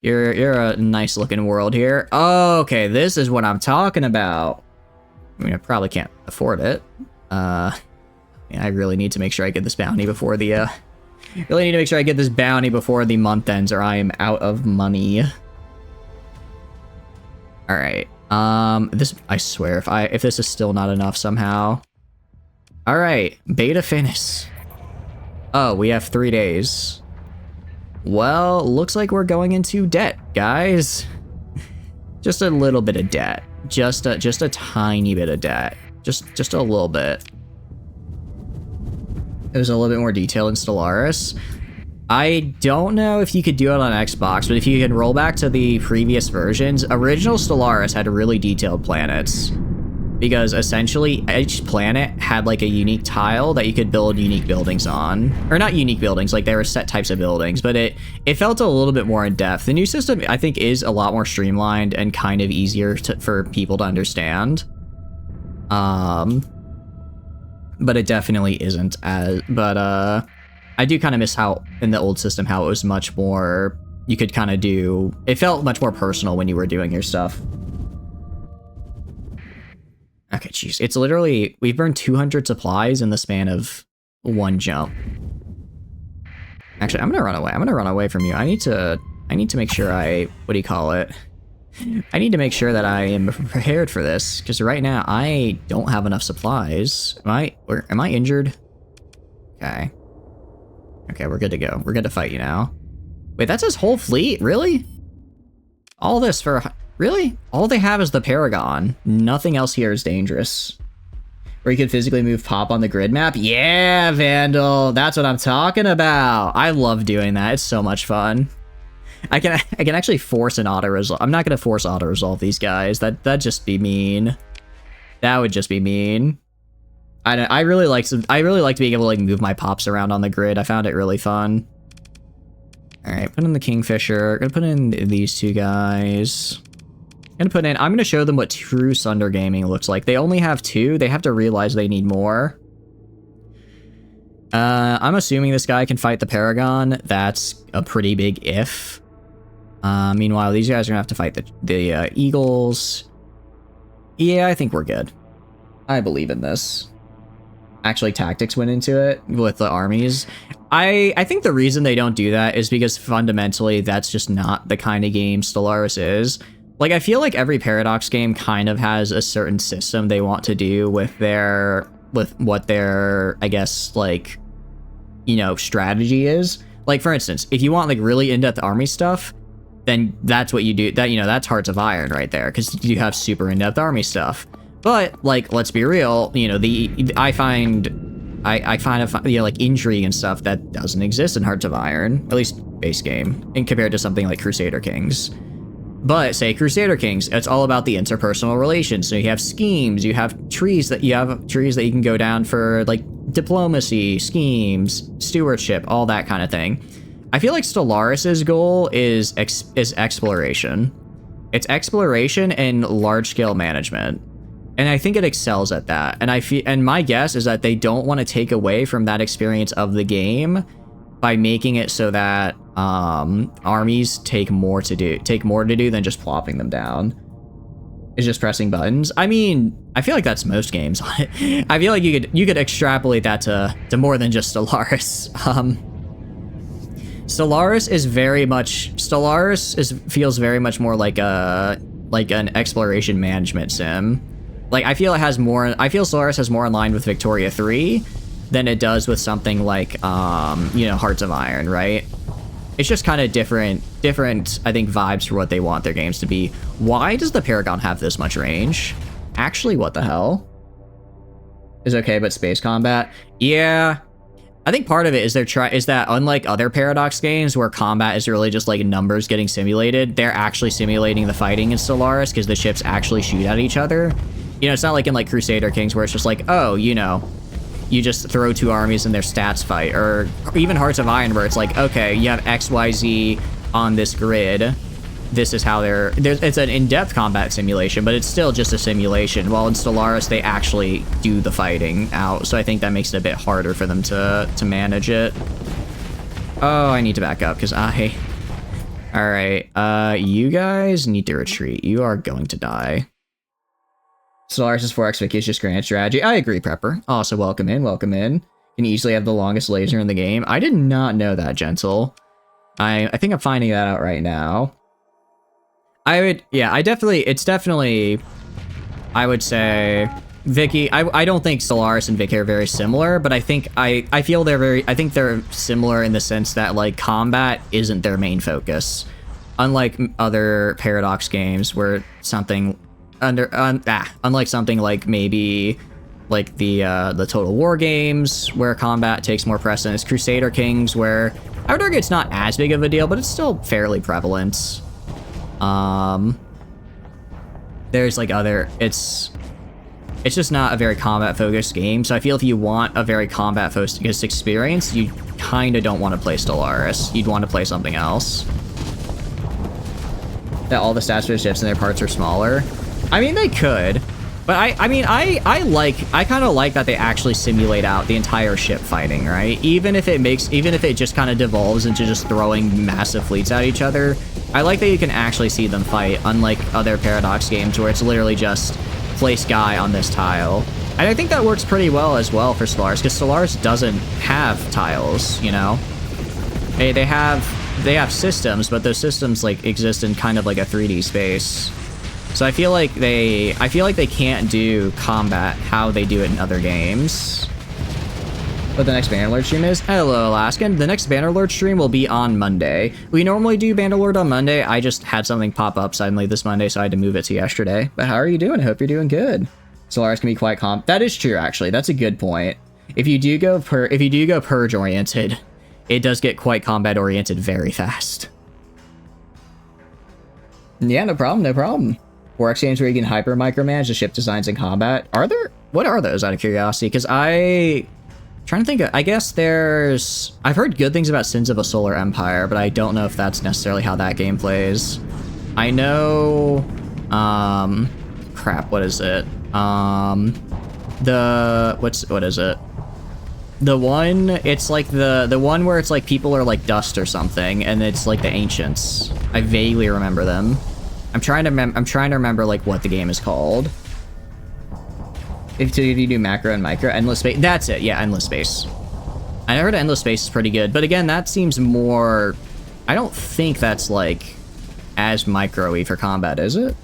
You're a nice looking world here. Oh, okay, this is what I'm talking about. I mean, I probably can't afford it. I really need to make sure I get this bounty before the month ends, or I am out of money. All right. I swear, if this is still not enough somehow. All right, Beta Finis. Oh, we have 3 days. Well, looks like we're going into debt, guys. Just a little bit of debt. Just a tiny bit of debt. Just a little bit. There's a little bit more detail in Stellaris. I don't know if you could do it on Xbox, but if you can roll back to the previous versions, original Stellaris had really detailed planets. Because essentially each planet had like a unique tile that you could build unique buildings on. Or not unique buildings, like there were set types of buildings, but it felt a little bit more in depth. The new system, I think, is a lot more streamlined and kind of easier for people to understand. But it definitely isn't as, I do kind of miss how in the old system, how it was much more, you could kind of do, it felt much more personal when you were doing your stuff. Okay, jeez. It's literally, we've burned 200 supplies in the span of one jump. Actually, I'm gonna run away. I'm gonna run away from you. I need to make sure what do you call it? I need to make sure that I am prepared for this, because right now I don't have enough supplies. Am I injured? Okay. Okay, we're good to go. We're good to fight you now. Wait, that's his whole fleet? Really? All this for... Really? All they have is the Paragon. Nothing else here is dangerous. Where you can physically move Pop on the grid map? Yeah, Vandal! That's what I'm talking about! I love doing that. It's so much fun. I can actually force an auto-resolve. I'm not gonna force auto-resolve these guys. That'd just be mean. That would just be mean. I really like being able to like move my Pops around on the grid. I found it really fun. Alright, put in the Kingfisher. Gonna put in these two guys. I'm gonna show them what true Sunder gaming looks like. They only have 2. They have to realize they need more. I'm assuming this guy can fight the Paragon. That's a pretty big if. Meanwhile, these guys are gonna have to fight the Eagles. Yeah, I think we're good. I believe in this. Actually, tactics went into it with the armies. I think the reason they don't do that is because fundamentally that's just not the kind of game Stellaris is. Like, I feel like every Paradox game kind of has a certain system they want to do with what their, I guess, like, you know, strategy is. Like, for instance, if you want, like, really in-depth army stuff, then that's what you do. That, you know, that's Hearts of Iron right there, because you have super in-depth army stuff. But, like, let's be real, you know, I find, you know, like, intrigue and stuff that doesn't exist in Hearts of Iron, at least base game, in compared to something like Crusader Kings. But, say, Crusader Kings, it's all about the interpersonal relations. So you have schemes, you have trees that you can go down for, like, diplomacy, schemes, stewardship, all that kind of thing. I feel like Stellaris's goal is exploration. It's exploration and large-scale management. And I think it excels at that. And my guess is that they don't want to take away from that experience of the game by making it so that armies take more to do than just plopping them down. It's just pressing buttons. I mean, I feel like that's most games on it. I feel like you could extrapolate that to more than just Stellaris. Feels very much more like an exploration management sim. Like I feel Stellaris has more in line with Victoria 3 than it does with something like Hearts of Iron, right? It's just kind of different, I think, vibes for what they want their games to be. Why does the Paragon have this much range? Actually, what the hell? Is okay, but space combat? Yeah. I think part of it is that unlike other Paradox games where combat is really just like numbers getting simulated, they're actually simulating the fighting in Stellaris because the ships actually shoot at each other. It's not like in like Crusader Kings where it's just like, oh, you just throw two armies and their stats fight, or even Hearts of Iron where it's like, okay, you have XYZ on this grid. This is how it's an in-depth combat simulation, but it's still just a simulation. While in Stellaris, they actually do the fighting out. So I think that makes it a bit harder for them to manage it. Oh, I need to back up because all right, you guys need to retreat. You are going to die. Stellaris is 4x fictitious grand strategy. I agree, Prepper. Also, welcome in. Can easily have the longest laser in the game. I did not know that, Gentle. I think I'm finding that out right now. I would say Vicky, I don't think Stellaris and Vicky are very similar, but I think they're similar in the sense that like combat isn't their main focus. Unlike other Paradox games where unlike something like maybe like the Total War games where combat takes more precedence, Crusader Kings where I would argue it's not as big of a deal, but it's still fairly prevalent. There's like it's just not a very combat focused game, so I feel if you want a very combat focused experience, you kind of don't want to play Stellaris. You'd want to play something else. That all the stats for the ships and their parts are smaller. I mean, they could, but I kind of like that they actually simulate out the entire ship fighting, right? Even if it just kind of devolves into just throwing massive fleets at each other, I like that you can actually see them fight, unlike other Paradox games where it's literally just place guy on this tile. And I think that works pretty well as well for Stellaris, because Stellaris doesn't have tiles, They have systems, but those systems like exist in kind of like a 3D space. So I feel like they can't do combat how they do it in other games. What the next Bannerlord stream is? Hello, Alaskan. The next Bannerlord stream will be on Monday. We normally do Bannerlord on Monday. I just had something pop up suddenly this Monday, so I had to move it to yesterday. But how are you doing? I hope you're doing good. Stellaris can be quite That is true, actually. That's a good point. If you do go purge oriented, it does get quite combat oriented very fast. Yeah, no problem. 4X games where you can hyper micromanage the ship designs in combat. What are those, out of curiosity? Because trying to think I guess I've heard good things about Sins of a Solar Empire, but I don't know if that's necessarily how that game plays. I know, what is it? What is it? The one, it's like the one where it's like people are like dust or something, and it's like the Ancients. I vaguely remember them. I'm trying to remember like what the game is called. If you do macro and micro, endless space. That's it. Yeah, endless space. I heard endless space is pretty good, but again, that seems more. I don't think that's like as micro-y for combat, is it?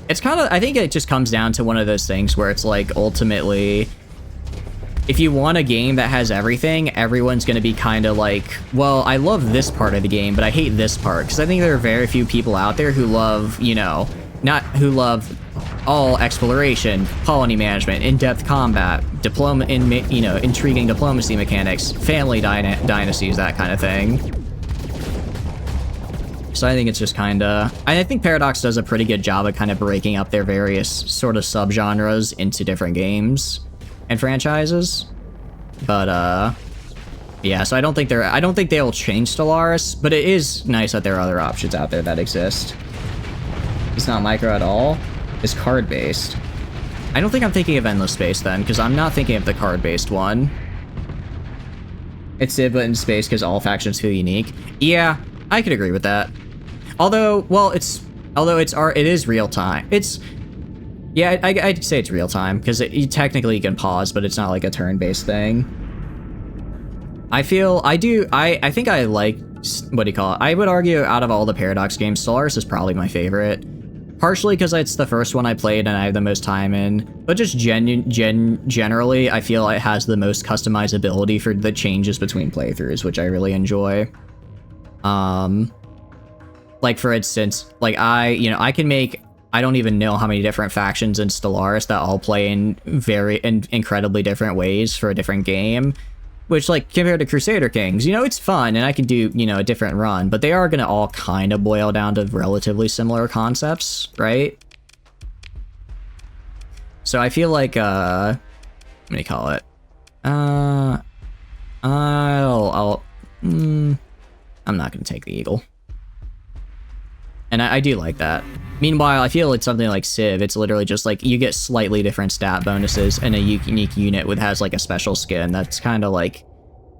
It's kind of. I think it just comes down to one of those things where it's like ultimately, if you want a game that has everything, everyone's going to be kind of like, well, I love this part of the game, but I hate this part. Because I think there are very few people out there who love, who love all exploration, colony management, in-depth combat, intriguing diplomacy mechanics, family dynasties, that kind of thing. So I think it's just kind of... I think Paradox does a pretty good job of kind of breaking up their various sort of subgenres into different games and franchises, but yeah, so I don't think they'll change Stellaris, but it is nice that there are other options out there that exist. It's not micro at all. is card-based. I don't think I'm thinking of Endless Space then, because I'm not thinking of the card-based one. It's Civ, but in space because all factions feel unique. Yeah, I could agree with that. Although, well, it is real time. Yeah, I'd say it's real time because technically you can pause, but it's not like a turn-based thing. I think I like, what do you call it? I would argue out of all the Paradox games, Stellaris is probably my favorite. Partially because it's the first one I played and I have the most time in, but just generally, I feel it has the most customizability for the changes between playthroughs, which I really enjoy. Like for instance, like I don't even know how many different factions in Stellaris that all play in incredibly different ways for a different game. Which, like, compared to Crusader Kings, it's fun, and I can do, a different run, but they are going to all kind of boil down to relatively similar concepts, right? So I feel like, what do you call it? I'm not going to take the Eagle. And I do like that. Meanwhile, I feel it's something like Civ. It's literally just like you get slightly different stat bonuses and a unique unit has like a special skin. That's kind of like,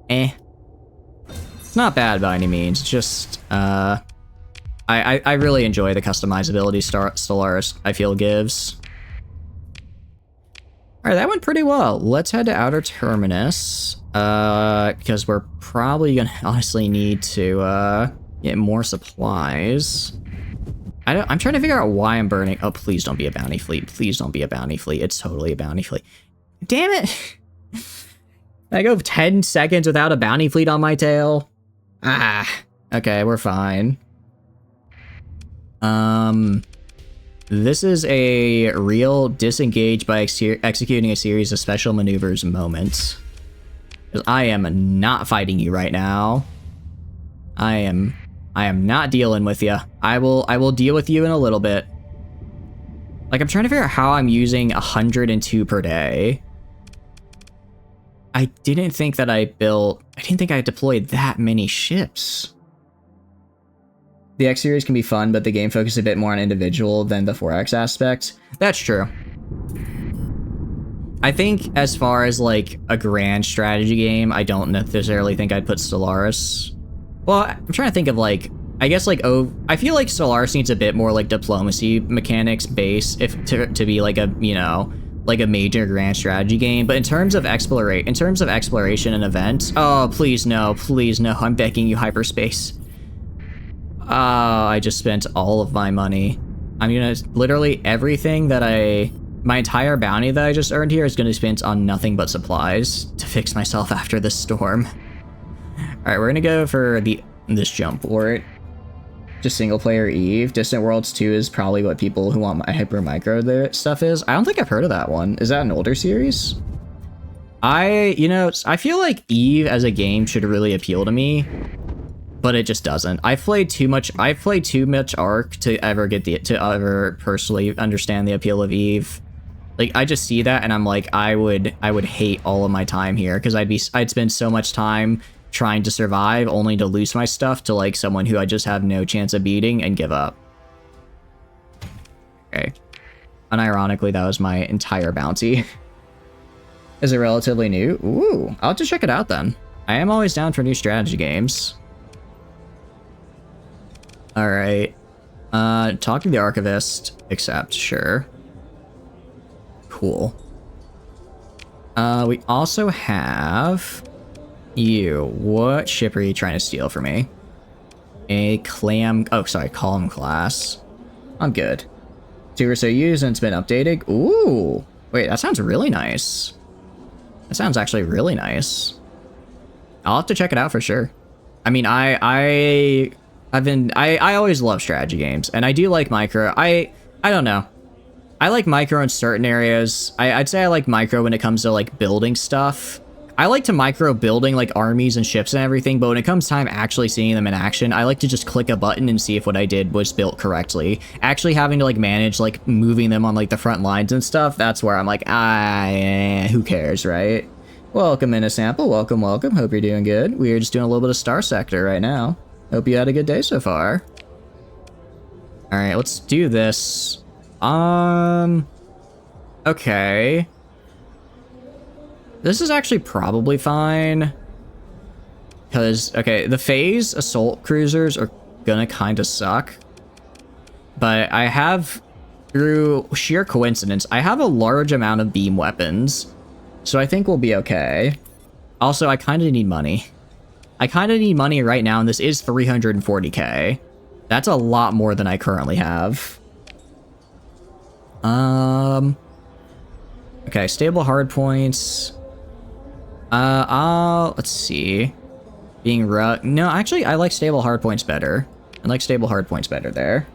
It's not bad by any means. It's just, I really enjoy the customizability Stellaris I feel gives. All right, that went pretty well. Let's head to Outer Terminus, because we're probably gonna honestly need to get more supplies. I'm trying to figure out why I'm burning. Oh, please don't be a bounty fleet. Please don't be a bounty fleet. It's totally a bounty fleet. Damn it! I go 10 seconds without a bounty fleet on my tail. Okay, we're fine. This is a real disengage by executing a series of special maneuvers moments. Because I am not fighting you right now. I am not dealing with you. I will deal with you in a little bit. Like, I'm trying to figure out how I'm using 102 per day. I didn't think I deployed that many ships. The X series can be fun, but the game focuses a bit more on individual than the 4X aspect. That's true. I think as far as like a grand strategy game, I don't necessarily think I'd put Stellaris. Well, I'm trying to think of like, I guess like, I feel like Stellaris needs a bit more like diplomacy mechanics base to be like a, like a major grand strategy game. But in terms of exploration and events, oh, please no, I'm begging you, hyperspace. I just spent all of my money. I'm gonna, literally everything my entire bounty that I just earned here is gonna be spent on nothing but supplies to fix myself after this storm. Alright, we're gonna go for this jump port. Just single player Eve. Distant Worlds 2 is probably what people who want hyper micro stuff is. I don't think I've heard of that one. Is that an older series? I feel like Eve as a game should really appeal to me, but it just doesn't. I've played too much Ark to ever personally understand the appeal of Eve. Like, I just see that and I'm like, I would hate all of my time here because I'd spend so much time trying to survive only to lose my stuff to like someone who I just have no chance of beating and give up. Okay. Unironically, that was my entire bounty. Is it relatively new? Ooh, I'll have to check it out then. I am always down for new strategy games. All right. Talk to the Archivist, accept, sure. Cool. We also have you. What ship are you trying to steal from me? A column class. I'm good. 2 or so used and it's been updated. Ooh. Wait, that sounds really nice. That sounds actually really nice. I'll have to check it out for sure. I mean, I always love strategy games, and I do like micro. I don't know. I like micro in certain areas. I'd say I like micro when it comes to like building stuff. I like to micro building like armies and ships and everything, but when it comes time actually seeing them in action, I like to just click a button and see if what I did was built correctly. Actually having to like manage like moving them on like the front lines and stuff, that's where I'm like, who cares, right? Welcome in a sample, welcome. Hope you're doing good. We're just doing a little bit of Star Sector right now. Hope you had a good day so far. All right, let's do this. Okay. This is actually probably fine. Because, okay, the phase assault cruisers are gonna kind of suck. But I have, through sheer coincidence, I have a large amount of beam weapons. So I think we'll be okay. Also, I kind of need money. I kind of need money right now, and this is 340k. That's a lot more than I currently have. Okay, stable hard points. Let's see. Being no, actually, I like stable hard points better. I like stable hard points better there.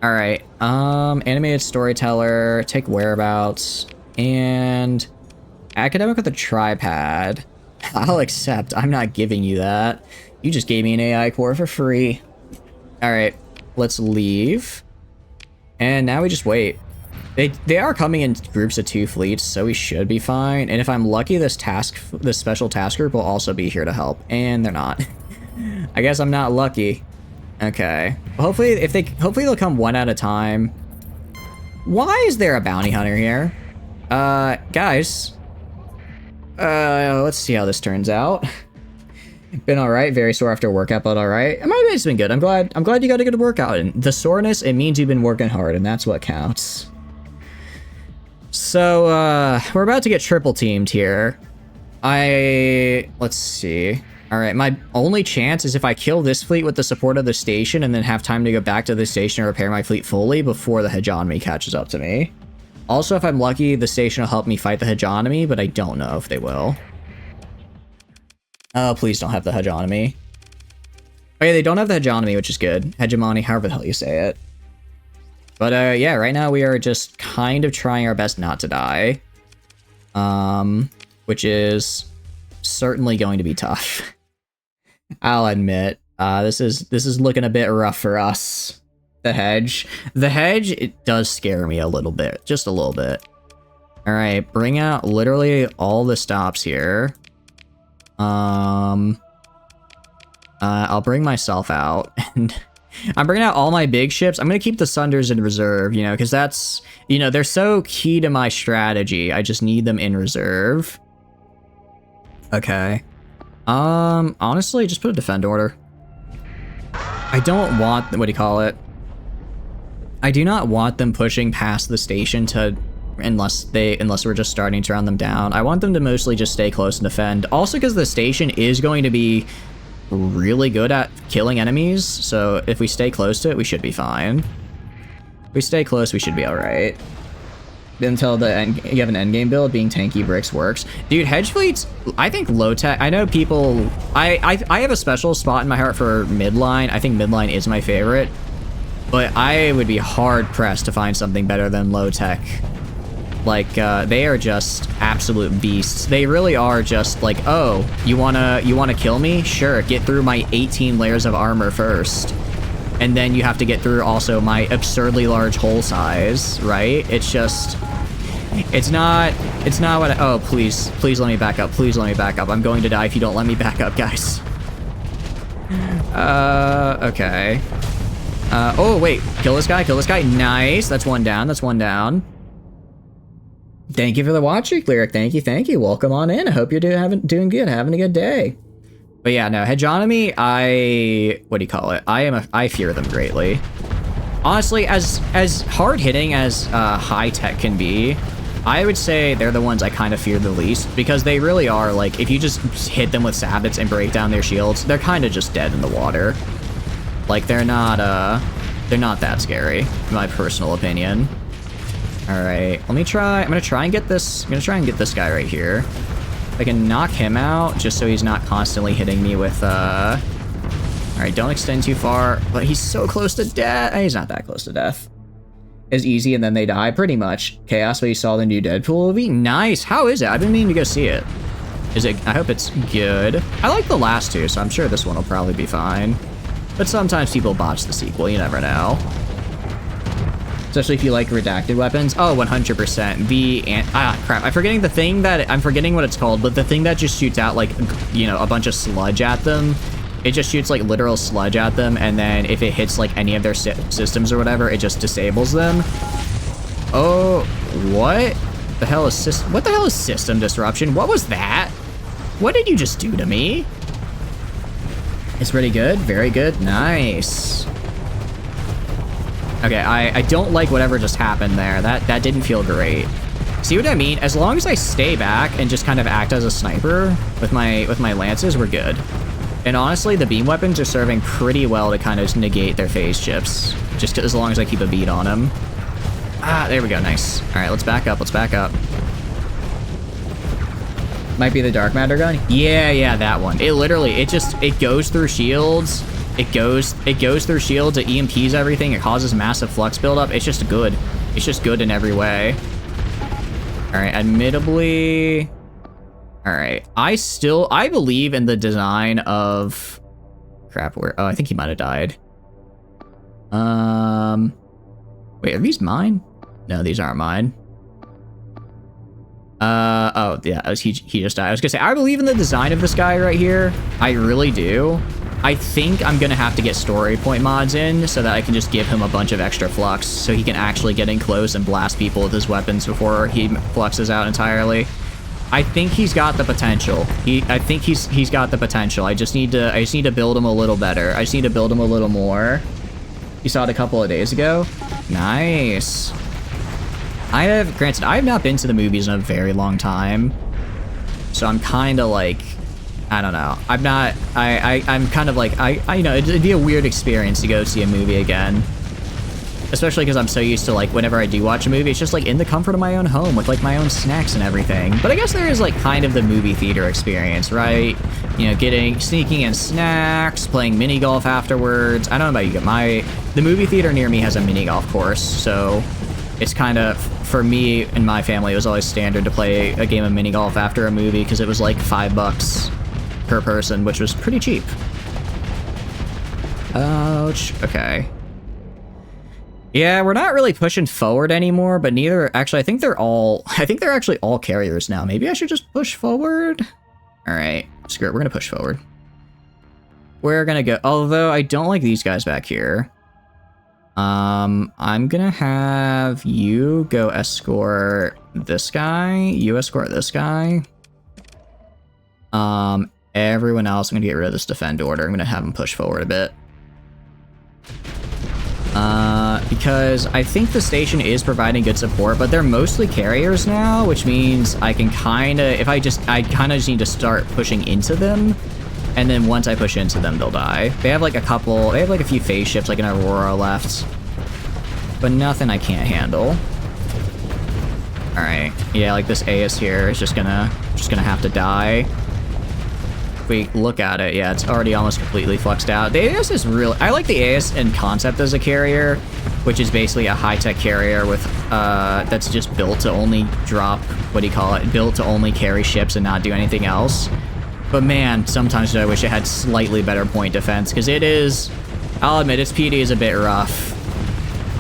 All right, animated storyteller, take whereabouts, and academic with a tripod. I'll accept. I'm not giving you that. You just gave me an AI core for free. All right, let's leave. And now we just wait. They are coming in groups of 2 fleets, so we should be fine. And if I'm lucky, this special task group will also be here to help. And they're not. I guess I'm not lucky. Okay. Well, hopefully they'll come one at a time. Why is there a bounty hunter here? Guys. Let's see how this turns out. Been alright, very sore after workout, but alright. My day's been good. I'm glad you got a good workout. And the soreness, it means you've been working hard, and that's what counts. So, we're about to get triple teamed here. Let's see. Alright, my only chance is if I kill this fleet with the support of the station and then have time to go back to the station and repair my fleet fully before the hegemony catches up to me. Also, if I'm lucky, the station will help me fight the hegemony, but I don't know if they will. Oh, please don't have the hegemony. Oh yeah, they don't have the hegemony, which is good. Hegemony, however the hell you say it. But yeah, right now we are just kind of trying our best not to die. Which is certainly going to be tough. I'll admit. This is looking a bit rough for us. The hedge, it does scare me a little bit, just a little bit. All right, bring out literally all the stops here. I'll bring myself out, and I'm bringing out all my big ships. I'm gonna keep the Sunders in reserve, you know, because that's, you know, they're so key to my strategy. I just need them in reserve. Okay. Honestly, just put a defend order. I don't want, what do you call it? I do not want them pushing past the station to, unless we're just starting to run them down. I want them to mostly just stay close and defend. Also, because the station is going to be really good at killing enemies, so if we stay close to it, we should be fine. If we stay close, we should be all right. Until you have an endgame build, being tanky bricks works. Dude, hedge fleets, I think low tech. I know people. I have a special spot in my heart for midline. I think midline is my favorite. But I would be hard pressed to find something better than low tech. Like, they are just absolute beasts. They really are just like, oh, you wanna kill me? Sure, get through my 18 layers of armor first. And then you have to get through also my absurdly large hull size, right? It's just, it's not what oh, please let me back up. Please let me back up. I'm going to die if you don't let me back up, guys. Okay. Oh, wait. Kill this guy. Nice. That's one down. Thank you for the watch, Cleric. Thank you. Welcome on in. I hope you're doing good, having a good day. But yeah, no, hegemony, what do you call it? I fear them greatly. Honestly, as hard-hitting as high-tech can be, I would say they're the ones I kind of fear the least, because they really are, like, if you just hit them with sabots and break down their shields, they're kind of just dead in the water. Like, they're not that scary, in my personal opinion. Alright, I'm gonna try and get this guy right here. If I can knock him out, just so he's not constantly hitting me with, Alright, don't extend too far, but he's so close to death. He's not that close to death. It's easy and then they die, pretty much. Chaos, but you saw the new Deadpool movie? Nice! How is it? I've been meaning to go see it. I hope it's good. I like the last two, so I'm sure this one will probably be fine. But sometimes people botch the sequel, you never know. Especially if you like redacted weapons. Oh, 100%. Crap. I'm forgetting what it's called, but the thing that just shoots out, like, you know, a bunch of sludge at them It just shoots like literal sludge at them, and then if it hits like any of their systems or whatever, it just disables them. Oh, what the hell is what the hell is system disruption? What was that? What did you just do to me? It's pretty good. Very good. Nice. Okay, I don't like whatever just happened there. That didn't feel great. See what I mean? As long as I stay back and just kind of act as a sniper with my lances, we're good. And honestly, the beam weapons are serving pretty well to kind of negate their phase chips. Just as long as I keep a beat on them. Ah, there we go. Nice. All right, let's back up. Let's back up. Might be the dark matter gun. Yeah, that one. It literally, it goes through shields. It goes through shields. It EMPs everything. It causes massive flux buildup. It's just good. It's just good in every way. All right, admittedly. All right, I believe in the design of. Crap. Where? Oh, I think he might have died. Wait, are these mine? No, these aren't mine. Oh, yeah, he just died. I was gonna say, I believe in the design of this guy right here. I really do. I think I'm gonna have to get story point mods in so that I can just give him a bunch of extra flux so he can actually get in close and blast people with his weapons before he fluxes out entirely. I think he's got the potential. I think he's got the potential. I just need to build him a little better. I just need to build him a little more. You saw it a couple of days ago. Nice. Granted, I have not been to the movies in a very long time. So I'm kind of like, I don't know. I'm kind of like, you know, it'd be a weird experience to go see a movie again. Especially because I'm so used to, like, whenever I do watch a movie, it's just, like, in the comfort of my own home with, like, my own snacks and everything. But I guess there is, like, kind of the movie theater experience, right? You know, sneaking in snacks, playing mini golf afterwards. I don't know about you, the movie theater near me has a mini golf course, so it's kind of, for me and my family, it was always standard to play a game of mini golf after a movie because it was, like, $5 per person, which was pretty cheap. Ouch. Okay. Yeah, we're not really pushing forward anymore, but actually, I think they're actually all carriers now. Maybe I should just push forward? All right, screw it, we're gonna push forward. We're gonna go, although I don't like these guys back here. I'm gonna have you go escort this guy, you escort this guy. Everyone else, I'm gonna get rid of this defend order. I'm gonna have them push forward a bit. Because I think the station is providing good support, but they're mostly carriers now, which means I can kind of, I kind of just need to start pushing into them, and then once I push into them, they'll die. They have like a few phase ships, like an Aurora left, but nothing I can't handle. All right, yeah, like this AS here is just gonna have to die. If we look at it, yeah, it's already almost completely fluxed out. The AS is really, I like the AS in concept as a carrier, which is basically a high-tech carrier with, that's just built to only drop, built to only carry ships and not do anything else. But man, sometimes I wish it had slightly better point defense, because it is, I'll admit, its PD is a bit rough.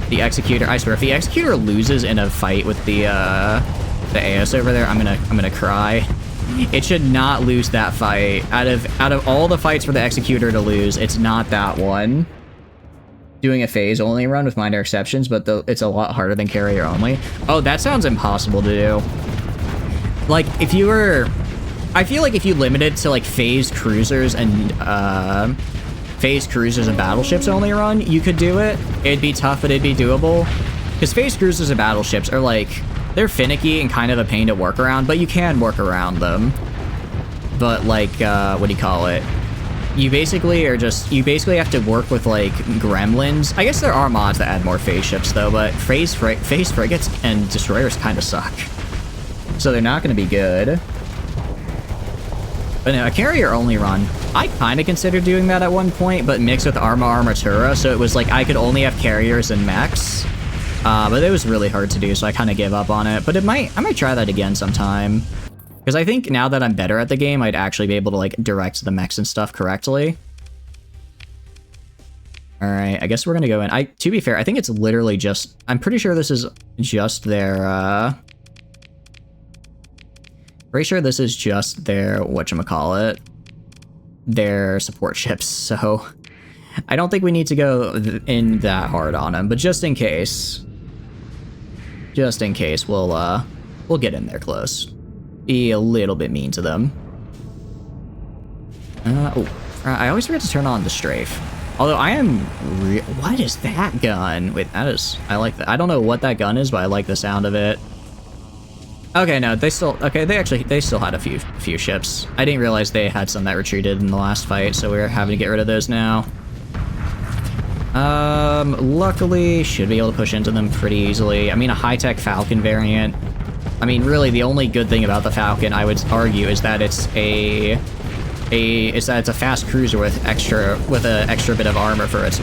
The Executor, I swear, if the Executor loses in a fight with the AS over there, I'm gonna cry. It should not lose that fight. Out of all the fights for the Executor to lose, it's not that one. Doing a phase only run with minor exceptions, but it's a lot harder than carrier only. Oh, that sounds impossible to do. Like, if you were, I feel like if you limited to like phase cruisers and battleships only run, you could do it. It'd be tough, but it'd be doable. Because phase cruisers and battleships are like, they're finicky and kind of a pain to work around, but you can work around them. But like, what do you call it? You basically have to work with like gremlins. I guess there are mods that add more phase ships though, but phase frigates and destroyers kind of suck. So they're not going to be good. But no, a carrier only run. I kind of considered doing that at one point, but mixed with Armatura, so it was like I could only have carriers and mechs. But it was really hard to do, so I kind of gave up on it. But I might try that again sometime. Because I think now that I'm better at the game, I'd actually be able to like direct the mechs and stuff correctly. Alright, I guess we're gonna go in. To be fair, I think it's literally just, I'm pretty sure this is just their, pretty sure this is just their, whatchamacallit. their support ships, so I don't think we need to go in that hard on them, but just in case, we'll get in there close. Be a little bit mean to them. I always forget to turn on the strafe. Although I am what is that gun? Wait, that is, I like that. I don't know what that gun is, but I like the sound of it. Okay, no, they still had a few ships. I didn't realize they had some that retreated in the last fight, so we're having to get rid of those now. Luckily, should be able to push into them pretty easily. I mean, a high-tech Falcon variant. I mean, really, the only good thing about the Falcon, I would argue, is that it's a fast cruiser with an extra bit of armor for its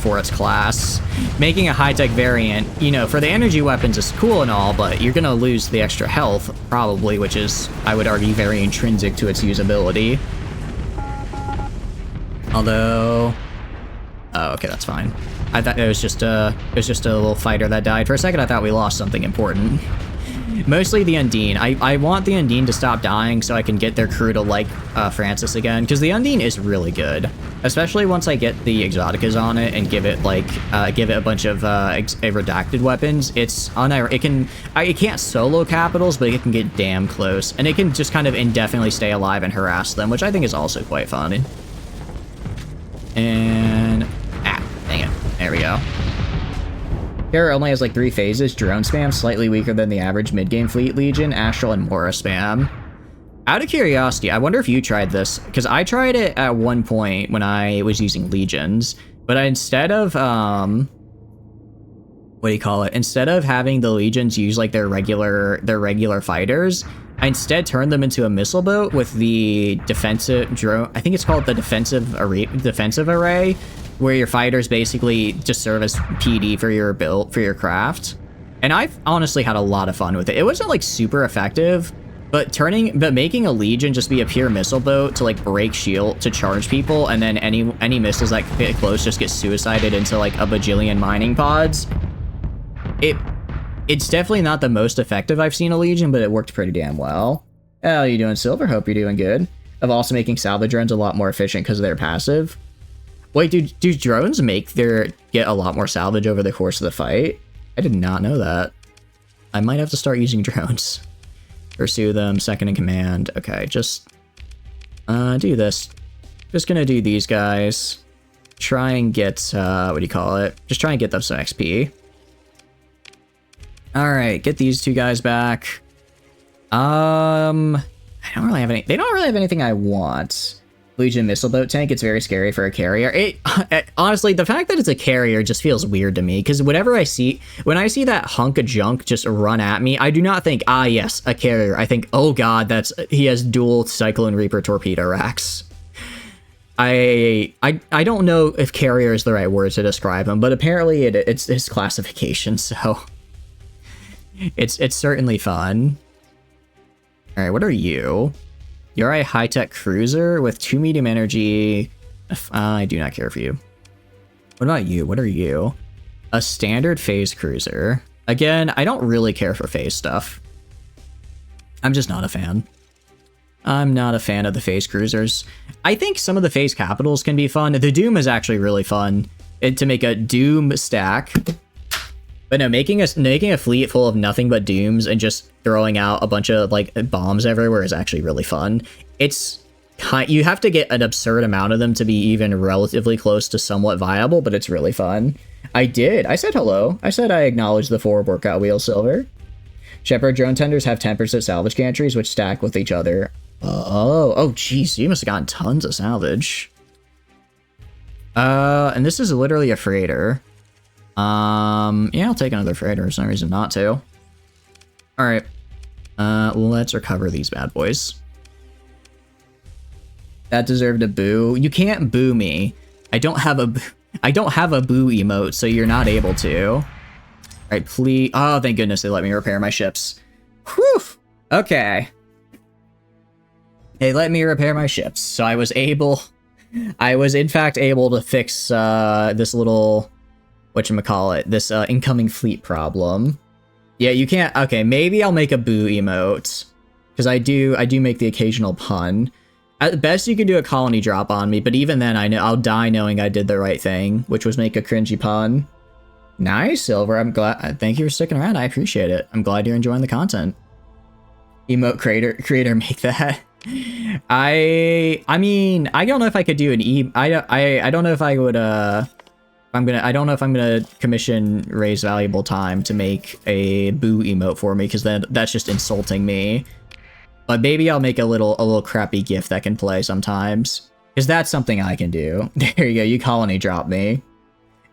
for its class. Making a high-tech variant, for the energy weapons is cool and all, but you're gonna lose the extra health probably, which is, I would argue, very intrinsic to its usability. Although, oh, okay, that's fine. I thought it was just a little fighter that died. For a second, I thought we lost something important. Mostly the Undine. I want the Undine to stop dying so I can get their crew to like Francis again, because the Undine is really good, especially once I get the Exoticas on it and give it a bunch of redacted weapons. It can't solo capitals, but it can get damn close, and it can just kind of indefinitely stay alive and harass them, which I think is also quite fun. And dang it, there we go. Terror only has like 3 phases: drone spam, slightly weaker than the average mid-game fleet legion, astral, and Mora spam. Out of curiosity, I wonder if you tried this, because I tried it at one point when I was using legions, but instead of instead of having the legions use like their regular fighters, I instead turned them into a missile boat with the defensive drone. I think it's called the defensive array, where your fighters basically just serve as PD for your craft. And I've honestly had a lot of fun with it. It wasn't like super effective, but making a legion just be a pure missile boat to like break shield to charge people, and then any missiles that get close just get suicided into like a bajillion mining pods. It's definitely not the most effective I've seen a legion, but it worked pretty damn well. How you doing, Silver? Hope you're doing good. Of also making salvage drones a lot more efficient because of their passive. Wait, do drones get a lot more salvage over the course of the fight? I did not know that. I might have to start using drones. Pursue them, second in command. Okay, just do this. Just gonna do these guys. Try and get, just try and get them some XP. Alright, get these 2 guys back. They don't really have anything I want. Legion missile boat tank, it's very scary for a carrier. Honestly, the fact that it's a carrier just feels weird to me, because when I see that hunk of junk just run at me, I do not think, yes, a carrier. I think, oh god, he has dual Cyclone Reaper torpedo racks. I don't know if carrier is the right word to describe him, but apparently it's his classification, so it's certainly fun. Alright, what are you? You're a high-tech cruiser with 2 medium energy. I do not care for you. What about you? What are you? A standard phase cruiser. Again, I don't really care for phase stuff. I'm just not a fan. I'm not a fan of the phase cruisers. I think some of the phase capitals can be fun. The Doom is actually really fun. To make a Doom stack. But no, making a fleet full of nothing but Dooms and just throwing out a bunch of like bombs everywhere is actually really fun. You have to get an absurd amount of them to be even relatively close to somewhat viable, but it's really fun. I said hello. I said I acknowledged the forward workout wheel, Silver. Shepherd drone tenders have 10% salvage gantries, which stack with each other. Oh, geez, you must have gotten tons of salvage. And this is literally a freighter. Yeah, I'll take another freighter. There's no reason not to. Alright. Let's recover these bad boys. That deserved a boo. You can't boo me. I don't have a boo emote, so you're not able to. Alright, please. Oh, thank goodness they let me repair my ships. Whew. Okay. They let me repair my ships, so I was in fact able to fix this little, this incoming fleet problem. Yeah, you can't. Okay, maybe I'll make a boo emote, because I do make the occasional pun. At best, you can do a colony drop on me, but even then, I know I'll die knowing I did the right thing, which was make a cringy pun. Nice, Silver. I'm glad. Thank you for sticking around. I appreciate it. I'm glad you're enjoying the content. Emote creator, make that. I mean, I don't know if I could do an I don't know if I would. I don't know if I'm gonna commission Ray's Valuable Time to make a boo emote for me, because then that's just insulting me. But maybe I'll make a little crappy GIF that can play sometimes, because that's something I can do. There you go. You colony drop me.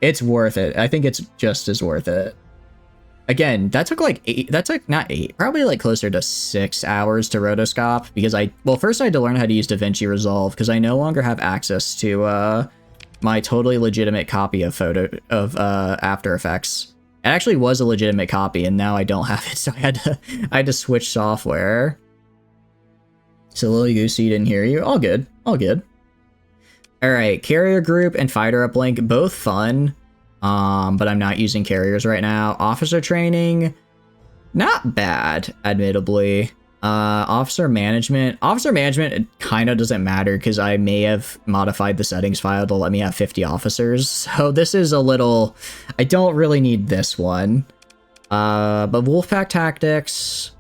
It's worth it. I think it's just as worth it. Again, that took like 8. That took not 8, probably like closer to 6 hours to rotoscope, because first I had to learn how to use DaVinci Resolve, because I no longer have access to my totally legitimate copy of After Effects. It actually was a legitimate copy, and now I don't have it, so I had to switch software. So Lily Goosey didn't hear you. All good. All good. Alright, Carrier Group and Fighter Uplink, both fun. But I'm not using carriers right now. Officer Training, not bad, admittedly. Officer Management it kind of doesn't matter, because I may have modified the settings file to let me have 50 officers. So this is a little... I don't really need this one. But Wolfpack Tactics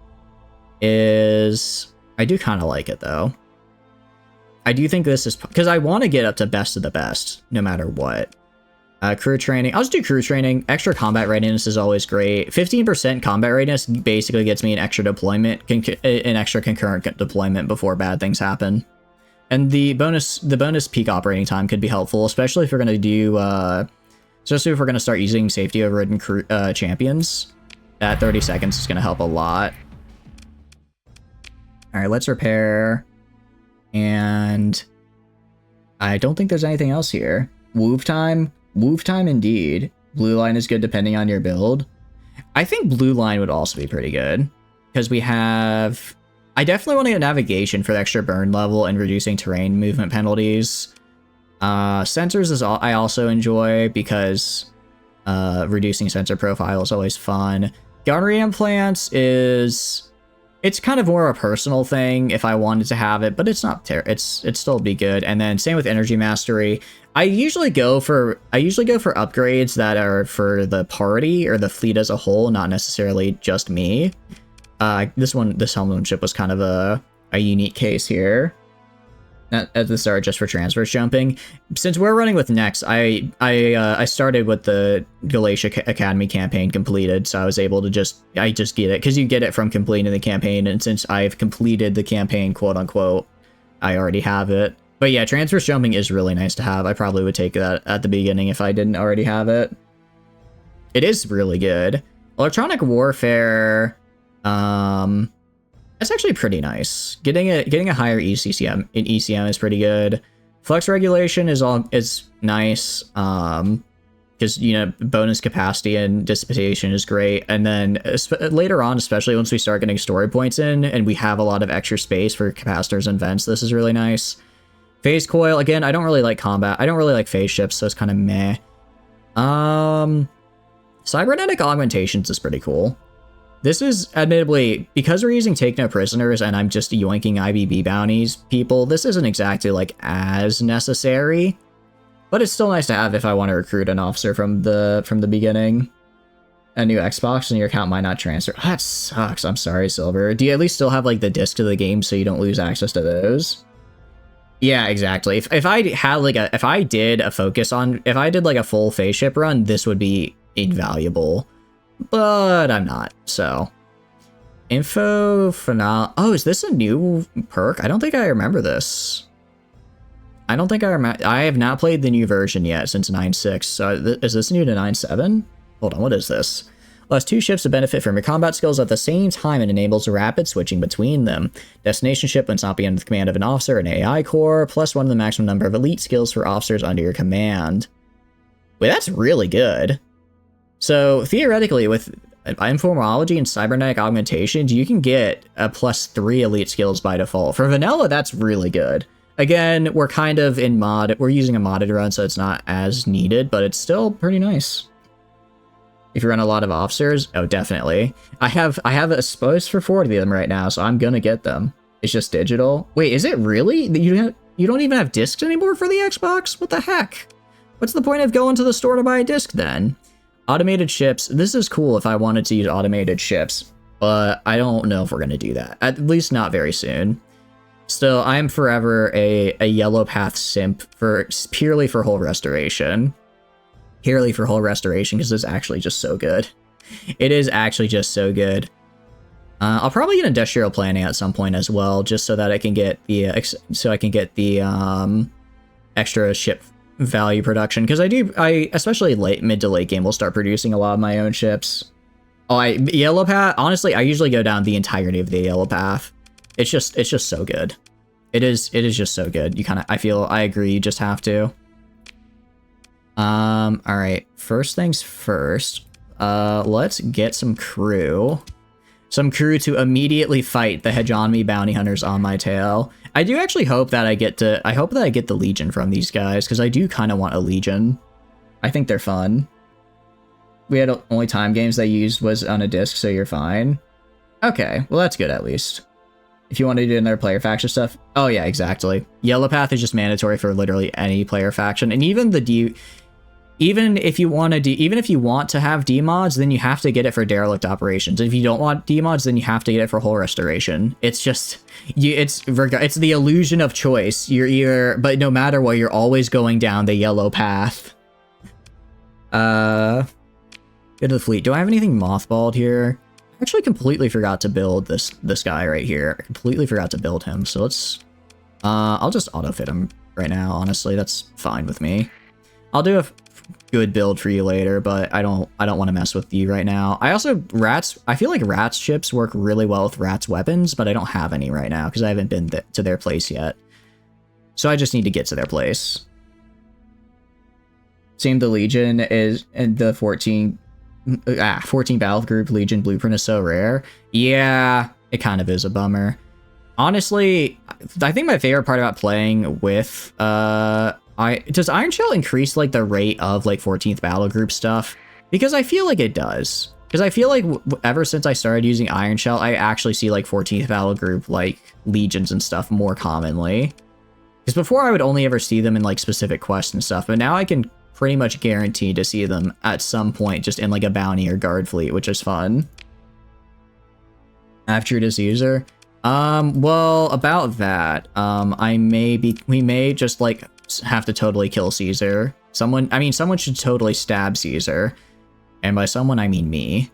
is... I do kind of like it, though. I do think this is... because I want to get up to best of the best, no matter what. Crew Training. I'll just do Crew Training. Extra combat readiness is always great. 15% combat readiness basically gets me an extra deployment, an extra concurrent deployment before bad things happen. And the bonus peak operating time could be helpful, especially if we're going to do... especially if we're going to start using safety overridden champions. That 30 seconds is going to help a lot. Alright, let's repair. And I don't think there's anything else here. Woof time. Woof time indeed. Blue line is good depending on your build. I think blue line would also be pretty good, because we have... I definitely want to get navigation for the extra burn level and reducing terrain movement penalties. Sensors is I also enjoy, because reducing sensor profile is always fun. Gunnery implants is... it's kind of more a personal thing if I wanted to have it, but it's not it's still be good. And then same with energy mastery. I usually go for upgrades that are for the party or the fleet as a whole, not necessarily just me. This helmsmanship was kind of a unique case here. Not at the start, just for transverse jumping. Since we're running with Next, I started with the Galatia Academy campaign completed, so I was able to just get it, because you get it from completing the campaign, and since I've completed the campaign, quote unquote, I already have it. But yeah, transverse jumping is really nice to have. I probably would take that at the beginning if I didn't already have it. It is really good. Electronic warfare, that's actually pretty nice. Getting a higher ECCM in ECM is pretty good. Flux regulation is nice, because bonus capacity and dissipation is great. And then later on, especially once we start getting story points in and we have a lot of extra space for capacitors and vents, this is really nice. Phase coil, again, I don't really like combat. I don't really like phase ships, so it's kind of meh. Cybernetic augmentations is pretty cool. This is, admittedly, because we're using Take No Prisoners and I'm just yoinking IBB bounties, people, this isn't exactly, like, as necessary. But it's still nice to have if I want to recruit an officer from the beginning. A new Xbox and your account might not transfer. That sucks. I'm sorry, Silver. Do you at least still have, like, the disc to the game so you don't lose access to those? Yeah, exactly. If I had, like, if I did a full phase ship run, this would be invaluable. But I'm not, so. Info finale. Oh, is this a new perk? I don't think I remember this. I don't think I remember. I have not played the new version yet since 9.6. So is this new to 9.7? Hold on, what is this? Allows 2 ships to benefit from your combat skills at the same time and enables rapid switching between them. Destination ship must not be under the command of an officer and AI core, plus 1 of the maximum number of elite skills for officers under your command. Wait, that's really good. So theoretically, with informology and cybernetic augmentations, you can get a +3 elite skills by default. For vanilla, that's really good. Again, we're kind of in we're using a modded run, so it's not as needed, but it's still pretty nice. If you run a lot of officers, oh, definitely. I have a space for 40 of them right now, so I'm gonna get them. It's just digital. Wait, is it really? You don't even have discs anymore for the Xbox? What the heck? What's the point of going to the store to buy a disc then? Automated ships. This is cool if I wanted to use automated ships, but I don't know if we're going to do that. At least not very soon. Still, I am forever a yellow path simp purely for hull restoration. Purely for hull restoration because it's actually just so good. It is actually just so good. I'll probably get industrial planning at some point as well, just so that I can get the extra ship value production, because I especially mid to late game will start producing a lot of my own ships. Oh, yellow path. Honestly, I usually go down the entirety of the yellow path. It's just so good. It is just so good. I agree. You just have to. All right. First things first. Let's get some crew. Some crew to immediately fight the Hegemony bounty hunters on my tail. I do actually hope that I get the Legion from these guys, because I do kind of want a Legion. I think they're fun. We had only time games they used was on a disc, so you're fine. Okay, well that's good at least. If you want to do another player faction stuff. Oh yeah, exactly. Yellow path is just mandatory for literally any player faction, and even if you want to have demods, then you have to get it for derelict operations. If you don't want demods, then you have to get it for hull restoration. It's just it's the illusion of choice. But no matter what, you're always going down the yellow path. Go to the fleet. Do I have anything mothballed here? I actually completely forgot to build this guy right here. I completely forgot to build him. So let's I'll just auto fit him right now. Honestly, that's fine with me. I'll do a good build for you later, but I don't want to mess with you right now. I feel like Rat's ships work really well with Rat's weapons, but I don't have any right now because I haven't been to their place yet. So I just need to get to their place. Same, the Legion is in the 14 battle group Legion blueprint is so rare. Yeah, it kind of is a bummer. Honestly, I think my favorite part about playing with does Iron Shell increase like the rate of like 14th battle group stuff? Because I feel like it does. Because I feel like ever since I started using Iron Shell, I actually see like 14th battle group like legions and stuff more commonly. Because before I would only ever see them in like specific quests and stuff, but now I can pretty much guarantee to see them at some point just in like a bounty or guard fleet, which is fun. After this user. Well, about that, we may just like have to totally kill Caesar. Someone should totally stab Caesar. And by someone, I mean me.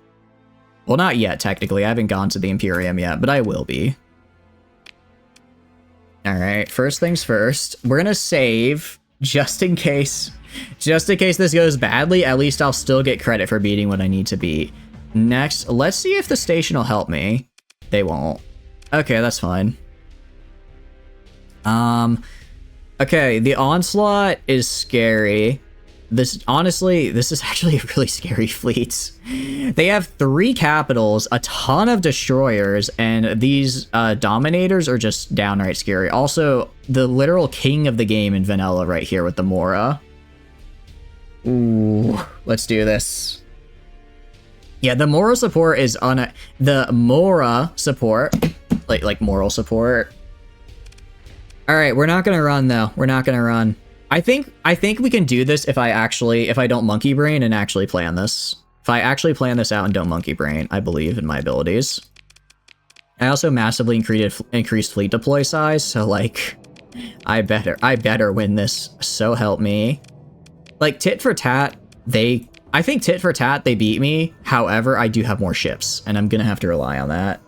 Well, not yet, technically. I haven't gone to the Imperium yet, but I will be. Alright, first things first. We're gonna save, just in case this goes badly. At least I'll still get credit for beating what I need to beat. Next, let's see if the station will help me. They won't. Okay, that's fine. Okay, the onslaught is scary. This is actually a really scary fleet. They have 3 capitals, a ton of destroyers, and these dominators are just downright scary. Also, the literal king of the game in vanilla right here with the Mora. Ooh, let's do this. Yeah, the Mora support is on the Mora support, like moral support. All right, we're not gonna run though. We're not gonna run. I think we can do this if I don't monkey brain and actually plan this. If I actually plan this out and don't monkey brain, I believe in my abilities. I also massively increased fleet deploy size, so like, I better win this. So help me. Like tit for tat, I think tit for tat they beat me. However, I do have more ships, and I'm gonna have to rely on that.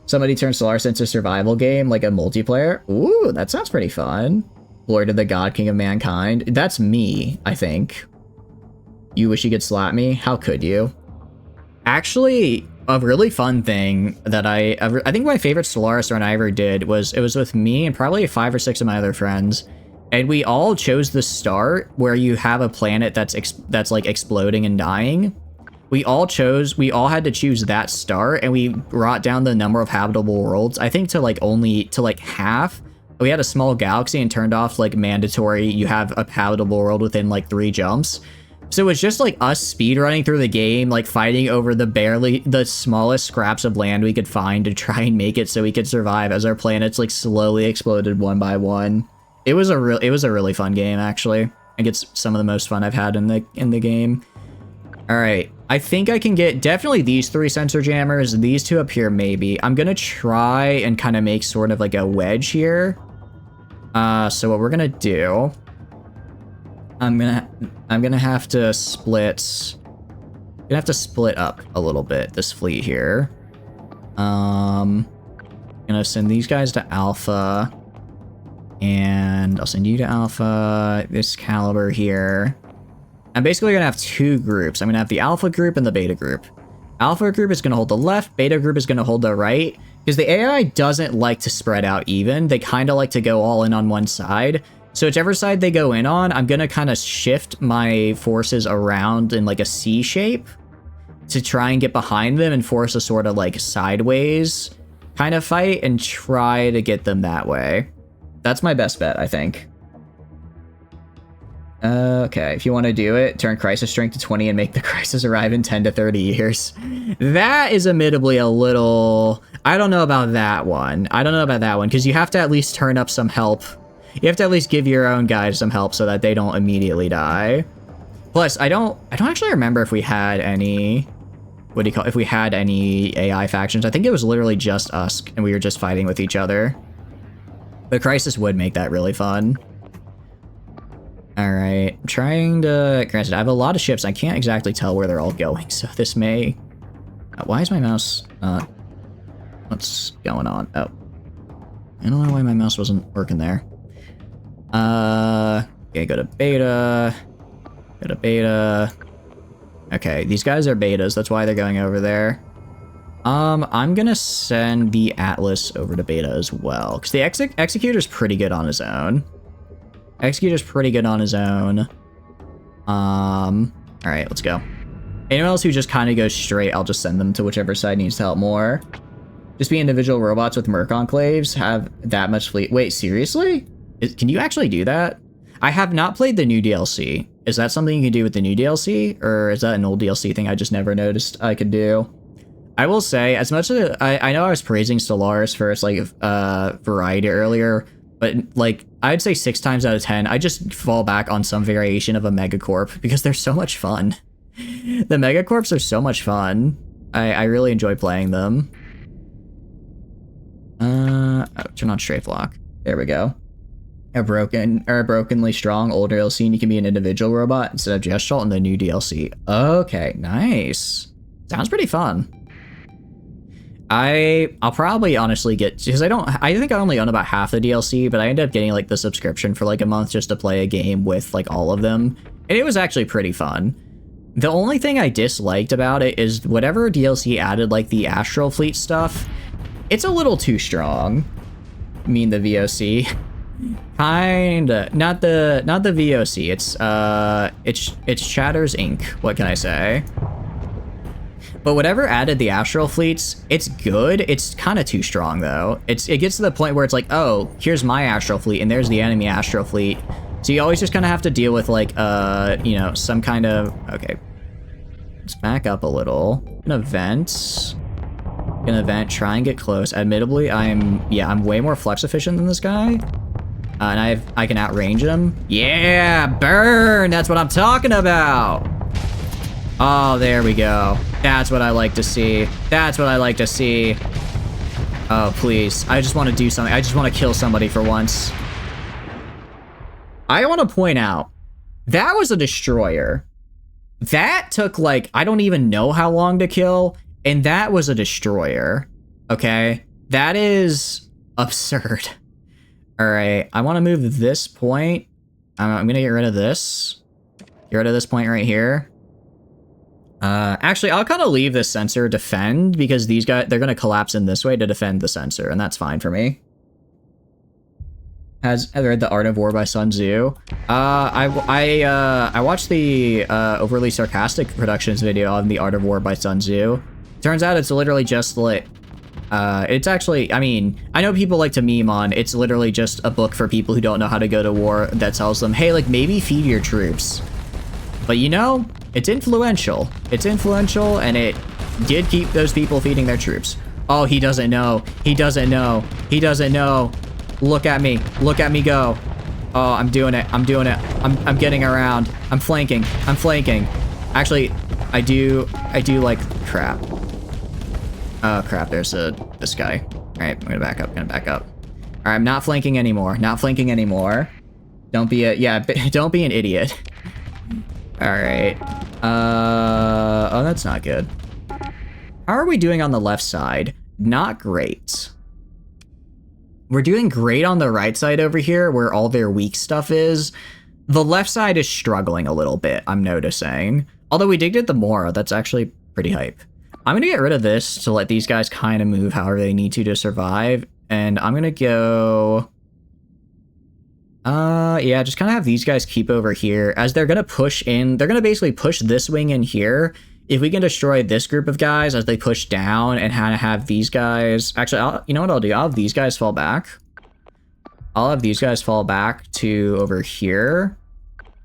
Somebody turned Solaris into a survival game, like a multiplayer. Ooh, that sounds pretty fun. Lord of the God, King of Mankind. That's me, I think. You wish you could slap me? How could you? Actually, a really fun thing that I think my favorite Solaris run I ever did was, it was with me and probably 5 or 6 of my other friends. And we all chose the start where you have a planet that's like exploding and dying. We all had to choose that start, and we brought down the number of habitable worlds, I think to half. We had a small galaxy and turned off like mandatory, you have a habitable world within like 3 jumps. So it's just like us speed running through the game, like fighting over the smallest scraps of land we could find to try and make it so we could survive as our planets like slowly exploded one by one. It was a really fun game, actually. I think it's some of the most fun I've had in the game. All right, I think I can get definitely these 3 sensor jammers. These 2 up here, maybe. I'm gonna try and kind of make sort of like a wedge here. So what we're gonna do, I'm gonna have to split. I'm gonna have to split up a little bit this fleet here. Gonna send these guys to Alpha, and I'll send you to Alpha. This caliber here. I'm basically gonna have 2 groups. I'm gonna have the Alpha group and the Beta group. Alpha group is gonna hold the left. Beta group is gonna hold the right. Because the AI doesn't like to spread out even. They kind of like to go all in on one side. So whichever side they go in on, I'm going to kind of shift my forces around in like a C shape to try and get behind them and force a sort of like sideways kind of fight and try to get them that way. That's my best bet, I think. Okay, if you want to do it, turn crisis strength to 20 and make the crisis arrive in 10 to 30 years. That is admittedly a little... I don't know about that one. I don't know about that one, because you have to at least turn up some help. You have to at least give your own guys some help so that they don't immediately die. Plus, I don't actually remember if we had any... What do you call it? If we had any AI factions. I think it was literally just us, and we were just fighting with each other. But crisis would make that really fun. Alright, I'm trying to... Granted, I have a lot of ships. I can't exactly tell where they're all going, so this may... why is my mouse not... What's going on? Oh. I don't know why my mouse wasn't working there. Okay, go to Beta. Go to Beta. Okay, these guys are Betas. That's why they're going over there. I'm gonna send the Atlas over to Beta as well, because the Executor's pretty good on his own. Executor's pretty good on his own. Alright, let's go. Anyone else who just kind of goes straight, I'll just send them to whichever side needs help more. Just be individual robots with Merc Enclaves, have that much fleet. Wait, seriously? Can you actually do that? I have not played the new DLC. Is that something you can do with the new DLC? Or is that an old DLC thing I just never noticed I could do? I will say, as much as I know I was praising Stellaris for its like variety earlier, but like I'd say 6 times out of 10, I just fall back on some variation of a Megacorp because they're so much fun. The Megacorps are so much fun. I really enjoy playing them. Oh, turn on strafe lock. There we go. A brokenly strong old DLC, and you can be an individual robot instead of Gestalt in the new DLC. Okay, nice. Sounds pretty fun. I'll probably honestly get, because I think I only own about half the DLC, but I ended up getting like the subscription for like a month just to play a game with like all of them, and it was actually pretty fun. The only thing I disliked about it is whatever DLC added like the Astral Fleet stuff, it's a little too strong. I mean the VOC. Kinda. Not the VOC. It's Chatter's Inc. What can I say? But whatever added the Astral Fleets, it's good. It's kind of too strong though. It gets to the point where it's like, oh, here's my Astral Fleet and there's the enemy Astral Fleet. So you always just kind of have to deal with like, you know, some kind of, okay. Let's back up a little. Gonna vent, try and get close. Admittedly, I'm way more flex efficient than this guy. And I can outrange him. Yeah, burn! That's what I'm talking about! Oh, there we go. That's what I like to see. That's what I like to see. Oh, please. I just want to do something. I just want to kill somebody for once. I want to point out, that was a destroyer. That took, like, I don't even know how long to kill, and that was a destroyer. Okay? That is absurd. Alright, I want to move this point. I'm going to get rid of this. Get rid of this point right here. Actually, I'll kind of leave this sensor defend, because these guys, they're going to collapse in this way to defend the sensor, and that's fine for me. I read The Art of War by Sun Tzu. I watched the overly sarcastic productions video on The Art of War by Sun Tzu. Turns out it's literally just like, it's actually, I mean, I know people like to meme on, it's literally just a book for people who don't know how to go to war that tells them, hey, like, maybe feed your troops. But you know, it's influential. It's influential, and it did keep those people feeding their troops. Oh, he doesn't know. He doesn't know. He doesn't know. Look at me. Look at me go. Oh, I'm doing it. I'm doing it. I'm getting around. I'm flanking. I'm flanking. Actually, I do like crap. Oh crap, there's this guy. Alright, I'm gonna back up, Alright, I'm not flanking anymore. Not flanking anymore. Don't be don't be an idiot. Alright. Oh, that's not good. How are we doing on the left side? Not great. We're doing great on the right side over here, where all their weak stuff is. The left side is struggling a little bit, I'm noticing. Although we did get the Mora, that's actually pretty hype. I'm gonna get rid of this to let these guys kind of move however they need to survive. And I'm gonna go... yeah, just kind of have these guys keep over here. As they're gonna push in, they're gonna basically push this wing in here. If we can destroy this group of guys as they push down and kind of have these guys... Actually, you know what I'll do? I'll have these guys fall back. I'll have these guys fall back to over here.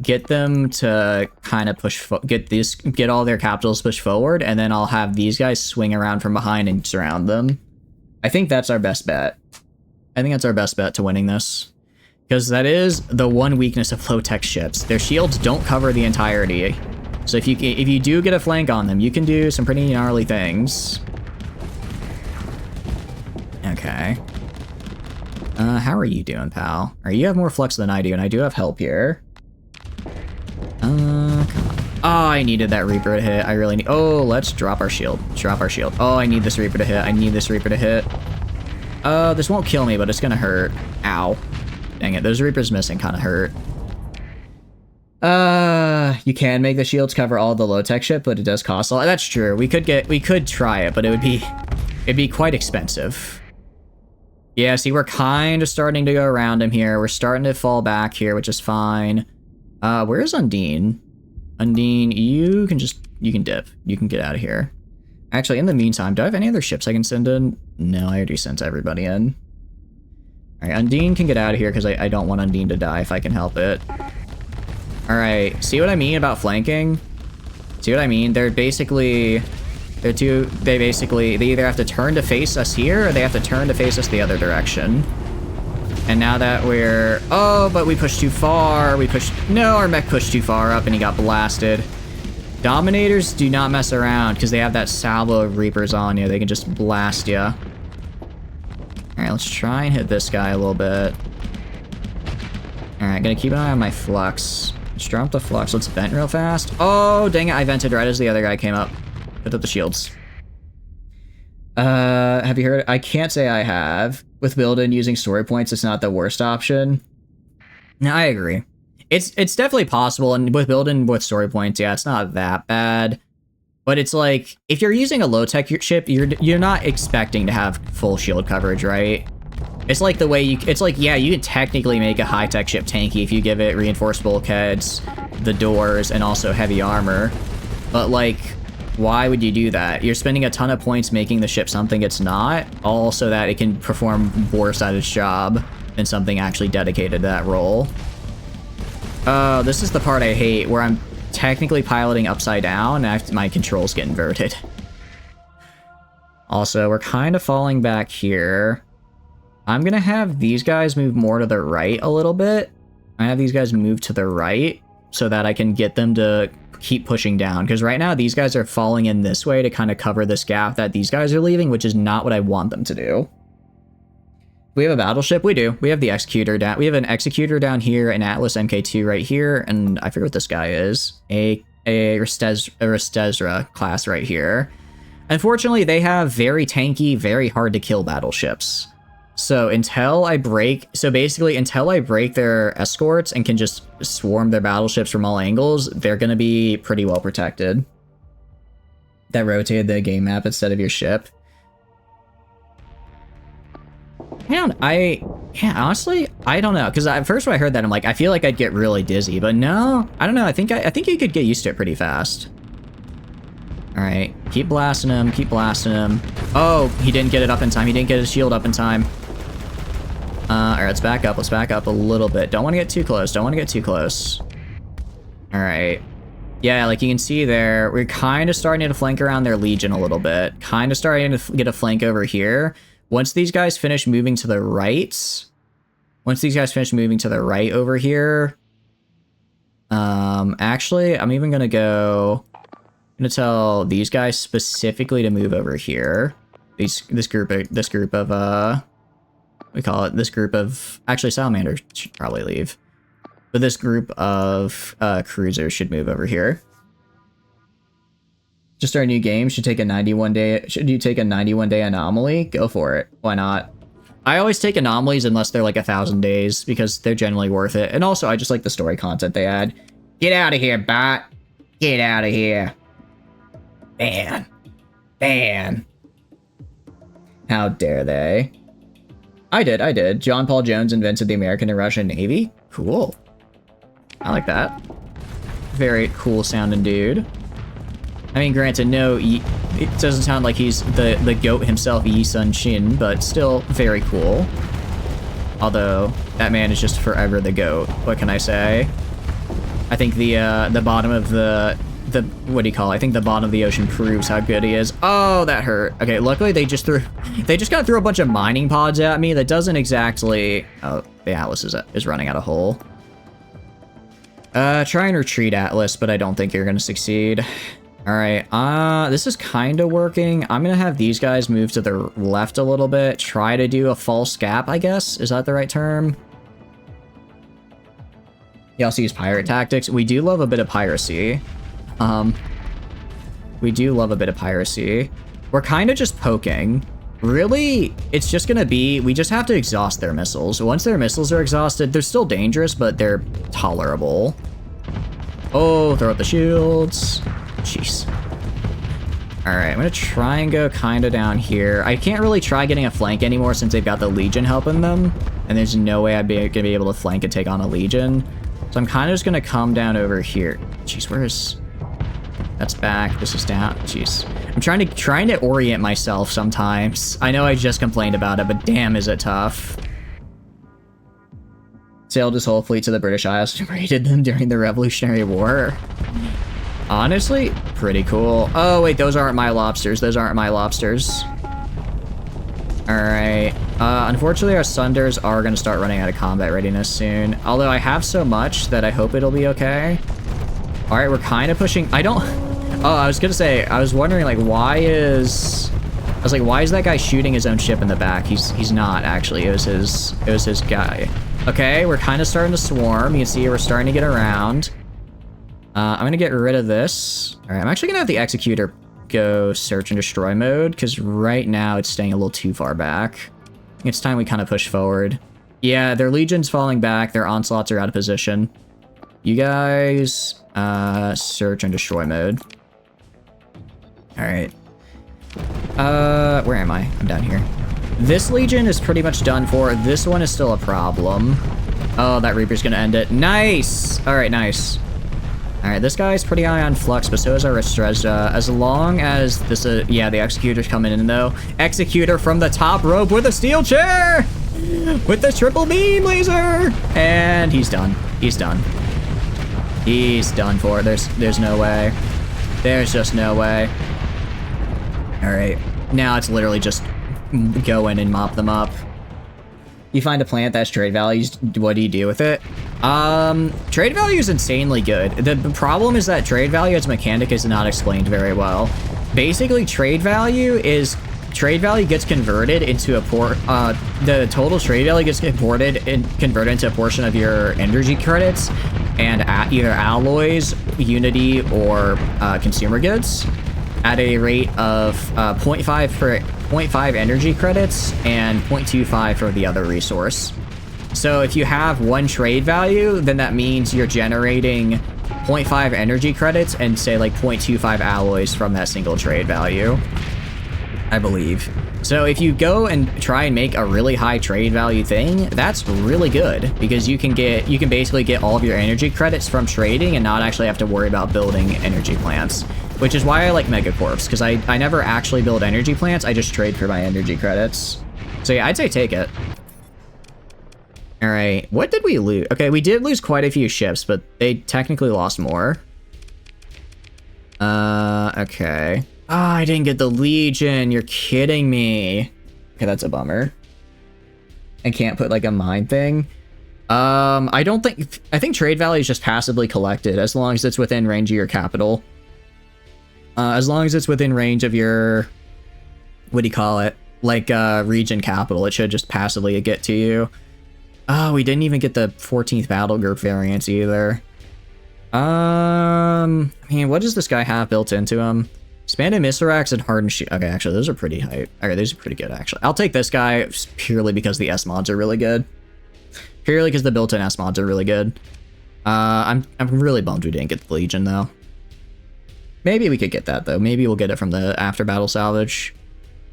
Get them to kind of push... Get all their capitals pushed forward, and then I'll have these guys swing around from behind and surround them. I think that's our best bet. I think that's our best bet to winning this. Because that is the one weakness of low-tech ships. Their shields don't cover the entirety. So if you do get a flank on them, you can do some pretty gnarly things. Okay. How are you doing, pal? Alright, you have more flux than I do, and I do have help here. Come on. Oh, I needed that Reaper to hit. I really need... Oh, let's drop our shield. Drop our shield. Oh, I need this Reaper to hit. I need this Reaper to hit. This won't kill me, but it's gonna hurt. Ow. Dang it, those Reapers missing kind of hurt. You can make the shields cover all the low-tech ship, but it does cost a lot. That's true. We could try it, but it'd be quite expensive. Yeah, see, we're kind of starting to go around him here. We're starting to fall back here, which is fine. Where's Undine? Undine, you can dip. You can get out of here. Actually, in the meantime, do I have any other ships I can send in? No, I already sent everybody in. Alright, Undine can get out of here because I don't want Undine to die if I can help it. Alright, see what I mean about flanking? See what I mean? They either have to turn to face us here, or they have to turn to face us the other direction. And now that oh, but we pushed too far. No, our mech pushed too far up and he got blasted. Dominators do not mess around because they have that salvo of Reapers on you. They can just blast you. Alright, let's try and hit this guy a little bit. Alright, gonna keep an eye on my flux. Let's drop the flux. Let's vent real fast. Oh, dang it, I vented right as the other guy came up. Put up the shields. Have you heard? I can't say I have. With build-in using story points, it's not the worst option. No, I agree. It's definitely possible, and with build-in with story points, yeah, it's not that bad. But it's like, if you're using a low-tech ship, you're not expecting to have full shield coverage, right? It's like the way it's like, yeah, you can technically make a high-tech ship tanky if you give it reinforced bulkheads, the doors, and also heavy armor. But like, why would you do that? You're spending a ton of points making the ship something it's not, all so that it can perform worse at its job than something actually dedicated to that role. Oh, this is the part I hate, where I'm technically piloting upside down and my controls get inverted. Also, we're kind of falling back here. I'm gonna have these guys move more to the right a little bit. I have these guys move to the right so that I can get them to keep pushing down, because right now these guys are falling in this way to kind of cover this gap that these guys are leaving, which is not what I want them to do. We have a battleship? We do. We have the Executor down. We have an Executor down here, an Atlas MK2 right here, and I forget what this guy is. A Restezra class right here. Unfortunately, they have very tanky, very hard to kill battleships. So until I break their escorts and can just swarm their battleships from all angles, they're going to be pretty well protected. That rotated the game map instead of your ship. Honestly, I don't know, because at first when I heard that, I'm like, I feel like I'd get really dizzy, but no, I don't know. I think you could get used to it pretty fast. All right, keep blasting him, keep blasting him. Oh, he didn't get it up in time. He didn't get his shield up in time. All right, let's back up a little bit. Don't want to get too close. Don't want to get too close. All right. Yeah, like you can see there, we're kind of starting to flank around their Legion a little bit. Kind of starting to get a flank over here. Once these guys finish moving to the right, over here, actually, I'm even gonna tell these guys specifically to move over here. This group of actually salamanders should probably leave. But this group of cruisers should move over here. Just start a new game. Should you take a 91 day anomaly? Go for it. Why not? I always take anomalies unless they're like 1,000 days because they're generally worth it. And also I just like the story content they add. Get out of here, bot. Get out of here. Ban. How dare they? I did. John Paul Jones invented the American and Russian Navy. Cool. I like that. Very cool sounding dude. I mean, granted, no, it doesn't sound like he's the goat himself, Yi Sun Shin, but still very cool. Although, that man is just forever the goat. What can I say? I think the bottom of what do you call it? I think the bottom of the ocean proves how good he is. Oh, that hurt. Okay, luckily they just kind of threw a bunch of mining pods at me. That doesn't exactly... Oh, the Atlas is running out of hull. Try and retreat, Atlas, but I don't think you're gonna succeed. Alright, this is kind of working. I'm gonna have these guys move to the left a little bit. Try to do a false gap, I guess? Is that the right term? You also use pirate tactics. We do love a bit of piracy. We're kind of just poking. Really, it's just gonna be, we just have to exhaust their missiles. Once their missiles are exhausted, they're still dangerous, but they're tolerable. Oh, throw out the shields. Jeez. Alright, I'm gonna try and go kind of down here. I can't really try getting a flank anymore since they've got the Legion helping them. And there's no way gonna be able to flank and take on a Legion. So I'm kind of just gonna come down over here. Jeez, where is... That's back. This is down. Jeez. I'm trying to orient myself sometimes. I know I just complained about it, but damn is it tough. Sailed his whole fleet to the British Isles and raided them during the Revolutionary War. Honestly, pretty cool. Oh, wait, those aren't my lobsters. Alright. Unfortunately, our Sunders are going to start running out of combat readiness soon. Although I have so much that I hope it'll be okay. Alright, we're kind of pushing... Oh, I was gonna say, I was wondering, like, why is that guy shooting his own ship in the back? He's not, actually. It was his guy. Okay, we're kind of starting to swarm. You can see we're starting to get around. I'm gonna get rid of this. All right, I'm actually gonna have the Executor go search and destroy mode, because right now it's staying a little too far back. It's time we kind of push forward. Yeah, their Legion's falling back. Their Onslaughts are out of position. You guys, search and destroy mode. All right. Where am I? I'm down here. This Legion is pretty much done for. This one is still a problem. Oh, that Reaper's gonna end it. Nice! All right, nice. All right, this guy's pretty high on flux, but so is our Restrezda. As long as this, yeah, the Executor's coming in though. Executor from the top rope with a steel chair! With the triple beam laser! And he's done. He's done. He's done for. There's no way. There's just no way. Alright, now it's literally just go in and mop them up. You find a plant that's trade values, what do you do with it? Trade value is insanely good. The problem is that trade value as a mechanic is not explained very well. Basically, trade value gets converted into the total trade value gets converted into a portion of your energy credits and either alloys, unity, or consumer goods at a rate of 0.5 energy credits and 0.25 for the other resource. So if you have one trade value, then that means you're generating 0.5 energy credits and say like 0.25 alloys from that single trade value, I believe. So if you go and try and make a really high trade value thing, that's really good because you can basically get all of your energy credits from trading and not actually have to worry about building energy plants, which is why I like Megacorps, because I never actually build energy plants, I just trade for my energy credits. So yeah, I'd say take it. All right, what did we lose? Okay, we did lose quite a few ships, but they technically lost more. Okay. Ah, I didn't get the Legion. You're kidding me. Okay, that's a bummer. I can't put like a mine thing. I think Trade Valley is just passively collected as long as it's within range of your capital. As long as it's within range of your, what do you call it? Like, region capital, it should just passively get to you. Oh, we didn't even get the 14th battle group variants either. I mean, what does this guy have built into him? Expanded Miserax and Hardened Shield. Okay, actually, those are pretty hype. Okay, these are pretty good, actually. I'll take this guy purely because the S mods are really good. Purely because the built-in S mods are really good. I'm really bummed we didn't get the Legion, though. Maybe we could get that, though. Maybe we'll get it from the after-battle salvage.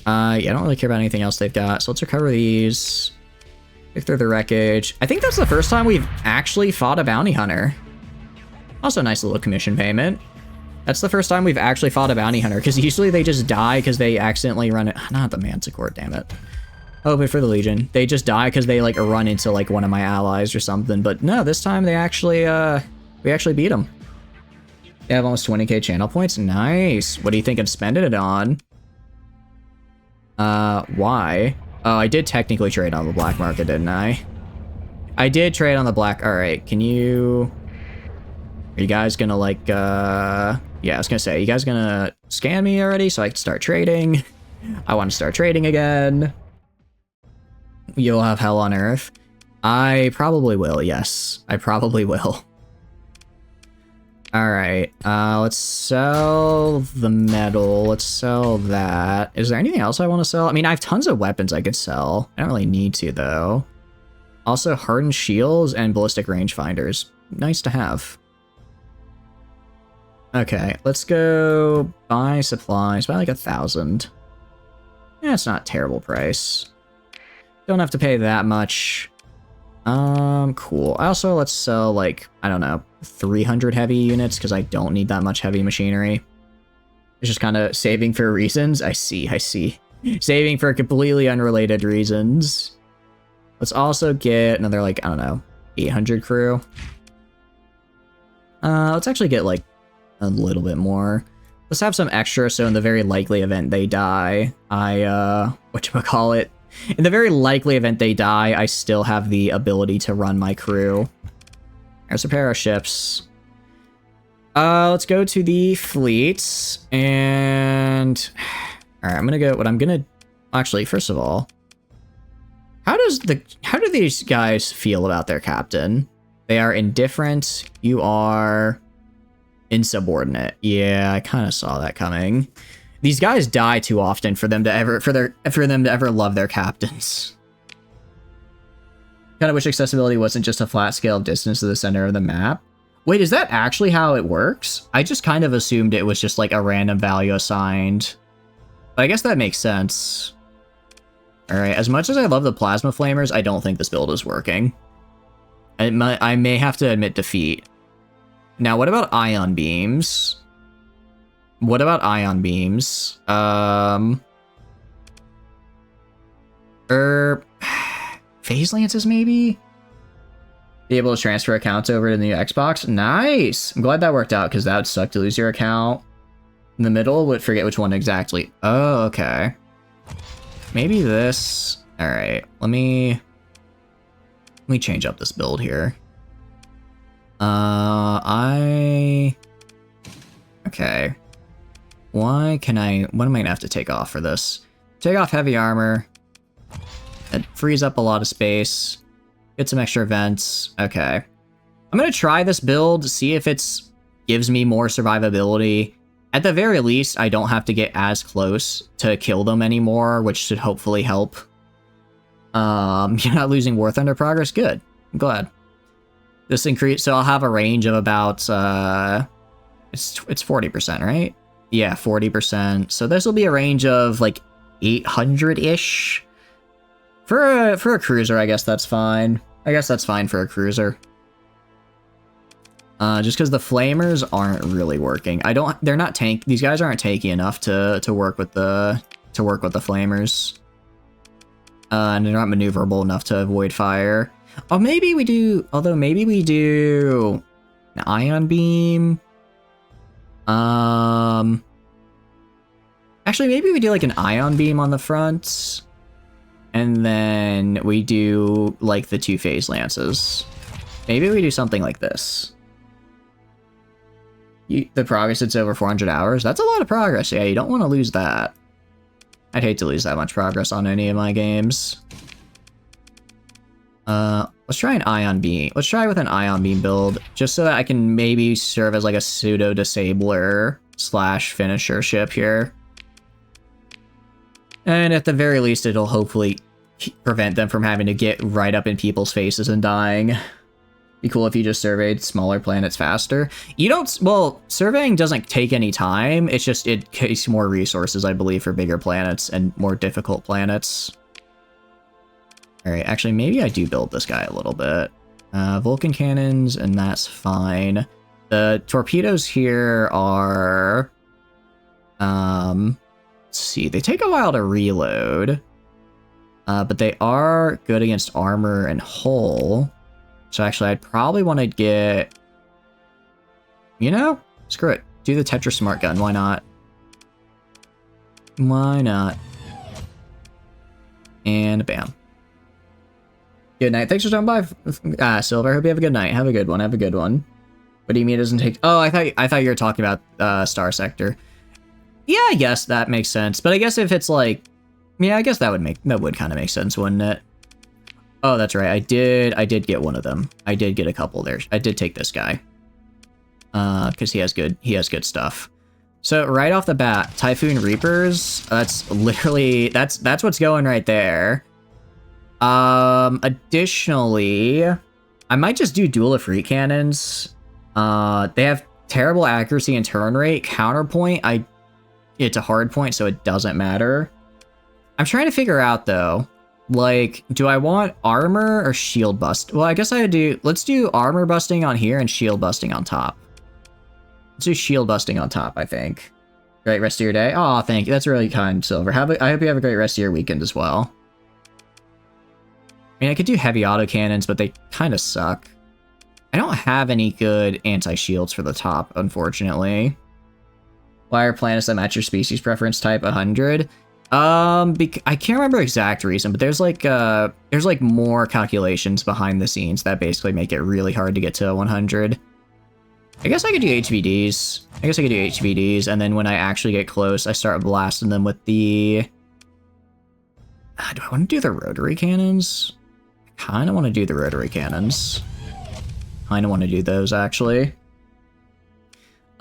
Yeah, I don't really care about anything else they've got, so let's recover these. Pick through the wreckage. I think that's the first time we've actually fought a bounty hunter. Also a nice little commission payment. That's the first time we've actually fought a bounty hunter, because usually they just die because they accidentally run it. Not the Manticore, damn it. Hoping for the Legion. They just die because they like run into like one of my allies or something. But no, this time they actually, we actually beat them. They have almost 20k channel points. Nice. What do you think I'm spending it on? Why? Oh, I did technically trade on the black market, didn't I? I did trade on the black. All right, can you... Are you guys gonna like, yeah, I was gonna say, you guys gonna scan me already so I can start trading? I want to start trading again. You'll have hell on earth. I probably will, yes. I probably will. Alright, let's sell the metal. Let's sell that. Is there anything else I want to sell? I mean, I have tons of weapons I could sell. I don't really need to, though. Also, hardened shields and ballistic rangefinders. Nice to have. Okay, let's go buy supplies. Buy like 1,000. Yeah, it's not a terrible price. Don't have to pay that much. Cool. Also, let's sell like, I don't know, 300 heavy units because I don't need that much heavy machinery. It's just kind of saving for reasons. I see. Saving for completely unrelated reasons. Let's also get another like, I don't know, 800 crew. Let's actually get like a little bit more. Let's have some extra so in the very likely event they die, whatchamacallit? In the very likely event they die, I still have the ability to run my crew. Let's repair our ships. Let's go to the fleets, and... Alright, I'm gonna go, actually, first of all, how do these guys feel about their captain? They are indifferent, you are insubordinate. Yeah, I kind of saw that coming. These guys die too often for them to ever love their captains. Kind of wish accessibility wasn't just a flat scale of distance to the center of the map. Wait, is that actually how it works? I just kind of assumed it was just like a random value assigned. But I guess that makes sense. Alright, as much as I love the plasma flamers, I don't think this build is working. I may have to admit defeat. Now, what about ion beams? What about ion beams? Phase lances, maybe? Be able to transfer accounts over to the new Xbox? Nice! I'm glad that worked out, because that would suck to lose your account in the middle. Would forget which one exactly. Oh, okay. Maybe this. Alright, let me change up this build here. Okay. What am I gonna have to take off for this? Take off heavy armor. It frees up a lot of space. Get some extra vents. Okay. I'm gonna try this build, see if it's gives me more survivability. At the very least, I don't have to get as close to kill them anymore, which should hopefully help. You're not losing War Thunder progress? Good. I'm glad. This increase, so I'll have a range of about, it's 40%, right? Yeah, 40%. So this will be a range of like 800-ish. For a cruiser, I guess that's fine. I guess that's fine for a cruiser. Just because the flamers aren't really working. They're not tank. These guys aren't tanky enough to work with the flamers. And they're not maneuverable enough to avoid fire. Oh, maybe we do. Although maybe we do an ion beam. Actually, maybe we do like an ion beam on the front. And then we do like the 2-phase lances. Maybe we do something like this. The progress, it's over 400 hours. That's a lot of progress. Yeah, you don't want to lose that. I'd hate to lose that much progress on any of my games. Let's try an ion beam. Let's try with an ion beam build, just so that I can maybe serve as like a pseudo disabler / finisher ship here. And at the very least, it'll hopefully prevent them from having to get right up in people's faces and dying. Be cool if you just surveyed smaller planets faster. You don't, well, surveying doesn't take any time. It's just, it takes more resources, I believe, for bigger planets and more difficult planets. All right, actually, maybe I do build this guy a little bit. Vulcan cannons, and that's fine. The torpedoes here are, let's see, they take a while to reload, but they are good against armor and hull. So actually, I'd probably want to get, you know, screw it. Do the Tetra Smart Gun. Why not? Why not? And bam. Good night. Thanks for stopping by, Silver. Hope you have a good night. Have a good one. Have a good one. What do you mean it doesn't take? Oh, I thought you were talking about Star Sector. Yeah, I guess that makes sense. But I guess if it's like, yeah, I guess that would kind of make sense, wouldn't it? Oh, that's right. I did get one of them. I did get a couple there. I did take this guy. Because he has good stuff. So right off the bat, Typhoon Reapers, that's literally, that's what's going right there. Additionally, I might just do Duel of Freak Cannons. They have terrible accuracy and turn rate. Counterpoint, it's a hard point, so it doesn't matter. I'm trying to figure out though, like, do I want armor or shield bust? Well, I guess let's do armor busting on here and shield busting on top. Let's do shield busting on top, I think. Great rest of your day. Oh, thank you. That's really kind, Silver. I hope you have a great rest of your weekend as well. I mean, I could do heavy autocannons, but they kind of suck. I don't have any good anti-shields for the top, unfortunately. Why are planets that match your species preference type 100? I can't remember the exact reason, but there's like more calculations behind the scenes that basically make it really hard to get to 100. I guess I could do HVDs. And then when I actually get close, I start blasting them with the... do I want to do the rotary cannons? I kind of want to do the rotary cannons. Kind of want to do those, actually.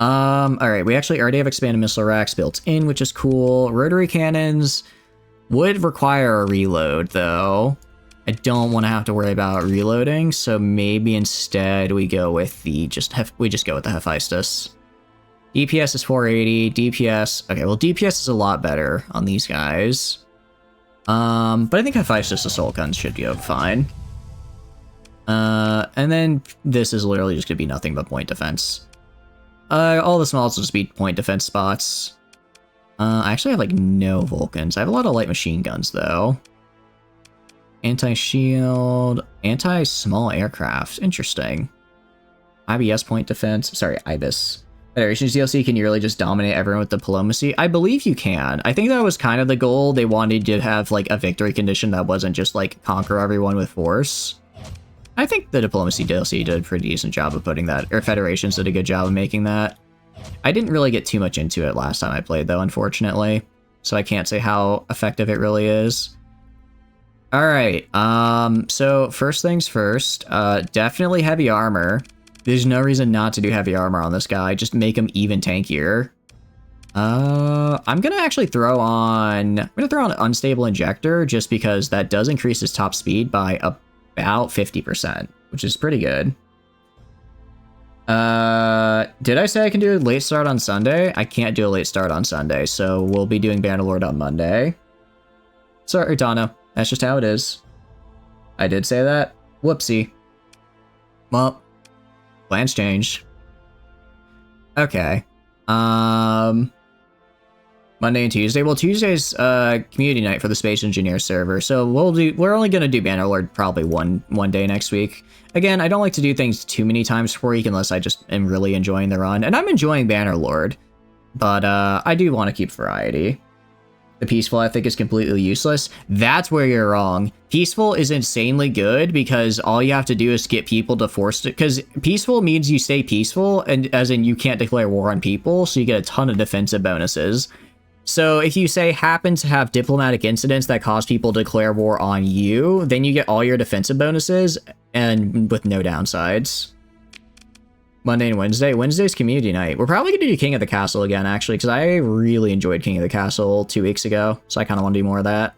Alright, we actually already have expanded missile racks built in, which is cool. Rotary cannons would require a reload, though. I don't want to have to worry about reloading, so maybe instead we go with the we just go with the Hephaestus. DPS is 480, DPS, okay, well DPS is a lot better on these guys. But I think Hephaestus assault guns should go fine. And then this is literally just gonna be nothing but point defense. All the smalls will just be point defense spots. I actually have like no Vulcans. I have a lot of light machine guns though. Anti-shield, anti-small aircraft. Interesting. IBS point defense. Sorry, IBIS. Federation's DLC, can you really just dominate everyone with diplomacy? I believe you can. I think that was kind of the goal. They wanted to have like a victory condition that wasn't just like conquer everyone with force. I think the diplomacy DLC did a pretty decent job of putting that, or Federations did a good job of making that. I didn't really get too much into it last time I played though, unfortunately. So I can't say how effective it really is. Alright, so first things first, definitely heavy armor. There's no reason not to do heavy armor on this guy, just make him even tankier. I'm gonna actually throw on Unstable Injector, just because that does increase his top speed by about 50%, which is pretty good. Did I say I can do a late start on Sunday? I can't do a late start on Sunday, so we'll be doing Bannerlord on Monday. Sorry, Donna. That's just how it is. I did say that. Whoopsie. Well, plans changed. Okay. Monday and Tuesday. Well, Tuesday's community night for the Space Engineer server, so we're only gonna do Bannerlord probably one day next week. Again, I don't like to do things too many times per week unless I just am really enjoying the run, and I'm enjoying Bannerlord, but I do want to keep variety. The Peaceful, I think, is completely useless. That's where you're wrong. Peaceful is insanely good because all you have to do is get people to force it. Because Peaceful means you stay peaceful, and as in you can't declare war on people, so you get a ton of defensive bonuses. So if you say happen to have diplomatic incidents that cause people to declare war on you, then you get all your defensive bonuses and with no downsides. Monday and Wednesday. Wednesday's community night. We're probably going to do King of the Castle again, actually, because I really enjoyed King of the Castle 2 weeks ago, so I kind of want to do more of that.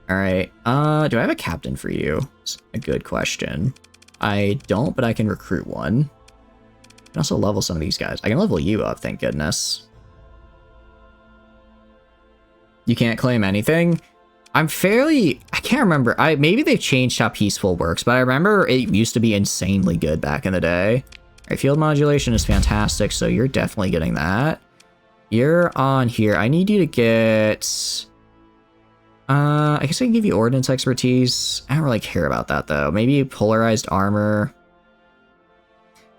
All right. Do I have a captain for you? It's a good question. I don't, but I can recruit one. I can also level some of these guys. I can level you up, thank goodness. You can't claim anything? I can't remember. Maybe they've changed how Peaceful works, but I remember it used to be insanely good back in the day. All right, field modulation is fantastic, so you're definitely getting that. You're on here. I need you to get... I guess I can give you ordnance expertise. I don't really care about that, though. Maybe polarized armor.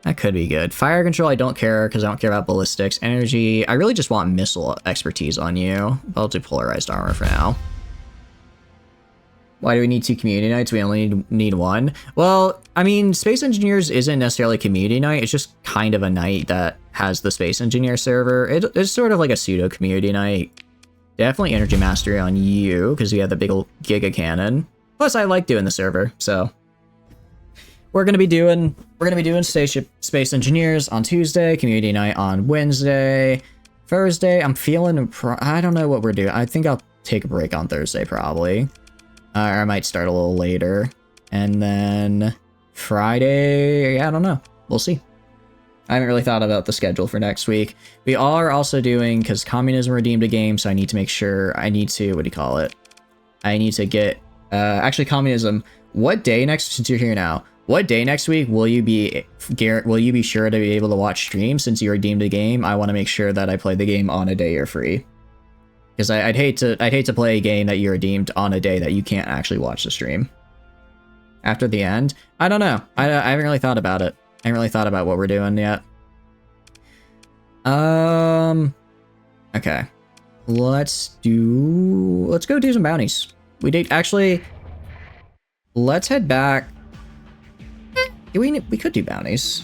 That could be good. Fire control, I don't care, because I don't care about ballistics. Energy, I really just want missile expertise on you. I'll do polarized armor for now. Why do we need 2 community nights? We only need 1. Well, I mean, Space Engineers isn't necessarily community night. It's just kind of a night that has the Space Engineer server. It's sort of like a pseudo community night. Definitely energy mastery on you because you have the big old Giga Cannon. Plus, I like doing the server, so we're gonna be doing Space Engineers on Tuesday, community night on Wednesday, Thursday. I'm feeling I don't know what we're doing. I think I'll take a break on Thursday probably. Or I might start a little later. And then Friday, yeah, I don't know. We'll see. I haven't really thought about the schedule for next week. We are also doing, because Communism redeemed a game, so I need to make sure, I need to get, actually Communism, what day next, since you're here now, what day next week will you be sure to be able to watch stream since you redeemed a game? I want to make sure that I play the game on a day you're free. Because I'd hate to play a game that you redeemed on a day that you can't actually watch the stream. After the end? I don't know. I haven't really thought about it. I haven't really thought about what we're doing yet. Okay. Let's go do some bounties. Let's head back. We could do bounties.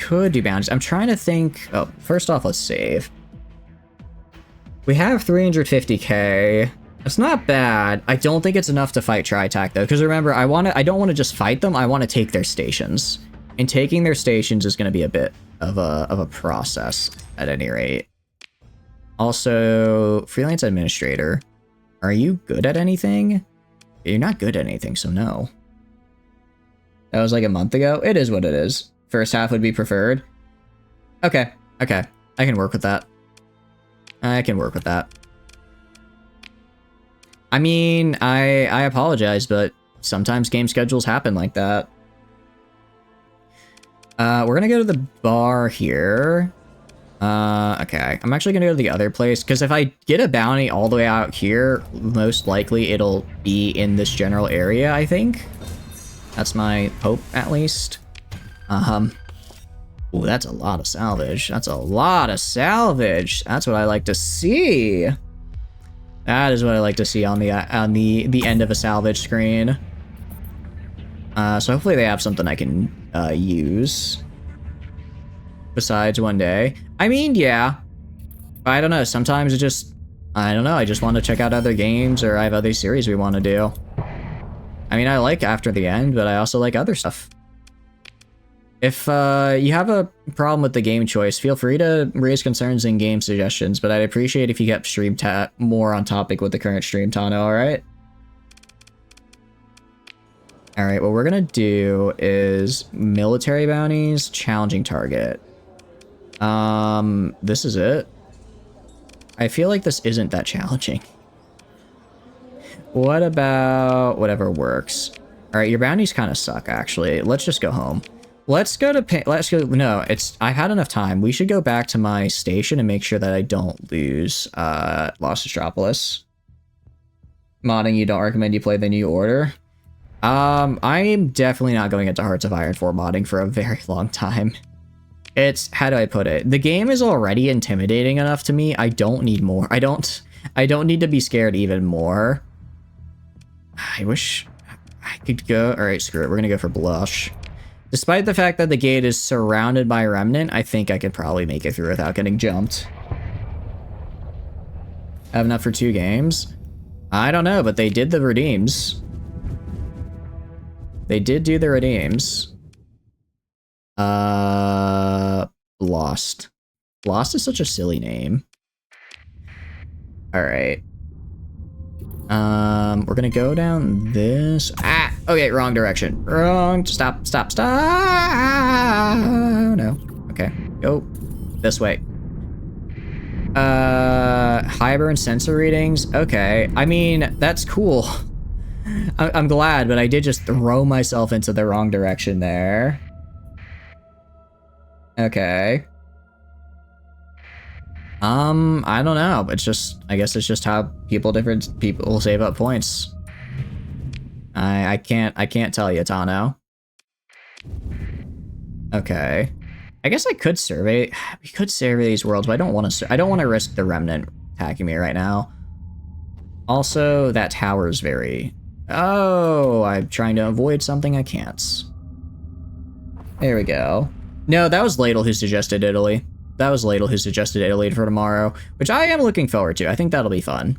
I'm trying to think. Oh, first off, let's save. We have 350k. It's not bad. I don't think it's enough to fight Tri-Tac though, because remember, I don't want to just fight them. I want to take their stations, and taking their stations is going to be a bit of a process at any rate. Also, freelance administrator. Are you good at anything? You're not good at anything, so no. That was like a month ago. It is what it is. First half would be preferred. Okay. I can work with that. I mean, I apologize, but sometimes game schedules happen like that. We're gonna go to the bar here. Okay, I'm actually gonna go to the other place, because if I get a bounty all the way out here, most likely it'll be in this general area, I think. That's my hope, at least. Ooh, that's a lot of salvage. That's what I like to see. That is what I like to see on the end of a salvage screen. So hopefully they have something I can use. Besides one day. I mean, yeah. I don't know. Sometimes it just... I don't know. I just want to check out other games, or I have other series we want to do. I mean, I like After the End, but I also like other stuff. If you have a problem with the game choice, feel free to raise concerns in game suggestions, but I'd appreciate if you kept stream more on topic with the current stream, Tano, alright? Alright, what we're gonna do is military bounties, challenging target. This is it. I feel like this isn't that challenging. What about whatever works? Alright, your bounties kind of suck, actually. Let's just go home. Let's go to let's go. No, I had enough time. We should go back to my station and make sure that I don't lose Lost Astropolis. Modding, you don't recommend you play the New Order? I'm definitely not going into Hearts of Iron 4 modding for a very long time. It's, how do I put it? The game is already intimidating enough to me. I don't need more. I don't need to be scared even more. I wish I could go. All right, screw it. We're gonna go for Blush. Despite the fact that the gate is surrounded by Remnant, I think I could probably make it through without getting jumped. Have enough for 2 games? I don't know, but they did the redeems. They did do the redeems. Lost. Lost is such a silly name. Alright. We're gonna go down this. Ah! Okay, wrong direction. Wrong. Stop. No. Okay. Go this way. Hybern sensor readings. Okay. I mean, that's cool. I'm glad, but I did just throw myself into the wrong direction there. Okay. I don't know. It's just, I guess it's just how different people save up points. I can't tell you, Tano. Okay. I guess I could survey. We could survey these worlds, but I don't want to risk the Remnant attacking me right now. Also, that tower is very. Oh, I'm trying to avoid something I can't. There we go. No, that was Ladle who suggested Italy. That was Ladle who suggested Italy for tomorrow, which I am looking forward to. I think that'll be fun.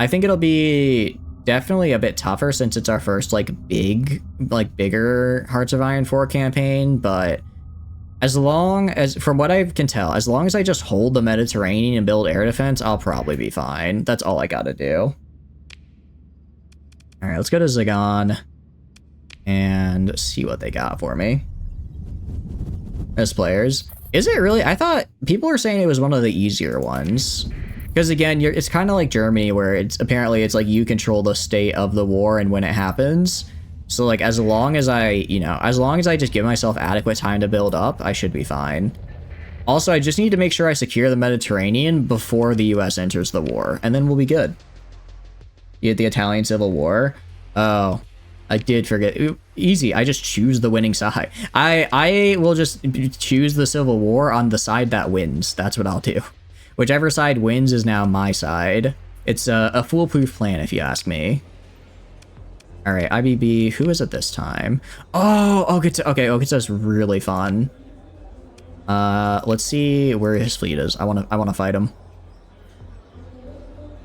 I think it'll be definitely a bit tougher since it's our first bigger Hearts of Iron 4 campaign, but as long as, from what I can tell, as long as I just hold the Mediterranean and build air defense, I'll probably be fine. That's all I gotta do. All right, let's go to Zagan and see what they got for me. As players. Is it really? I thought people were saying it was one of the easier ones. Because again, it's kind of like Germany, where it's like you control the state of the war and when it happens. So like as long as I just give myself adequate time to build up, I should be fine. Also, I just need to make sure I secure the Mediterranean before the US enters the war, and then we'll be good. You get the Italian Civil War. Oh, I did forget. Easy. I just choose the winning side. I will just choose the Civil War on the side that wins. That's what I'll do. Whichever side wins is now my side. It's a foolproof plan, if you ask me. All right, IBB. Who is it this time? Oh, Okita's really fun. Let's see where his fleet is. I wanna fight him.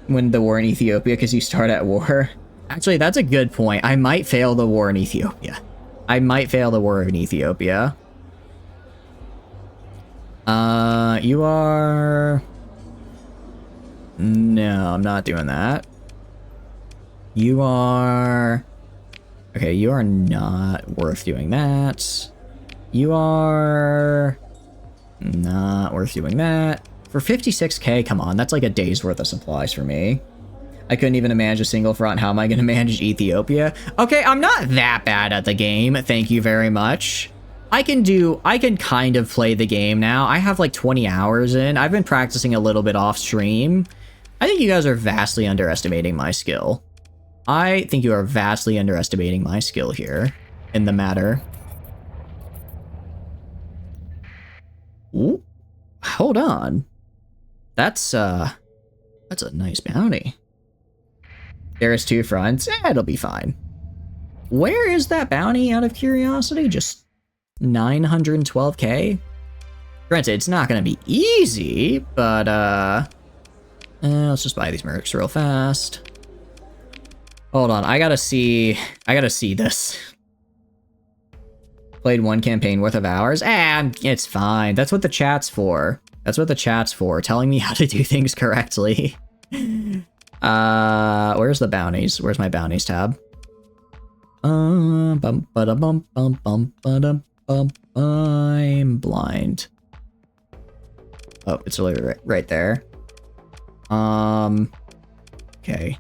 Win the war in Ethiopia because you start at war. Actually, that's a good point. I might fail the war in Ethiopia. You are... No, I'm not doing that. You are... Okay, you are not worth doing that. You are... Not worth doing that. For 56k, come on, that's like a day's worth of supplies for me. I couldn't even manage a single front. How am I going to manage Ethiopia? Okay, I'm not that bad at the game. Thank you very much. I can kind of play the game now. I have like 20 hours in. I've been practicing a little bit off stream. I think you guys are vastly underestimating my skill. I think you are vastly underestimating my skill here in the matter. Ooh, hold on. That's a nice bounty. There's 2 fronts. It'll be fine. Where is that bounty, out of curiosity? Just 912k? Granted, it's not going to be easy, but, let's just buy these mercs real fast. Hold on, I gotta see this. Played 1 campaign worth of hours? It's fine. That's what the chat's for. Telling me how to do things correctly. Where's the bounties? Where's my bounties tab? I'm blind. Oh, it's literally right there. Okay.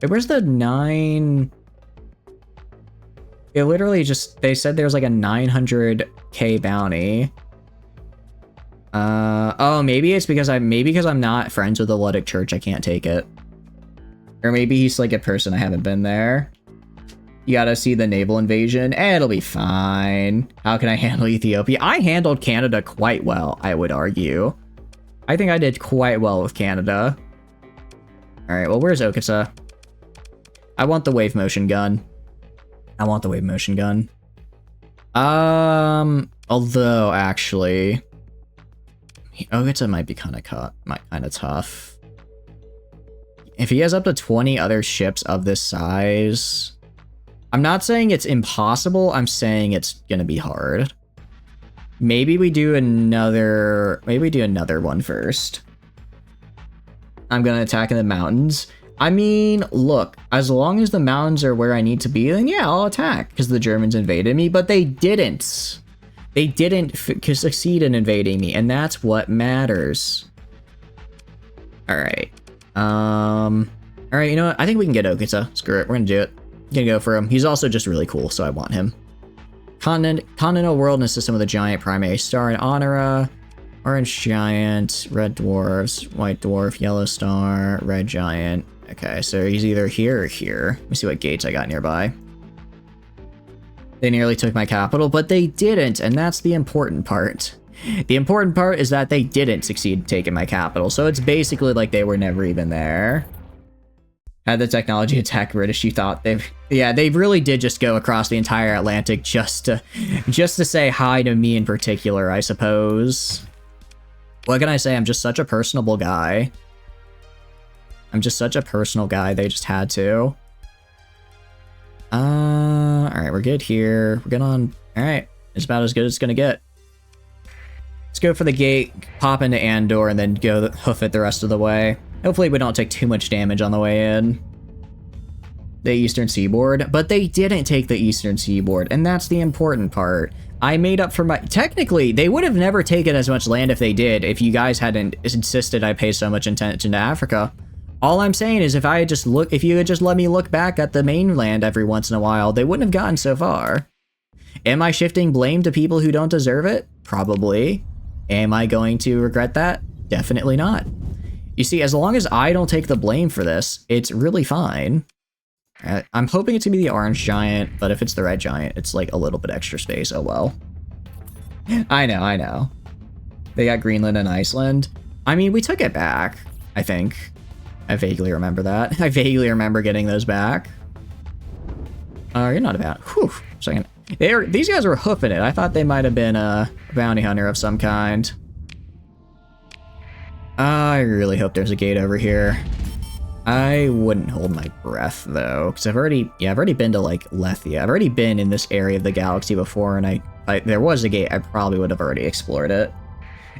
Wait, where's the 9? It literally just, they said there's like a 900k bounty. Oh, maybe it's because I'm not friends with the Ludic Church, I can't take it. Or maybe he's like a person I haven't been there. You gotta see the naval invasion. It'll be fine. How can I handle Ethiopia? I handled Canada quite well, I would argue. I think I did quite well with Canada. Alright, well, where's Okita? I want the wave motion gun. I want the wave motion gun. Although, actually... Okita might be kind of tough. If he has up to 20 other ships of this size... I'm not saying it's impossible, I'm saying it's gonna be hard. Maybe we do another one first. I'm gonna attack in the mountains. I mean, look, as long as the mountains are where I need to be, then yeah, I'll attack, because the Germans invaded me, but they didn't. They didn't succeed in invading me, and that's what matters. Alright. Alright, you know what? I think we can get Okita. Screw it, we're gonna do it. Gonna go for him. He's also just really cool, so I want him. Continental world in the system with a giant primary star in Honora. Orange giant, red dwarfs, white dwarf, yellow star, red giant. Okay, so he's either here or here. Let me see what gates I got nearby. They nearly took my capital, but they didn't, and that's the important part. The important part is that they didn't succeed in taking my capital, so it's basically like they were never even there. Had the technology attack British, you thought they really did just go across the entire Atlantic just to say hi to me in particular, I suppose. What can I say? I'm just such a personable guy. I'm just such a personal guy, they just had to. Alright, we're good here. We're good on... Alright, it's about as good as it's gonna get. Let's go for the gate, pop into Andor, and then go hoof it the rest of the way. Hopefully we don't take too much damage on the way in. The Eastern Seaboard, but they didn't take the Eastern Seaboard, and that's the important part. I made up for my... Technically, they would have never taken as much land if they did, if you guys hadn't insisted I pay so much attention to Africa. All I'm saying is if you had just let me look back at the mainland every once in a while, they wouldn't have gotten so far. Am I shifting blame to people who don't deserve it? Probably. Am I going to regret that? Definitely not. You see, as long as I don't take the blame for this, it's really fine. I'm hoping it's gonna be the orange giant, but if it's the red giant, it's like a little bit extra space. Oh well. I know. They got Greenland and Iceland. I mean, we took it back, I think. I vaguely remember that. I vaguely remember getting those back. You're not about. Whew. Second. These guys were hoofing it. I thought they might have been a bounty hunter of some kind. I really hope there's a gate over here. I wouldn't hold my breath though, because I've already been to like Lethia. I've already been in this area of the galaxy before, and there was a gate. I probably would have already explored it.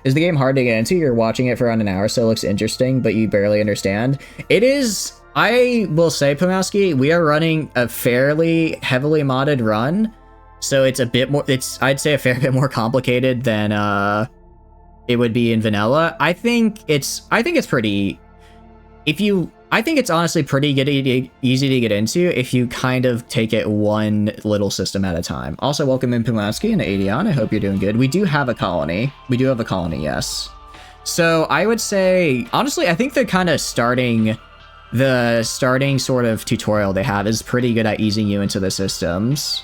Is the game hard to get into? You're watching it for around an hour, so it looks interesting, but you barely understand. It is. I will say, Pomowski, we are running a fairly heavily modded run, so it's a bit more. I'd say a fair bit more complicated than it would be in vanilla. I think it's pretty. I think it's honestly pretty easy to get into if you kind of take it one little system at a time. Also, welcome in Pumowski and Adion. I hope you're doing good. We do have a colony. Yes. So I would say, honestly, I think the starting sort of tutorial they have is pretty good at easing you into the systems.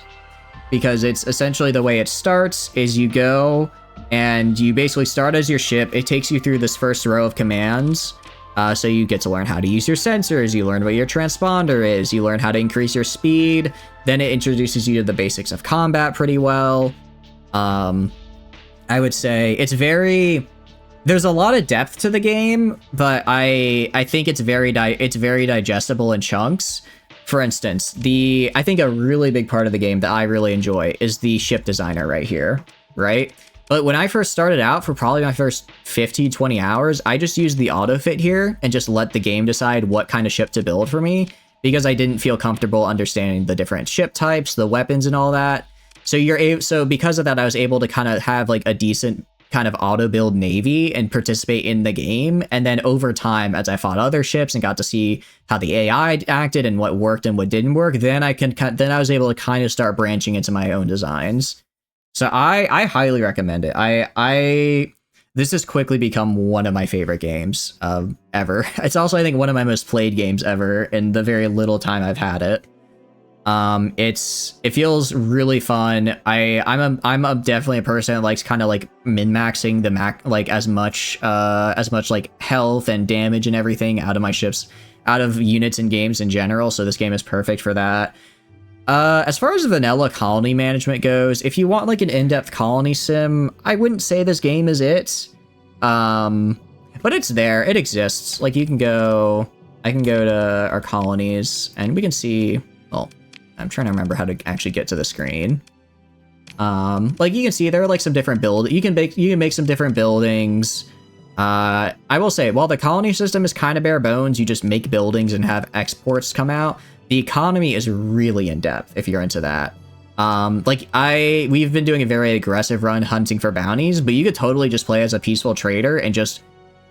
Because it's essentially the way it starts is you go and you basically start as your ship. It takes you through this first row of commands. So you get to learn how to use your sensors, you learn what your transponder is, you learn how to increase your speed, then it introduces you to the basics of combat pretty well. I would say there's a lot of depth to the game, but I think it's very digestible in chunks. For instance, I think a really big part of the game that I really enjoy is the ship designer right here, right? But when I first started out, for probably my first 15, 20 hours, I just used the autofit here and just let the game decide what kind of ship to build for me, because I didn't feel comfortable understanding the different ship types, the weapons and all that. So because of that, I was able to kind of have like a decent kind of auto build navy and participate in the game. And then over time, as I fought other ships and got to see how the AI acted and what worked and what didn't work, then I was able to kind of start branching into my own designs. So I highly recommend it. This has quickly become one of my favorite games ever. It's also, I think, one of my most played games ever in the very little time I've had it. It feels really fun. I'm definitely a person that likes kind of like min-maxing the like as much like health and damage and everything out of my ships, out of units and games in general. So this game is perfect for that. As far as vanilla colony management goes, if you want like an in-depth colony sim, I wouldn't say this game is it. But it's there. It exists. Like I can go to our colonies and we can see, well, I'm trying to remember how to actually get to the screen. Like you can see there are like some different you can make some different buildings. I will say, while the colony system is kind of bare bones, you just make buildings and have exports come out. The economy is really in depth if you're into that. We've been doing a very aggressive run hunting for bounties, but you could totally just play as a peaceful trader and just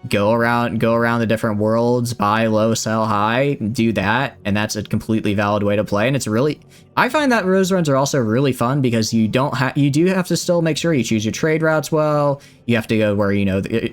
go around the different worlds, buy low, sell high, do that, and that's a completely valid way to play. And it's really, I find that those runs are also really fun because you do have to still make sure you choose your trade routes well. You have to go where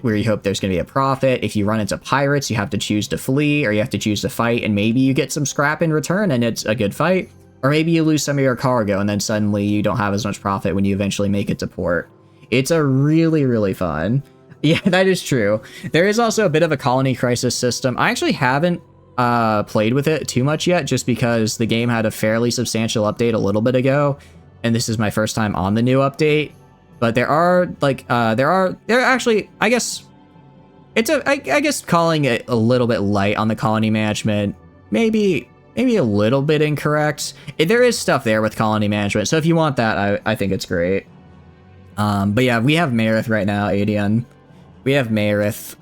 where you hope there's going to be a profit. If you run into pirates, you have to choose to flee or you have to choose to fight, and maybe you get some scrap in return and it's a good fight. Or maybe you lose some of your cargo and then suddenly you don't have as much profit when you eventually make it to port. It's a really, really fun. Yeah, that is true. There is also a bit of a colony crisis system. I actually haven't played with it too much yet, just because the game had a fairly substantial update a little bit ago, and this is my first time on the new update. But there are actually, I guess I guess calling it a little bit light on the colony management, maybe a little bit incorrect. There is stuff there with colony management, so if you want that, I think it's great. But yeah, we have Marith right now, Adian. We have Mayarith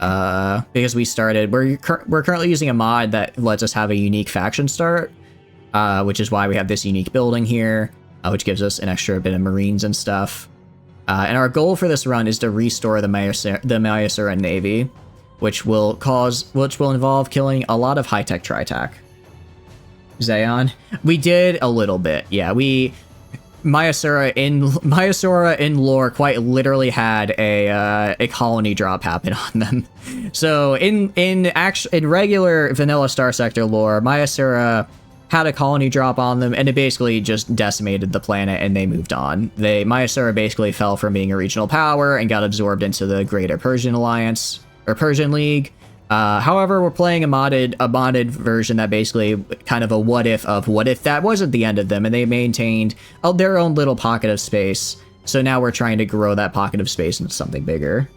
because we're currently using a mod that lets us have a unique faction start, which is why we have this unique building here, which gives us an extra bit of marines and stuff. And our goal for this run is to restore the Mayasuran navy, which will involve killing a lot of high-tech tri-tac. Zayon, we did a little bit, yeah. Mayasura in lore quite literally had a colony drop happen on them. So in regular vanilla Star Sector lore, Mayasura had a colony drop on them, and it basically just decimated the planet, and they moved on. Mayasura basically fell from being a regional power and got absorbed into the Greater Persian Alliance or Persian League. However, we're playing a modded version that basically kind of a what if that wasn't the end of them and they maintained their own little pocket of space. So now we're trying to grow that pocket of space into something bigger.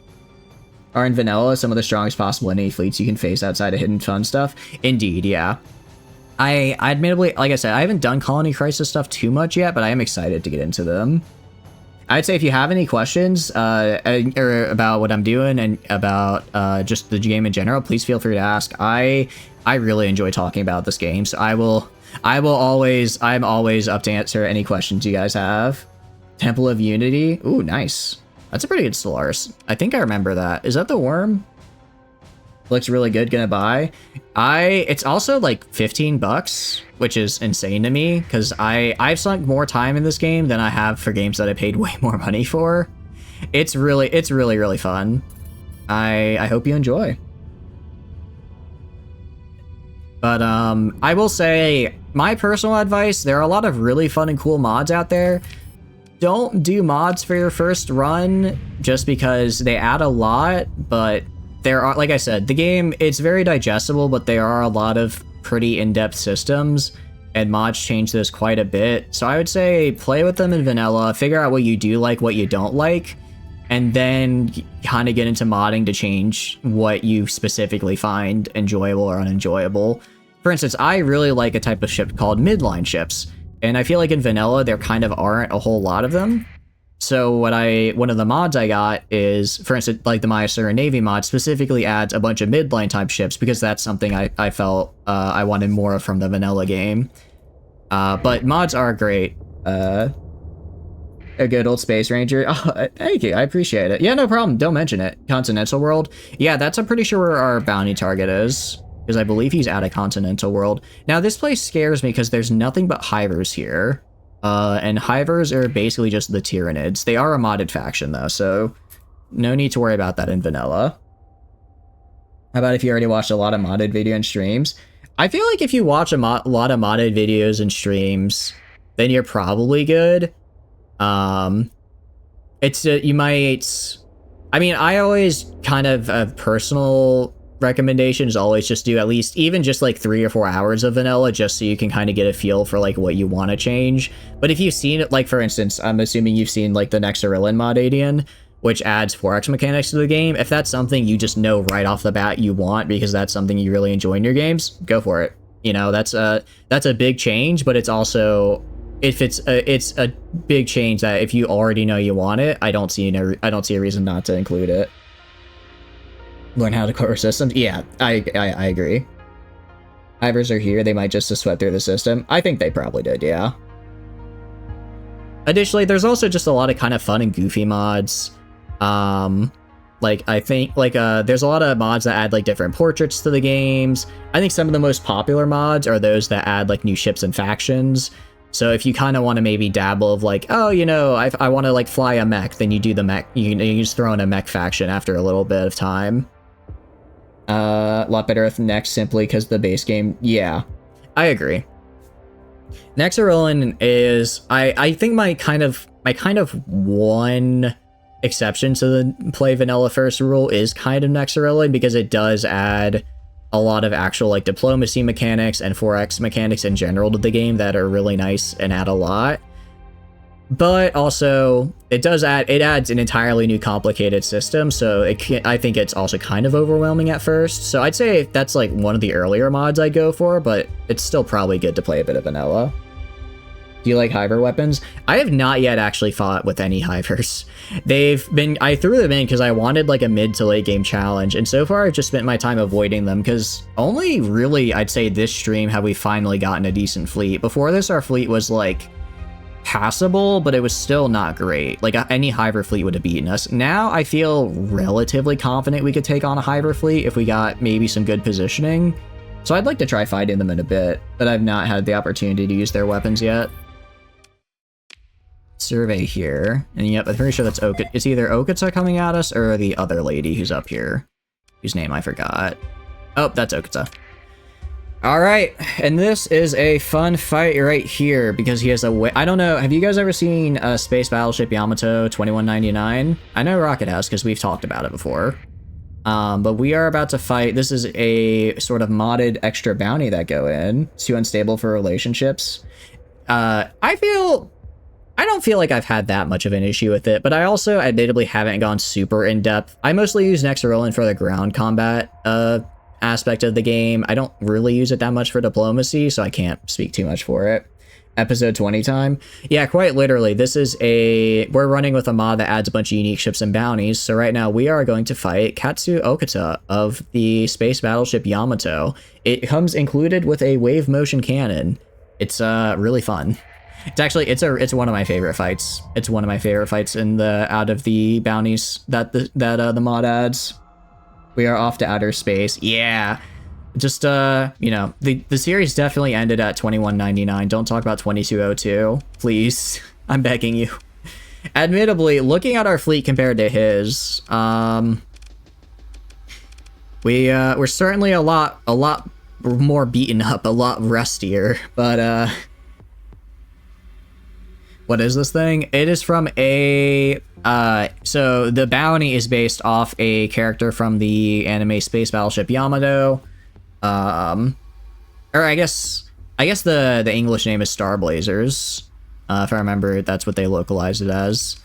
Are in vanilla some of the strongest possible enemy fleets you can face outside of hidden fun stuff? Indeed, yeah. I admittedly, like I said, I haven't done Colony Crisis stuff too much yet, but I am excited to get into them. I'd say if you have any questions or about what I'm doing and about just the game in general, please feel free to ask. I really enjoy talking about this game, so I'm always up to answer any questions you guys have. Temple of Unity. Ooh, nice. That's a pretty good Solaris. I think I remember that. Is that the worm? Looks really good, gonna buy. It's also like $15, which is insane to me because I've sunk more time in this game than I have for games that I paid way more money for. It's really fun. I hope you enjoy. But I will say my personal advice, there are a lot of really fun and cool mods out there. Don't do mods for your first run just because they add a lot, but there are, like I said, the game, it's very digestible, but there are a lot of pretty in-depth systems, and mods change this quite a bit. So I would say play with them in vanilla, figure out what you do like, what you don't like, and then kind of get into modding to change what you specifically find enjoyable or unenjoyable. For instance, I really like a type of ship called midline ships, and I feel like in vanilla there kind of aren't a whole lot of them. So one of the mods I got is, for instance, like the Mayasuran Navy mod specifically adds a bunch of midline type ships because that's something I felt I wanted more of from the vanilla game. But mods are great. A good old Space Ranger. Oh, thank you. I appreciate it. Yeah, no problem. Don't mention it. Continental World. Yeah, that's I'm pretty sure where our bounty target is, because I believe he's at a Continental World. Now, this place scares me because there's nothing but Hivers here. And Hivers are basically just the Tyranids. They are a modded faction, though, so no need to worry about that in vanilla. How about if you already watched a lot of modded video and streams? I feel like if you watch a lot of modded videos and streams, then you're probably good. It's you might. I mean, I always kind of a personal recommendation is always just do at least even just like 3 or 4 hours of vanilla, just so you can kind of get a feel for like what you want to change. But if you've seen it, like for instance, I'm assuming you've seen like the Nexarillan mod 80, which adds 4x mechanics to the game. If that's something you just know right off the bat you want because that's something you really enjoy in your games, go for it. You know, that's a big change, but it's also if it's a big change that if you already know you want it, I don't see a reason not to include it. Learn how to core systems. Yeah, I agree. Hivers are here. They might just have swept through the system. I think they probably did. Yeah. Additionally, there's also just a lot of kind of fun and goofy mods. Like I think like there's a lot of mods that add like different portraits to the games. I think some of the most popular mods are those that add like new ships and factions. So if you kind of want to maybe dabble of like, oh, you know, I want to like fly a mech, then you do the mech. You just throw in a mech faction after a little bit of time. A lot better with Nex simply because the base game. Yeah, I agree. Nexarillan is I think my kind of one exception to the play vanilla first rule is kind of Nexarillan because it does add a lot of actual like diplomacy mechanics and 4x mechanics in general to the game that are really nice and add a lot. But also it adds an entirely new complicated system, so I think it's also kind of overwhelming at first. So I'd say that's like one of the earlier mods I'd go for, but it's still probably good to play a bit of vanilla. Do you like Hiver weapons? I have not yet actually fought with any Hivers. I threw them in because I wanted like a mid to late game challenge, and so far I've just spent my time avoiding them because only really I'd say this stream have we finally gotten a decent fleet. Before this, our fleet was like passable, but it was still not great. Like any Hiver fleet would have beaten us. Now I feel relatively confident we could take on a Hiver fleet if we got maybe some good positioning. So I'd like to try fighting them in a bit, but I've not had the opportunity to use their weapons yet. Survey here, and yep, I'm pretty sure that's it's either Okita coming at us or the other lady who's up here, whose name I forgot. Oh, that's Okita. Alright, and this is a fun fight right here, because he has a I don't know, have you guys ever seen Space Battleship Yamato 2199? I know Rocket has, because we've talked about it before. But we are about to fight. This is a sort of modded extra bounty that go in. Too unstable for relationships. I don't feel like I've had that much of an issue with it, but I also admittedly haven't gone super in-depth. I mostly use Nexarillan for the ground combat aspect of the game. I don't really use it that much for diplomacy, so I can't speak too much for it. Episode 20 time. Yeah, quite literally. This is we're running with a mod that adds a bunch of unique ships and bounties, so right now we are going to fight Katsu Okita of the Space Battleship Yamato. It comes included with a wave motion cannon. It's really fun. It's one of my favorite fights. It's one of my favorite fights out of the bounties that the mod adds. We are off to outer space. Yeah. Just you know, the series definitely ended at 2199. Don't talk about 2202, please. I'm begging you. Admittedly, looking at our fleet compared to his, we're certainly a lot more beaten up, a lot rustier, but what is this thing? It is from so the bounty is based off a character from the anime Space Battleship Yamato. Or I guess the English name is Star Blazers. If I remember, that's what they localized it as.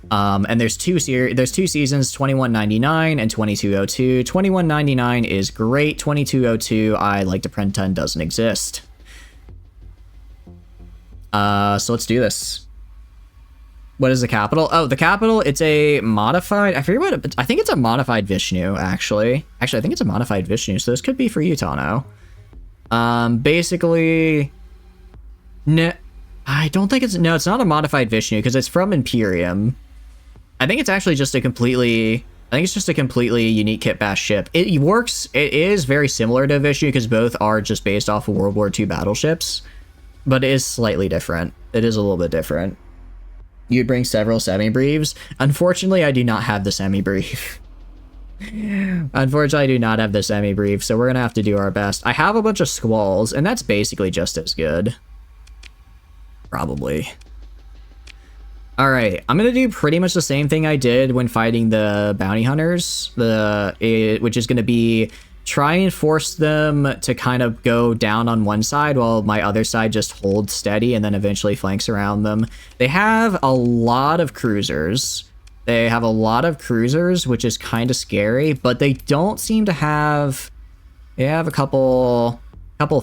And there's two seasons, 2199 and 2202. 2199 is great. 2202, I like to pretend doesn't exist. So let's do this. What is the capital? Oh, the capital, it's a modified, I forget I think it's a modified Vishnu, actually. Actually, I think it's a modified Vishnu, so this could be for you, Tano. Basically, I don't think it's... No, it's not a modified Vishnu, because it's from Imperium. I think it's actually just a completely... I think it's just a completely unique kit bash ship. It works... It is very similar to Vishnu, because both are just based off of World War II battleships. But it is slightly different. It is a little bit different. You'd bring several semi-briefs. Unfortunately, I do not have the semi-brief. Unfortunately, I do not have the semi-brief, so we're going to have to do our best. I have a bunch of squalls, and that's basically just as good. Probably. Alright, I'm going to do pretty much the same thing I did when fighting the bounty hunters, which is going to be try and force them to kind of go down on one side while my other side just holds steady and then eventually flanks around them. They have a lot of cruisers. Which is kind of scary, but they don't seem to have... They have a couple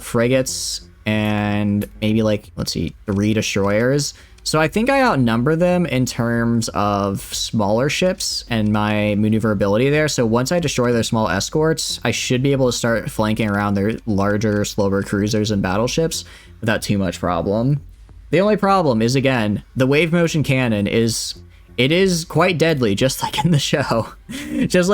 frigates and maybe like, let's see, 3 destroyers. So I think I outnumber them in terms of smaller ships and my maneuverability there. So once I destroy their small escorts, I should be able to start flanking around their larger, slower cruisers and battleships without too much problem. The only problem is, again, the wave motion cannon is... It is quite deadly, just like in the show. Just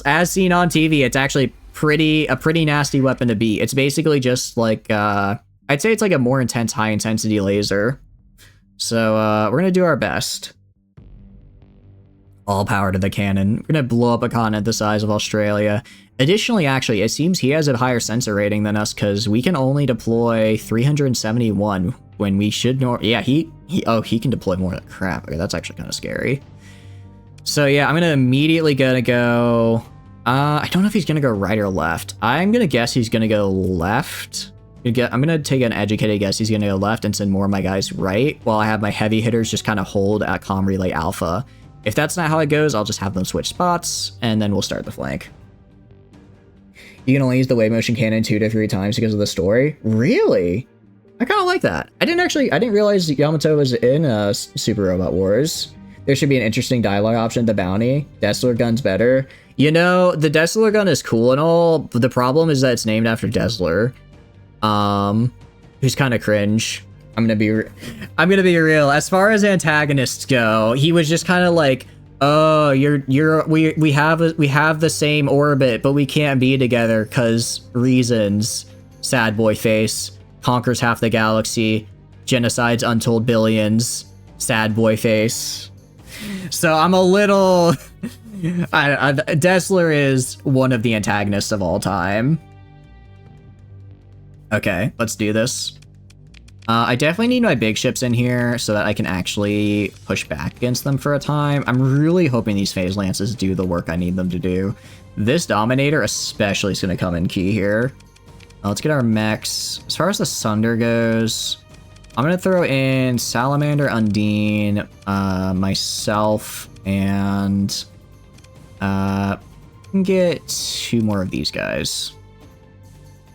as seen on TV, it's actually a pretty nasty weapon to beat. It's basically just like, I'd say it's like a more intense, high-intensity laser. So, we're gonna do our best. All power to the cannon. We're gonna blow up a continent the size of Australia. Additionally, actually, it seems he has a higher sensor rating than us, because we can only deploy 371 when we should yeah, he can deploy more than crap. Okay, that's actually kind of scary. So yeah, I'm gonna immediately go. I don't know if he's gonna go right or left. I'm gonna guess he's gonna go left. I'm gonna take an educated guess he's gonna go left and send more of my guys right, while I have my heavy hitters just kind of hold at comm relay alpha. If that's not how it goes, I'll just have them switch spots, and then we'll start the flank. You can only use the wave motion cannon 2 to 3 times because of the story. Really? I kind of like that. I didn't realize Yamato was in Super Robot Wars. There should be an interesting dialogue option, the bounty. Dessler gun's better. You know, the Dessler gun is cool and all, but the problem is that it's named after Dessler. Who's kind of cringe. I'm gonna be real. As far as antagonists go, he was just kind of like, oh, we have the same orbit, but we can't be together because reasons. Sad boy face. Conquers half the galaxy. Genocides untold billions. Sad boy face. So I'm a little... Dessler is one of the antagonists of all time. Okay, let's do this. I definitely need my big ships in here so that I can actually push back against them for a time. I'm really hoping these phase lances do the work I need them to do. This Dominator especially is going to come in key here. Let's get our mechs. As far as the Sunder goes, I'm going to throw in Salamander, Undine, myself, and get 2 more of these guys.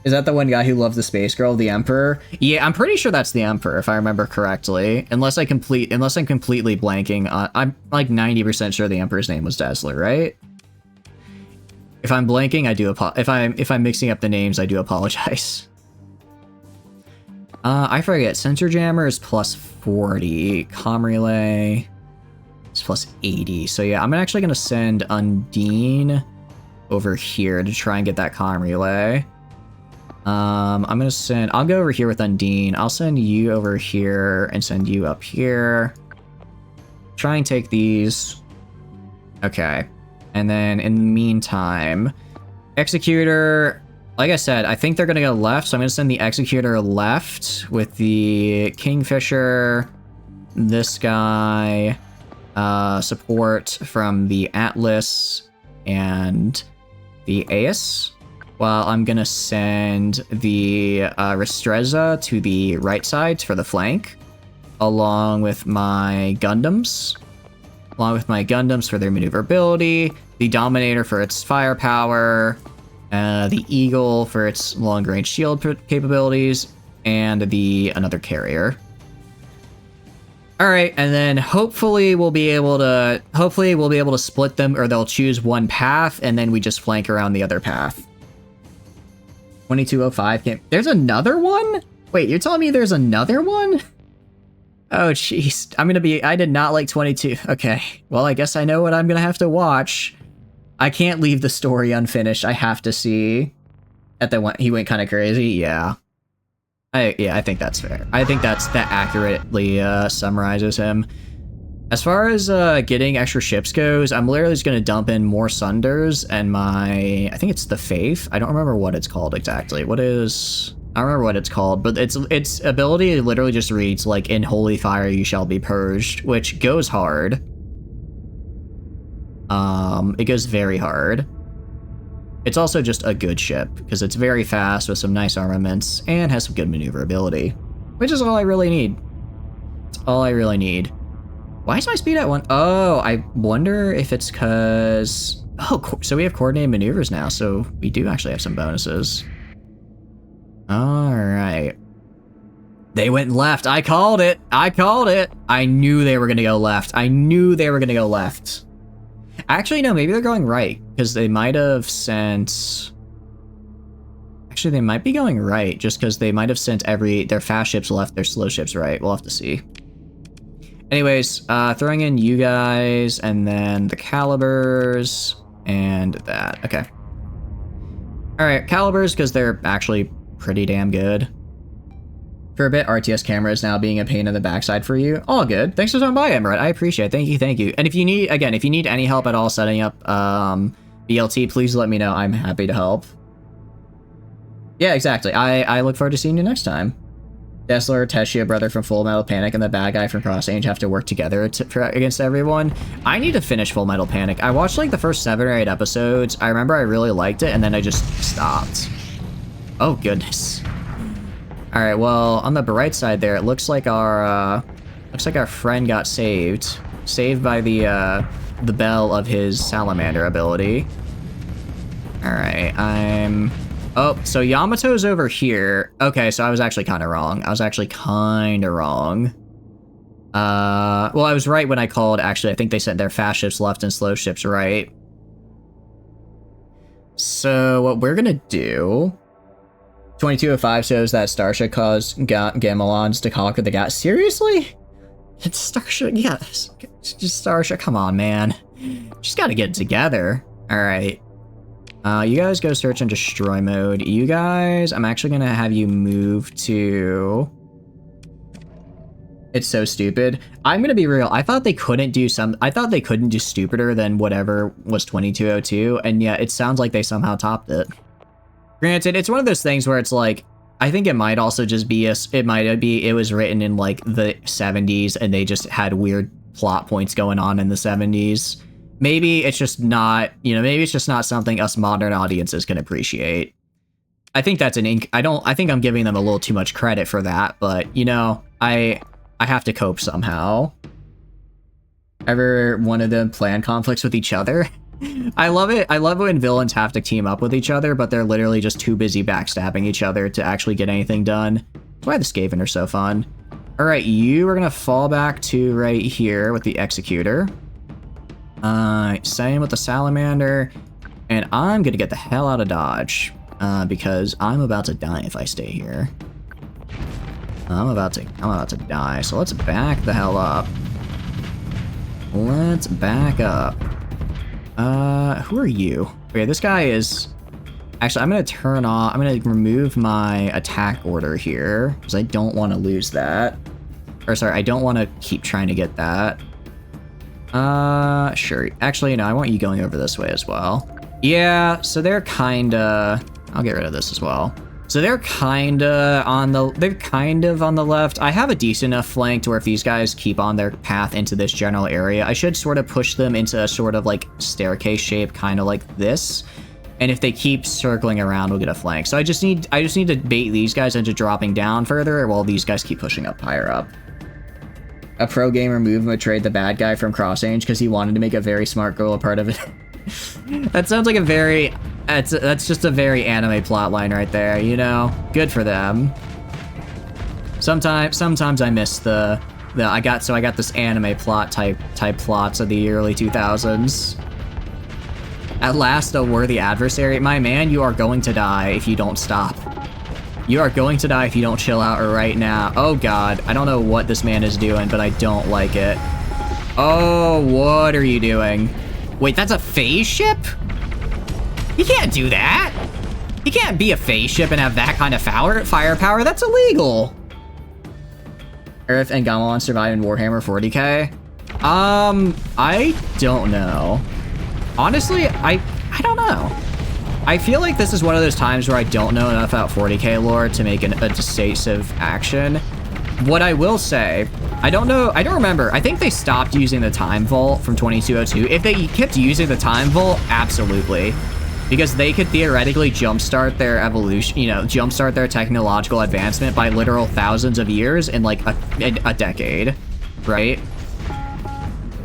Is that the one guy who loves the space girl, the Emperor? Yeah, I'm pretty sure that's the Emperor, if I remember correctly. Unless I'm completely blanking on... I'm like 90% sure the Emperor's name was Dessler, right? If I'm blanking, I do if I'm mixing up the names, I do apologize. I forget. Sensor Jammer is plus 40. Comm Relay is plus 80. So yeah, I'm actually gonna send Undine over here to try and get that comm relay. I'll go over here with Undine. I'll send you over here and send you up here. Try and take these. Okay. And then in the meantime, Executor, like I said, I think they're going to go left. So I'm going to send the Executor left with the Kingfisher, this guy, support from the Atlas and the Ace. Well, I'm going to send the Restreza to the right side for the flank, along with my Gundams. For their maneuverability, the Dominator for its firepower, the Eagle for its long-range shield capabilities, and another carrier. All right, and then hopefully we'll be able to split them, or they'll choose one path, and then we just flank around the other path. 2205 can't... There's another one? Wait, you're telling me there's another one? Oh, jeez. I did not like 22. Okay. Well, I guess I know what I'm gonna have to watch. I can't leave the story unfinished. I have to see. He went kind of crazy? Yeah. I think that's fair. I think that accurately summarizes him. As far as getting extra ships goes, I'm literally just going to dump in more Sunders and I think it's the Faith. I don't remember what it's called exactly. I don't remember what it's called, but its ability literally just reads like, in holy fire you shall be purged, which goes hard. It goes very hard. It's also just a good ship, because it's very fast with some nice armaments and has some good maneuverability, which is all I really need. It's all I really need. Why is my speed at 1? Oh, I wonder if it's because... Oh, so we have coordinated maneuvers now, so we do actually have some bonuses. Alright. They went left. I called it. I called it. I knew they were going to go left. I knew they were going to go left. Actually, no, maybe they're going right, because they might have sent... Actually, they might be going right, just because they might have sent their fast ships left, their slow ships right. We'll have to see. Anyways, throwing in you guys, and then the calibers, and that. Okay. Alright, calibers, because they're actually pretty damn good. For a bit, RTS camera is now being a pain in the backside for you. All good. Thanks for stopping by, Emerald. I appreciate it. Thank you. And if you need, again, if you need any help at all setting up BLT, please let me know. I'm happy to help. Yeah, exactly. I look forward to seeing you next time. Dessler, Teshia, brother from Full Metal Panic, and the bad guy from Cross Range have to work together against everyone. I need to finish Full Metal Panic. I watched like the first 7 or 8 episodes. I remember I really liked it, and then I just stopped. Oh, goodness. Alright, well, on the bright side there, it looks like our friend got saved. Saved by the bell of his salamander ability. Alright, Oh, so Yamato's over here. Okay, so I was actually kind of wrong. Well, I was right when I called. Actually, I think they sent their fast ships left and slow ships right. So what we're gonna do... 2205 shows that Starsha caused Gamelons to conquer the gas. Seriously? It's Starsha? Yes. Just Starsha, come on, man. She's gotta get it together. Alright. You guys go search and destroy mode. You guys, I'm actually gonna have you move to... It's so stupid. I'm gonna be real. I thought they couldn't do stupider than whatever was 2202, and yeah, it sounds like they somehow topped it. Granted, it's one of those things where it's like, I think it might also just be it was written in like the 70s and they just had weird plot points going on in the 70s. Maybe it's just not, maybe it's just not something us modern audiences can appreciate. I think that's I think I'm giving them a little too much credit for that, but I have to cope somehow. Ever one of them plan conflicts with each other? I love it. I love when villains have to team up with each other, but they're literally just too busy backstabbing each other to actually get anything done. That's why the Skaven are so fun. Alright, you are gonna fall back to right here with the Executor. Same with the Salamander. And I'm gonna get the hell out of Dodge. Because I'm about to die if I stay here. I'm about to die, so let's back the hell up. Let's back up. Who are you? Okay, this guy is... Actually, I'm gonna remove my attack order here, because I don't want to lose that. Or sorry, I don't want to keep trying to get that. Sure. Actually, no, I want you going over this way as well. Yeah, so they're kinda... I'll get rid of this as well. So they're kind of on the left. I have a decent enough flank to where if these guys keep on their path into this general area, I should sort of push them into a sort of like staircase shape, kind of like this. And if they keep circling around, we'll get a flank. So I just need to bait these guys into dropping down further while these guys keep pushing up higher up. A pro gamer move betrayed the bad guy from Cross Range because he wanted to make a very smart girl a part of it. That sounds like a very... That's just a very anime plotline right there, Good for them. Sometimes I miss I got this anime plot type plots of the early 2000s. At last, a worthy adversary. My man, you are going to die if you don't stop. You are going to die if you don't chill out right now. Oh god, I don't know what this man is doing, but I don't like it. Oh, what are you doing? Wait, that's a phase ship? You can't do that. You can't be a phase ship and have that kind of firepower. That's illegal. Earth and Gamelon survive in Warhammer 40k? I don't know. Honestly, I don't know. I feel like this is one of those times where I don't know enough about 40k lore to make a decisive action. What I will say, I don't remember. I think they stopped using the Time Vault from 2202. If they kept using the Time Vault, absolutely. Because they could theoretically jumpstart their evolution, you know, jumpstart their technological advancement by literal thousands of years in like a decade, right?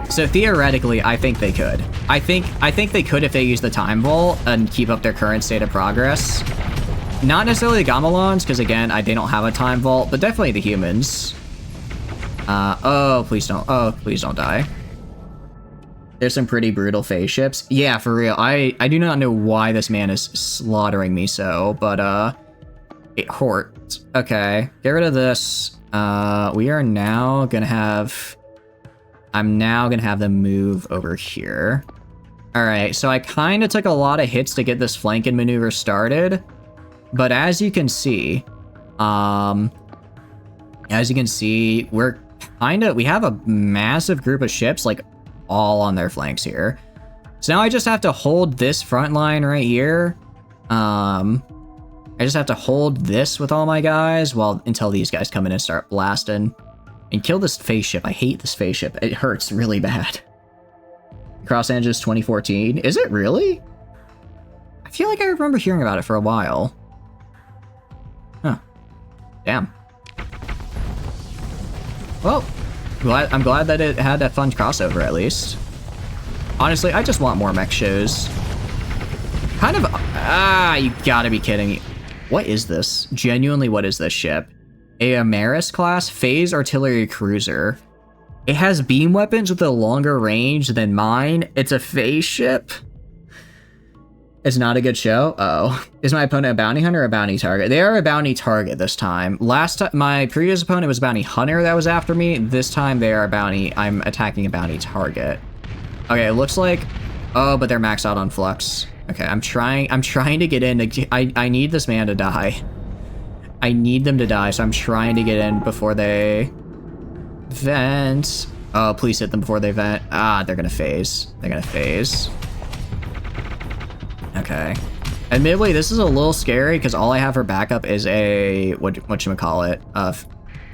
So theoretically, I think they could. I think they could if they use the Time Vault and keep up their current state of progress. Not necessarily the Gamelons, because again, they don't have a Time Vault, but definitely the humans. Oh, please don't die. There's some pretty brutal phase ships. Yeah, for real. I do not know why this man is slaughtering me so, but it hurts. Okay, get rid of this. We are now gonna have... I'm now gonna have them move over here. Alright, so I kind of took a lot of hits to get this flanking maneuver started, but as you can see, we have a massive group of ships, like, all on their flanks here. So now I just have to hold this front line right here. I just have to hold this with all my guys until these guys come in and start blasting. And kill this phase ship. I hate this phase ship. It hurts really bad. Cross Engines 2014. Is it really? I feel like I remember hearing about it for a while. Huh. Damn. Well, I'm glad that it had that fun crossover at least. Honestly, I just want more mech shows. Kind of... you gotta be kidding me. What is this? Genuinely, what is this ship? A Amaris class phase artillery cruiser. It has beam weapons with a longer range than mine. It's a phase ship. It's not a good show. Oh, is my opponent a bounty hunter or a bounty target? They are a bounty target this time. Last time, my previous opponent was a bounty hunter that was after me. This time they are a bounty. I'm attacking a bounty target. Okay, it looks like. Oh, but they're maxed out on flux. Okay, I'm trying to get in. I need this man to die. I need them to die, so I'm trying to get in before they vent. Oh, please hit them before they vent. They're gonna phase. They're gonna phase. Okay. Admittedly, this is a little scary because all I have for backup is a whatchamacallit,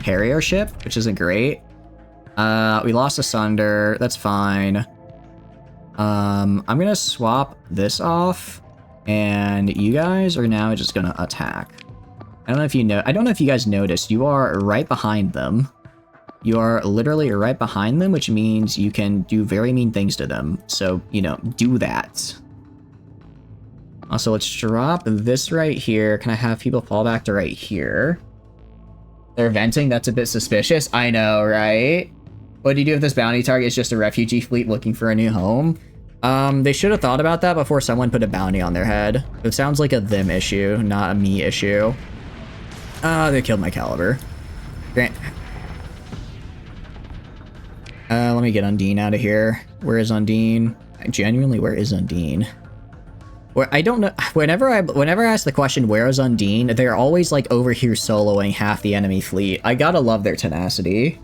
carrier ship, which isn't great. We lost a Sunder. That's fine. I'm gonna swap this off, and you guys are now just gonna attack. I don't know if you guys noticed, you are right behind them. You are literally right behind them, which means you can do very mean things to them. So, you know, do that. Also, let's drop this right here. Can I have people fall back to right here? They're venting? That's a bit suspicious. I know, right? What do you do if this bounty target is just a refugee fleet looking for a new home? They should have thought about that before someone put a bounty on their head. It sounds like a them issue, not a me issue. They killed my caliber. Grant. Let me get Undine out of here. Where is Undine? Genuinely, where is Undine? Where I don't know. Whenever I ask the question, where is Undine? They're always like over here soloing half the enemy fleet. I gotta love their tenacity.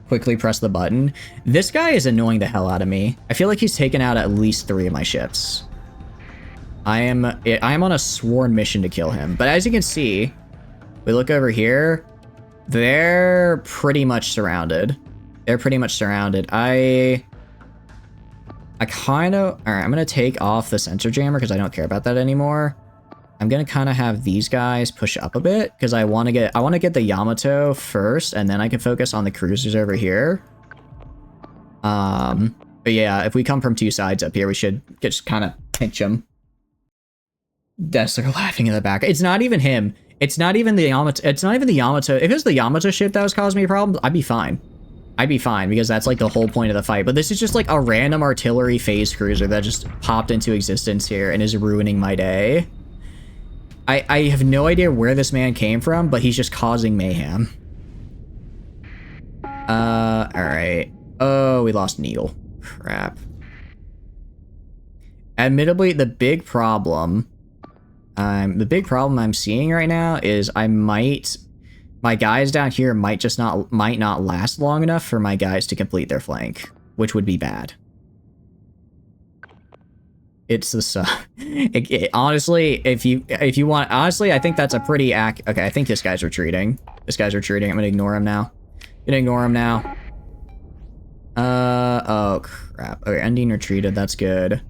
Quickly press the button. This guy is annoying the hell out of me. I feel like he's taken out at least 3 of my ships. I am on a sworn mission to kill him. But as you can see, we look over here. They're pretty much surrounded. They're pretty much surrounded. I kind of... Alright, I'm going to take off the sensor jammer because I don't care about that anymore. I'm going to kind of have these guys push up a bit because I want to get the Yamato first, and then I can focus on the cruisers over here. But yeah, if we come from 2 sides up here, we should just kind of pinch them. They're laughing in the back. It's not even him. It's not even the Yamato. It's not even the Yamato. If it was the Yamato ship that was causing me problems, I'd be fine. I'd be fine because that's like the whole point of the fight. But this is just like a random artillery phase cruiser that just popped into existence here and is ruining my day. I have no idea where this man came from, but he's just causing mayhem. Alright. Oh, we lost Neil. Crap. Admittedly, the big problem I'm seeing right now is my guys down here might not last long enough for my guys to complete their flank, which would be bad. It's the honestly, if you want, honestly, I think that's a pretty okay, I think this guy's retreating. This guy's retreating. I'm gonna ignore him now. Oh crap. Okay, ending retreated. That's good.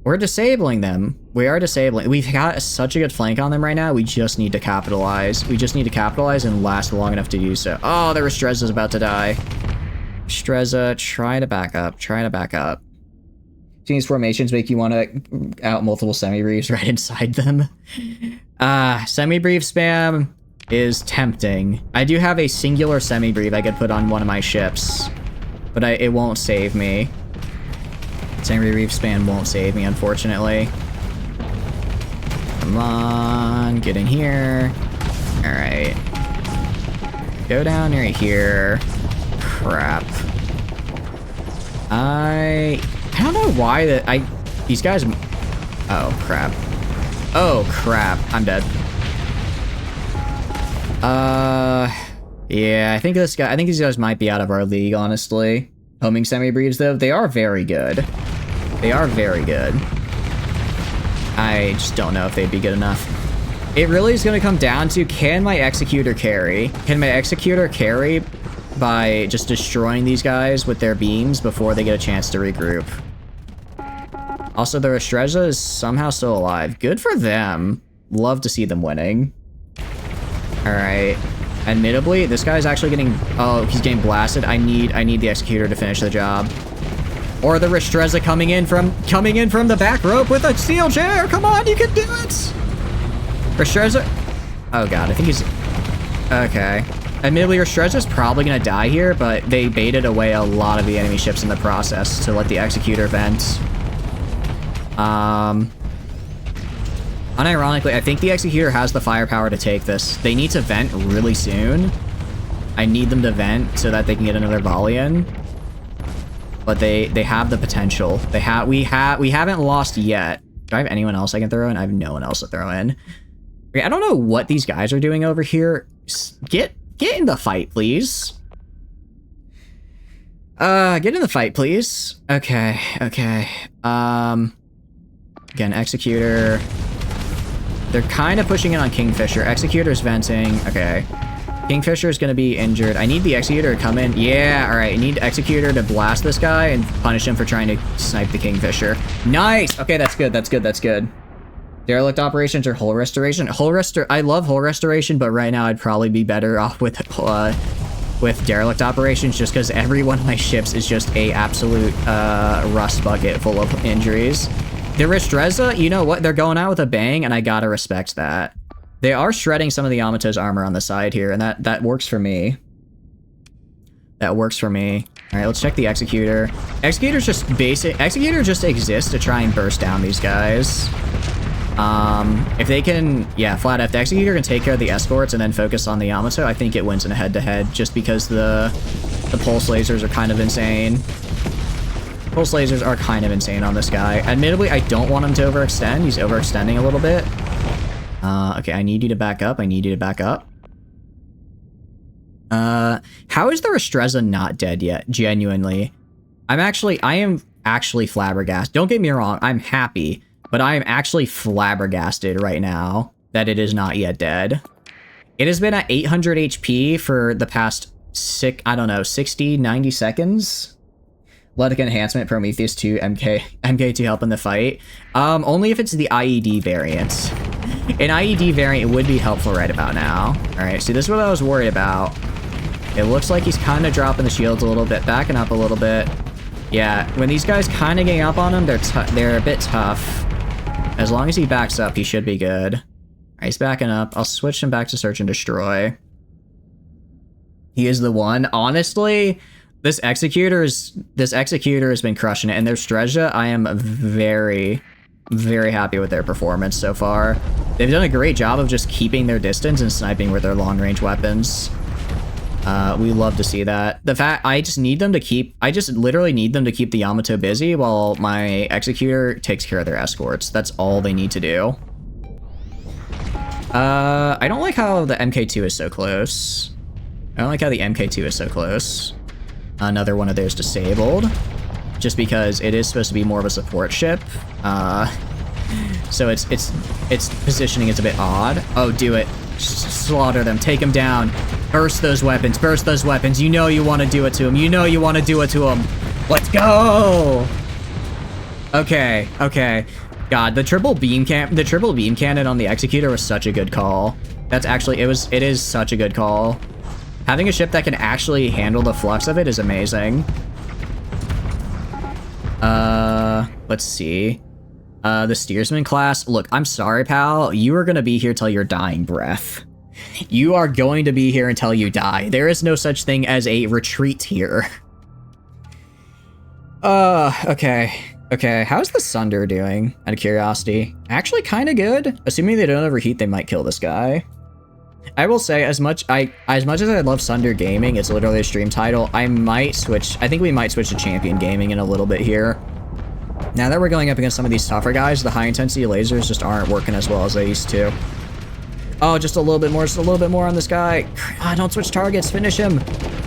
We're disabling them. We are disabling. We've got such a good flank on them right now. We just need to capitalize. We just need to capitalize and last long enough to do so. Oh, the Restreza's about to die. Restreza, try to back up. These formations make you want to out multiple semi-briefs right inside them. Semi-brief spam is tempting. I do have a singular semi-brief I could put on one of my ships, but it won't save me. Semi-brief spam won't save me, unfortunately. Come on, get in here. All right. Go down right here. Crap. I don't know why these guys. Oh crap. Oh crap. I'm dead. Yeah, I think these guys might be out of our league, honestly. Homing semi-breeds though, they are very good. I just don't know if they'd be good enough. It really is going to come down to, can my executor carry? Can my executor carry by just destroying these guys with their beams before they get a chance to regroup? Also, the Restreza is somehow still alive. Good for them. Love to see them winning. Alright. Admittably, this guy's actually getting... Oh, he's getting blasted. I need the executor to finish the job. Or the Restreza coming in from the back rope with a steel chair. Come on, you can do it. Restreza. Oh god, I think he's okay. Admittedly, Restreza's probably gonna die here, but they baited away a lot of the enemy ships in the process to let the executor vent. Unironically, I think the executor has the firepower to take this. They need to vent really soon. I need them to vent so that they can get another volley in. But they have the potential. We haven't lost yet. Do I have anyone else I can throw in? I have no one else to throw in. Okay, I don't know what these guys are doing over here. Get in the fight, please. Get in the fight, please. Okay. Again, executor. They're kind of pushing it on Kingfisher. Executor's venting. Okay. Kingfisher is going to be injured. I need the Executor to come in. Yeah, all right. I need Executor to blast this guy and punish him for trying to snipe the Kingfisher. Nice! Okay, that's good. Derelict operations or hull restoration? I love hull restoration, but right now I'd probably be better off with derelict operations just because every one of my ships is just a absolute rust bucket full of injuries. The Restreza, you know what? They're going out with a bang, and I gotta respect that. They are shredding some of the Yamato's armor on the side here, and that works for me. All right, let's check the Executor. Executor just exists to try and burst down these guys. If they can, yeah, flat out, if the Executor can take care of the escorts and then focus on the Yamato, I think it wins in a head-to-head, just because the pulse lasers are kind of insane. Pulse lasers are kind of insane on this guy. Admittedly, I don't want him to overextend. He's overextending a little bit. Okay, I need you to back up. How is the Restreza not dead yet? Genuinely. I am actually flabbergasted. Don't get me wrong, I'm happy, but I am actually flabbergasted right now that it is not yet dead. It has been at 800 HP for the past 60, 90 seconds. Athletic Enhancement, Prometheus 2, MK2 help in the fight. Only if it's the IED variant. An IED variant would be helpful right about now. Alright, so this is what I was worried about. It looks like he's kind of dropping the shields a little bit, backing up a little bit. Yeah, when these guys kind of gang up on him, they're a bit tough. As long as he backs up, he should be good. Alright, he's backing up. I'll switch him back to Search and Destroy. He is the one. Honestly, this Executor has been crushing it, and their Strezja, I am very, very happy with their performance so far. They've done a great job of just keeping their distance and sniping with their long-range weapons. We love to see that. The fact I just literally need them to keep the Yamato busy while my Executor takes care of their escorts. That's all they need to do. I don't like how the MK2 is so close. I don't like how the MK2 is so close. Another one of theirs disabled. Just because it is supposed to be more of a support ship. So its positioning is a bit odd. Oh, do it. Slaughter them. Take them down. Burst those weapons. Burst those weapons. You know you want to do it to them. You know you want to do it to them. Let's go! Okay, okay. God, the triple beam cannon on the Executor was such a good call. That's actually, it is such a good call. Having a ship that can actually handle the flux of it is amazing. Let's see. The steersman class. Look, I'm sorry, pal. You are going to be here till your dying breath. You are going to be here until you die. There is no such thing as a retreat here. Okay. Okay, how's the Sunder doing, out of curiosity? Actually kind of good. Assuming they don't overheat, they might kill this guy. I will say, as much as I love Sunder Gaming, it's literally a stream title, I think we might switch to Champion Gaming in a little bit here. Now that we're going up against some of these tougher guys, the high-intensity lasers just aren't working as well as they used to. Oh, just a little bit more on this guy. Ah, don't switch targets, finish him!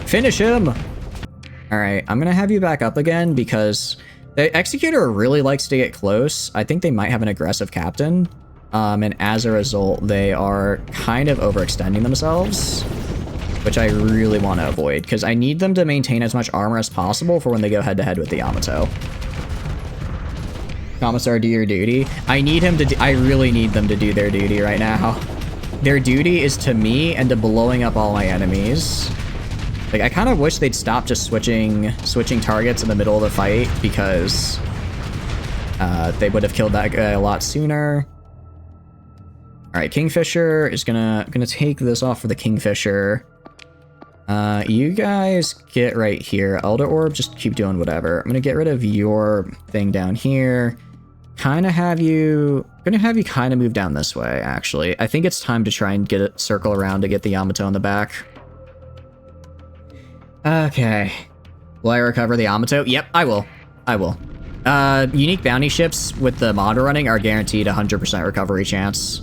Finish him! Alright, I'm gonna have you back up again, because the Executor really likes to get close. I think they might have an aggressive captain. And as a result, they are kind of overextending themselves, which I really want to avoid, because I need them to maintain as much armor as possible for when they go head-to-head with the Yamato. Commissar, do your duty. I really need them to do their duty right now. Their duty is to me and to blowing up all my enemies. Like, I kind of wish they'd stop just switching targets in the middle of the fight, because they would have killed that guy a lot sooner. All right, Kingfisher is gonna take this off for the Kingfisher. You guys get right here. Elder Orb, just keep doing whatever. I'm gonna get rid of your thing down here. Gonna have you kind of move down this way, actually. I think it's time to try and get it circle around to get the Yamato in the back. Okay. Will I recover the Yamato? Yep, I will. I will. Unique bounty ships with the mod running are guaranteed 100% recovery chance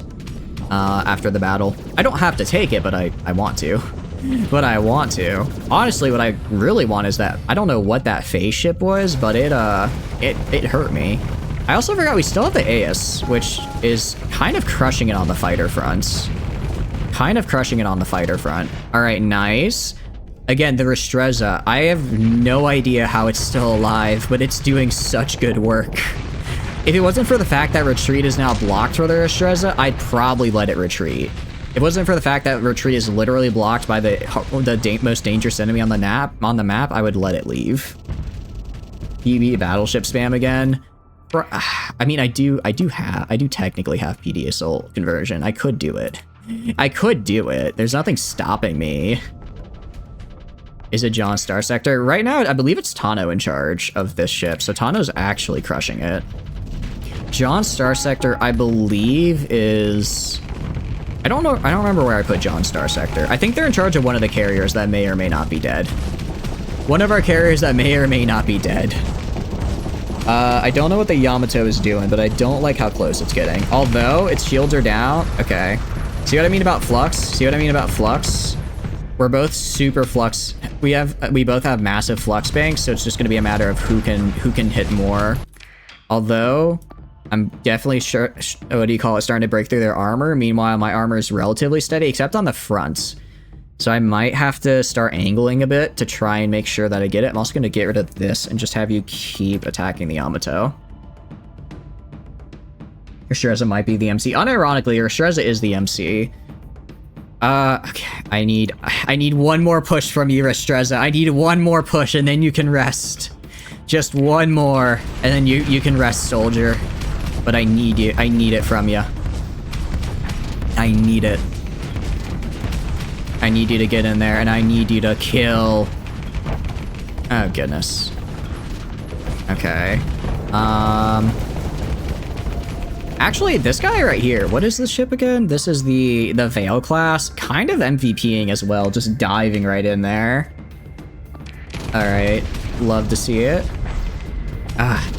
after the battle. I don't have to take it, but I want to. But I want to. Honestly, what I really want is that, I don't know what that phase ship was, but it hurt me. I also forgot we still have the Aes, which is kind of crushing it on the fighter front. All right, nice. Again, the Restreza. I have no idea how it's still alive, but it's doing such good work. If it wasn't for the fact that retreat is now blocked for the Restreza, I'd probably let it retreat. If it wasn't for the fact that retreat is literally blocked by the most dangerous enemy on the map, I would let it leave. PB battleship spam again. I mean, I do technically have PD assault conversion. I could do it. There's nothing stopping me. Is it John Star Sector? Right now, I believe it's Tano in charge of this ship, so Tano's actually crushing it. John Star Sector, I believe, is... I don't know. I don't remember where I put John Star Sector. I think they're in charge of one of the carriers that may or may not be dead. One of our carriers that may or may not be dead. I don't know what the Yamato is doing, but I don't like how close it's getting. Although, its shields are down. Okay. See what I mean about flux? We're both super flux. We both have massive flux banks, so it's just going to be a matter of who can hit more. Although, I'm definitely sure, starting to break through their armor. Meanwhile, my armor is relatively steady, except on the front. So I might have to start angling a bit to try and make sure that I get it. I'm also going to get rid of this and just have you keep attacking the Yamato. Restreza might be the MC. Unironically, Restreza is the MC. Okay. I need one more push from you, Restreza. I need one more push, and then you can rest. Just one more, and then you can rest, soldier. But I need you. I need it from you. I need it. I need you to get in there, and I need you to kill. Oh, goodness. Okay. Actually, this guy right here, what is this ship again? This is the Veil class, kind of MVPing as well, just diving right in there. All right, love to see it.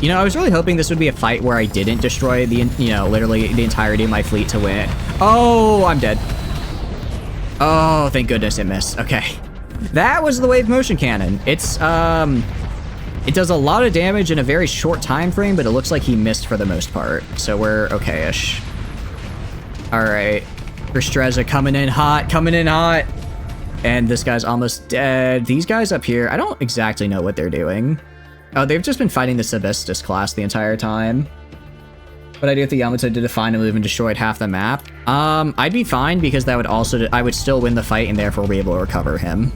You know, I was really hoping this would be a fight where I didn't destroy the, you know, literally the entirety of my fleet to win. Oh, I'm dead. Oh, thank goodness it missed. Okay. That was the wave motion cannon. It's, it does a lot of damage in a very short time frame, but it looks like he missed for the most part. So we're okay-ish. All right. Restreza coming in hot, coming in hot. And this guy's almost dead. These guys up here, I don't exactly know what they're doing. Oh, they've just been fighting the Sebestus class the entire time. But I do have the Yamato to define a move and destroyed half the map. I'd be fine because that would also, I would still win the fight and therefore be able to recover him.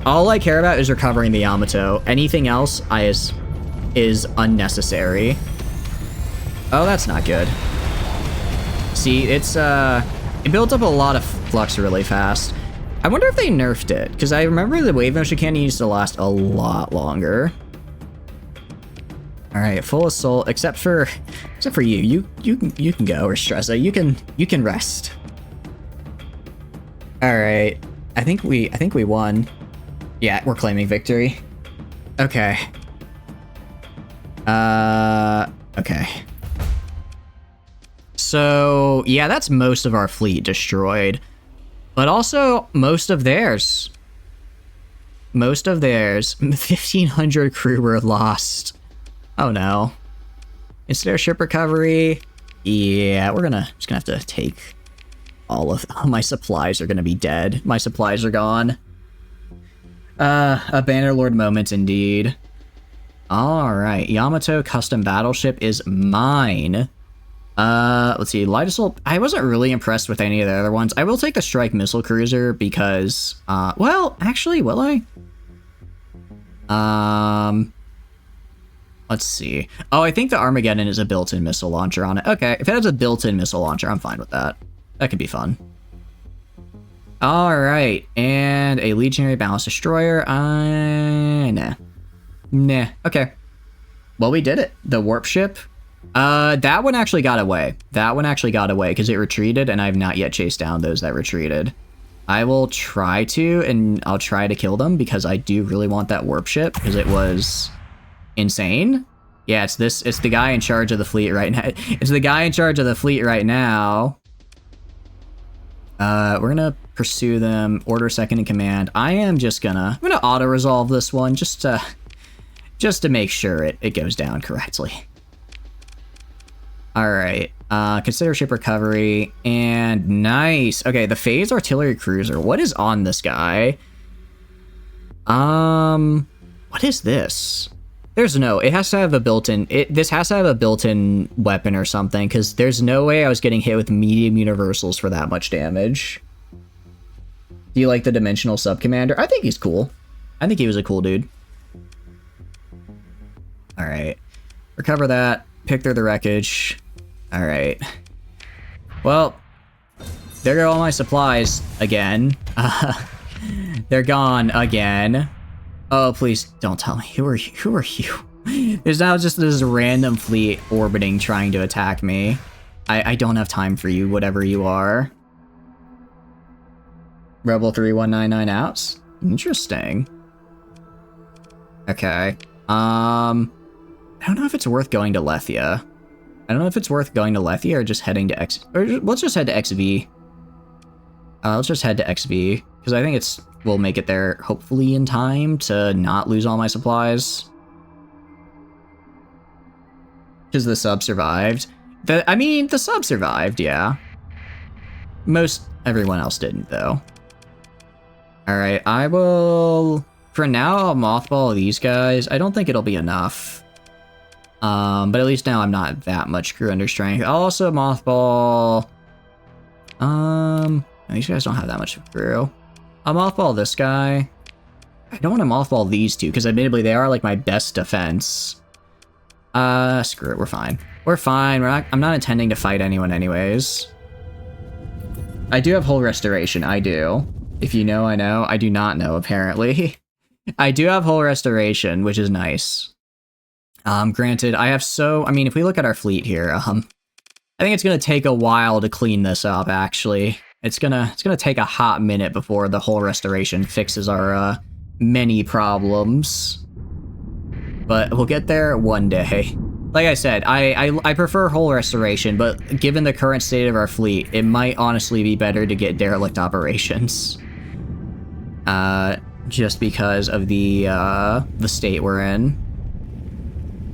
All I care about is recovering the Yamato. Anything else is unnecessary. Oh, that's not good. See, it's, it builds up a lot of flux really fast. I wonder if they nerfed it, because I remember the wave motion cannon used to last a lot longer. All right, full assault, except for you. You can go, Restreza. You can rest. All right, I think we won. Yeah, we're claiming victory. Okay. Okay. So yeah, that's most of our fleet destroyed, but also most of theirs. Most of theirs. 1,500 crew were lost. Oh no. Instead of ship recovery, yeah, we're just gonna have to take all of my supplies are gonna be dead. My supplies are gone. A Bannerlord moment indeed. Alright, Yamato custom battleship is mine. Let's see, Light Assault, I wasn't really impressed with any of the other ones. I will take the Strike Missile Cruiser because, well, actually, will I? Let's see. Oh, I think the Armageddon is a built-in missile launcher on it. Okay, if it has a built-in missile launcher, I'm fine with that. That could be fun. Alright, and a Legionary Ballast Destroyer. Nah. Nah, okay. Well, we did it. The Warp Ship. That one actually got away. That one actually got away because it retreated, and I have not yet chased down those that retreated. I will try to, and I'll try to kill them because I do really want that Warp Ship because it was insane. Yeah, it's the guy in charge of the fleet right now. It's the guy in charge of the fleet right now. We're gonna pursue them. Order second in command. I'm gonna auto resolve this one just to make sure it goes down correctly. All right. Consider ship recovery and nice. Okay, the phased artillery cruiser. What is on this guy? What is this? There's no, it has to have a built-in, this has to have a built-in weapon or something, because there's no way I was getting hit with medium universals for that much damage. Do you like the Dimensional Sub-Commander? I think he's cool. I think he was a cool dude. Alright. Recover that. Pick through the wreckage. Alright. Well, there go all my supplies again. They're gone again. Oh, please don't tell me. Who are you? Who are you? There's now just this random fleet orbiting trying to attack me. I don't have time for you, whatever you are. Rebel 3199 outs? Interesting. Okay. I don't know if it's worth going to Lethia. I don't know if it's worth going to Lethia or just heading to let's just head to XV. Let's just head to XV, because I think we'll make it there hopefully in time to not lose all my supplies. Because the sub survived. The sub survived, yeah. Everyone else didn't, though. Alright, I will... For now, I'll mothball these guys. I don't think it'll be enough. But at least now I'm not that much crew under strength. I'll also mothball... These guys don't have that much crew. I'll mothball this guy. I don't want to mothball these two, because admittedly they are like my best defense. Screw it, we're fine. We're fine, I'm not intending to fight anyone anyways. I do have hull restoration, I do. If you know, I know. I do not know, apparently. I do have hull restoration, which is nice. Granted, I have if we look at our fleet here, I think it's gonna take a while to clean this up, actually. It's gonna take a hot minute before the whole restoration fixes our many problems. But we'll get there one day. Like I said, I prefer whole restoration, but given the current state of our fleet, it might honestly be better to get derelict operations. Just because of the state we're in.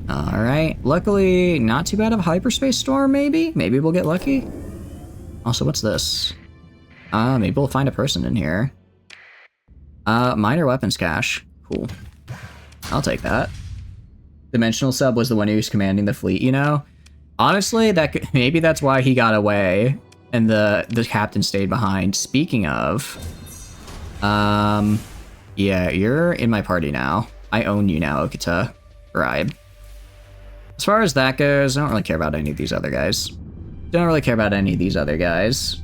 Alright, luckily not too bad of a hyperspace storm, maybe? Maybe we'll get lucky? Also, what's this? Maybe we'll find a person in here. Minor weapons cache. Cool. I'll take that. Dimensional Sub was the one who was commanding the fleet, you know? Honestly, maybe that's why he got away and the captain stayed behind. Speaking of... yeah, you're in my party now. I own you now, Okita. Bribe. As far as that goes, I don't really care about any of these other guys. Don't really care about any of these other guys.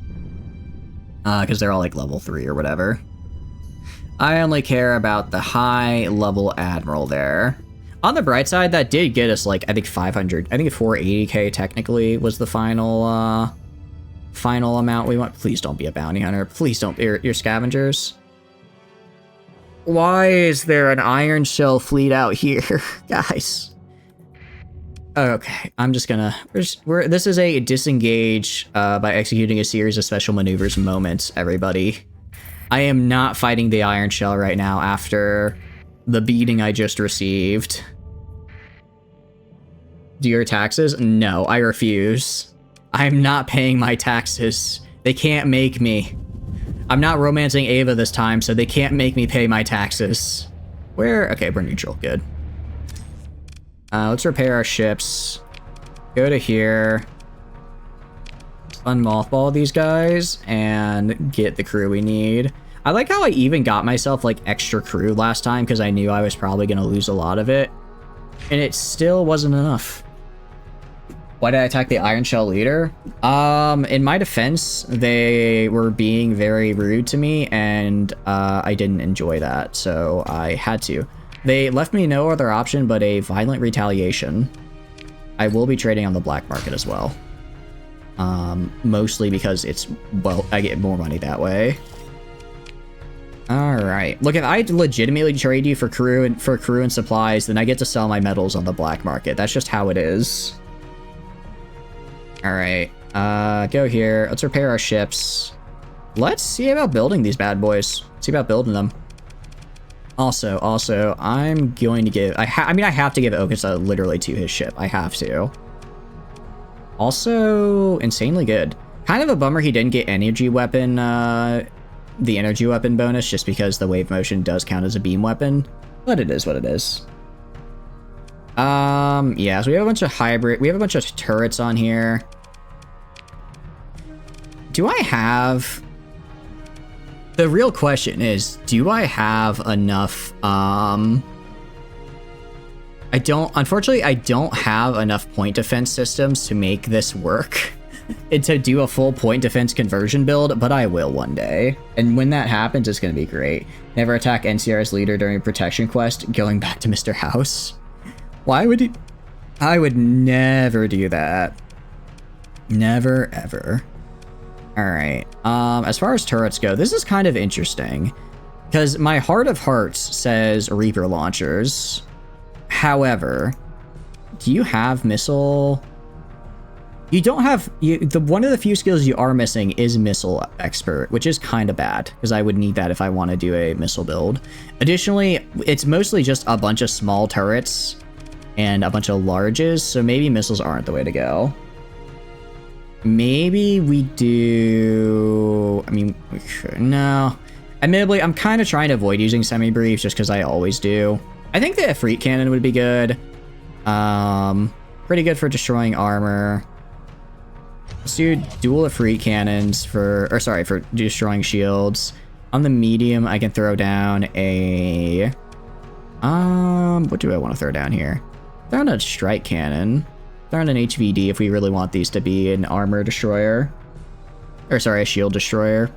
Because they're all like level 3 or whatever. I only care about the high level admiral there. On the bright side, that did get us like, I think 500, I think 480k technically was the final, final amount we want. Please don't be a bounty hunter. Please don't, you're scavengers. Why is there an iron shell fleet out here, guys? Okay, I'm just gonna, this is a disengage by executing a series of special maneuvers moments, everybody. I am not fighting the iron shell right now after the beating I just received. Do your taxes? No, I refuse. I'm not paying my taxes. They can't make me. I'm not romancing Ava this time, so they can't make me pay my taxes. Where? Okay, we're neutral. Good. Let's repair our ships. Go to here. Unmothball these guys and get the crew we need. I like how I even got myself like extra crew last time because I knew I was probably going to lose a lot of it. And it still wasn't enough. Why did I attack the Iron Shell leader? In my defense, they were being very rude to me and I didn't enjoy that, so I had to. They left me no other option but a violent retaliation. I will be trading on the black market as well. Mostly because it's, well, I get more money that way. Alright. Look, if I legitimately trade you for crew and supplies, then I get to sell my metals on the black market. That's just how it is. Alright. Go here. Let's repair our ships. Let's see about building these bad boys. See about building them. Also, I'm going to give... I mean, I have to give Okita literally to his ship. I have to. Also, insanely good. Kind of a bummer he didn't get energy weapon, the energy weapon bonus, just because the wave motion does count as a beam weapon. But it is what it is. Yeah, so we have a bunch of hybrid... We have a bunch of turrets on here. Do I have... The real question is, do I have enough, unfortunately, I don't have enough point defense systems to make this work. And to do a full point defense conversion build, but I will one day. And when that happens, it's going to be great. Never attack NCR's leader during a protection quest, going back to Mr. House. Why would you? I would never do that. Never, ever. Alright, as far as turrets go, this is kind of interesting. Because my heart of hearts says Reaper launchers. However, do you have missile? You don't have... one of the few skills you are missing is missile expert, which is kind of bad, because I would need that if I want to do a missile build. Additionally, it's mostly just a bunch of small turrets and a bunch of larges, so maybe missiles aren't the way to go. Maybe we do... I mean, no. Admittedly, I'm kind of trying to avoid using semi-briefs just because I always do. I think the Efreet cannon would be good. Pretty good for destroying armor. Let's do dual Efreet cannons for destroying shields. On the medium, I can throw down a... what do I want to throw down here? Throw down a strike cannon. Throw in an HVD if we really want these to be an armor destroyer. Or sorry, a shield destroyer.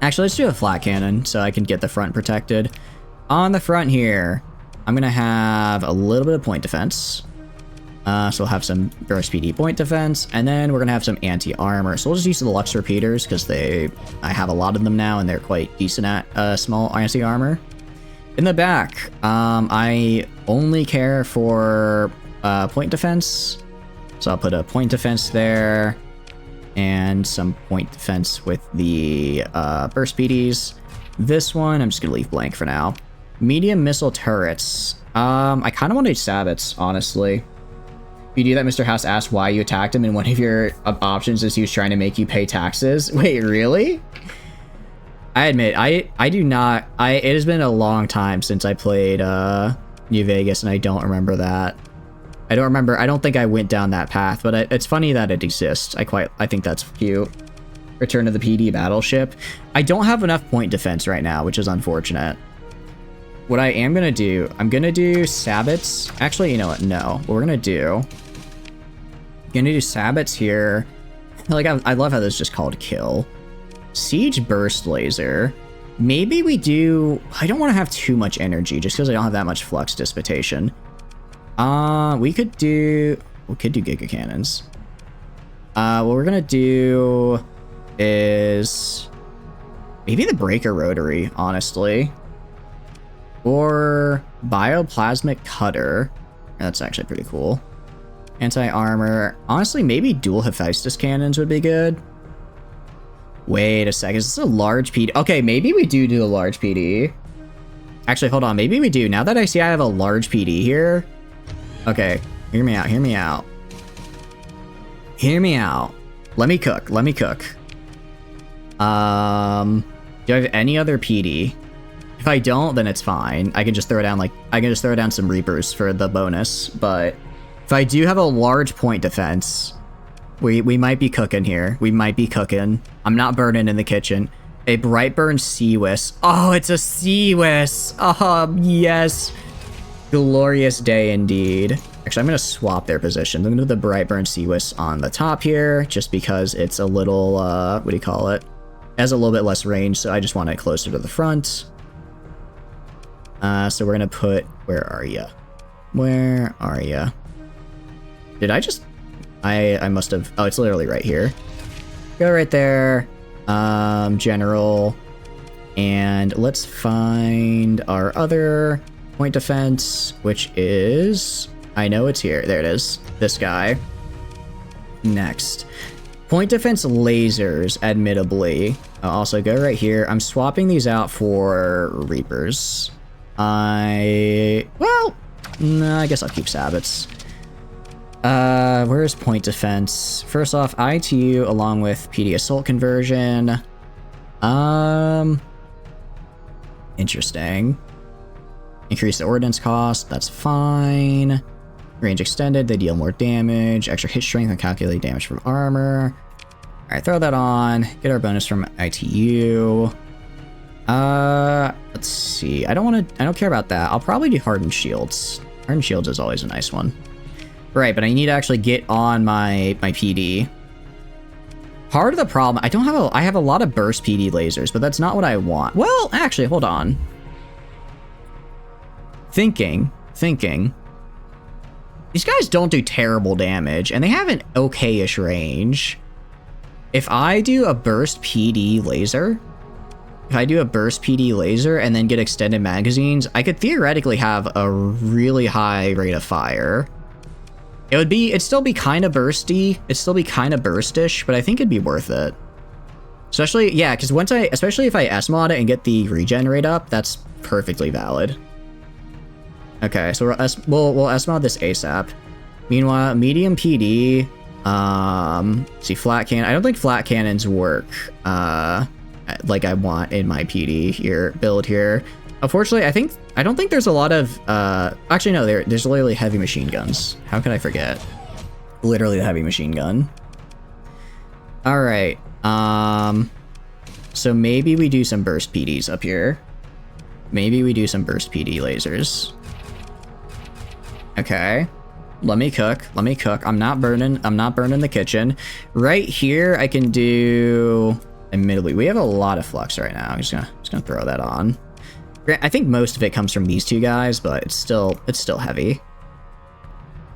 Actually, let's do a flat cannon so I can get the front protected. On the front here, I'm going to have a little bit of point defense. So we'll have some burst PD point defense, and then we're gonna have some anti-armor. So we'll just use the Lux repeaters because I have a lot of them now, and they're quite decent at small anti-armor. In the back, I only care for point defense, so I'll put a point defense there, and some point defense with the burst PDs. This one, I'm just gonna leave blank for now. Medium missile turrets. I kind of want to do Sabbats, honestly. If you do that, Mr. House asked why you attacked him, and one of your options is he was trying to make you pay taxes. Wait, really? I admit, I do not... it has been a long time since I played New Vegas, and I don't remember that. I don't think I went down that path, but it's funny that it exists. I think that's cute. Return to the PD battleship. I don't have enough point defense right now, which is unfortunate. What I am gonna do, I'm gonna do Sabbats. Actually, you know what? No. What we're gonna do... I'm gonna do Sabbats here. Like, I love how this is just called kill. Siege burst laser. Maybe we do... I don't want to have too much energy, just because I don't have that much flux dissipation. We could do Giga Cannons. What we're gonna do is... maybe the Breaker Rotary, honestly. Or Bioplasmic Cutter. That's actually pretty cool. Anti-armor. Honestly, maybe dual Hephaestus cannons would be good. Wait a second. Is this a large PD? Okay, maybe we do a large PD. Actually, hold on. Maybe we do. Now that I see I have a large PD here. Okay, hear me out. Hear me out. Hear me out. Let me cook. Let me cook. Do I have any other PD? If I don't, then it's fine. I can just throw down some Reapers for the bonus. But if I do have a large point defense, we might be cooking here. We might be cooking. I'm not burning in the kitchen. A Brightburn Seawis. Oh, it's a Seawis. Oh, yes. Glorious day indeed. Actually, I'm going to swap their positions. I'm going to do the Brightburn Seawis on the top here, just because it's a little, what do you call it? It has a little bit less range, so I just want it closer to the front. So we're gonna put... where are ya? Where are ya? Did I just... I must have... oh, it's literally right here. Go right there. General. And let's find our other point defense, which is... I know it's here. There it is. This guy. Next. Point defense lasers, admittably. I'll also go right here. I'm swapping these out for Reapers. Well, no, I guess I'll keep Sabbats. Where's point defense? First off, ITU along with PD assault conversion. Interesting. Increase the ordnance cost, that's fine. Range extended, they deal more damage. Extra hit strength and calculate damage from armor. Alright, throw that on. Get our bonus from ITU. Let's see. I don't care about that. I'll probably do Hardened Shields. Hardened Shields is always a nice one. Right, but I need to actually get on my PD. Part of the problem, I have a lot of burst PD lasers, but that's not what I want. Well, actually, hold on. Thinking. These guys don't do terrible damage, and they have an okay-ish range. If I do a burst PD laser, and then get extended magazines, I could theoretically have a really high rate of fire. It'd still be kind of bursty. It'd still be kind of burstish, but I think it'd be worth it. Especially, yeah, because especially if I S-mod it and get the regen rate up, that's perfectly valid. Okay, so we'll S-mod this ASAP. Meanwhile, medium PD, see, flat cannon. I don't think flat cannons work, like I want in my PD here, build here. Unfortunately, I don't think there's a lot of, actually no, there's literally heavy machine guns. How could I forget? Literally the heavy machine gun. Alright, so maybe we do some burst PDs up here. Maybe we do some burst PD lasers. Okay. Let me cook. I'm not burning the kitchen. Right here, I can do... Admittedly, we have a lot of flux right now. I'm just gonna throw that on. I think most of it comes from these two guys, but it's still heavy.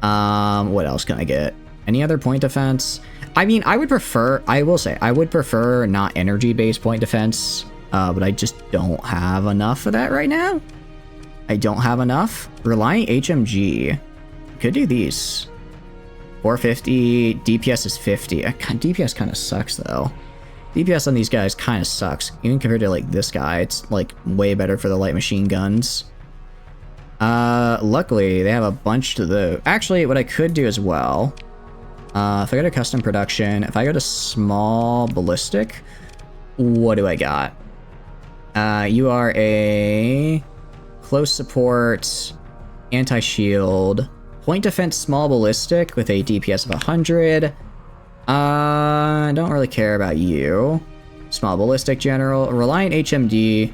What else can I get? Any other point defense? I mean, I will say, I would prefer not energy-based point defense, but I just don't have enough of that right now. I don't have enough. Reliant HMG. Could do these. 450, DPS is 50. DPS kind of sucks, though. DPS on these guys kind of sucks. Even compared to, like, this guy, it's, like, way better for the light machine guns. Luckily, they have a bunch to the... Actually, what I could do as well... if I go to custom production, if I go to small ballistic, what do I got? You are a close support, anti-shield, point defense small ballistic with a DPS of 100. I don't really care about you. Small ballistic general, reliant HMD,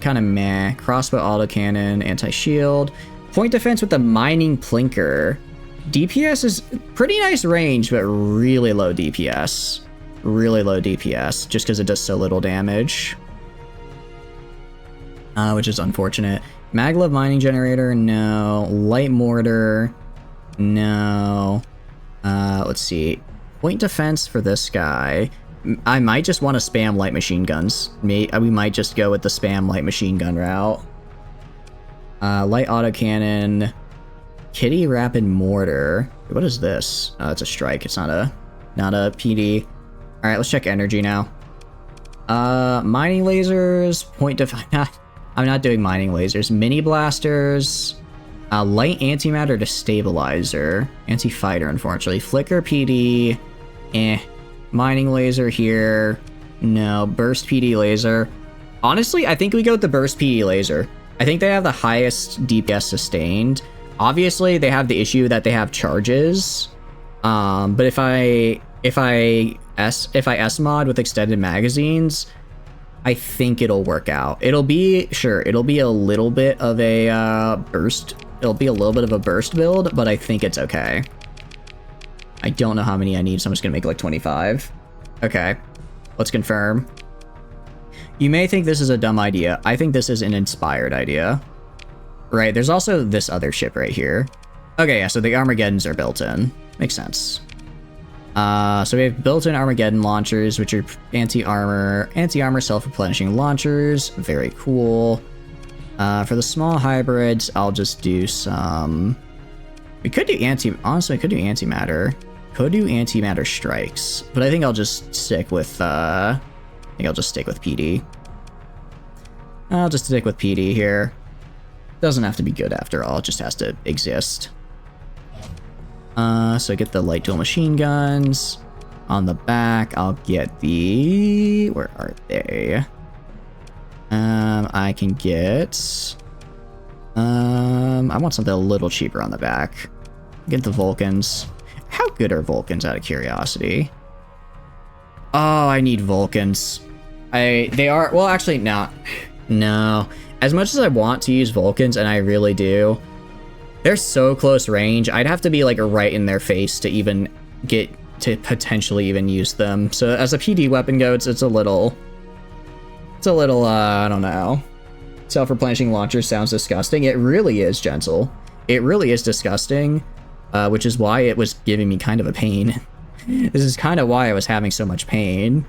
kind of meh. Crossbow autocannon, anti-shield, point defense with the mining plinker. DPS is pretty nice range, but really low DPS. Really low DPS, just because it does so little damage. Which is unfortunate. Maglev mining generator, no. Light mortar, no. Let's see. Point defense for this guy. I might just want to spam light machine guns. We might just go with the spam light machine gun route. Light autocannon. Kitty rapid mortar. What is this? Oh, it's a strike. It's not a PD. All right, let's check energy now. Mining lasers. Point defense. I'm not doing mining lasers. Mini blasters. Light antimatter destabilizer. Anti-fighter, unfortunately. Flicker PD. Mining laser here. No. Burst PD laser. Honestly, I think we go with the burst PD laser. I think they have the highest DPS sustained. Obviously, they have the issue that they have charges. But if I S mod with extended magazines, I think it'll work out. It'll be a little bit of a burst. It'll be a little bit of a burst build, but I think it's okay. I don't know how many I need, so I'm just gonna make like 25. Okay, let's confirm. You may think this is a dumb idea. I think this is an inspired idea. Right, there's also this other ship right here. Okay, yeah, so the Armageddons are built in. Makes sense. So we have built-in Armageddon launchers, which are anti-armor self-replenishing launchers. Very cool. For the small hybrids, I'll just do some... We could do honestly, I could do antimatter. Could do antimatter strikes, but I think I'll just stick with, I think I'll just stick with PD. I'll just stick with PD here. Doesn't have to be good after all, it just has to exist. So get the light dual machine guns. On the back, I'll get the... Where are they? I can get... I want something a little cheaper on the back. Get the Vulcans. How good are Vulcans, out of curiosity? Oh, I need Vulcans. They are... Well, actually, no. No. As much as I want to use Vulcans, and I really do, they're so close range, I'd have to be like right in their face to even get to potentially even use them. So as a PD weapon goes, it's a little, I don't know. Self-replenishing launcher sounds disgusting. It really is, Gentle. It really is disgusting, which is why it was giving me kind of a pain. This is kind of why I was having so much pain.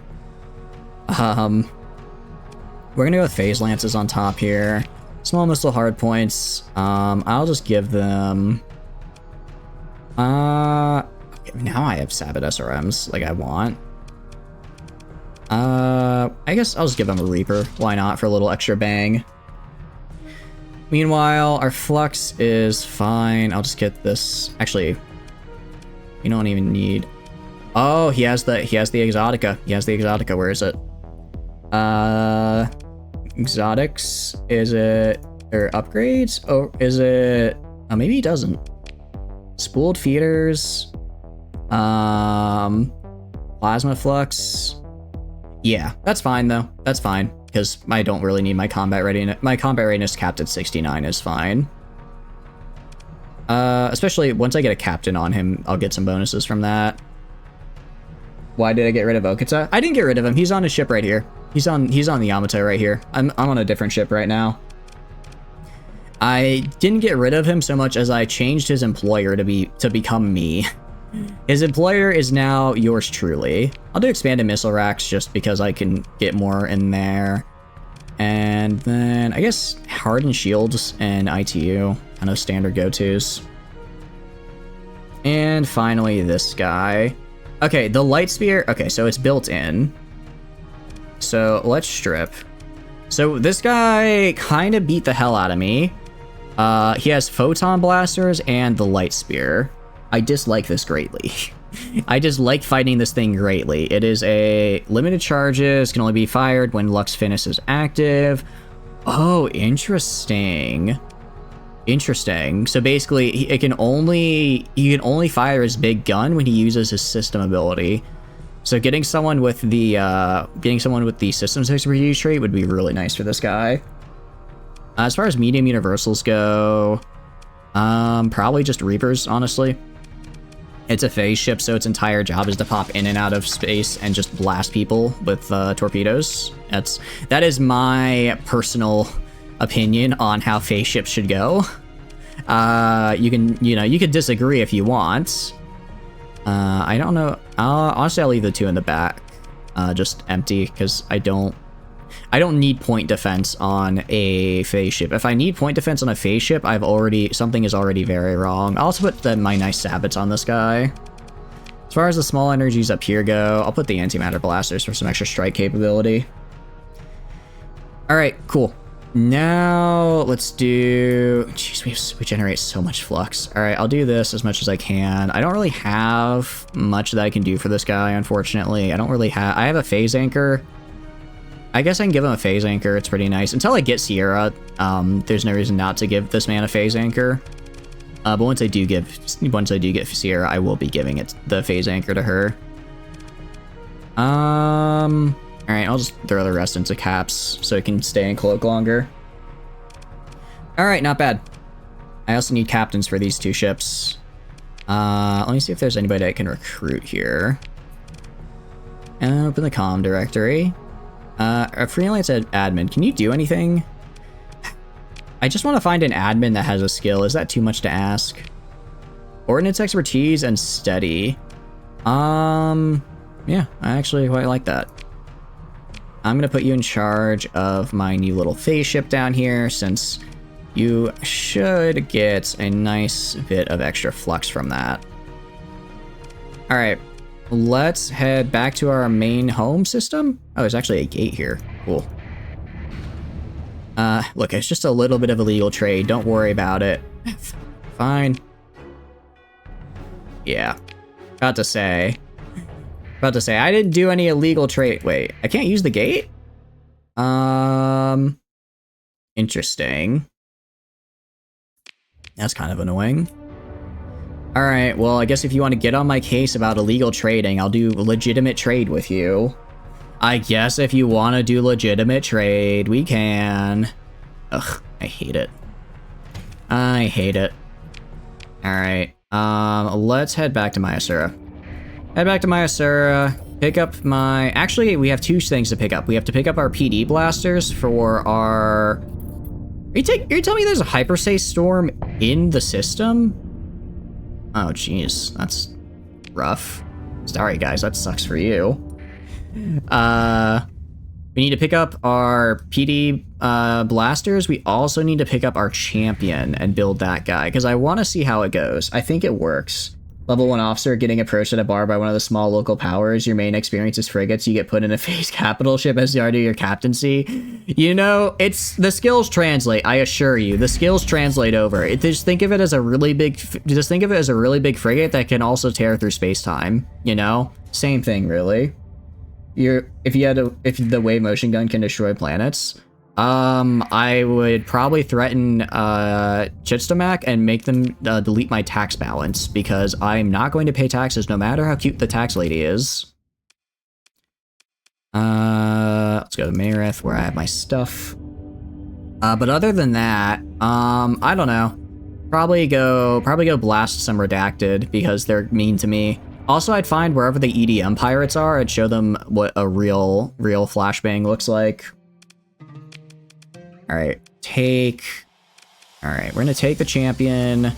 We're gonna go with phase lances on top here. Small missile hard points. I'll just give them... now I have Sabot SRMs like I want. I guess I'll just give them a Reaper. Why not, for a little extra bang. Meanwhile, our Flux is fine. I'll just get this... Actually, you don't even need... Oh, he has the Exotica. He has the Exotica. Where is it? Exotics, is it, or upgrades? Oh, is it, oh, maybe he doesn't. Spooled feeders, plasma flux. Yeah, that's fine though. That's fine, because I don't really need my combat readiness. My combat readiness capped at 69 is fine. Especially once I get a captain on him, I'll get some bonuses from that. Why did I get rid of Okita? I didn't get rid of him. He's on his ship right here. He's on the Yamato right here. I'm on a different ship right now. I didn't get rid of him so much as I changed his employer to become me. His employer is now yours truly. I'll do expanded missile racks just because I can get more in there. And then I guess hardened shields and ITU, kind of standard go-tos. And finally this guy. Okay, the light spear, okay, so it's built in. So let's strip. So this guy kind of beat the hell out of me. He has photon blasters and the light spear. I dislike this greatly. I dislike fighting this thing greatly. It is a limited charges, can only be fired when Lux Finis is active. Oh, interesting. Interesting. So basically, he can only fire his big gun when he uses his system ability. So getting someone with the systems expertise trait would be really nice for this guy. As far as medium universals go, probably just Reapers, honestly. It's a phase ship, so its entire job is to pop in and out of space and just blast people with torpedoes. That is my personal opinion on how phase ships should go. You could disagree if you want. I don't know. Honestly, I'll leave the two in the back, just empty, because I don't need point defense on a phase ship. If I need point defense on a phase ship, something is already very wrong. I'll also put my nice sabots on this guy. As far as the small energies up here go, I'll put the antimatter blasters for some extra strike capability. All right, cool. Now let's do. Jeez, we generate so much flux. All right, I'll do this as much as I can. I don't really have much that I can do for this guy, unfortunately. I have a phase anchor. I guess I can give him a phase anchor. It's pretty nice. Until I get Sierra, there's no reason not to give this man a phase anchor. But once I do get Sierra, I will be giving the phase anchor to her. All right, I'll just throw the rest into caps so it can stay in cloak longer. All right, not bad. I also need captains for these two ships. Let me see if there's anybody I can recruit here. Open the comm directory. A freelance admin, can you do anything? I just want to find an admin that has a skill. Is that too much to ask? Ordnance expertise and steady. Yeah, I actually quite like that. I'm gonna put you in charge of my new little phase ship down here, since you should get a nice bit of extra flux from that. All right. Let's head back to our main home system. Oh, there's actually a gate here. Cool. Look, it's just a little bit of illegal trade. Don't worry about it. Fine. Yeah. About to say, I didn't do any illegal trade. Wait, I can't use the gate? Interesting. That's kind of annoying. Alright, well, I guess if you want to get on my case about illegal trading, I'll do legitimate trade with you. I guess if you want to do legitimate trade, we can. Ugh, I hate it. I hate it. Alright, let's head back to Mayasura. Head back to Mayasura, pick up my... Actually, we have two things to pick up. We have to pick up our PD blasters for our... Are you telling me there's a hyperspace storm in the system? Oh, jeez, that's rough. Sorry, guys, that sucks for you. We need to pick up our PD blasters. We also need to pick up our champion and build that guy, because I want to see how it goes. I think it works. Level 1 officer getting approached at a bar by one of the small local powers. Your main experience is frigates. You get put in a phase capital ship as you are to your captaincy. You know, it's the skills translate. I assure you, the skills translate over. Just think of it as a really big. Just think of it as a really big frigate that can also tear through space time. You know, same thing really. If the wave motion gun can destroy planets. I would probably threaten Chitstamak and make them delete my tax balance, because I'm not going to pay taxes no matter how cute the tax lady is. Let's go to Mayareth where I have my stuff. But other than that, I don't know. Probably go blast some redacted because they're mean to me. Also, I'd find wherever the EDM pirates are, I'd show them what a real flashbang looks like. All right, Alright, we're gonna take the champion.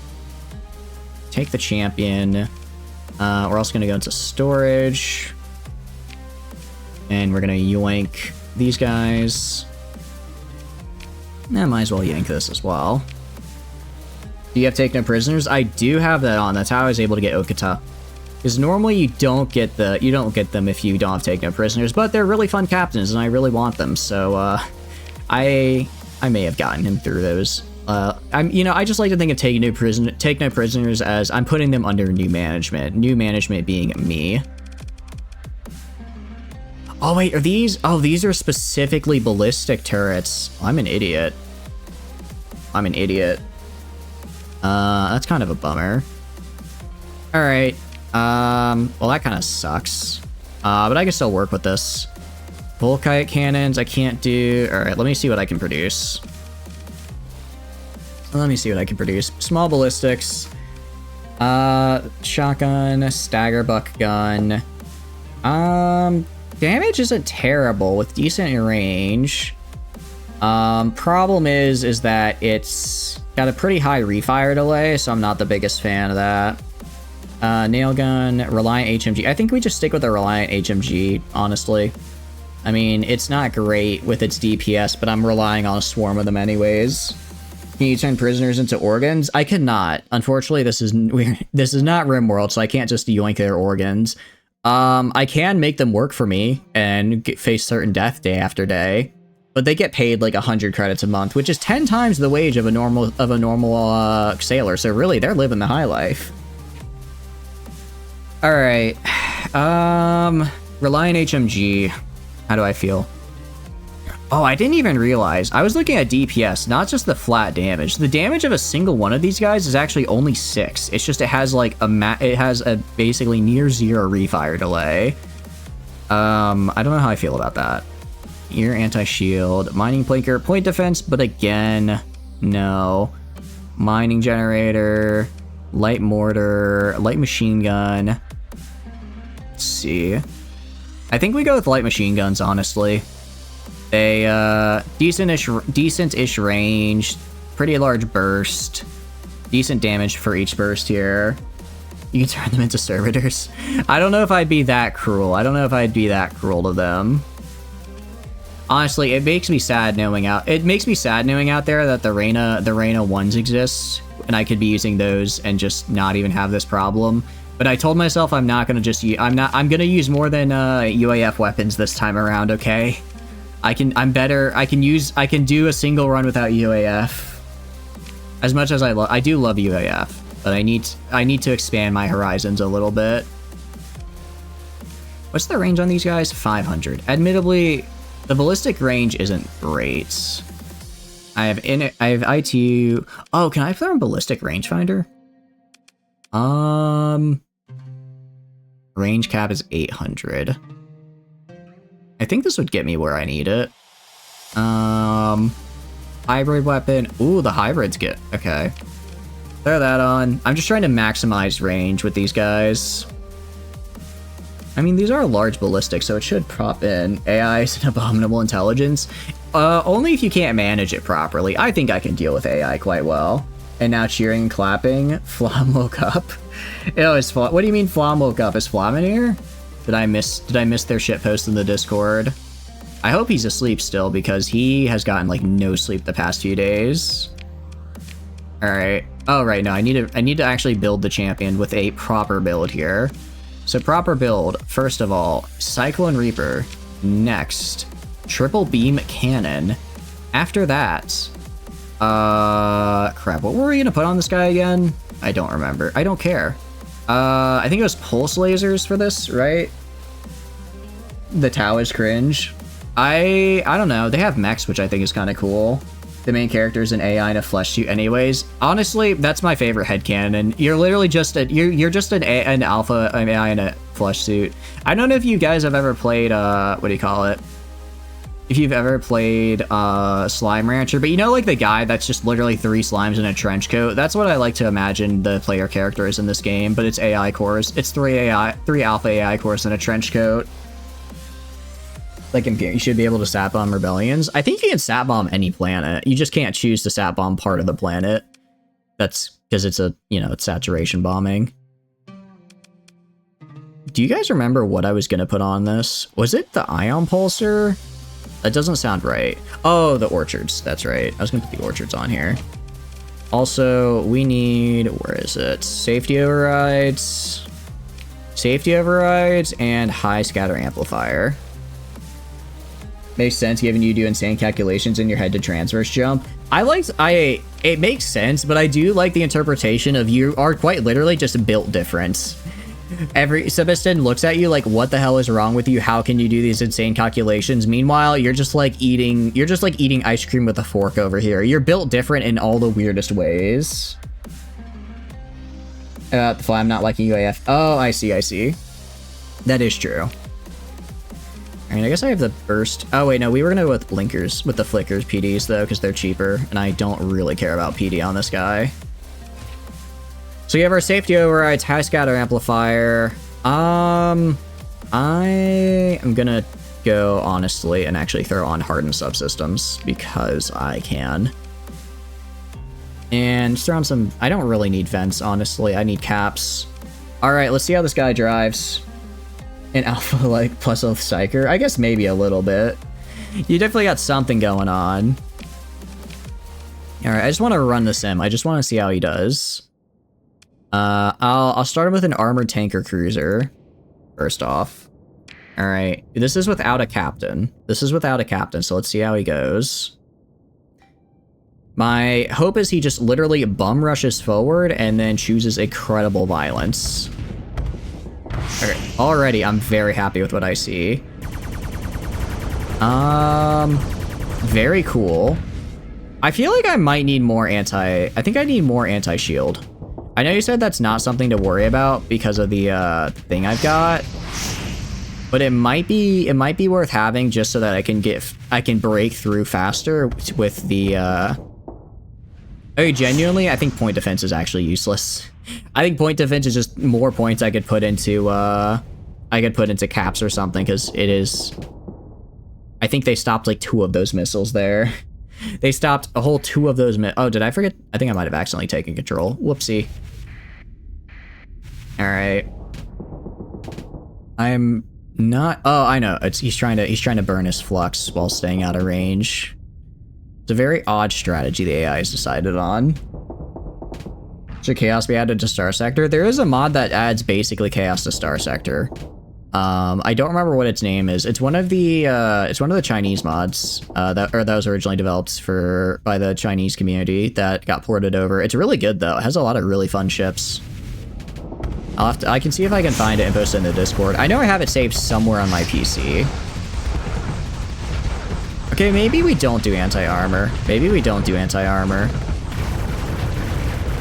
Take the champion. We're also gonna go into storage. And we're gonna yoink these guys. Might as well yank this as well. Do you have take no prisoners? I do have that on. That's how I was able to get Okata. Because normally you don't get them if you don't have take no prisoners, but they're really fun captains and I really want them, so I may have gotten him through those. I just like to think of take no prisoners as I'm putting them under new management. New management being me. Oh wait, are these? Oh, these are specifically ballistic turrets. I'm an idiot. That's kind of a bummer. All right. Well, that kind of sucks. But I can still work with this. Volkite cannons, I can't do. All right, let me see what I can produce. Small ballistics. Shotgun, stagger buck gun. Damage isn't terrible with decent range. Problem is that it's got a pretty high refire delay, so I'm not the biggest fan of that. Nail gun, Reliant HMG. I think we just stick with the Reliant HMG, honestly. I mean, it's not great with its DPS, but I'm relying on a swarm of them anyways. Can you turn prisoners into organs? I cannot. Unfortunately, this is not RimWorld, so I can't just yoink their organs. I can make them work for me and face certain death day after day, but they get paid like 100 credits a month, which is 10 times the wage of a normal sailor. So really, they're living the high life. All right, Reliant HMG. How do I feel? Oh, I didn't even realize. I was looking at DPS, not just the flat damage. The damage of a single one of these guys is actually only 6. It's just it has like a basically near zero refire delay. I don't know how I feel about that. Ear anti-shield, mining planker, point defense, but again, no. Mining generator, light mortar, light machine gun. Let's see. I think we go with light machine guns, honestly. They, decent-ish range, pretty large burst, decent damage for each burst here. You can turn them into servitors. I don't know if I'd be that cruel. To them. Honestly, it makes me sad knowing out there that the Reyna 1s exist, and I could be using those and just not even have this problem. But I told myself I'm not gonna just use, I'm gonna use more than UAF weapons this time around, okay? I can do a single run without UAF. As much as I do love UAF, but I need to expand my horizons a little bit. What's the range on these guys? 500. Admittedly, the ballistic range isn't great. I have ITU. Oh, can I throw in ballistic rangefinder? Range cap is 800. I think this would get me where I need it. Hybrid weapon. Ooh, the hybrids get... Okay. Throw that on. I'm just trying to maximize range with these guys. I mean, these are large ballistics, so it should prop in. AI is an abominable intelligence. Only if you can't manage it properly. I think I can deal with AI quite well. And now cheering and clapping. Flam woke up. What do you mean Flam woke up? Is Flam in here? Did I miss their shitpost in the Discord? I hope he's asleep still because he has gotten like no sleep the past few days. All right. Oh right, no, I need to actually build the champion with a proper build here. So proper build. First of all, Cyclone Reaper. Next, triple beam cannon. After that, crap. What were we gonna put on this guy again? I don't remember. I don't care. I think it was pulse lasers for this, right? The Tau is cringe. I don't know. They have mechs, which I think is kind of cool. The main character is an AI in a flesh suit anyways. Honestly, that's my favorite headcanon. You're literally just you're just an alpha AI in a flesh suit. I don't know if you guys have ever played, what do you call it? If you've ever played Slime Rancher, but you know, like the guy that's just literally 3 slimes in a trench coat. That's what I like to imagine the player character is in this game, but it's AI cores. It's 3 alpha AI cores in a trench coat. Like, you should be able to sat bomb rebellions. I think you can sat bomb any planet. You just can't choose to sat bomb part of the planet. That's because it's a, you know, it's saturation bombing. Do you guys remember what I was going to put on this? Was it the ion pulsar? That doesn't sound right. Oh, the orchards. That's right. I was going to put the orchards on here. Also, we need, where is it? Safety overrides. Safety overrides and high scatter amplifier. Makes sense given you do insane calculations in your head to transverse jump. It makes sense, but I do like the interpretation of you are quite literally just built different. Sebastian looks at you like, what the hell is wrong with you? How can you do these insane calculations? Meanwhile, you're just like eating ice cream with a fork over here. You're built different in all the weirdest ways. The fly, I'm not liking UAF. Oh, I see. That is true. I mean, I guess I have the burst. Oh, wait, no, we were going to go with blinkers, with the flickers PDs, though, because they're cheaper, and I don't really care about PD on this guy. So you have our safety overrides, high scatter amplifier. I am going to go, honestly, and actually throw on hardened subsystems, because I can. And just throw on some... I don't really need vents, honestly. I need caps. Alright, let's see how this guy drives. An alpha, like, plus a psyker? I guess maybe a little bit. You definitely got something going on. Alright, I just want to run the sim. I just want to see how he does. I'll start him with an armored tanker cruiser. First off. Alright, this is without a captain. So let's see how he goes. My hope is he just literally bum rushes forward and then chooses incredible violence. Okay, already I'm very happy with what I see. Very cool. I feel like I might need more I think I need more anti-shield. I know you said that's not something to worry about because of the thing I've got, but it might be worth having just so that I can break through faster with the Okay, genuinely, I think point defense is actually useless. I think point defense is just more points I could put into caps or something, because it is... I think they stopped like 2 of those missiles there. They stopped a whole 2 of those Oh, did I forget? I think I might have accidentally taken control. Whoopsie. Alright. I'm not... Oh, I know. He's trying to burn his flux while staying out of range. It's a very odd strategy the AI has decided on. Should chaos be added to Star Sector? There is a mod that adds basically chaos to Star Sector. I don't remember what its name is. It's one of the Chinese mods that was originally developed by the Chinese community that got ported over. It's really good though. It has a lot of really fun ships. I can see if I can find it and post it in the Discord. I know I have it saved somewhere on my PC. Okay, maybe we don't do anti-armor.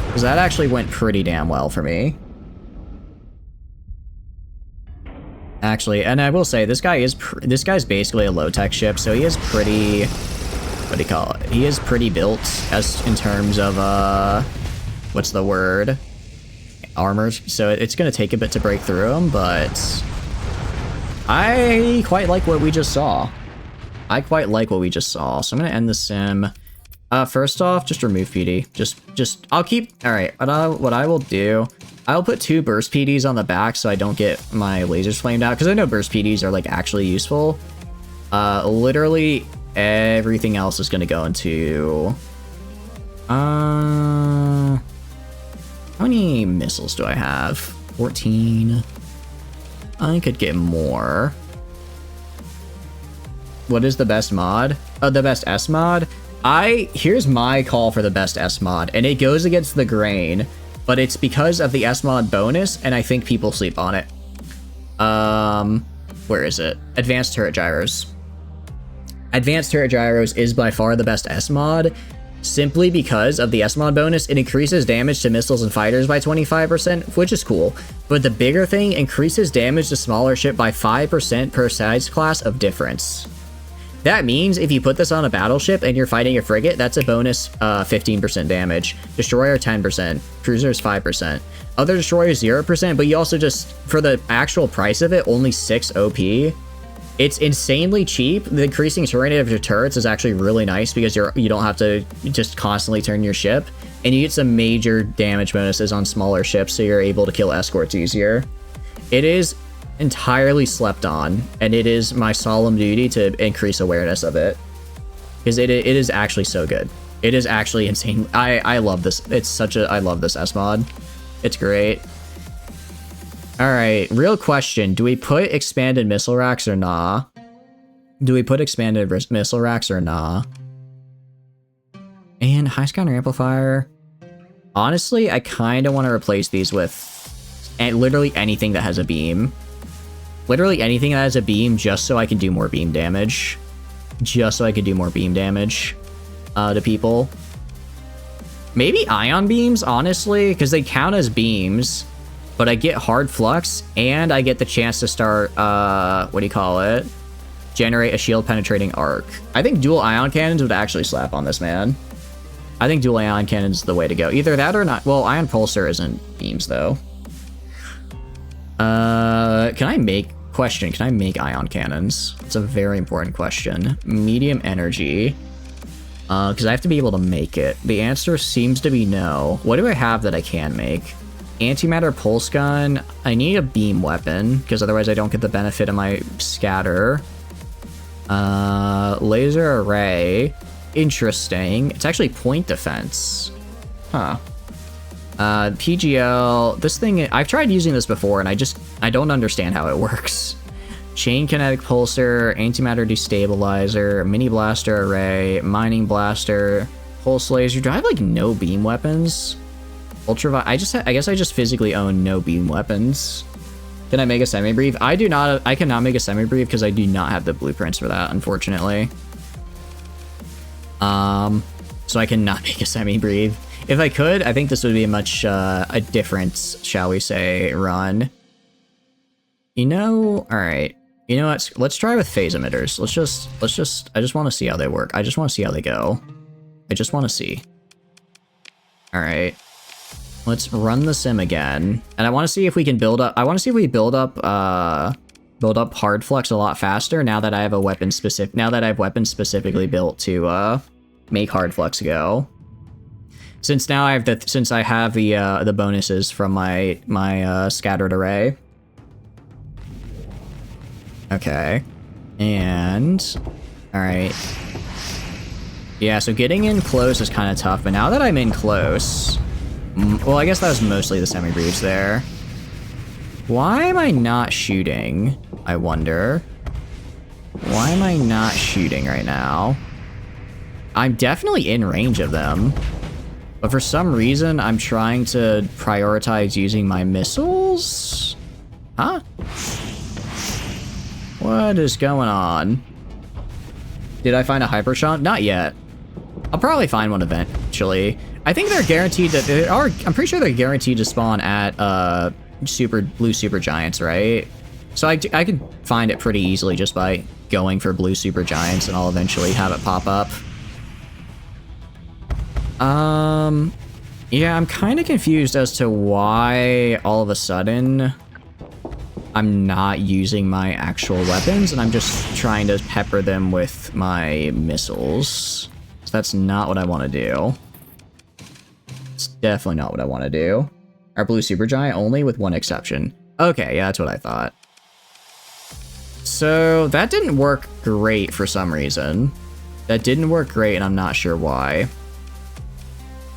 Because that actually went pretty damn well for me. Actually, and I will say, this guy's basically a low-tech ship, so he is pretty... What do you call it? He is pretty built in terms of, what's the word? Armor. So it's going to take a bit to break through him, but... I quite like what we just saw. So I'm going to end the sim. First off, just remove PD. I'll keep... Alright, what I will do... I'll put 2 burst PDs on the back so I don't get my lasers flamed out, because I know burst PDs are, like, actually useful. Literally everything else is going to go into... How many missiles do I have? 14. I could get more. What is the best mod? The best S mod? Here's my call for the best S mod, and it goes against the grain, but it's because of the S mod bonus, and I think people sleep on it. Where is it? Advanced turret gyros. Advanced turret gyros is by far the best S mod, simply because of the S mod bonus. It increases damage to missiles and fighters by 25%, which is cool, but the bigger thing, increases damage to smaller ship by 5% per size class of difference. That means if you put this on a battleship and you're fighting a frigate, that's a bonus 15% damage. Destroyer 10%. Cruisers 5%. Other destroyers 0%, but you also just, for the actual price of it, only 6 OP. It's insanely cheap. The increasing turn rate of your turrets is actually really nice because you don't have to just constantly turn your ship, and you get some major damage bonuses on smaller ships, so you're able to kill escorts easier. It is entirely slept on, and it is my solemn duty to increase awareness of it, because it is actually so good. It is actually insane. I love this. I love this S mod. It's great. All right, real question. Do we put expanded missile racks or nah? Do we put expanded missile racks or nah? And high counter amplifier. Honestly, I kind of want to replace these with literally anything that has a beam. Literally anything that has a beam, just so I can do more beam damage. Just so I can do more beam damage to people. Maybe ion beams, honestly, because they count as beams. But I get hard flux, and I get the chance to start, what do you call it? Generate a shield penetrating arc. I think dual ion cannons would actually slap on this, man. I think dual ion cannons is the way to go. Either that or not. Well, ion pulsar isn't beams, though. Can I make ion cannons? It's a very important question. Medium energy. Because I have to be able to make it. The answer seems to be no. What do I have that I can make? Antimatter pulse gun. I need a beam weapon, because otherwise I don't get the benefit of my scatter. Laser array. Interesting. It's actually point defense. Huh. PGL. This thing, I've tried using this before, and I don't understand how it works. Chain kinetic pulsar, antimatter destabilizer, mini blaster array, mining blaster, pulse laser. Do I have like no beam weapons? Ultraviolet. I guess I just physically own no beam weapons. Can I make a semi-brief? I do not. I cannot make a semi-brief because I do not have the blueprints for that, unfortunately. So I cannot make a semi-brief. If I could, I think this would be a much a different, shall we say, run. You know, all right. You know what? Let's try with phase emitters. I just want to see how they work. I just want to see how they go. I just want to see. All right. Let's run the sim again. And I want to see if we can build up. I want to see if we build up hard flux a lot faster now that I have a weapon specific. Now that I have weapons specifically built to make hard flux go. Since now I have the bonuses from my scattered array. Okay. And all right. Yeah, so getting in close is kind of tough, but now that I'm in close, well, I guess that was mostly the semi-briefs there. Why am I not shooting? I wonder. Why am I not shooting right now? I'm definitely in range of them, but for some reason, I'm trying to prioritize using my missiles? Huh? What is going on? Did I find a hypershot? Not yet. I'll probably find one eventually. I think they're guaranteed that they are. I'm pretty sure they're guaranteed to spawn at blue super giants, right? So I can find it pretty easily just by going for blue super giants, and I'll eventually have it pop up. Yeah, I'm kind of confused as to why all of a sudden I'm not using my actual weapons, and I'm just trying to pepper them with my missiles. So that's not what I want to do. It's definitely not what I want to do. Our blue supergiant only, with one exception. Okay, yeah, that's what I thought. So that didn't work great for some reason. That didn't work great, and I'm not sure why.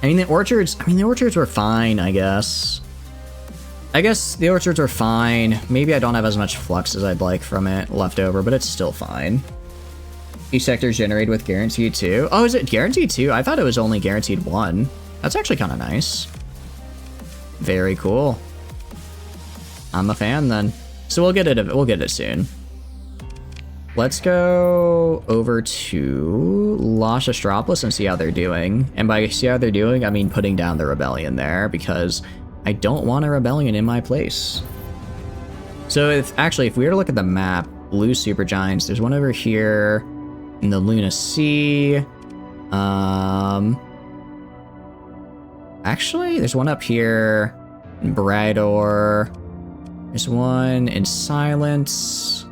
I mean, the orchards were fine, I guess. The orchards were fine. Maybe I don't have as much flux as I'd like from it left over, but it's still fine. Each sector is generated with guaranteed 2. Oh, is it guaranteed 2? I thought it was only guaranteed 1. That's actually kind of nice. Very cool. I'm a fan then. So we'll get it soon. Let's go over to Losh Astropolis and see how they're doing. And by see how they're doing, I mean putting down the rebellion there, because I don't want a rebellion in my place. So if we were to look at the map, blue supergiants, there's one over here in the Luna Sea. Actually, there's one up here in Brador. There's one in Silence.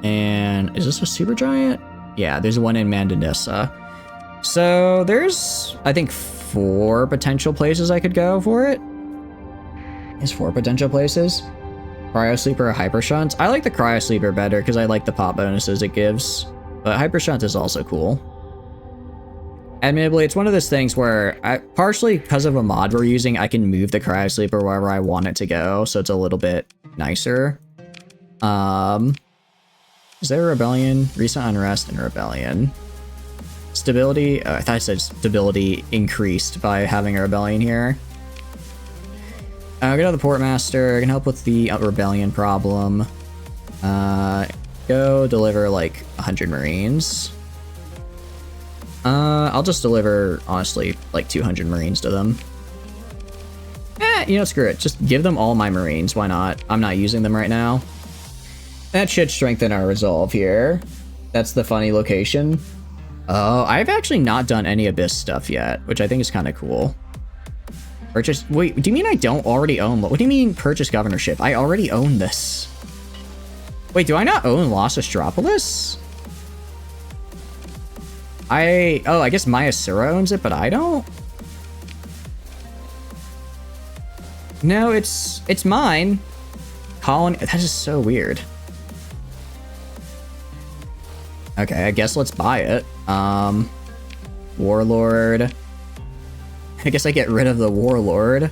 And is this a supergiant? Yeah, there's one in Mandanissa. So there's, I think, 4 potential places I could go for it. There's 4 potential places. Cryo Sleeper or Hyper Shunt. I like the Cryo Sleeper better because I like the pop bonuses it gives. But Hyper Shunt is also cool. Admittedly, it's one of those things where, partially because of a mod we're using, I can move the Cryo Sleeper wherever I want it to go, so it's a little bit nicer. Is there a rebellion? Recent unrest and rebellion. Stability, I thought I said stability increased by having a rebellion here. Go to the Portmaster, I can help with the rebellion problem. Go deliver like 100 Marines. I'll just deliver, honestly, like 200 Marines to them. You know, screw it. Just give them all my Marines. Why not? I'm not using them right now. That should strengthen our resolve here. That's the funny location. Oh, I've actually not done any Abyss stuff yet, which I think is kind of cool. Purchase... Wait, do you mean I don't already own... What do you mean purchase governorship? I already own this. Wait, do I not own Los Astropolis? Oh, I guess Mayasuran owns it, but I don't? No, it's mine. Colony... That is so weird. Okay, I guess let's buy it. Warlord. I guess I get rid of the Warlord.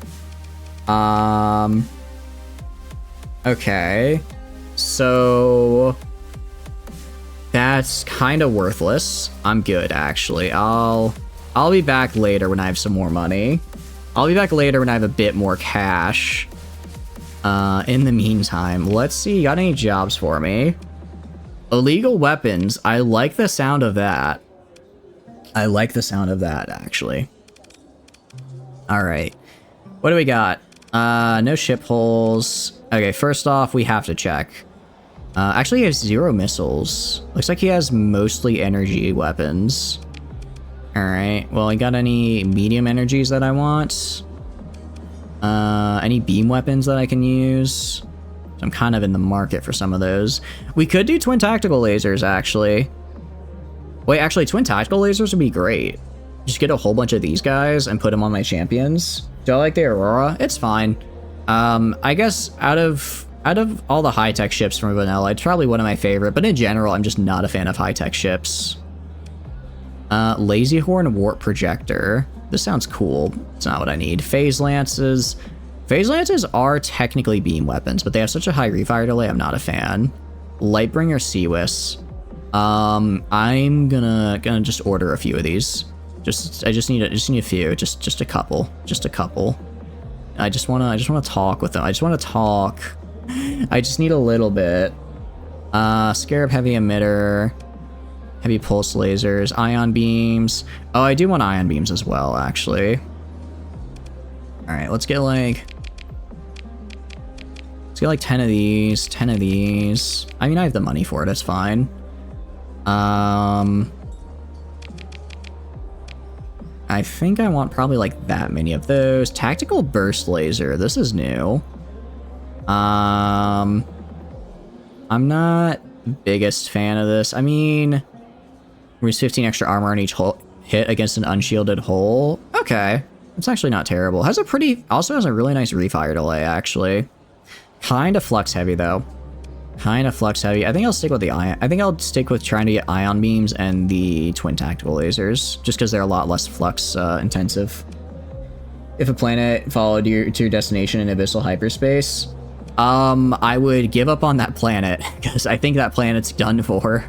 Okay. So... That's kind of worthless. I'm good, actually. I'll be back later when I have some more money. I'll be back later when I have a bit more cash. In the meantime, let's see. You got any jobs for me? Illegal weapons. I like the sound of that. I like the sound of that, actually. Alright. What do we got? No ship holes. Okay, first off, we have to check. Actually, he has 0 missiles. Looks like he has mostly energy weapons. Alright, well, I got any medium energies that I want? Any beam weapons that I can use? I'm kind of in the market for some of those. We could do twin tactical lasers, actually. Wait, actually, twin tactical lasers would be great. Just get a whole bunch of these guys and put them on my champions. Do I like the Aurora? It's fine. I guess out of all the high-tech ships from Vanilla, it's probably one of my favorite, but in general, I'm just not a fan of high-tech ships. Lazy Horn Warp Projector. This sounds cool. It's not what I need. Phase Lances. Phase Lances are technically beam weapons, but they have such a high refire delay, I'm not a fan. Lightbringer Seawis. I'm gonna just order a few of these. I just need a few, just a couple. I just wanna talk with them. I just wanna talk. I just need a little bit. Scarab Heavy Emitter. Heavy Pulse Lasers. Ion Beams. Oh, I do want Ion Beams as well, actually. Alright, let's get like 10 of these, 10 of these. I mean, I have the money for it, it's fine. I think I want probably like that many of those. Tactical Burst Laser, this is new. I'm not the biggest fan of this. I mean, there's 15 extra armor on each hit against an unshielded hull. Okay, it's actually not terrible. Also has a really nice refire delay, actually. Kind of flux heavy though. Kind of flux heavy. I think I'll stick with the ion. I think I'll stick with trying to get ion beams and the twin tactical lasers, just because they're a lot less flux intensive. If a planet followed you to your destination in abyssal hyperspace, I would give up on that planet because I think that planet's done for.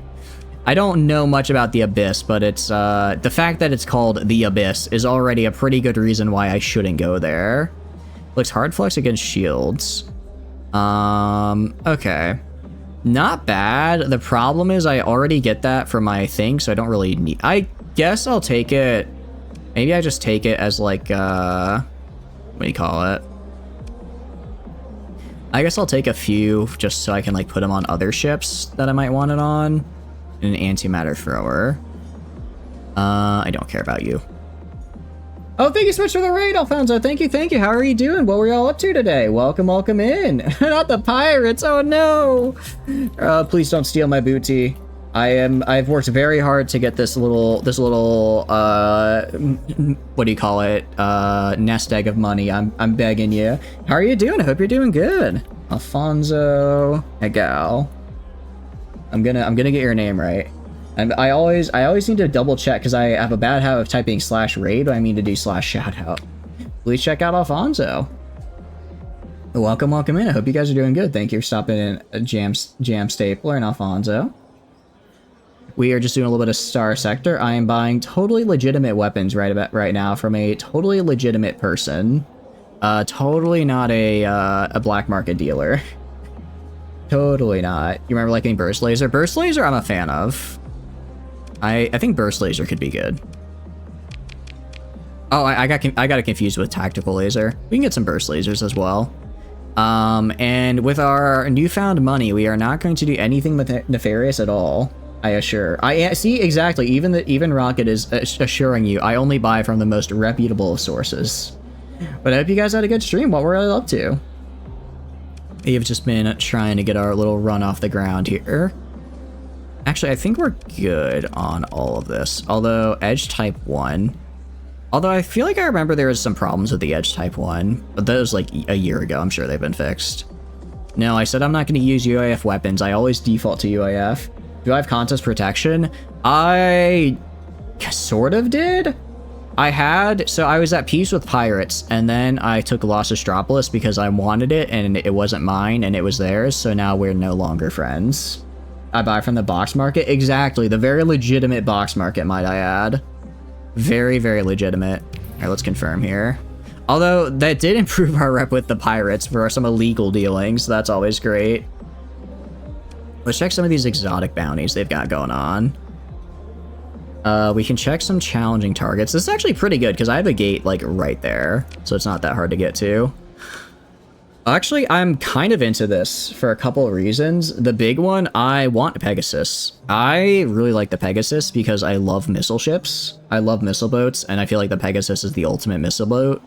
I don't know much about the Abyss, but it's the fact that it's called the Abyss is already a pretty good reason why I shouldn't go there. Looks hard flex against shields. Okay. Not bad. The problem is I already get that for my thing, so I don't really need... I guess I'll take it... Maybe I just take it as like, what do you call it? I guess I'll take a few just so I can like put them on other ships that I might want it on. And an antimatter thrower. I don't care about you. Oh, thank you so much for the raid, Alfonso. Thank you, thank you. How are you doing? What were y'all up to today? Welcome, welcome in. Not the pirates. Oh no. Please don't steal my booty. I've worked very hard to get this little what do you call it? Nest egg of money. I'm begging you. How are you doing? I hope you're doing good. Alfonso Egal. I'm gonna get your name right. And I always need to double check because I have a bad habit of typing /raid, but I mean to do /shoutout. Please check out Alfonso. Welcome, welcome in. I hope you guys are doing good. Thank you for stopping in Jam Stapler and Alfonso. We are just doing a little bit of Star Sector. I am buying totally legitimate weapons right now from a totally legitimate person. Totally not a black market dealer. Totally not. You remember liking Burst Laser? Burst Laser I'm a fan of. I think Burst Laser could be good. Oh, I got it confused with Tactical Laser. We can get some Burst Lasers as well. And with our newfound money, we are not going to do anything nefarious at all. I assure. I see exactly. Even Rocket is assuring you. I only buy from the most reputable of sources. But I hope you guys had a good stream. What were you up to? We've just been trying to get our little run off the ground here. Actually, I think we're good on all of this. Although Edge Type 1. Although I feel like I remember there was some problems with the Edge Type 1. But that was like a year ago. I'm sure they've been fixed. No, I said I'm not going to use UAF weapons. I always default to UAF. Do I have contest protection? I sort of did. So I was at peace with pirates, and then I took Los Astropolis because I wanted it, and it wasn't mine, and it was theirs, so now we're no longer friends. I buy from the box market? Exactly, the very legitimate box market, might I add. Very, very legitimate. Alright, let's confirm here. Although, that did improve our rep with the pirates for some illegal dealings, so that's always great. Let's check some of these exotic bounties they've got going on. We can check some challenging targets. This is actually pretty good because I have a gate like right there, so it's not that hard to get to. Actually, I'm kind of into this for a couple of reasons. The big one, I want a Pegasus. I really like the Pegasus because I love missile ships. I love missile boats, and I feel like the Pegasus is the ultimate missile boat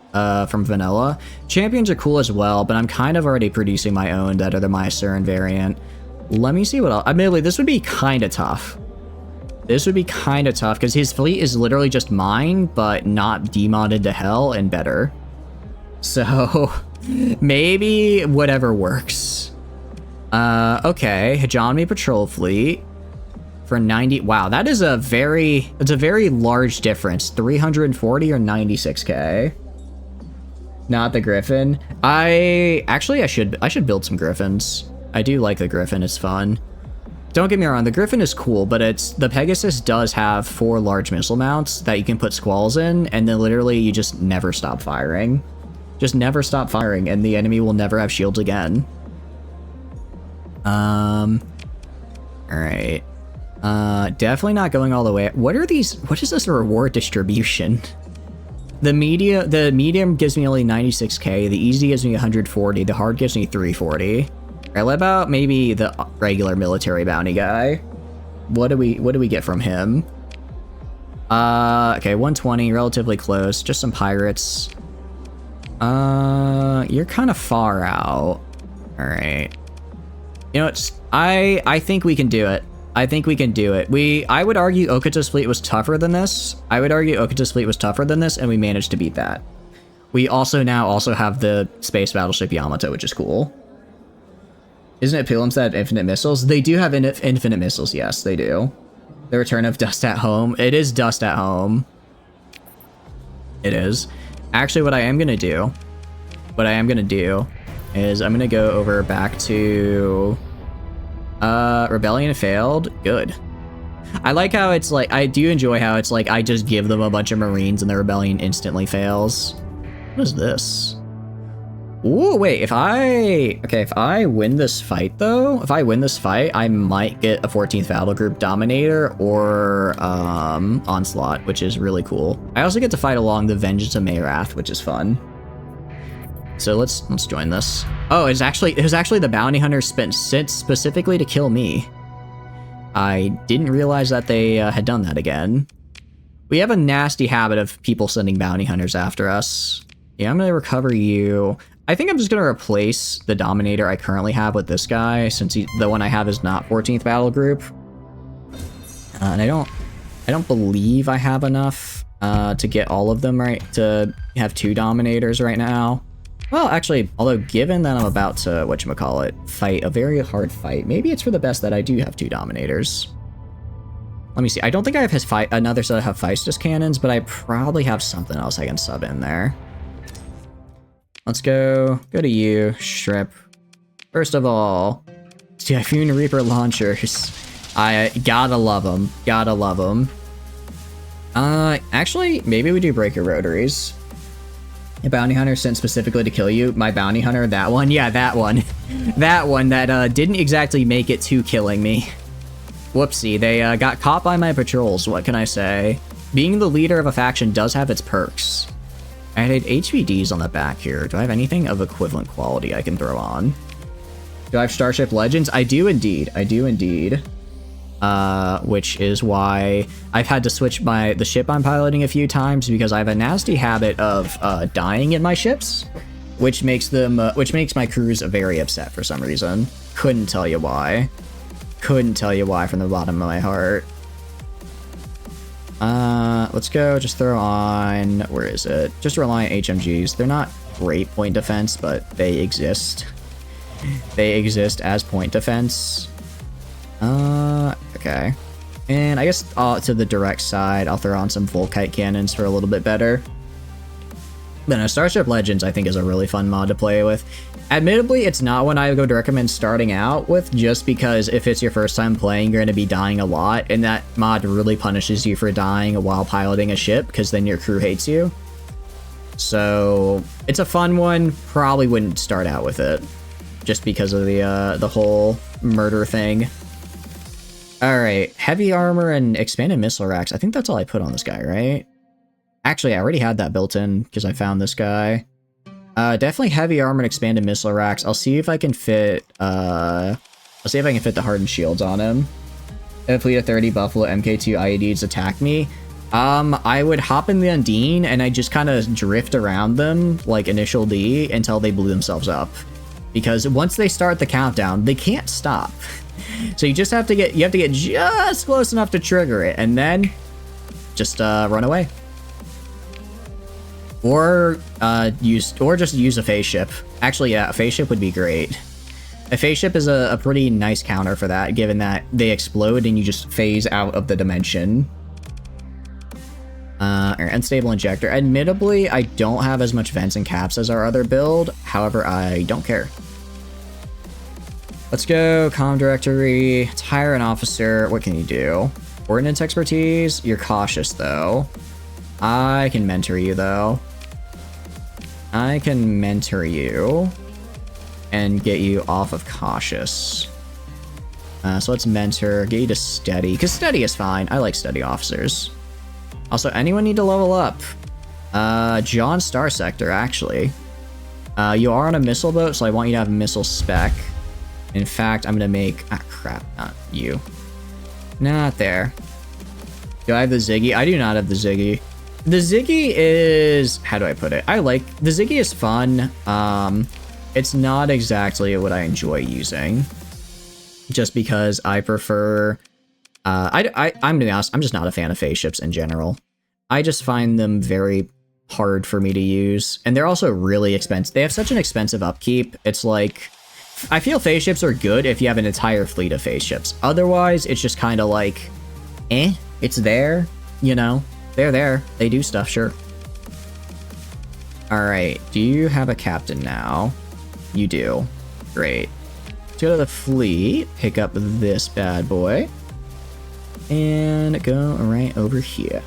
from vanilla. Champions are cool as well, but I'm kind of already producing my own that are the Mayasuran variant. Let me see what else. Admittedly, this would be kind of tough. This would be kind of tough because his fleet is literally just mine, but not demodded to hell and better. So maybe whatever works. Okay, Hegemony Patrol Fleet for 90. Wow, that is it's a very large difference. 340 or 96k. Not the Griffin. I should build some Griffins. I do like the Griffin, it's fun. Don't get me wrong, the Griffin is cool, but the Pegasus does have 4 large missile mounts that you can put squalls in, and then literally you just never stop firing. Just never stop firing, and the enemy will never have shields again. Alright. Definitely not going all the way. What is this reward distribution? The medium gives me only 96k, the easy gives me 140, the hard gives me 340. Alright, what about maybe the regular military bounty guy? What do we get from him? Okay, 120, relatively close. Just some pirates. You're kind of far out. Alright. You know what? I think we can do it. I think we can do it. I would argue Okuta's fleet was tougher than this. And we managed to beat that. We now have the space battleship Yamato, which is cool. Isn't it Pilgrims that have infinite missiles? They do have infinite missiles, yes, they do. The return of Dust at Home. It is Dust at Home. It is. Actually, what I am gonna do is I'm gonna go over back to Rebellion failed. Good. I like how it's like, I do enjoy how it's like I just give them a bunch of Marines and the Rebellion instantly fails. What is this? Ooh, wait, if I win this fight though, I might get a 14th Battle Group Dominator or Onslaught, which is really cool. I also get to fight along the Vengeance of Mayrath, which is fun. So let's join this. Oh, it was actually the bounty hunter sent specifically to kill me. I didn't realize that they had done that again. We have a nasty habit of people sending bounty hunters after us. Yeah, I'm gonna recover you. I think I'm just gonna replace the Dominator I currently have with this guy, since the one I have is not 14th battle group. And I don't believe I have enough to get all of them right, to have 2 Dominators right now. Well, actually, although given that I'm about to, whatchamacallit, fight a very hard fight, maybe it's for the best that I do have 2 Dominators. Let me see. I don't think I have another set of Hephaestus cannons, but I probably have something else I can sub in there. Let's go to you, Strip. First of all, Typhoon Reaper launchers. I gotta love them. Gotta love them. Actually, maybe we do Breaker Rotaries. A bounty hunter sent specifically to kill you. My bounty hunter, that one? Yeah, that one. That one that didn't exactly make it to killing me. Whoopsie, they got caught by my patrols, what can I say? Being the leader of a faction does have its perks. I had HVDs on the back here. Do I have anything of equivalent quality I can throw on? Do I have Starship Legends? I do indeed. I do indeed. Which is why I've had to switch the ship I'm piloting a few times, because I have a nasty habit of dying in my ships, which makes my crews very upset for some reason. Couldn't tell you why. Couldn't tell you why from the bottom of my heart. Let's go. Just throw on, where is it? Just Reliant HMGs. They're not great point defense, but they exist. They exist as point defense. Okay. And I guess to the direct side, I'll throw on some Volkite cannons for a little bit better. Then Starship Legends, I think, is a really fun mod to play with. Admittedly, it's not one I would recommend starting out with, just because if it's your first time playing, you're going to be dying a lot, and that mod really punishes you for dying while piloting a ship, because then your crew hates you. So, it's a fun one. Probably wouldn't start out with it, just because of the whole murder thing. Alright, heavy armor and expanded missile racks. I think that's all I put on this guy, right? Actually, I already had that built in, because I found this guy. Definitely heavy armor and expanded missile racks. I'll see if I can fit, the hardened shields on him. If a fleet of 30 Buffalo MK2 IEDs attack me, I would hop in the Undine and I just kind of drift around them, like Initial D, until they blew themselves up. Because once they start the countdown, they can't stop. So you just have to get, just close enough to trigger it, and then run away. Or just use a phase ship. Actually, yeah, a phase ship would be great. A phase ship is a pretty nice counter for that, given that they explode and you just phase out of the dimension. Unstable injector. Admittedly, I don't have as much vents and caps as our other build. However, I don't care. Let's go. Comm directory. Let's hire an officer. What can you do? Ordnance expertise. You're cautious, though. I can mentor you, though. I can mentor you and get you off of cautious. So let's mentor, get you to steady, because steady is fine. I like steady officers. Also, anyone need to level up? John Star Sector, actually. You are on a missile boat, so I want you to have a missile spec. In fact, I'm gonna make, crap, not you. Not there. Do I have the Ziggy? I do not have the Ziggy. The Ziggy is, how do I put it? The Ziggy is fun. It's not exactly what I enjoy using. Just because I prefer, I'm gonna be honest, I'm just not a fan of phase ships in general. I just find them very hard for me to use. And they're also really expensive. They have such an expensive upkeep. It's like, I feel phase ships are good if you have an entire fleet of phase ships. Otherwise, it's just kind of like, it's there, you know? They're there. They do stuff, sure. Alright, do you have a captain now? You do. Great. Let's go to the fleet, pick up this bad boy, and go right over here.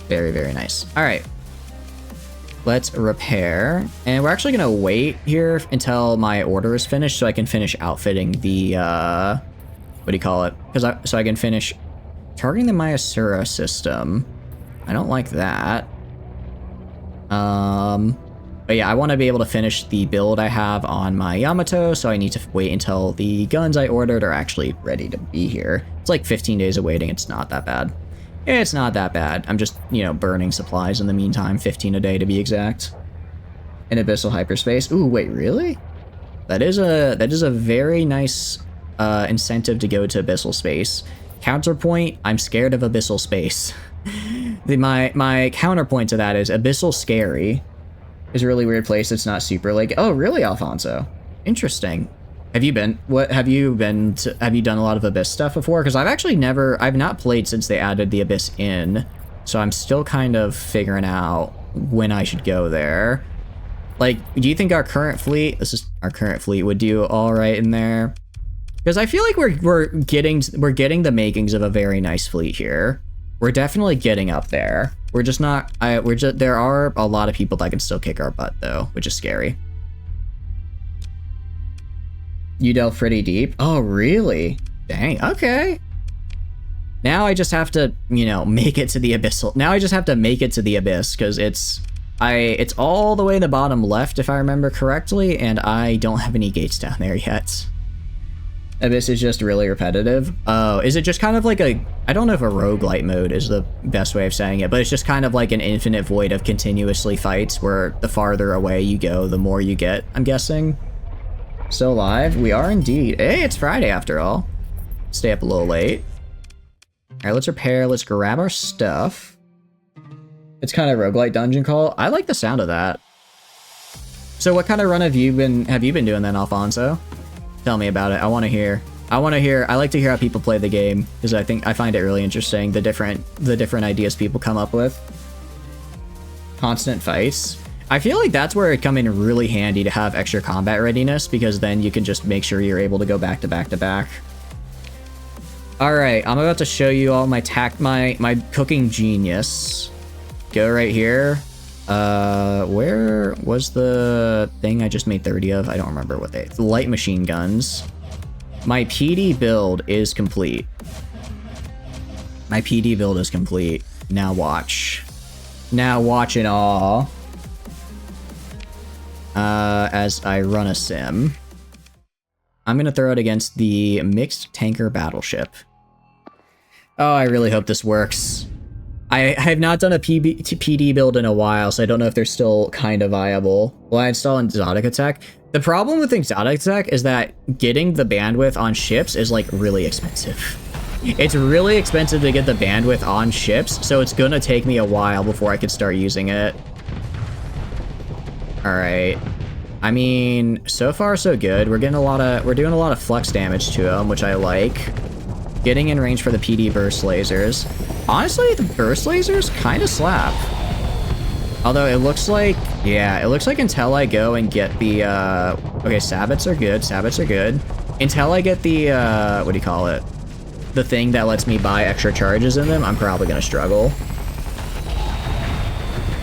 Very, very nice. Alright. Let's repair. And we're actually going to wait here until my order is finished so I can finish outfitting the, what do you call it? So I can finish targeting the Mayasuran system. I don't like that. But yeah, I want to be able to finish the build I have on my Yamato, so I need to wait until the guns I ordered are actually ready to be here. It's like 15 days of waiting, it's not that bad. It's not that bad. I'm just, you know, burning supplies in the meantime, 15 a day to be exact. In abyssal hyperspace. Ooh, wait, really? That is a very nice incentive to go to abyssal space. Counterpoint, I'm scared of abyssal space. My counterpoint to that is abyssal scary is a really weird place. It's not super like, oh really, Alfonso? Interesting. Have you done a lot of Abyss stuff before? Because I've not played since they added the Abyss in, so I'm still kind of figuring out when I should go there. Like, do you think our current fleet, would do all right in there? Because I feel like we're getting the makings of a very nice fleet here. We're definitely getting up there. We're just not. There are a lot of people that can still kick our butt though, which is scary. You delve pretty deep. Oh, really? Dang. Okay. Now I just have to, you know, make it to the abyssal. Now I just have to make it to the abyss because it's all the way in the bottom left if I remember correctly, and I don't have any gates down there yet. Abyss is just really repetitive. Oh, is it just kind of like I don't know if a roguelite mode is the best way of saying it, but it's just kind of like an infinite void of continuously fights where the farther away you go, the more you get, I'm guessing. Still alive? We are indeed. Hey, it's Friday after all. Stay up a little late. All right, let's repair. Let's grab our stuff. It's kind of roguelite dungeon call. I like the sound of that. So what kind of run have you been doing then, Alfonso? Tell me about it. I want to hear. I like to hear how people play the game because I find it really interesting, the different ideas people come up with. Constant fights. I feel like that's where it come in really handy to have extra combat readiness because then you can just make sure you're able to go back to back to back. All right, I'm about to show you all my cooking genius. Go right here. Where was the thing I just made 30 of? I don't remember what light machine guns. My PD build is complete. My PD build is complete. Now watch. Now watch it all. As I run a sim. I'm gonna throw it against the mixed tanker battleship. Oh, I really hope this works. I have not done a PD build in a while, so I don't know if they're still kind of viable. Will I install Exotic Attack? The problem with Exotic Attack is that getting the bandwidth on ships is like really expensive. It's really expensive to get the bandwidth on ships, so it's gonna take me a while before I can start using it. All right. I mean, so far so good. We're doing a lot of flux damage to them, which I like. Getting in range for the PD burst lasers. Honestly, the burst lasers kind of slap. Although it looks like, yeah, it looks like until I go and get the, okay, sabots are good, Until I get the, what do you call it? The thing that lets me buy extra charges in them, I'm probably gonna struggle.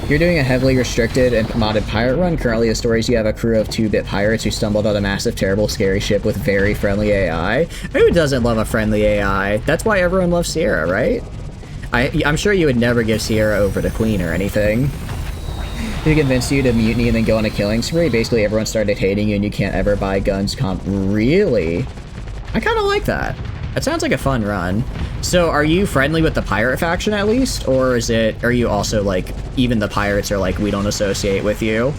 You're doing a heavily restricted and modded pirate run. Currently, the stories you have a crew of 2-bit pirates who stumbled on a massive, terrible, scary ship with very friendly AI. Who doesn't love a friendly AI? That's why everyone loves Sierra, right? I'm sure you would never give Sierra over to Queen or anything. Who convinced you to mutiny and then go on a killing spree? Basically, everyone started hating you and you can't ever buy guns Really? I kind of like that. That sounds like a fun run. So are you friendly with the pirate faction at least? Or are you also like, even the pirates are like, we don't associate with you?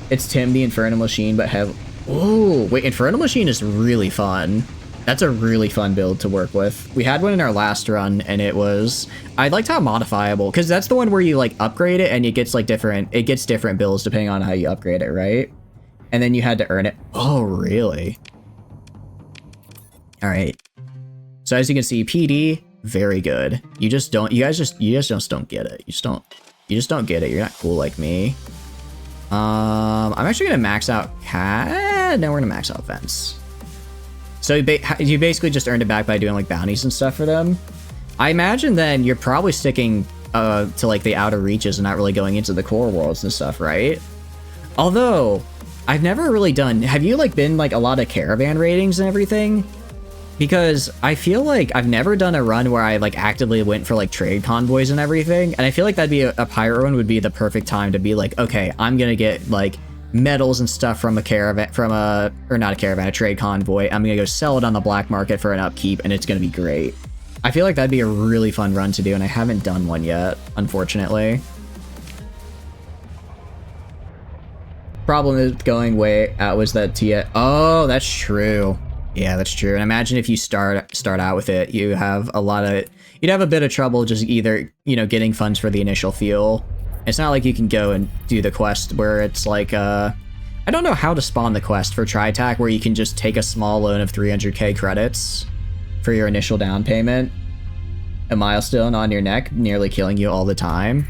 It's Tim the Infernal Machine, but oh, wait, Infernal Machine is really fun. That's a really fun build to work with. We had one in our last run and I liked how modifiable, because that's the one where you like upgrade it and it gets different builds depending on how you upgrade it, right? And then you had to earn it. Oh, really? All right. So as you can see, PD, very good. You guys just don't get it. You just don't get it. You're not cool like me. I'm actually gonna max out no, we're gonna max out fence. So you basically just earned it back by doing like bounties and stuff for them. I imagine then you're probably sticking to like the outer reaches and not really going into the core worlds and stuff, right? Although I've never really done, have you like been like a lot of caravan ratings and everything? Because I feel like I've never done a run where I like actively went for like trade convoys and everything, and I feel like that'd be a pirate run would be the perfect time to be like, okay, I'm gonna get like metals and stuff from a caravan, a trade convoy. I'm gonna go sell it on the black market for an upkeep, and it's gonna be great. I feel like that'd be a really fun run to do, and I haven't done one yet, unfortunately. Problem with going way out was that oh, that's true. Yeah, that's true. And imagine if you start out with it, you'd have a bit of trouble just either, you know, getting funds for the initial fuel. It's not like you can go and do the quest where it's like, I don't know how to spawn the quest for TriTac where you can just take a small loan of 300k credits for your initial down payment. A milestone on your neck, nearly killing you all the time.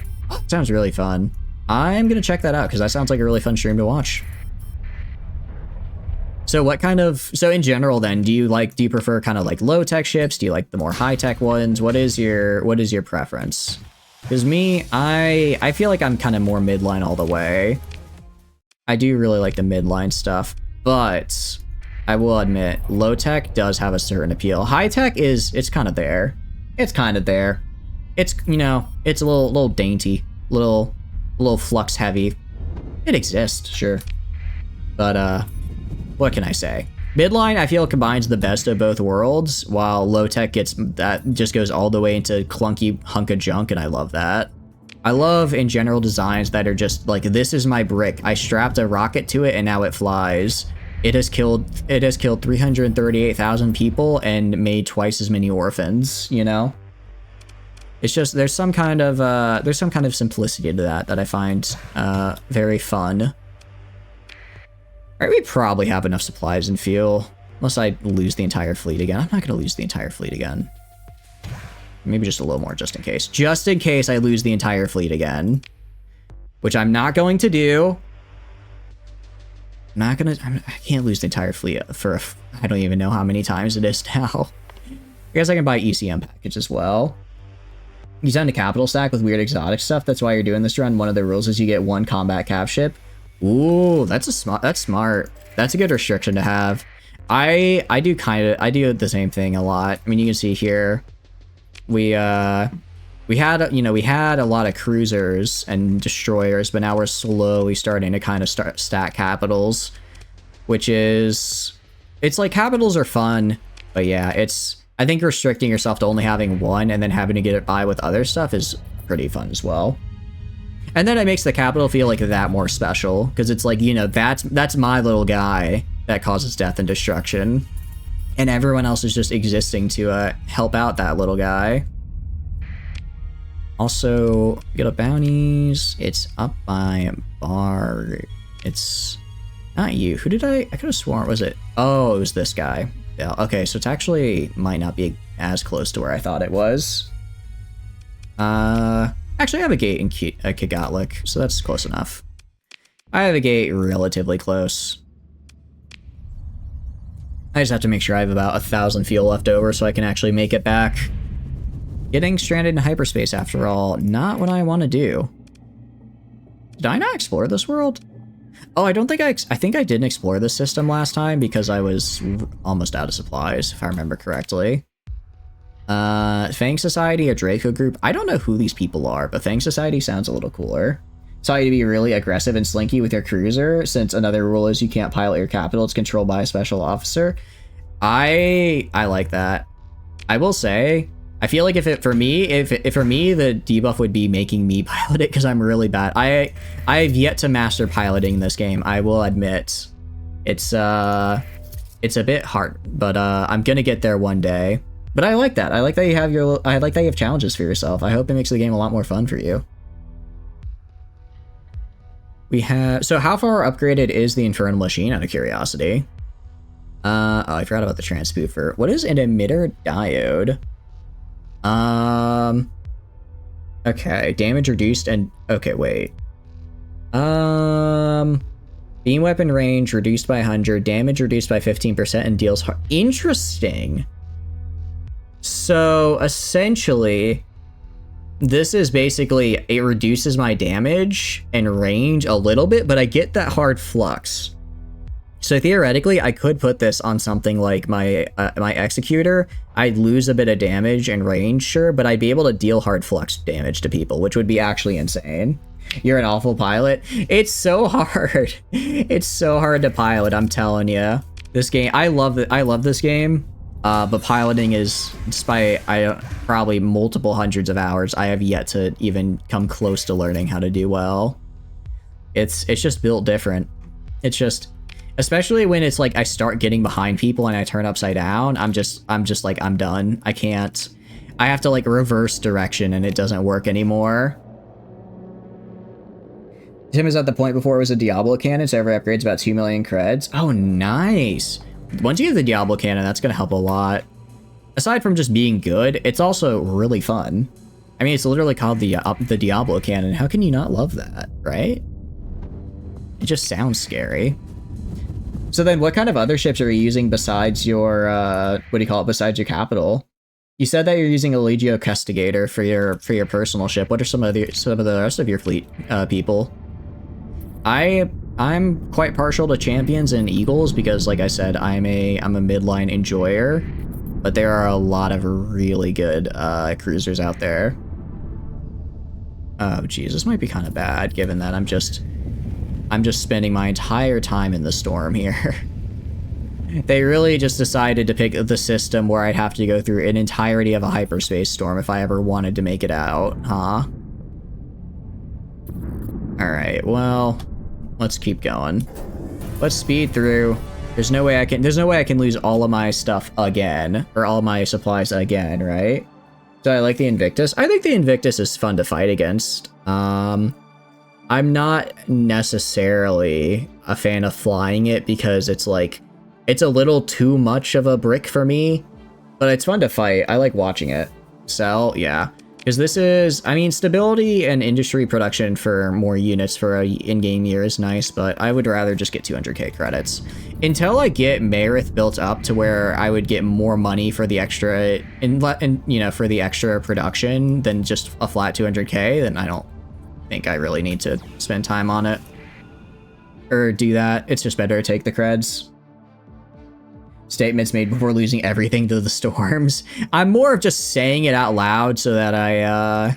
Sounds really fun. I'm gonna check that out because that sounds like a really fun stream to watch. So so in general then, do you prefer kind of like low tech ships? Do you like the more high tech ones? What is your preference? Because me, I feel like I'm kind of more midline all the way. I do really like the midline stuff, but I will admit low tech does have a certain appeal. High tech it's kind of there. It's kind of there. It's, you know, it's a little dainty, little flux heavy. It exists, sure. But what can I say? Midline, I feel, combines the best of both worlds, while low tech just goes all the way into clunky hunk of junk, and I love that. I love, in general, designs that are just like, this is my brick. I strapped a rocket to it, and now it flies. It has killed 338,000 people and made twice as many orphans, you know? It's just, there's some kind of simplicity to that I find very fun. Alright, we probably have enough supplies and fuel. Unless I lose the entire fleet again. I'm not gonna lose the entire fleet again. Maybe just a little more just in case. Just in case I lose the entire fleet again. Which I'm not going to do. I can't lose the entire fleet for I don't even know how many times it is now. I guess I can buy ECM package as well. You send a capital stack with weird exotic stuff. That's why you're doing this run. One of the rules is you get one combat cap ship. Ooh, that's smart. That's a good restriction to have. I do the same thing a lot. I mean, you can see here, we had a lot of cruisers and destroyers, but now we're slowly starting to kind of stack capitals, which is, it's like capitals are fun, but yeah, I think restricting yourself to only having one and then having to get it by with other stuff is pretty fun as well. And then it makes the capital feel like that more special, because it's like, you know, that's my little guy that causes death and destruction, and everyone else is just existing to help out that little guy. Also, get up bounties. It's up by bar. It's not you. Who did I could have sworn, was it? Oh, it was this guy. Yeah, okay, so it's actually might not be as close to where I thought it was. Actually, I have a gate in Kigatlik, so that's close enough. I have a gate relatively close. I just have to make sure I have about 1,000 fuel left over so I can actually make it back. Getting stranded in hyperspace, after all, not what I want to do. Did I not explore this world? Oh, I think I didn't explore this system last time because I was almost out of supplies, if I remember correctly. Fang Society, a Draco group. I don't know who these people are, but Fang Society sounds a little cooler. Tell you to be really aggressive and slinky with your cruiser, since another rule is you can't pilot your capital. It's controlled by a special officer. I like that. I will say, I feel like if for me, the debuff would be making me pilot it because I'm really bad. I have yet to master piloting this game. I will admit, it's a bit hard, but I'm gonna get there one day. But I like that. I like that you have challenges for yourself. I hope it makes the game a lot more fun for you. So how far upgraded is the Infernal Machine, out of curiosity? Oh, I forgot about the transpoofer. What is an emitter diode? Okay, damage reduced and, okay, wait. Beam weapon range reduced by 100, damage reduced by 15%, and deals hard. Interesting. So, essentially, this is basically, it reduces my damage and range a little bit, but I get that hard flux. So theoretically, I could put this on something like my Executor. I'd lose a bit of damage and range, sure, but I'd be able to deal hard flux damage to people, which would be actually insane. You're an awful pilot. It's so hard. It's so hard to pilot, I'm telling you. This game, I love this game. But piloting is, despite probably multiple hundreds of hours, I have yet to even come close to learning how to do well. It's just built different. It's just, especially when it's like I start getting behind people and I turn upside down, I'm just like, I'm done. I can't. I have to like reverse direction and it doesn't work anymore. Tim is at the point before it was a Diablo cannon, so every upgrade's about 2 million creds. Oh, nice. Once you have the Diablo cannon, that's going to help a lot. Aside from just being good, it's also really fun. I mean, it's literally called the Diablo cannon. How can you not love that, right? It just sounds scary. So then what kind of other ships are you using besides your, what do you call it, besides your capital? You said that you're using a Legio Castigator for your personal ship. What are some of the rest of your fleet people? I'm quite partial to champions and eagles because, like I said, I'm a midline enjoyer, but there are a lot of really good cruisers out there. Oh, geez, this might be kind of bad given that I'm just spending my entire time in the storm here. They really just decided to pick the system where I'd have to go through an entirety of a hyperspace storm if I ever wanted to make it out, huh? Alright, well, let's keep going. Let's speed through. There's no way I can lose all of my stuff again, or all my supplies again, right? So I like the Invictus. I think the Invictus is fun to fight against. I'm not necessarily a fan of flying it because it's like, it's a little too much of a brick for me, but it's fun to fight. I like watching it. So, yeah. Because this is, I mean, stability and industry production for more units for a in-game year is nice, but I would rather just get 200k credits. Until I get Marith built up to where I would get more money for the extra, for the extra production than just a flat 200k, then I don't think I really need to spend time on it. Or do that. It's just better to take the creds. Statements made before losing everything to the storms. I'm more of just saying it out loud so that I,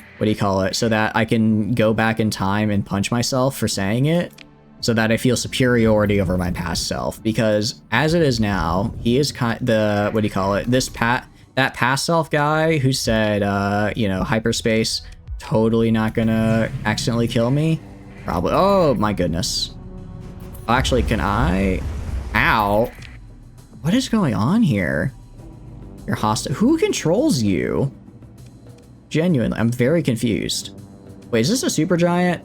so that I can go back in time and punch myself for saying it, so that I feel superiority over my past self. Because as it is now, he is that past self guy who said, hyperspace, totally not gonna accidentally kill me. Probably. Oh my goodness. Actually, can I? Ow. What is going on here? You're hostile. Who controls you? Genuinely, I'm very confused. Wait, is this a supergiant?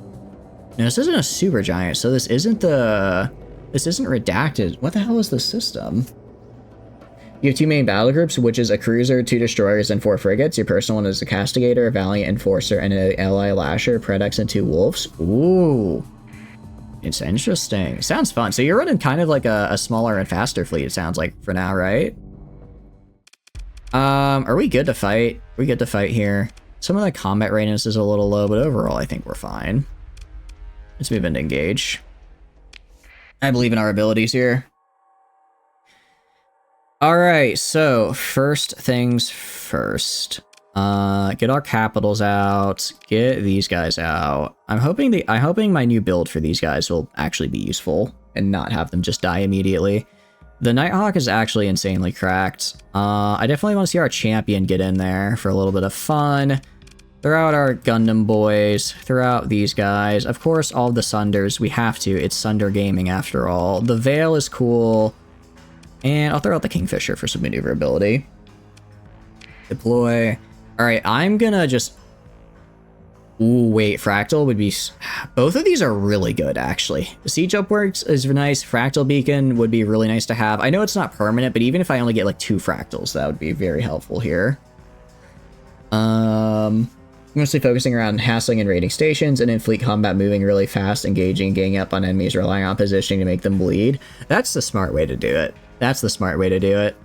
No, this isn't a supergiant, so this isn't redacted. What the hell is this system? You have 2 main battle groups, which is a cruiser, 2 destroyers, and 4 frigates. Your personal one is a Castigator, a Valiant Enforcer, and an Ally Lasher, Predex, and 2 Wolves. Ooh. It's interesting. Sounds fun. So you're running kind of like a smaller and faster fleet, it sounds like, for now, right? Are we good to fight? We good to fight here. Some of the combat readiness is a little low, but overall I think we're fine. Let's move into engage. I believe in our abilities here. Alright, so first things first. Get our capitals out, get these guys out. I'm hoping my new build for these guys will actually be useful and not have them just die immediately. The Nighthawk is actually insanely cracked. I definitely want to see our champion get in there for a little bit of fun. Throw out our Gundam boys, throw out these guys. Of course, all the Sunders, we have to. It's Sunder Gaming after all. The Veil is cool. And I'll throw out the Kingfisher for some maneuverability. Deploy. Alright, I'm gonna just... Ooh, wait, Fractal would be... Both of these are really good, actually. The Siege Upworks is nice. Fractal Beacon would be really nice to have. I know it's not permanent, but even if I only get like 2 Fractals, that would be very helpful here. Mostly focusing around hassling and raiding stations, and in fleet combat moving really fast, engaging and ganging up on enemies, relying on positioning to make them bleed. That's the smart way to do it. That's the smart way to do it.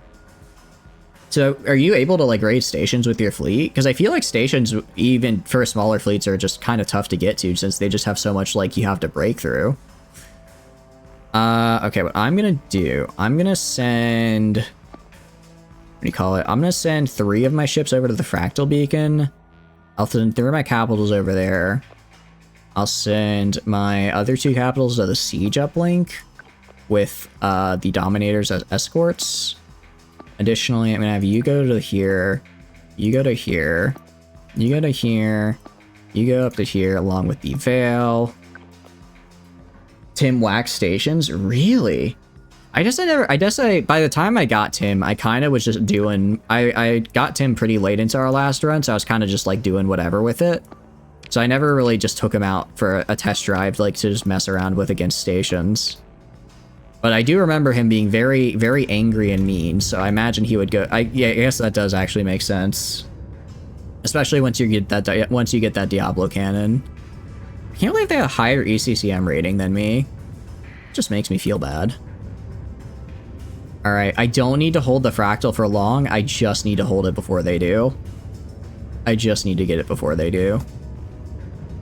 So, are you able to, like, raid stations with your fleet? Because I feel like stations, even for smaller fleets, are just kind of tough to get to, since they just have so much, like, you have to break through. Okay, what I'm gonna do, I'm gonna send... What do you call it? I'm gonna send 3 of my ships over to the Fractal Beacon. I'll send 3 of my capitals over there. I'll send my other 2 capitals to the Siege Uplink with the Dominators as escorts. Additionally, I'm gonna have you go to here, you go to here, you go to here, you go up to here along with the Veil. Tim wax stations? Really? By the time I got Tim, I kind of was just doing, I got Tim pretty late into our last run, so I was kind of just like doing whatever with it. So I never really just took him out for a test drive, like to just mess around with against stations. But I do remember him being very, very angry and mean, so I imagine he would go, yeah, I guess that does actually make sense. Especially once you get that Diablo cannon. I can't believe they have a higher ECCM rating than me. It just makes me feel bad. Alright, I don't need to hold the fractal for long, I just need to hold it before they do. I just need to get it before they do.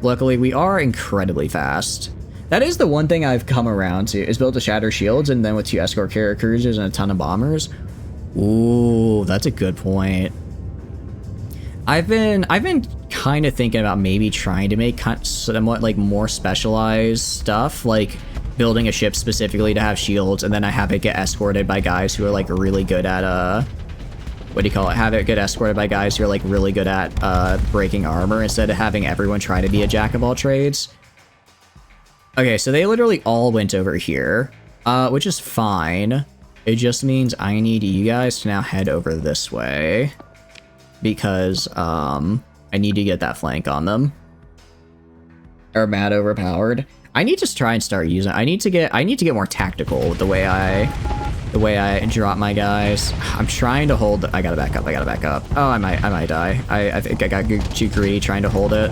Luckily, we are incredibly fast. That is the one thing I've come around to, is build to shatter shields, and then with 2 escort carrier cruisers and a ton of bombers. Ooh, that's a good point. I've been kind of thinking about maybe trying to make somewhat like more specialized stuff, like building a ship specifically to have shields, and then I have it get escorted by guys who are like really good at what do you call it? Have it get escorted by guys who are like really good at breaking armor, instead of having everyone try to be a jack of all trades. Okay, so they literally all went over here, which is fine. It just means I need you guys to now head over this way, because I need to get that flank on them. Are mad overpowered. I need to try and start using. I need to get more tactical with the way I drop my guys. I'm trying to hold. I gotta back up. I gotta back up. Oh, I might die. I think I got too greedy trying to hold it.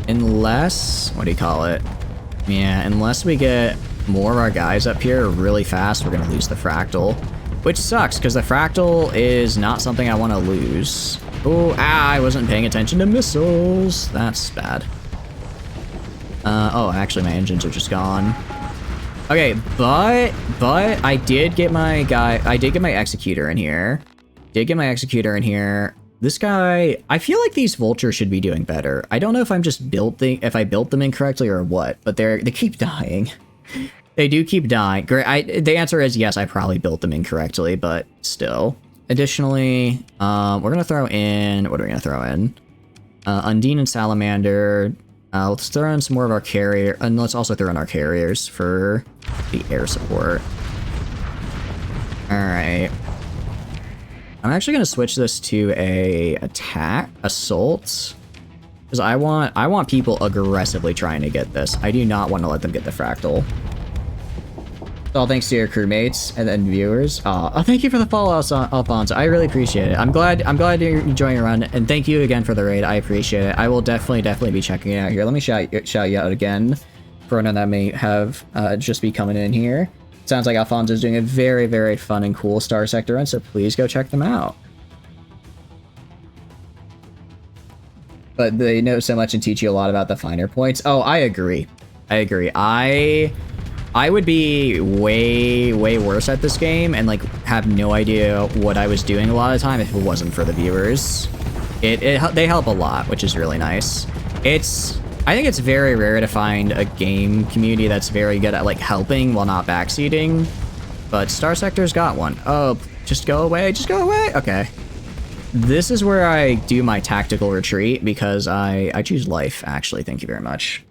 Unless, what do you call it? Yeah, unless we get more of our guys up here really fast, we're gonna lose the fractal, which sucks because the fractal is not something I want to lose. Oh, I wasn't paying attention to missiles. That's bad. Oh, actually, my engines are just gone. Okay, but I did get my executor in here. This guy, I feel like these vultures should be doing better. I don't know if I'm just if I built them incorrectly or what, but they keep dying. They do keep dying. The answer is yes, I probably built them incorrectly, but still. Additionally, we're gonna throw in, what are we gonna throw in? Undine and Salamander. Let's throw in some more of our carrier, and let's also throw in our carriers for the air support. All right. I'm actually gonna switch this to a assault, because I want people aggressively trying to get this. I do not want to let them get the fractal. All thanks to your crewmates and then viewers. Oh, thank you for the follow, Alfonso. I really appreciate it. I'm glad you're enjoying your run, and thank you again for the raid. I appreciate it. I will definitely be checking it out here. Let me shout you out again for anyone that may have just be coming in here. Sounds like Alfonso's doing a very, very fun and cool Star Sector run, so please go check them out. But they know so much and teach you a lot about the finer points. Oh, I agree. I would be way worse at this game and like have no idea what I was doing a lot of the time if it wasn't for the viewers. They help a lot, which is really nice. I think it's very rare to find a game community that's very good at like helping while not backseating, but Star Sector's got one. Oh, just go away, okay. This is where I do my tactical retreat, because I choose life, actually. Thank you very much.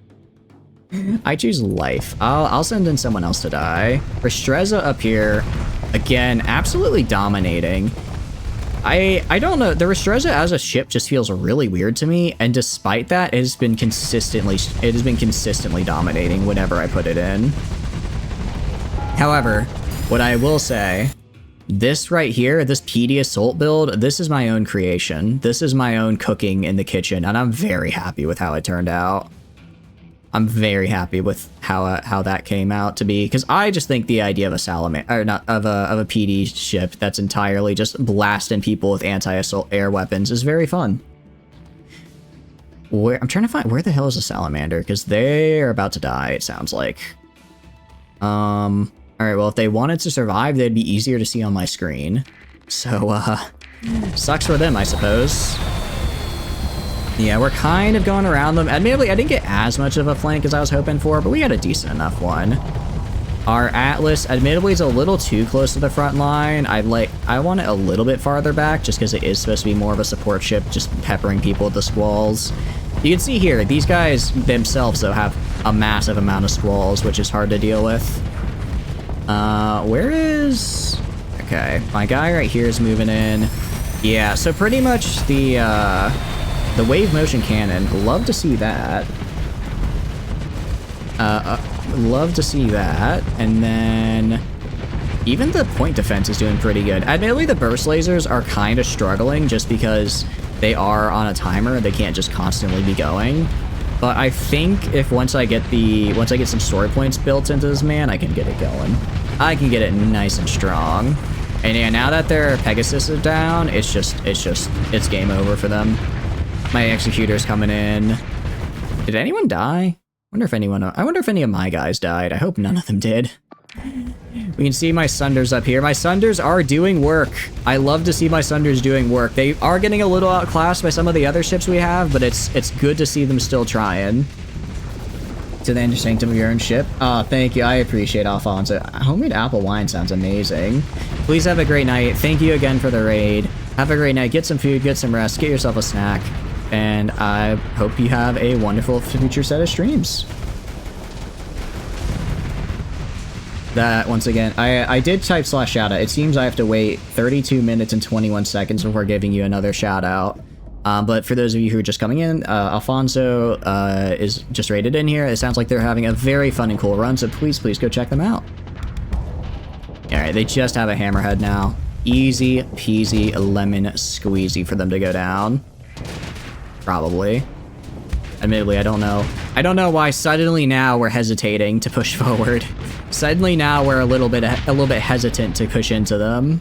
I choose life. I'll send in someone else to die. Restreza up here, again, absolutely dominating. I don't know, the Restreza as a ship just feels really weird to me, and despite that, it has been consistently dominating whenever I put it in. However, what I will say, this right here, this PD Assault build, this is my own creation. This is my own cooking in the kitchen, and I'm very happy with how it turned out. I'm very happy with how that came out to be, because I just think the idea of a salamander, or not of a PD ship that's entirely just blasting people with anti-assault air weapons is very fun. I'm trying to find where the hell is a salamander, because they're about to die. It sounds like. All right. Well, if they wanted to survive, they'd be easier to see on my screen. So sucks for them, I suppose. Yeah, we're kind of going around them. Admittedly, I didn't get as much of a flank as I was hoping for, but we got a decent enough one. Our Atlas, admittedly, is a little too close to the front line. I want it a little bit farther back, just because it is supposed to be more of a support ship, just peppering people with the squalls. You can see here, these guys themselves, though, have a massive amount of squalls, which is hard to deal with. Where is... Okay, my guy right here is moving in. Yeah, so pretty much the wave motion cannon, love to see that. Love to see that. And then even the point defense is doing pretty good. Admittedly, the burst lasers are kind of struggling just because they are on a timer. They can't just constantly be going. But I think if once I get some story points built into this man, I can get it going. I can get it nice and strong. And yeah, now that their Pegasus is down, it's game over for them. My executor's coming in. Did anyone die? I wonder if any of my guys died. I hope none of them did. We can see my Sunders up here. My Sunders are doing work. I love to see my Sunders doing work. They are getting a little outclassed by some of the other ships we have, but it's good to see them still trying. To the inner sanctum of your own ship. Oh, thank you. I appreciate Alfonso. Homemade apple wine sounds amazing. Please have a great night. Thank you again for the raid. Have a great night. Get some food, get some rest, get yourself a snack. And I hope you have a wonderful future set of streams. That, once again, I did type /shoutout. It seems I have to wait 32 minutes and 21 seconds before giving you another shout out. But for those of you who are just coming in, Alfonso is just rated in here. It sounds like they're having a very fun and cool run, so please go check them out. Alright, they just have a hammerhead now. Easy peasy lemon squeezy for them to go down. Probably. Admittedly, I don't know. I don't know why suddenly now we're hesitating to push forward. Suddenly now we're a little bit hesitant to push into them.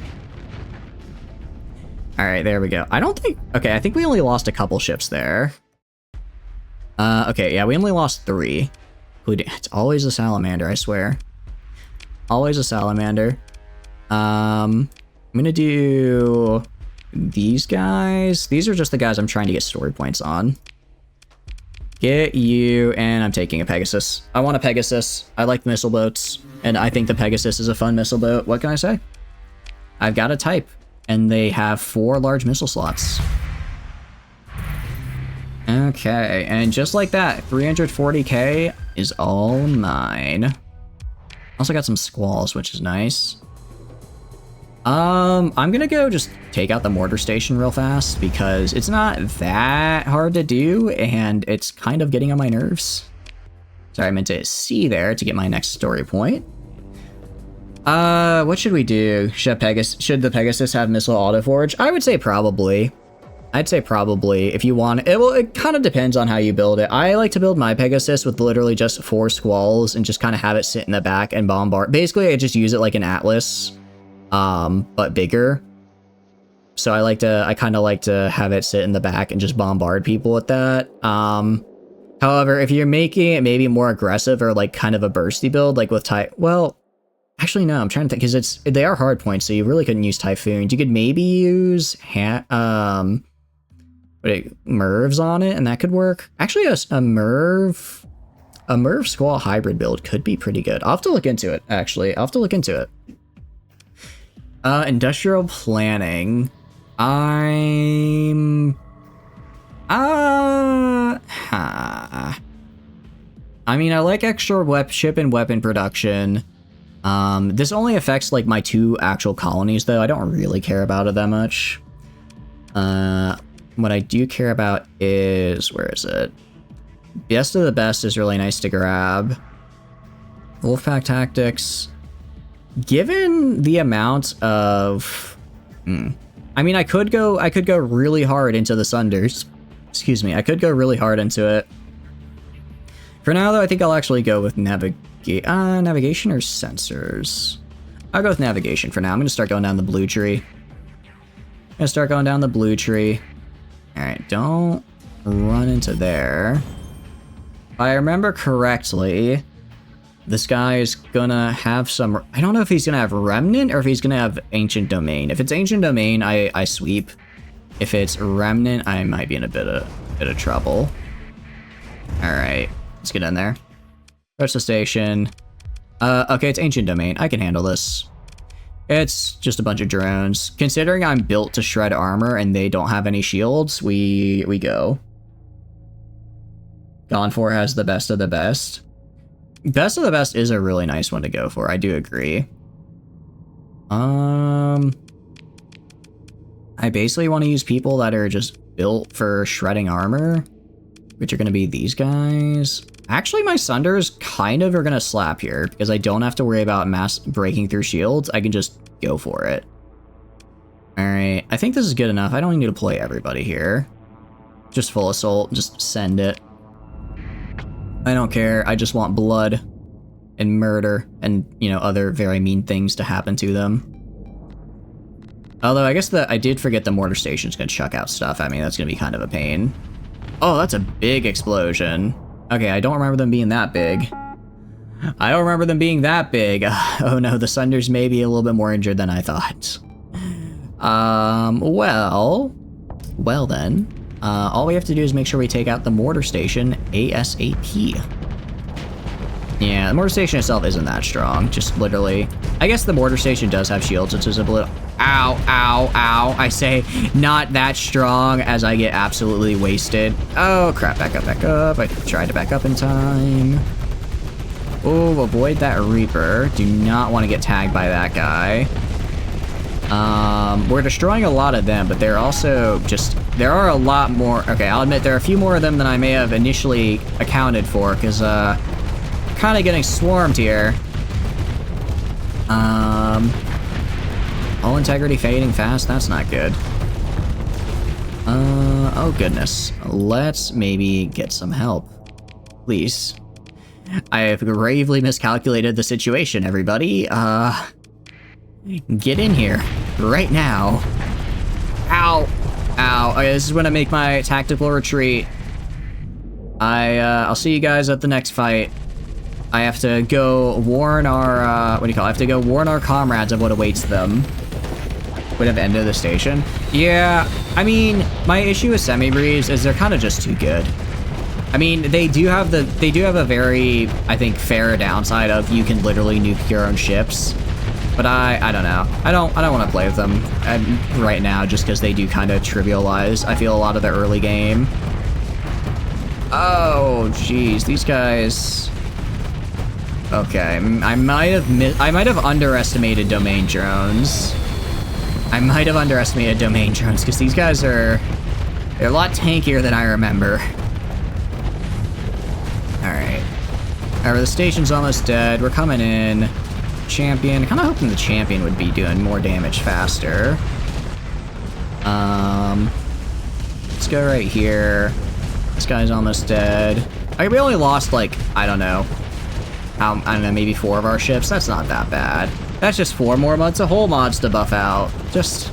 Alright, there we go. Okay, I think we only lost a couple ships there. Okay, yeah, we only lost 3. It's always a salamander, I swear. Always a salamander. I'm gonna do these guys. These are just the guys I'm trying to get story points on. Get you, and I'm taking a Pegasus. I want a Pegasus. I like missile boats, and I think the Pegasus is a fun missile boat. What can I say? I've got a type, and they have 4 large missile slots. Okay, and just like that, 340k is all mine. Also got some squalls, which is nice. I'm gonna go just take out the mortar station real fast because it's not that hard to do and it's kind of getting on my nerves. Sorry, I meant to C there to get my next story point. What should we do? Should the Pegasus have missile autoforge? I would say probably. I'd say probably if you want it. Well, it kind of depends on how you build it. I like to build my Pegasus with literally just 4 squalls and just kind of have it sit in the back and bombard. Basically, I just use it like an Atlas. But bigger. So I kind of like to have it sit in the back and just bombard people with that. However, if you're making it maybe more aggressive or like kind of a bursty build, like with well, actually no, I'm trying to think because they are hard points, so you really couldn't use Typhoons. You could maybe use Mervs on it, and that could work. Actually, a Merv Squall hybrid build could be pretty good. I'll have to look into it. Actually, I'll have to look into it. Industrial planning. I mean, I like extra ship and weapon production. This only affects like my 2 actual colonies, though. I don't really care about it that much. What I do care about is, where is it? Best of the best is really nice to grab. Wolfpack tactics. Given the amount of, I mean, I could go really hard into the Sunders. Excuse me, I could go really hard into it. For now, though, I think I'll actually go with navigation or sensors. I'll go with navigation for now. I'm gonna start going down the blue tree. All right, don't run into there. If I remember correctly, this guy is gonna have some... I don't know if he's gonna have Remnant or if he's gonna have Ancient Domain. If it's Ancient Domain, I sweep. If it's Remnant, I might be in a bit of trouble. Alright, let's get in there. Approach the station. Okay, it's Ancient Domain. I can handle this. It's just a bunch of drones. Considering I'm built to shred armor and they don't have any shields, we go. Gone for has the best of the best. Best of the best is a really nice one to go for. I do agree. I basically want to use people that are just built for shredding armor, which are going to be these guys. Actually, my Sunders kind of are going to slap here because I don't have to worry about mass breaking through shields. I can just go for it. All right, I think this is good enough. I don't need to play everybody here. Just full assault, just send it. I don't care. I just want blood and murder and, you know, other very mean things to happen to them. Although I guess I did forget the mortar station's gonna chuck out stuff. I mean, that's gonna be kind of a pain. Oh, that's a big explosion. Okay, I don't remember them being that big. I don't remember them being that big. Oh no, the Sunders may be a little bit more injured than I thought. Well then. All we have to do is make sure we take out the mortar station ASAP. Yeah, the mortar station itself isn't that strong, just literally. I guess the mortar station does have shields, which is a little... Ow, ow, ow. I say not that strong as I get absolutely wasted. Oh, crap, back up, back up. I tried to back up in time. Oh, avoid that Reaper. Do not want to get tagged by that guy. We're destroying a lot of them, but they're also just... There are a lot more... Okay, I'll admit there are a few more of them than I may have initially accounted for, because, kind of getting swarmed here. All integrity fading fast, that's not good. Oh goodness. Let's maybe get some help. Please. I have gravely miscalculated the situation, everybody. Get in here. Right now. Ow. Ow. Okay, this is when I make my tactical retreat. I'll see you guys at the next fight. I have to go warn our, what do you call it? I have to go warn our comrades of what awaits them. Would have ended the station. Yeah, I mean, my issue with semi-breeze is they're kind of just too good. I mean, they do have a very, I think, fair downside of you can literally nuke your own ships. But I don't know. I don't want to play with them right now just because they do kind of trivialize, I feel, a lot of the early game. Oh, jeez, these guys... Okay, I might have underestimated domain drones. Because these guys they're a lot tankier than I remember. Alright. Alright, the station's almost dead. We're coming in. Champion. Kind of hoping the champion would be doing more damage faster. Let's go right here. This guy's almost dead. We only lost, like, I don't know, maybe 4 of our ships. That's not that bad. That's just 4 more months of hull mods to buff out. Just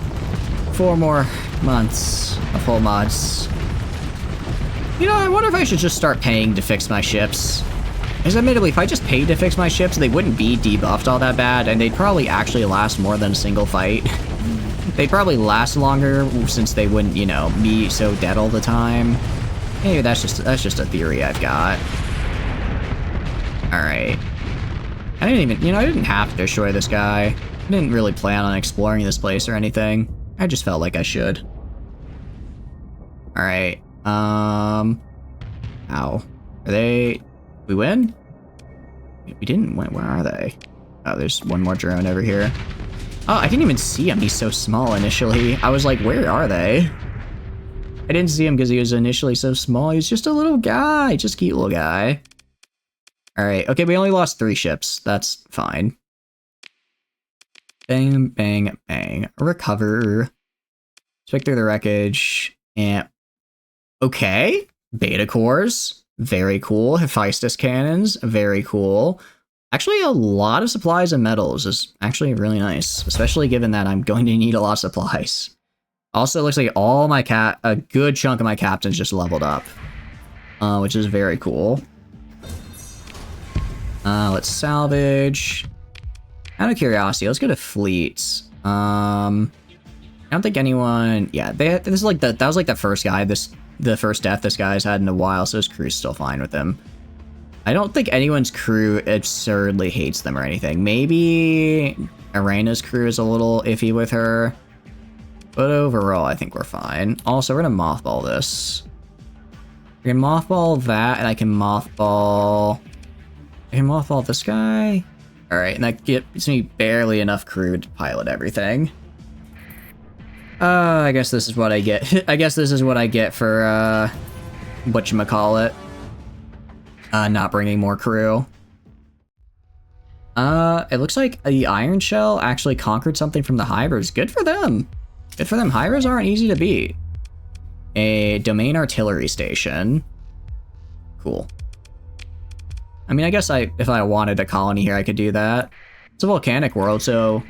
4 more months of hull mods. You know, I wonder if I should just start paying to fix my ships. Because admittedly, if I just paid to fix my ships, they wouldn't be debuffed all that bad, and they'd probably actually last more than a single fight. They'd probably last longer since they wouldn't, you know, be so dead all the time. Maybe that's just a theory I've got. Alright. I didn't have to destroy this guy. I didn't really plan on exploring this place or anything. I just felt like I should. Alright. Ow. Are they... We win? We didn't win. Where are they? Oh, there's one more drone over here. Oh, I didn't even see him. He's so small initially. I was like, where are they? I didn't see him because he was initially so small. He was just a little guy. Just a cute little guy. Alright, okay, we only lost 3 ships. That's fine. Bang, bang, bang. Recover. Check through the wreckage. And... Okay. Beta cores. Very cool. Hephaestus cannons. Very cool. Actually, a lot of supplies and metals is actually really nice. Especially given that I'm going to need a lot of supplies. Also, it looks like all my a good chunk of my captains just leveled up. Which is very cool. Let's salvage. Out of curiosity, let's go to fleets. I don't think anyone... Yeah, that was like the first guy, the first death this guy's had in a while, so his crew's still fine with him. I don't think anyone's crew absurdly hates them or anything. Maybe Arena's crew is a little iffy with her. But overall, I think we're fine. Also, we're gonna mothball this. I can mothball that, and I can mothball this guy. Alright, and that gives me barely enough crew to pilot everything. I guess this is what I get. I guess this is what I get for, whatchamacallit. Not bringing more crew. It looks like the Iron Shell actually conquered something from the Hybers. Good for them. Good for them. Hybers aren't easy to beat. A domain artillery station. Cool. I mean, I guess if I wanted a colony here, I could do that. It's a volcanic world, so...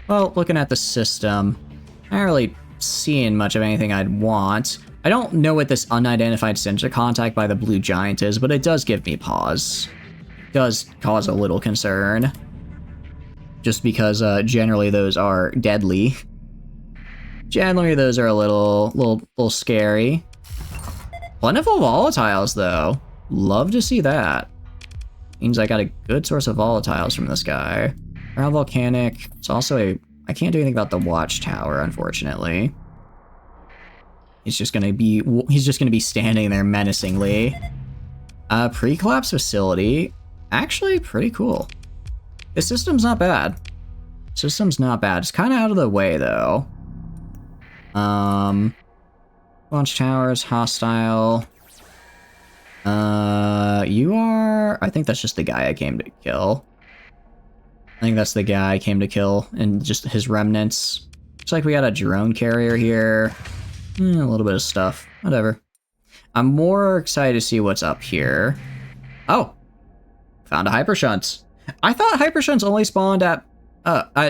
Well, looking at the system, I'm not really seeing much of anything I'd want. I don't know what this unidentified sensor contact by the blue giant is, but it does give me pause. It does cause a little concern. Just because generally those are deadly. Generally those are a little scary. Plentiful volatiles though. Love to see that. Means I got a good source of volatiles from this guy. Around volcanic. It's also I can't do anything about the watchtower, unfortunately. He's just gonna be standing there menacingly. Pre-collapse facility. Actually, pretty cool. This system's not bad. System's not bad. It's kind of out of the way, though. Launch towers, hostile. You are... I think that's just the guy I came to kill. I think that's the guy I came to kill, and just his remnants. Looks like we got a drone carrier here. A little bit of stuff. Whatever. I'm more excited to see what's up here. Oh! Found a hypershunt. I thought hypershunts only spawned at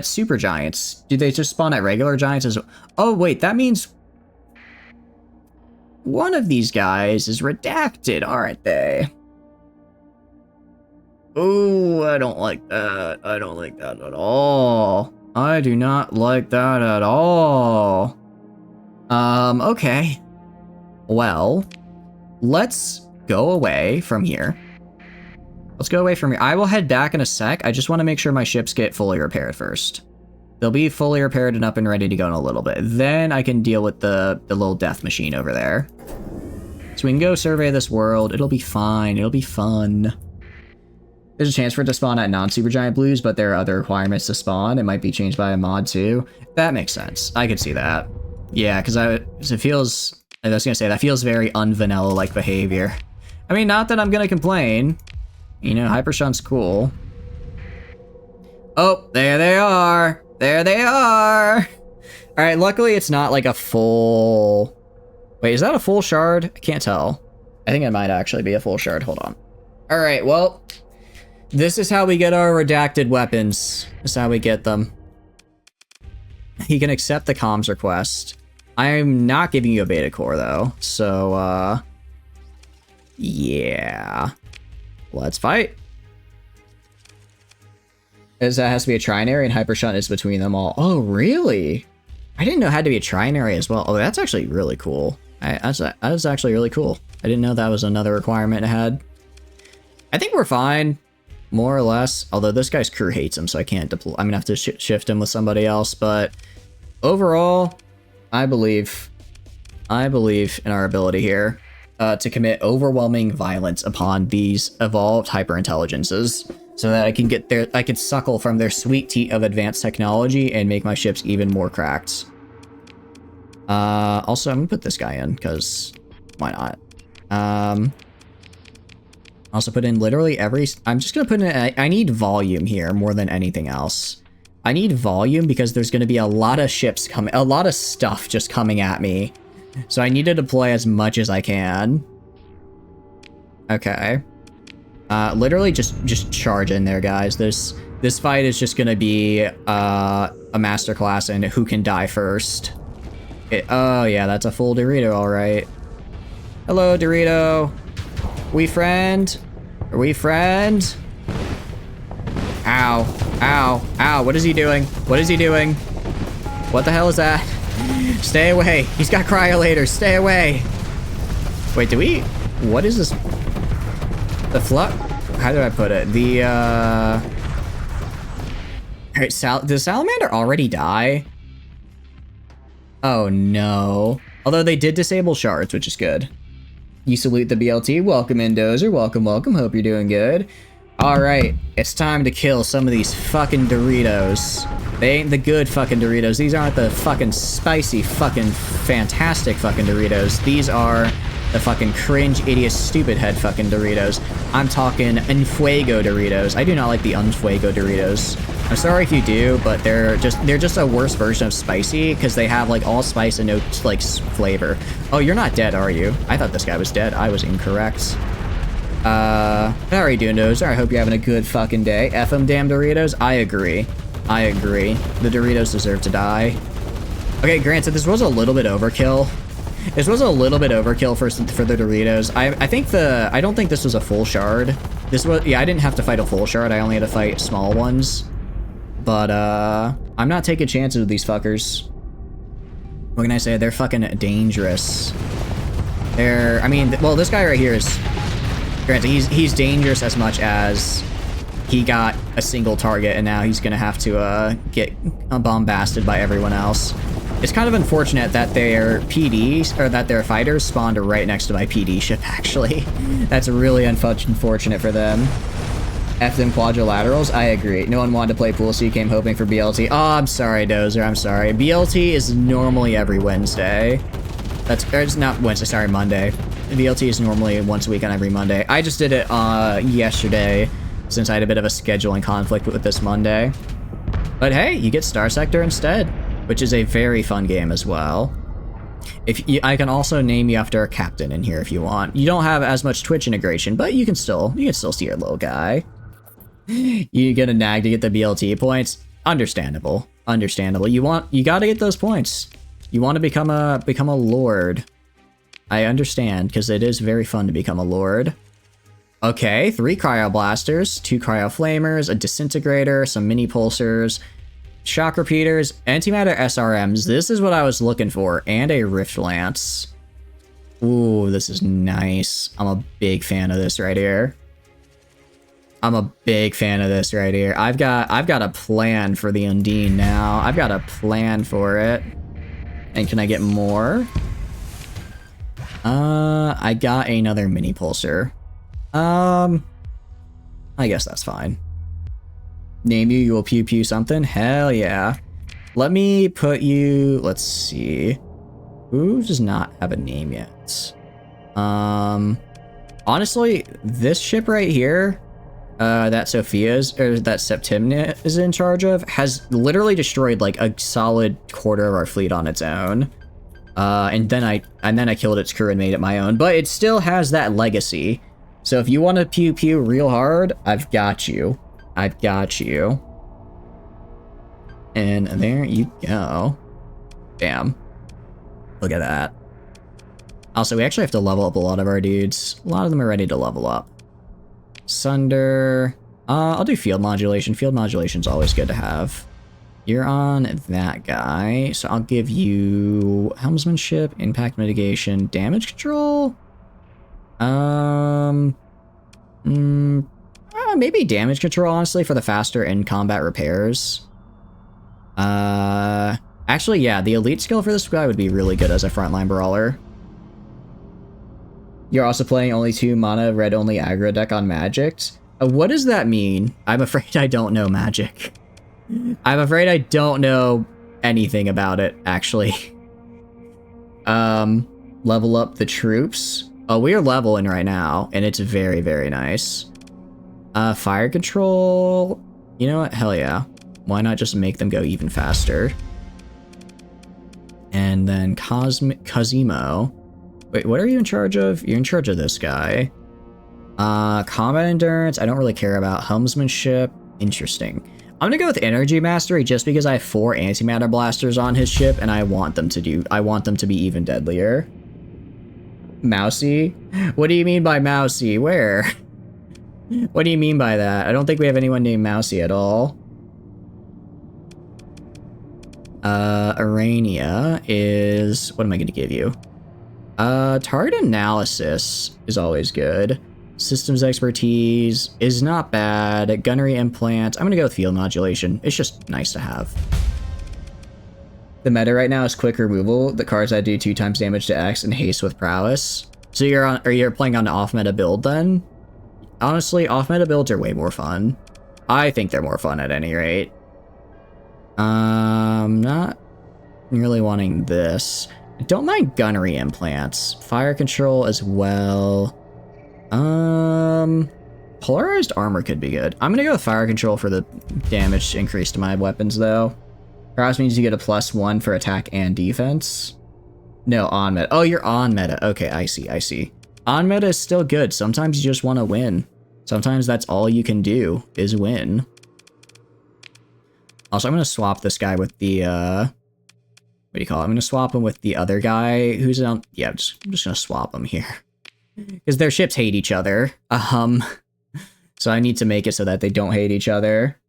super giants. Do they just spawn at regular giants as well? Oh, wait, that means... one of these guys is redacted, aren't they? Oh, I don't like that. I don't like that at all. I do not like that at all. Okay. Well, let's go away from here. Let's go away from here. I will head back in a sec. I just want to make sure my ships get fully repaired first. They'll be fully repaired and up and ready to go in a little bit. Then I can deal with the little death machine over there. So we can go survey this world. It'll be fine. It'll be fun. There's a chance for it to spawn at non-supergiant blues, but there are other requirements to spawn. It might be changed by a mod too. That makes sense. I could see that. Yeah, because it feels... I was gonna say, that feels very un-vanilla-like behavior. I mean, not that I'm gonna complain. You know, hypershunt's cool. Oh, there they are! There they are! Alright, luckily it's not like a full... Wait, is that a full shard? I can't tell. I think it might actually be a full shard. Hold on. Alright, well... this is how we get our redacted weapons. This is how we get them. He can accept the comms request. I'm not giving you a beta core, though. So, yeah. Let's fight. That has to be a trinary, and hypershunt is between them all. Oh, really? I didn't know it had to be a trinary as well. Oh, that's actually really cool. That's actually really cool. I didn't know that was another requirement it had. I think we're fine. More or less, although this guy's crew hates him, so I can't deploy. I'm gonna have to shift him with somebody else, but overall, I believe in our ability here to commit overwhelming violence upon these evolved hyperintelligences, so that I can suckle from their sweet teat of advanced technology and make my ships even more cracked. Also, I'm gonna put this guy in, because why not? Also put in literally every... I'm just gonna put in... I need volume here more than anything else. I need volume because there's gonna be a lot of ships coming... a lot of stuff just coming at me. So I need to deploy as much as I can. Okay. Literally just charge in there, guys. This fight is just gonna be a masterclass in who can die first. Oh yeah, that's a full Dorito, alright. Hello, Dorito. We friend? Are we friend? Ow. Ow. Ow. What is he doing? What is he doing? What the hell is that? Stay away. He's got cryolators. Stay away. Wait, do we... what is this? The how did I put it? The, Alright, does Salamander already die? Oh no. Although they did disable shards, which is good. You salute the BLT. Welcome in, Dozer. Welcome, welcome. Hope you're doing good. Alright, it's time to kill some of these fucking Doritos. They ain't the good fucking Doritos. These aren't the fucking spicy fucking fantastic fucking Doritos. These are the fucking cringe, idiot, stupid head fucking Doritos. I'm talking Enfuego Doritos. I do not like the Enfuego Doritos. I'm sorry if you do, but they're just a worse version of spicy because they have like all spice and no like flavor. Oh, you're not dead, are you? I thought this guy was dead. I was incorrect. How are you doing, Dozer? I hope you're having a good fucking day. F them damn Doritos. I agree. I agree. The Doritos deserve to die. Okay, granted, this was a little bit overkill. This was a little bit overkill for the Doritos. I don't think this was a full shard. This was, yeah, I didn't have to fight a full shard. I only had to fight small ones. But, I'm not taking chances with these fuckers. What can I say? They're fucking dangerous. I mean, well, this guy right here is, granted, he's dangerous as much as he got a single target and now he's gonna have to, get bombasted by everyone else. It's kind of unfortunate that their PDs, or that their fighters spawned right next to my PD ship, actually. That's really unfortunate for them. F them quadrilaterals? I agree. No one wanted to play pool, so you came hoping for BLT. Oh, I'm sorry, Dozer, I'm sorry. BLT is normally every Wednesday. It's not Wednesday, sorry, Monday. BLT is normally once a week on every Monday. I just did it, yesterday, since I had a bit of a scheduling conflict with this Monday. But hey, you get Star Sector instead, which is a very fun game as well. I can also name you after a captain in here if you want. You don't have as much Twitch integration, but you can still see your little guy. You get a nag to get the BLT points. Understandable. Understandable. You gotta get those points. You want to become a lord. I understand, because it is very fun to become a lord. Okay, 3 cryo blasters, 2 cryo flamers, a disintegrator, some mini pulsers, shock repeaters, antimatter SRMs. This is what I was looking for, and a rift lance. Ooh, this is nice. I'm a big fan of this right here. I'm a big fan of this right here. I've got a plan for the Undine now. I've got a plan for it. And can I get more? I got another mini pulsar. I guess that's fine. Name you will pew pew something? Hell yeah. Let me put you, let's see. Who does not have a name yet? Honestly, this ship right here, that Septimnia is in charge of, has literally destroyed like a solid quarter of our fleet on its own. And then I killed its crew and made it my own, but it still has that legacy. So if you want to pew pew real hard, I've got you. I've got you. And there you go. Bam. Look at that. Also, we actually have to level up a lot of our dudes. A lot of them are ready to level up. Sunder. I'll do field modulation. Field modulation's always good to have. You're on that guy, so I'll give you helmsmanship, impact mitigation, damage control. Maybe damage control, honestly, for the faster in-combat repairs. Actually, yeah, the elite skill for this guy would be really good as a frontline brawler. You're also playing only 2 mana, red-only aggro deck on Magic. What does that mean? I'm afraid I don't know Magic. I'm afraid I don't know anything about it, actually. Level up the troops. Oh, we are leveling right now, and it's very, very nice. Fire control. You know what? Hell yeah. Why not just make them go even faster? And then Cosimo. Wait, what are you in charge of? You're in charge of this guy. Combat endurance, I don't really care about. Helmsmanship, interesting. I'm gonna go with energy mastery just because I have 4 antimatter blasters on his ship and I want them to be even deadlier. Mousy? What do you mean by Mousy? Where? What do you mean by that? I don't think we have anyone named Mousy at all. Arania is... What am I going to give you? Target analysis is always good. Systems expertise is not bad. Gunnery implant. I'm gonna go with field modulation. It's just nice to have. The meta right now is quick removal. The cards that do 2 times damage to X and haste with prowess. So you're playing on an off meta build then? Honestly, off meta builds are way more fun. I think they're more fun at any rate. Not really wanting this. I don't mind gunnery implants. Fire control as well. Polarized armor could be good. I'm gonna go with fire control for the damage increase to my weapons though. Perhaps means you get a +1 for attack and defense. No, on meta. Oh, you're on meta. Okay, I see. On meta is still good. Sometimes you just want to win. Sometimes that's all you can do is win. Also, I'm gonna swap this guy with the what do you call it? I'm gonna swap him with the other guy who's on. Yeah, I'm just gonna swap them here. Because their ships hate each other. So I need to make it so that they don't hate each other.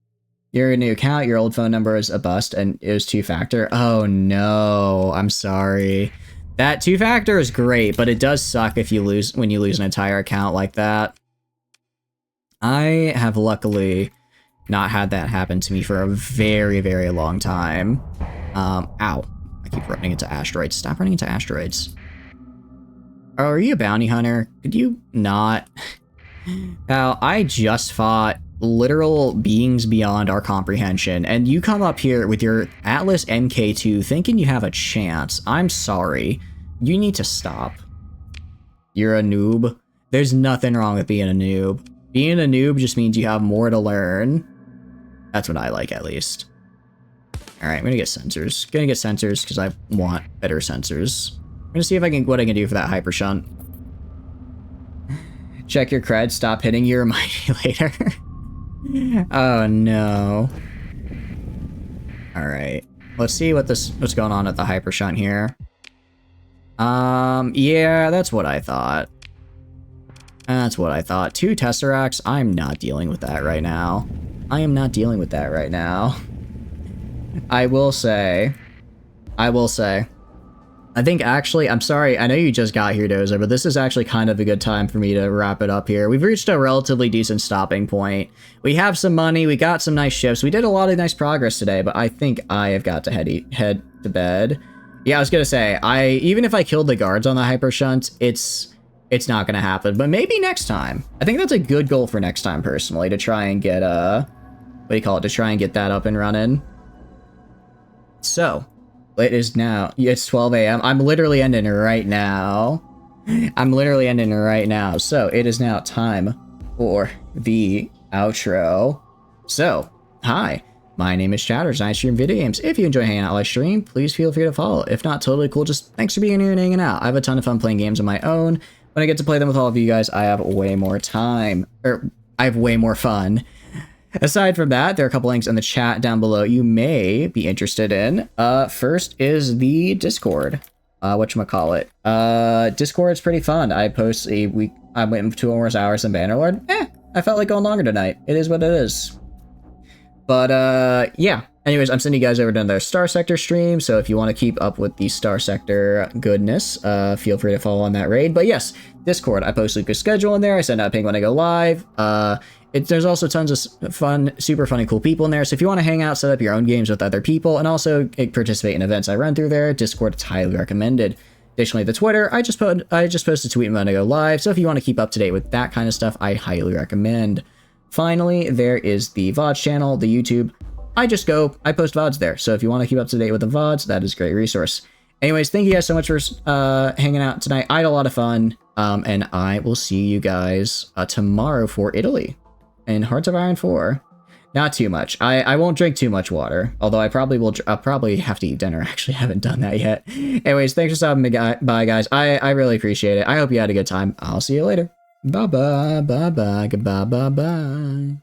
Your new account, your old phone number is a bust, and it was 2-factor. Oh no, I'm sorry. That 2-factor is great, but it does suck if you lose when you lose an entire account like that. I have luckily not had that happen to me for a very, very long time. Ow. I keep running into asteroids. Stop running into asteroids. Oh, are you a bounty hunter? Could you not? Pal, I just fought literal beings beyond our comprehension, and you come up here with your Atlas MK2 thinking you have a chance. I'm sorry. You need to stop. You're a noob. There's nothing wrong with being a noob. Being a noob just means you have more to learn. That's what I like, at least. Alright, I'm gonna get sensors. Gonna get sensors because I want better sensors. I'm gonna see if what I can do for that hyper shunt. Check your cred, stop hitting you, remind me later. Oh no. Alright. Let's see what's going on at the hyper shunt here. Yeah, that's what I thought. That's what I thought. 2 Tesseracts, I'm not dealing with that right now. I am not dealing with that right now. I will say, I think actually, I'm sorry, I know you just got here, Dozer, but this is actually kind of a good time for me to wrap it up here. We've reached a relatively decent stopping point. We have some money, we got some nice ships, we did a lot of nice progress today, but I think I have got to head to bed. Yeah, I was gonna say, even if I killed the guards on the hyper shunt, it's not gonna happen, but maybe next time. I think that's a good goal for next time, personally, to try and get, what do you call it, to try and get that up and running. So, it is now, it's 12 a.m. I'm literally ending right now. So, it is now time for the outro. So, hi, my name is Chatters, and I stream video games. If you enjoy hanging out live stream, please feel free to follow. If not, totally cool, just thanks for being here and hanging out. I have a ton of fun playing games of my own. When I get to play them with all of you guys, I have way more time, or I have way more fun. Aside from that, there are a couple links in the chat down below you may be interested in. First is the Discord. Whatchamacallit. Discord's pretty fun. I post I went 2 more hours in Bannerlord. I felt like going longer tonight. It is what it is. But, yeah. Anyways, I'm sending you guys over to another Star Sector stream, so if you want to keep up with the Star Sector goodness, feel free to follow on that raid. But yes, Discord, I post Lucas' schedule in there, I send out a ping when I go live. There's also tons of fun, super fun and cool people in there, so if you want to hang out, set up your own games with other people, and also participate in events I run through there, Discord is highly recommended. Additionally, the Twitter, I just post a tweet when I go live, so if you want to keep up to date with that kind of stuff, I highly recommend. Finally, there is the VODs channel, the YouTube. I post VODs there, so if you want to keep up to date with the VODs, that is a great resource. Anyways, thank you guys so much for hanging out tonight. I had a lot of fun, and I will see you guys tomorrow for Italy in Hearts of Iron 4. Not too much. I won't drink too much water, although I'll probably have to eat dinner. Actually, haven't done that yet. Anyways, thanks for stopping by, guys. I really appreciate it. I hope you had a good time. I'll see you later. Bye-bye, bye-bye, goodbye, bye-bye.